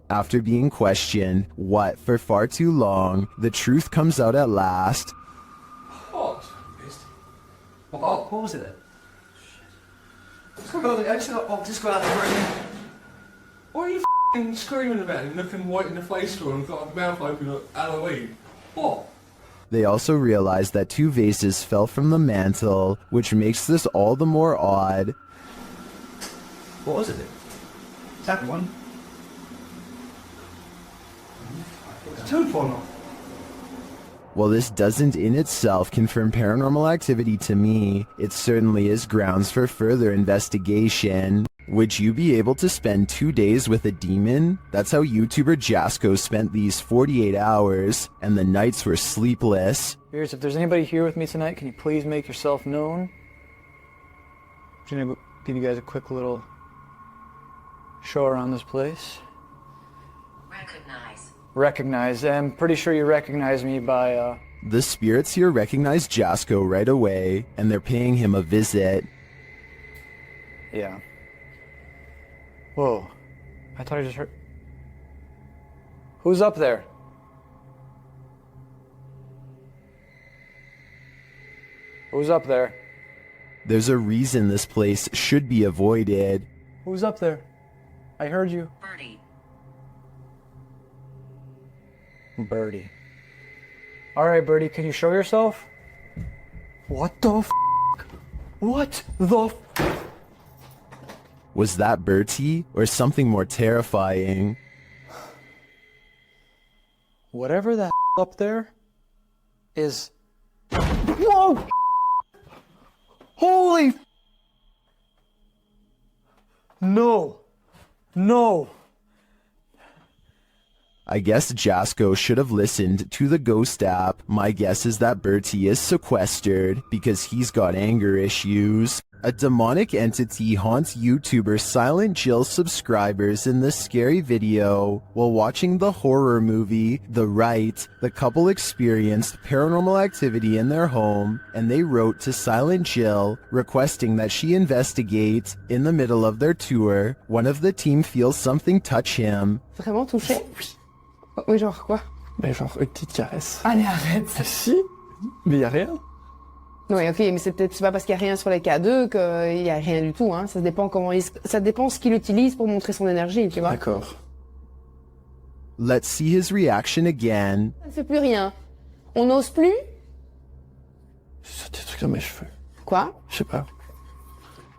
After being questioned, for far too long, the truth comes out at last. What? What was it then? Just go out the room. What are you f***ing screaming about and looking white in the face for and got a mouth open like Halloween? What? They also realized that 2 vases fell from the mantle, which makes this all the more odd. What was it? Is that one? It's 2 falling off. While this doesn't in itself confirm paranormal activity to me, it certainly is grounds for further investigation. Would you be able to spend 2 days with a demon? That's how YouTuber Jasko spent these 48 hours, and the nights were sleepless. If there's anybody here with me tonight, can you please make yourself known? I'm gonna give you guys a quick little show around this place. Recognize. I'm pretty sure you recognize me by, The spirits here recognize Jasko right away, and they're paying him a visit. Yeah. Whoa. I thought I just heard... Who's up there? Who's up there? There's a reason this place should be avoided. Who's up there? I heard you. Birdie. Alright, Birdie, can you show yourself? What the f***? What the f***? Was that Bertie, or something more terrifying? Whatever that up there is... Whoa! Holy f***! No. No. I guess Jasko should have listened to the ghost app. My guess is that Bertie is sequestered because he's got anger issues. A demonic entity haunts YouTuber Silent Jill subscribers in this scary video. While watching the horror movie The Rite, the couple experienced paranormal activity in their home, and they wrote to Silent Jill requesting that she investigate. In the middle of their tour, one of the team feels something touch him. Vraiment touché? Oui, genre quoi? Ben genre une petite caresse. Allez, arrête. Si, mais y a rien. Oui, ok, mais c'est pas parce qu'il y a rien sur les K2 qu'il y a rien du tout, hein. Ça dépend ça dépend ce qu'il utilise pour montrer son énergie, tu vois. D'accord. Let's see his reaction again. Ça ne fait plus rien. On n'ose plus? C'est des trucs dans mes cheveux. Quoi? Je sais pas.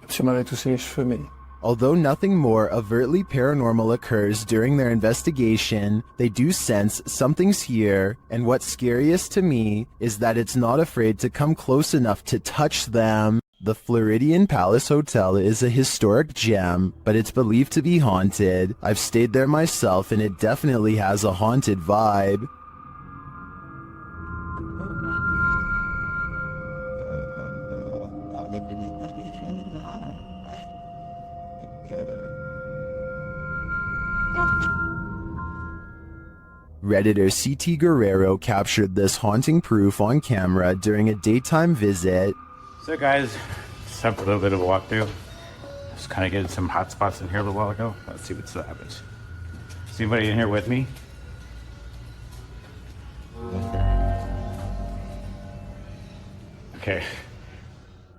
Comme si on m'avait touché les cheveux, mais... Although nothing more overtly paranormal occurs during their investigation, they do sense something's here, and what's scariest to me is that it's not afraid to come close enough to touch them. The Floridian Palace Hotel is a historic gem, but it's believed to be haunted. I've stayed there myself and it definitely has a haunted vibe. Redditor CT Guerrero captured this haunting proof on camera during a daytime visit. So guys, just have a little bit of a walkthrough. Just kind of getting some hot spots in here a little while ago. Let's see what still happens. Is anybody in here with me? Okay.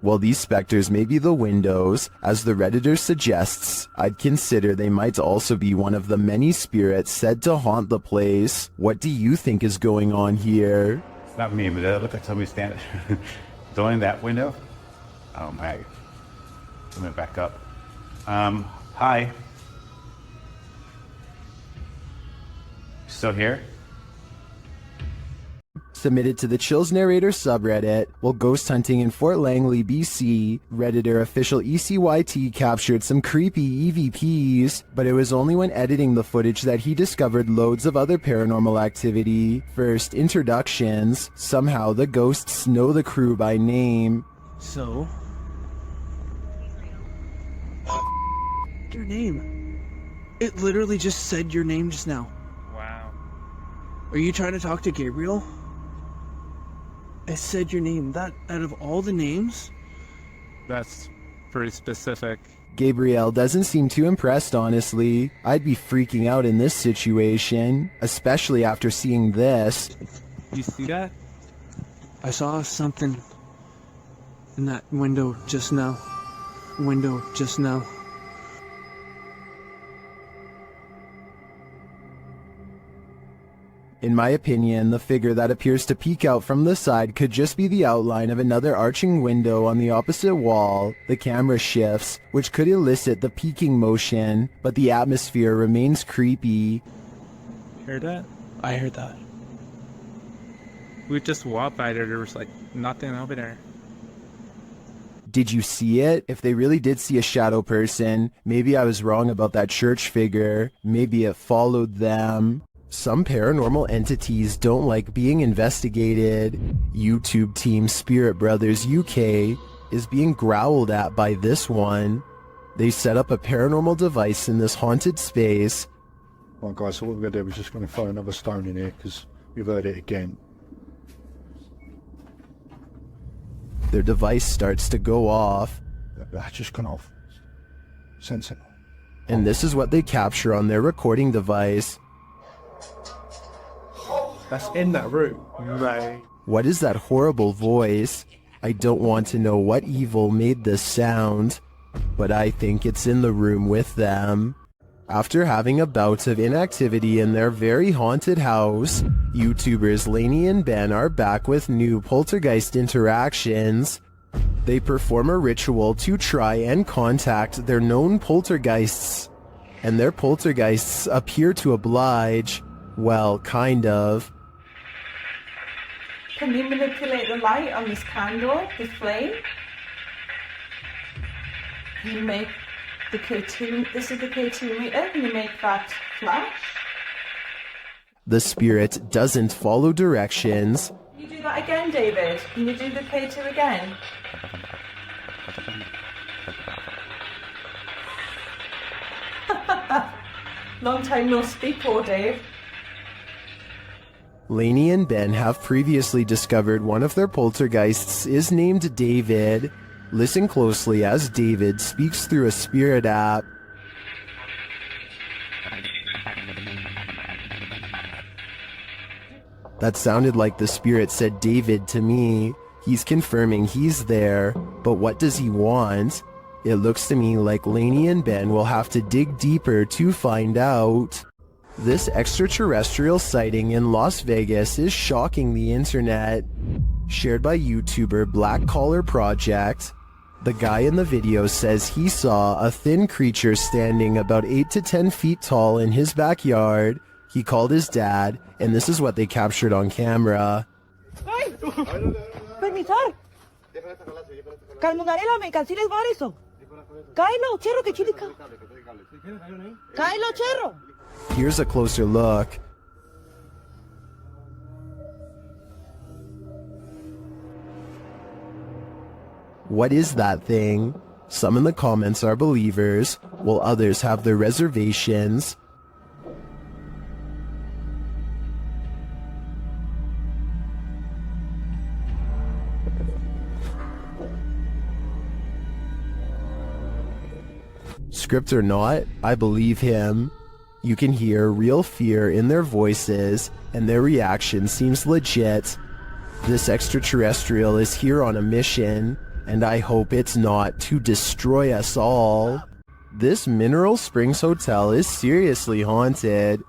While these specters may be the windows, as the Redditor suggests, I'd consider they might also be one of the many spirits said to haunt the place. What do you think is going on here? It's not me, but it looks like somebody standing. It's only that window? Oh my. Let me back up. Hi. Still here? Submitted to the Chills Narrator subreddit, while ghost hunting in Fort Langley, BC, Redditor official ECYT captured some creepy EVPs, but it was only when editing the footage that he discovered loads of other paranormal activity. First, introductions. Somehow the ghosts know the crew by name. So? Your name. It literally just said your name just now. Wow. Are you trying to talk to Gabriel? I said your name. That, out of all the names? That's pretty specific. Gabriel doesn't seem too impressed, honestly. I'd be freaking out in this situation, especially after seeing this. You see that? I saw something in that window just now. In my opinion, the figure that appears to peek out from the side could just be the outline of another arching window on the opposite wall. The camera shifts, which could elicit the peeking motion, but the atmosphere remains creepy. Heard that? I heard that. We just walked by there was like nothing over there. Did you see it? If they really did see a shadow person, maybe I was wrong about that church figure. Maybe it followed them. Some paranormal entities don't like being investigated. YouTube team Spirit Brothers UK is being growled at by this one. They set up a paranormal device in this haunted space. Right guys, so what we're going to do is just going to throw another stone in here because we've heard it again. Their device starts to go off. That's just gone off. Sensible. And this is what they capture on their recording device. That's in that room. Right. What is that horrible voice? I don't want to know what evil made this sound, but I think it's in the room with them. After having a bout of inactivity in their very haunted house, YouTubers Lainey and Ben are back with new poltergeist interactions. They perform a ritual to try and contact their known poltergeists, and their poltergeists appear to oblige. Well, kind of. Can you manipulate the light on this candle, this flame? You make the K2, this is the K2 meter, can you make that flash? The spirit doesn't follow directions. Can you do that again, David? Can you do the K2 again? Long time no speak, poor Dave. Lainey and Ben have previously discovered one of their poltergeists is named David. Listen closely as David speaks through a spirit app. That sounded like the spirit said David to me. He's confirming he's there, but what does he want? It looks to me like Lainey and Ben will have to dig deeper to find out. This extraterrestrial sighting in Las Vegas is shocking the internet. Shared by YouTuber Black Collar Project. The guy in the video says he saw a thin creature standing about 8 to 10 feet tall in his backyard. He called his dad, and this is what they captured on camera. Permisar. Calmonarela, me canceles variso. Kylo, cherro, que chilica. Kylo, cherro. Here's a closer look. What is that thing? Some in the comments are believers, while others have their reservations. Script or not, I believe him. You can hear real fear in their voices, and their reaction seems legit. This extraterrestrial is here on a mission. and I hope it's not to destroy us all. This Mineral Springs Hotel is seriously haunted,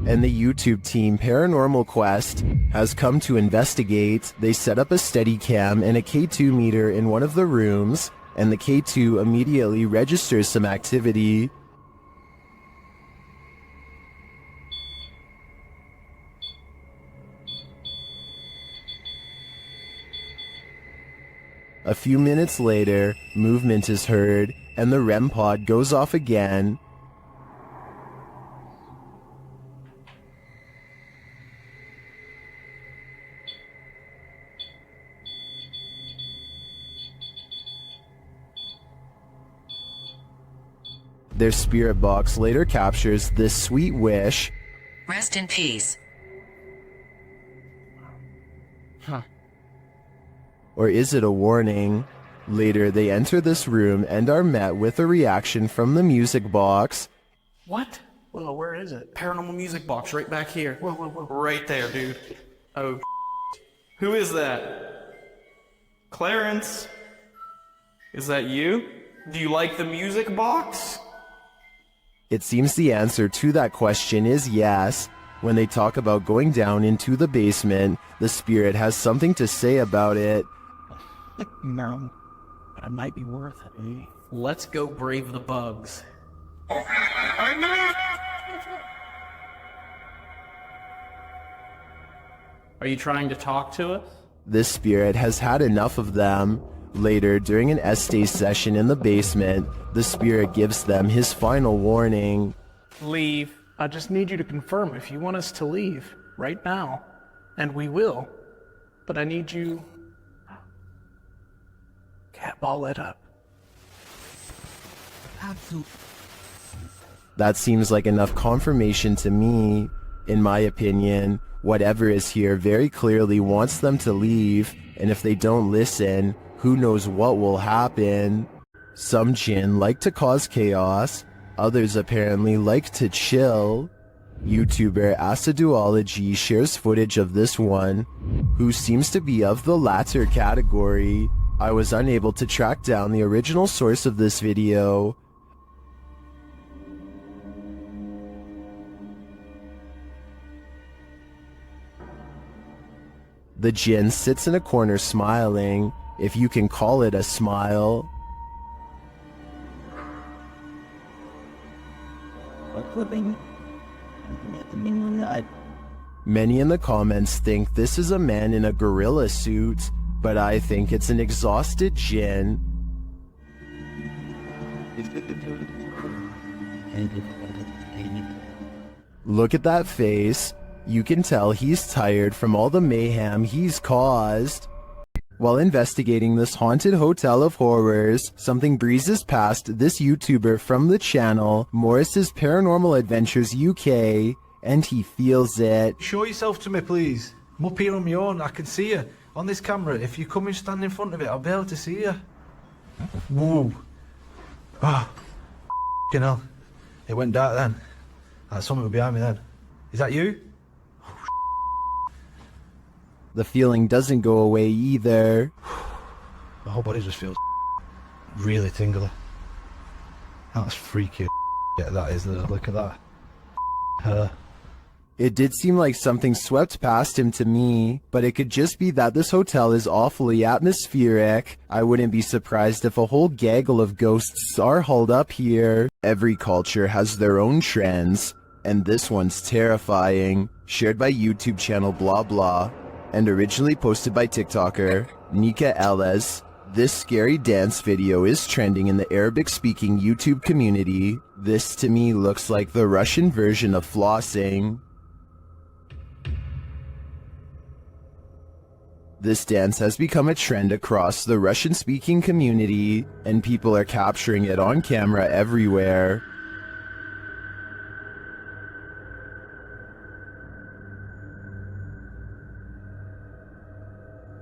and the YouTube team Paranormal Quest has come to investigate. They set up a Steadicam and a K2 meter in one of the rooms, and the K2 immediately registers some activity. A few minutes later, movement is heard, and the REM pod goes off again. Their spirit box later captures this sweet wish. Rest in peace. Huh. Or is it a warning? Later, they enter this room and are met with a reaction from the music box. What? Well, where is it? Paranormal music box right back here. Whoa, whoa, whoa. Right there, dude. Oh, who is that? Clarence? Is that you? Do you like the music box? It seems the answer to that question is yes. When they talk about going down into the basement, the spirit has something to say about it. No, but it might be worth it. Let's go brave the bugs. Are you trying to talk to us? This spirit has had enough of them. Later, during an Estee session in the basement, the spirit gives them his final warning. Leave. I just need you to confirm if you want us to leave right now, and we will. But I need you... Cat, ball it up. Absolutely. That seems like enough confirmation to me. In my opinion, whatever is here very clearly wants them to leave, and if they don't listen, who knows what will happen. Some jinn like to cause chaos, others apparently like to chill. YouTuber Aciduology shares footage of this one, who seems to be of the latter category. I was unable to track down the original source of this video. The jinn sits in a corner smiling, if you can call it a smile. Many in the comments think this is a man in a gorilla suit, but I think it's an exhausted jinn. Look at that face. You can tell he's tired from all the mayhem he's caused. While investigating this haunted hotel of horrors, something breezes past this YouTuber from the channel, Morris's Paranormal Adventures UK, and he feels it. Show yourself to me, please. I'm up here on my own. I can see you on this camera. If you come and stand in front of it, I'll be able to see you. Whoa. Ah. You know, it went dark then. Like something behind me then. Is that you? The feeling doesn't go away either. My whole body just feels really tingly. That's freaky. Yeah, that is. Look at that. It did seem like something swept past him to me, but it could just be that this hotel is awfully atmospheric. I wouldn't be surprised if a whole gaggle of ghosts are hauled up here. Every culture has their own trends, and this one's terrifying. Shared by YouTube channel blah blah, and originally posted by TikToker Nika Ellis. This scary dance video is trending in the Arabic-speaking YouTube community. This to me looks like the Russian version of flossing. This dance has become a trend across the Russian-speaking community, and people are capturing it on camera everywhere.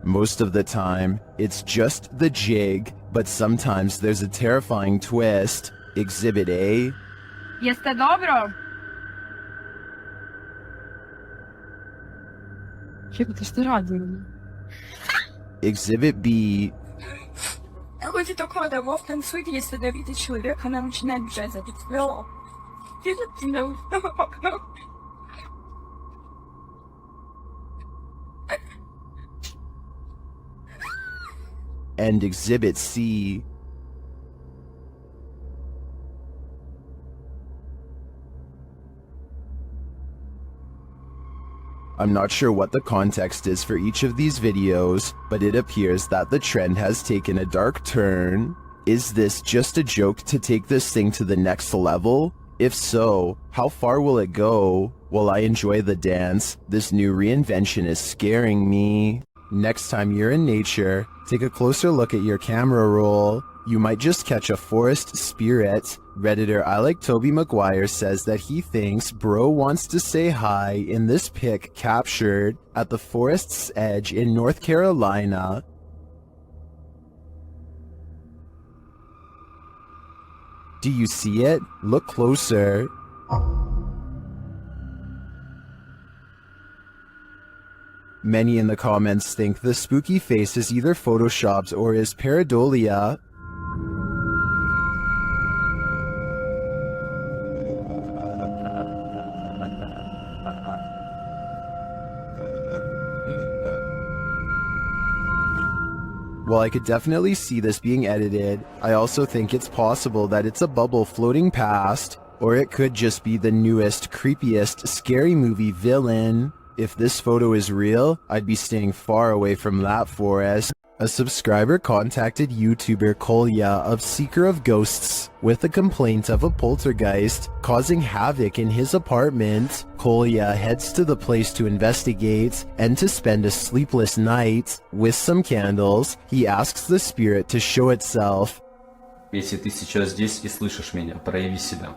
Most of the time, it's just the jig, but sometimes there's a terrifying twist. Exhibit A. Jeste dobro. Čekaj, što radim? Exhibit B. Какой-то такой домов танцует, если давить человека, она начинает бежать за петло. And Exhibit C. I'm not sure what the context is for each of these videos, but it appears that the trend has taken a dark turn. Is this just a joke to take this thing to the next level? If so, how far will it go? While I enjoy the dance, this new reinvention is scaring me. Next time you're in nature, take a closer look at your camera roll. You might just catch a forest spirit. Redditor I Like Toby Maguire says that he thinks bro wants to say hi in this pic captured at the forest's edge in North Carolina. Do you see it? Look closer. Many in the comments think the spooky face is either photoshopped or is pareidolia. While I could definitely see this being edited, I also think it's possible that it's a bubble floating past, or it could just be the newest, creepiest, scary movie villain. If this photo is real, I'd be staying far away from that forest. A subscriber contacted YouTuber Kolya of Seeker of Ghosts with a complaint of a poltergeist causing havoc in his apartment. Kolya heads to the place to investigate, and to spend a sleepless night. With some candles, he asks the spirit to show itself. Если ты сейчас здесь и слышишь меня, прояви себя.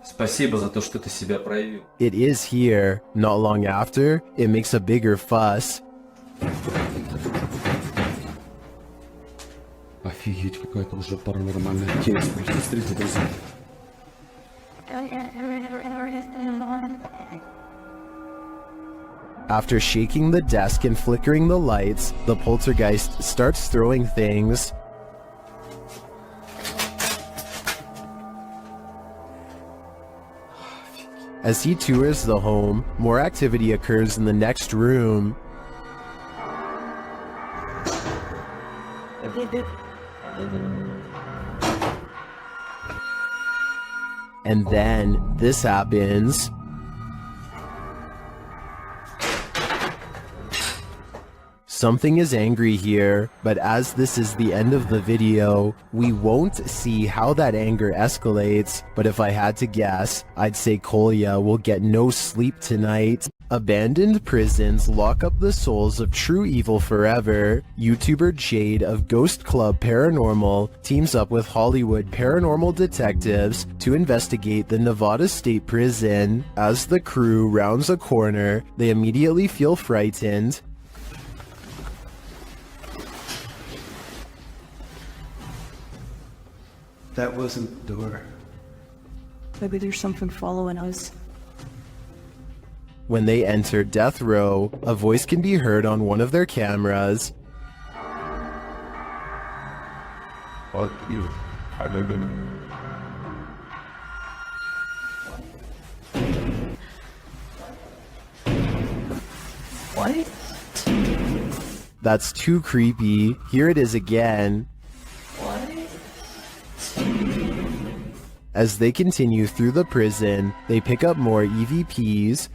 Спасибо за то, что ты себя проявил. It is here. Not long after, it makes a bigger fuss. Офигеть, какая-то уже паранормальная тема. Смотрите, друзья. After shaking the desk and flickering the lights, the poltergeist starts throwing things. As he tours the home, more activity occurs in the next room. And then this happens. Something is angry here, but as this is the end of the video, we won't see how that anger escalates, but if I had to guess, I'd say Kolya will get no sleep tonight. Abandoned prisons lock up the souls of true evil forever. YouTuber Jade of Ghost Club Paranormal teams up with Hollywood paranormal detectives to investigate the Nevada State Prison. As the crew rounds a corner, they immediately feel frightened. That wasn't the door. Maybe there's something following us. When they enter death row, a voice can be heard on one of their cameras. Fuck you. I live in. What? That's too creepy. Here it is again. As they continue through the prison, they pick up more EVPs.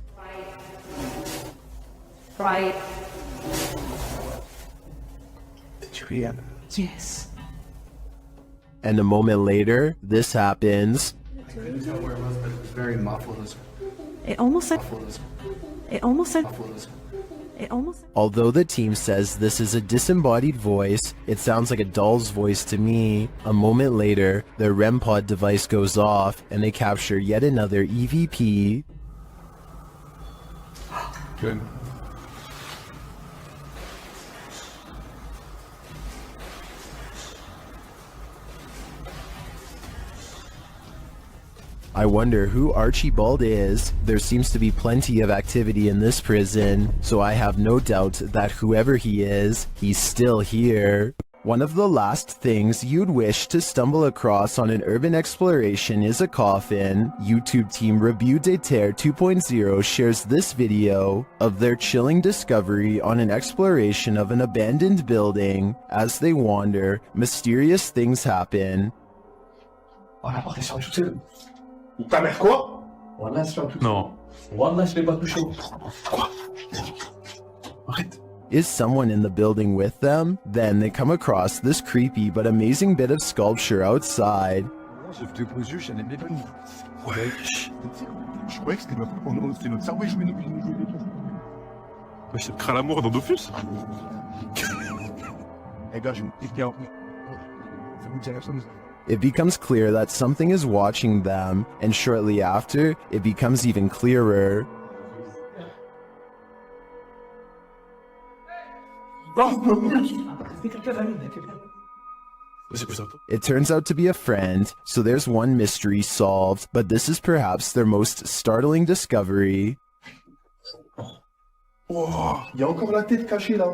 Right. Did you hear? Yes. And a moment later, this happens. I couldn't tell where it was, but it was very muffled. It almost said. It almost said. It almost. Although the team says this is a disembodied voice, it sounds like a doll's voice to me. A moment later, their REM pod device goes off, and they capture yet another EVP. Good. I wonder who Archibald is. There seems to be plenty of activity in this prison, so I have no doubt that whoever he is, he's still here. One of the last things you'd wish to stumble across on an urban exploration is a coffin. YouTube team Review de Terre 2.0 shares this video of their chilling discovery on an exploration of an abandoned building. As they wander, mysterious things happen. Ta mère quoi? Wallah, je l'ai pas touché. Non. Wallah, je l'ai pas touché. Quoi? Arrête. Is someone in the building with them? Then they come across this creepy but amazing bit of sculpture outside. Wesh. Je croyais que c'était notre cerveau et jouer nos C'est le l'amour dans Dofus. Eh gars, je me dis bien. Ça vous dit la chose? It becomes clear that something is watching them, and shortly after, it becomes even clearer. It turns out to be a friend, so there's one mystery solved, but this is perhaps their most startling discovery. Oh, il y a encore la tête cachée là.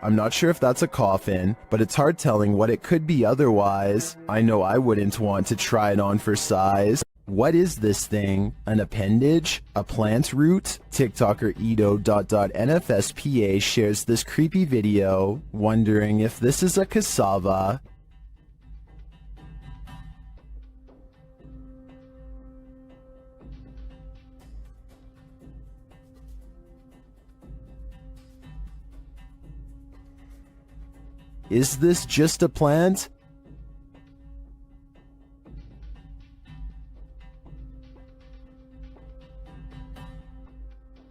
I'm not sure if that's a coffin, but it's hard telling what it could be otherwise. I know I wouldn't want to try it on for size. What is this thing? An appendage? A plant root? TikToker Edo.NFSPA shares this creepy video, wondering if this is a cassava. Is this just a plant?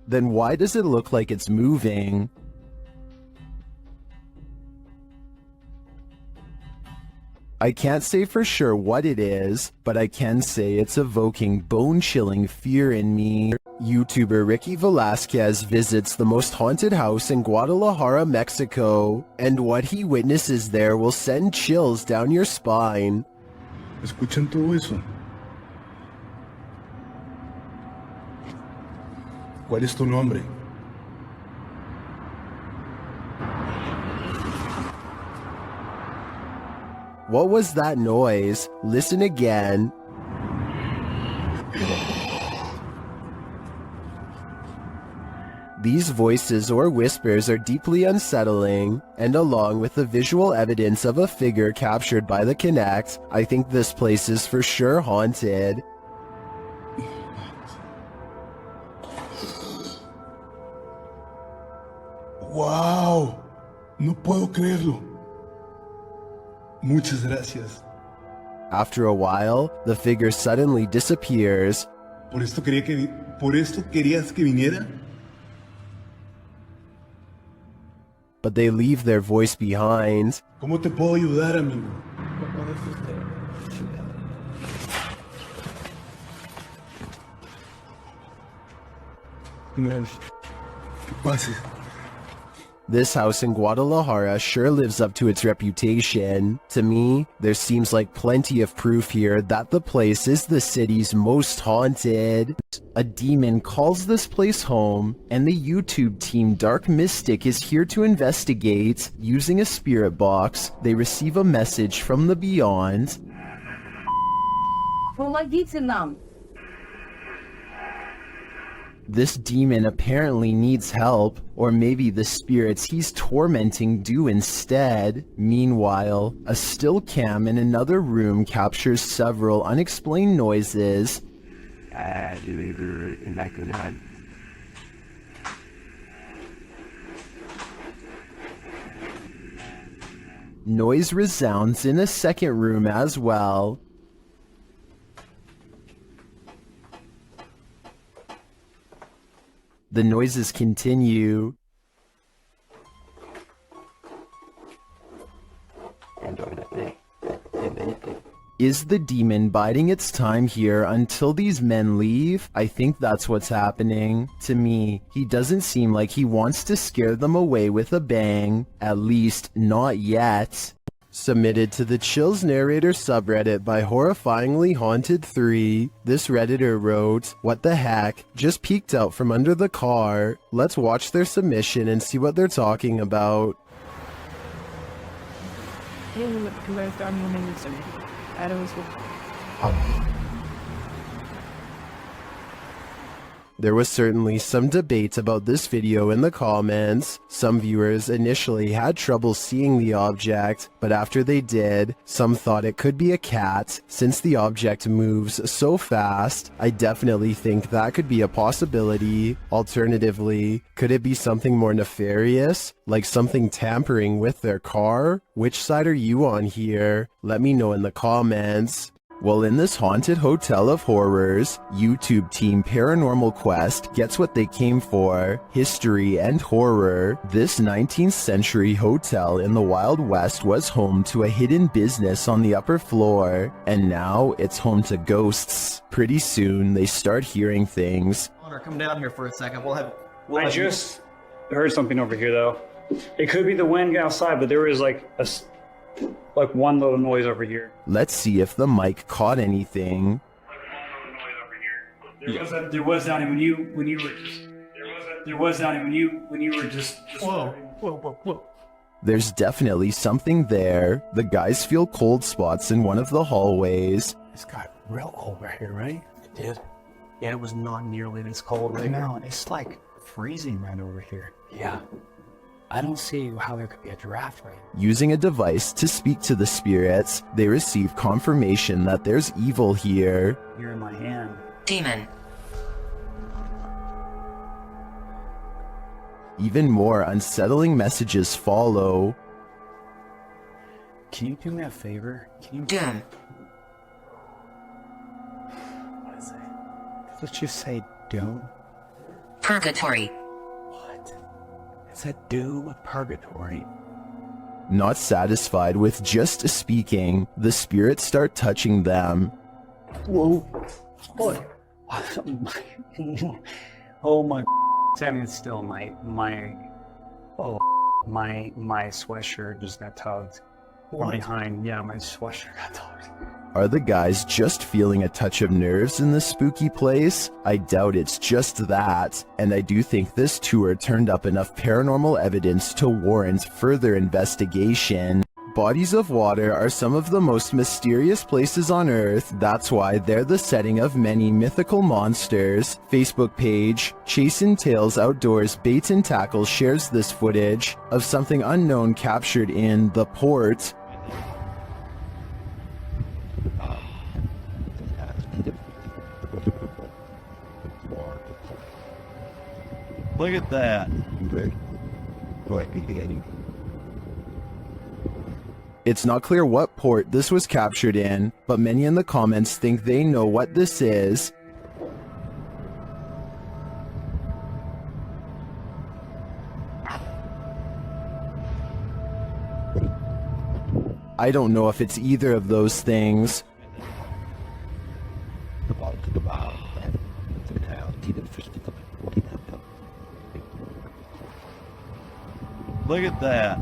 Then why does it look like it's moving? I can't say for sure what it is, but I can say it's evoking bone-chilling fear in me. YouTuber Ricky Velasquez visits the most haunted house in Guadalajara, Mexico, and what he witnesses there will send chills down your spine. ¿Escuchan todo eso? ¿Cuál es tu nombre? What was that noise? Listen again. These voices or whispers are deeply unsettling, and along with the visual evidence of a figure captured by the Kinect, I think this place is for sure haunted. ¡Wow! No puedo creerlo. Muchas gracias. After a while, the figure suddenly disappears. ¿Por esto querías que viniera? But they leave their voice behind. ¿Cómo te puedo ayudar, amigo? ¿Qué pasa? This house in Guadalajara sure lives up to its reputation. To me, there seems like plenty of proof here that the place is the city's most haunted. A demon calls this place home, and the YouTube team Dark Mystic is here to investigate. Using a spirit box, they receive a message from the beyond. Помогите нам. This demon apparently needs help, or maybe the spirits he's tormenting do instead. Meanwhile, a still cam in another room captures several unexplained noises. Noise resounds in a second room as well. The noises continue. Is the demon biding its time here until these men leave? I think that's what's happening. To me, he doesn't seem like he wants to scare them away with a bang. At least, not yet. Submitted to the Chills Narrator subreddit by Horrifyingly Haunted 3, this Redditor wrote, "What the heck? Just peeked out from under the car. Let's watch their submission and see what they're talking about." There was certainly some debate about this video in the comments. Some viewers initially had trouble seeing the object, but after they did, some thought it could be a cat. Since the object moves so fast, I definitely think that could be a possibility. Alternatively, could it be something more nefarious, like something tampering with their car? Which side are you on here? Let me know in the comments. Well, in this haunted hotel of horrors, YouTube team Paranormal Quest gets what they came for, history and horror. This 19th century hotel in the Wild West was home to a hidden business on the upper floor, and now it's home to ghosts. Pretty soon, they start hearing things. Connor, come down here for a second. We'll have I just heard something over here, though. It could be the wind outside, but there was like one little noise over here. Let's see if the mic caught anything. There was down when you were just whoa. There's definitely something there. The guys feel cold spots in one of the hallways. It's got real cold right here, right? It did. Yeah, it was not nearly this cold right now. It's like freezing right over here. Yeah. I don't see how there could be a draft right now. Using a device to speak to the spirits, they receive confirmation that there's evil here. You're in my hand. Demon. Even more unsettling messages follow. Can you do me a favor? Can you... Doom. What is it? Let's just say doom. Purgatory. It's a doom purgatory. Not satisfied with just speaking, the spirits start touching them. Whoa. What? Oh my. Standing still, my sweatshirt just got tugged. From behind, yeah, my sweatshirt got tugged. Are the guys just feeling a touch of nerves in this spooky place? I doubt it's just that, and I do think this tour turned up enough paranormal evidence to warrant further investigation. Bodies of water are some of the most mysterious places on Earth. That's why they're the setting of many mythical monsters. Facebook page Chasin' Tales Outdoors Bait and Tackle shares this footage of something unknown captured in the port. Look at that. It's not clear what port this was captured in, but many in the comments think they know what this is. I don't know if it's either of those things. Look at that.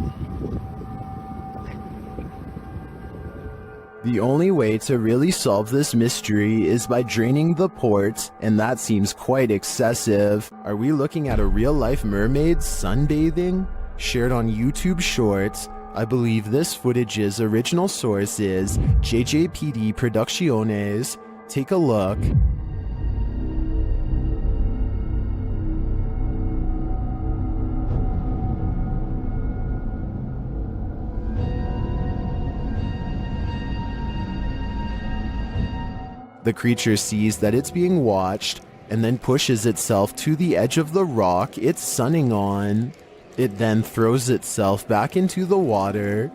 The only way to really solve this mystery is by draining the port, and that seems quite excessive. Are we looking at a real-life mermaid sunbathing? Shared on YouTube Shorts, I believe this footage's original source is JJPD Producciones. Take a look. The creature sees that it's being watched and then pushes itself to the edge of the rock it's sunning on. It then throws itself back into the water.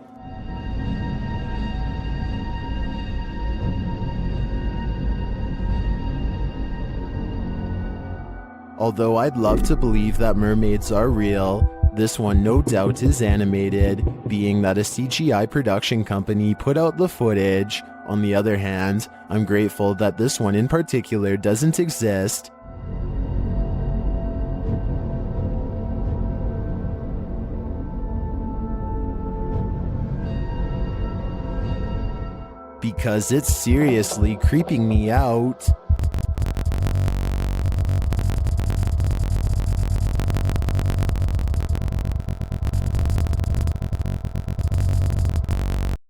Although I'd love to believe that mermaids are real, this one no doubt is animated, being that a CGI production company put out the footage. On the other hand, I'm grateful that this one in particular doesn't exist. because it's seriously creeping me out.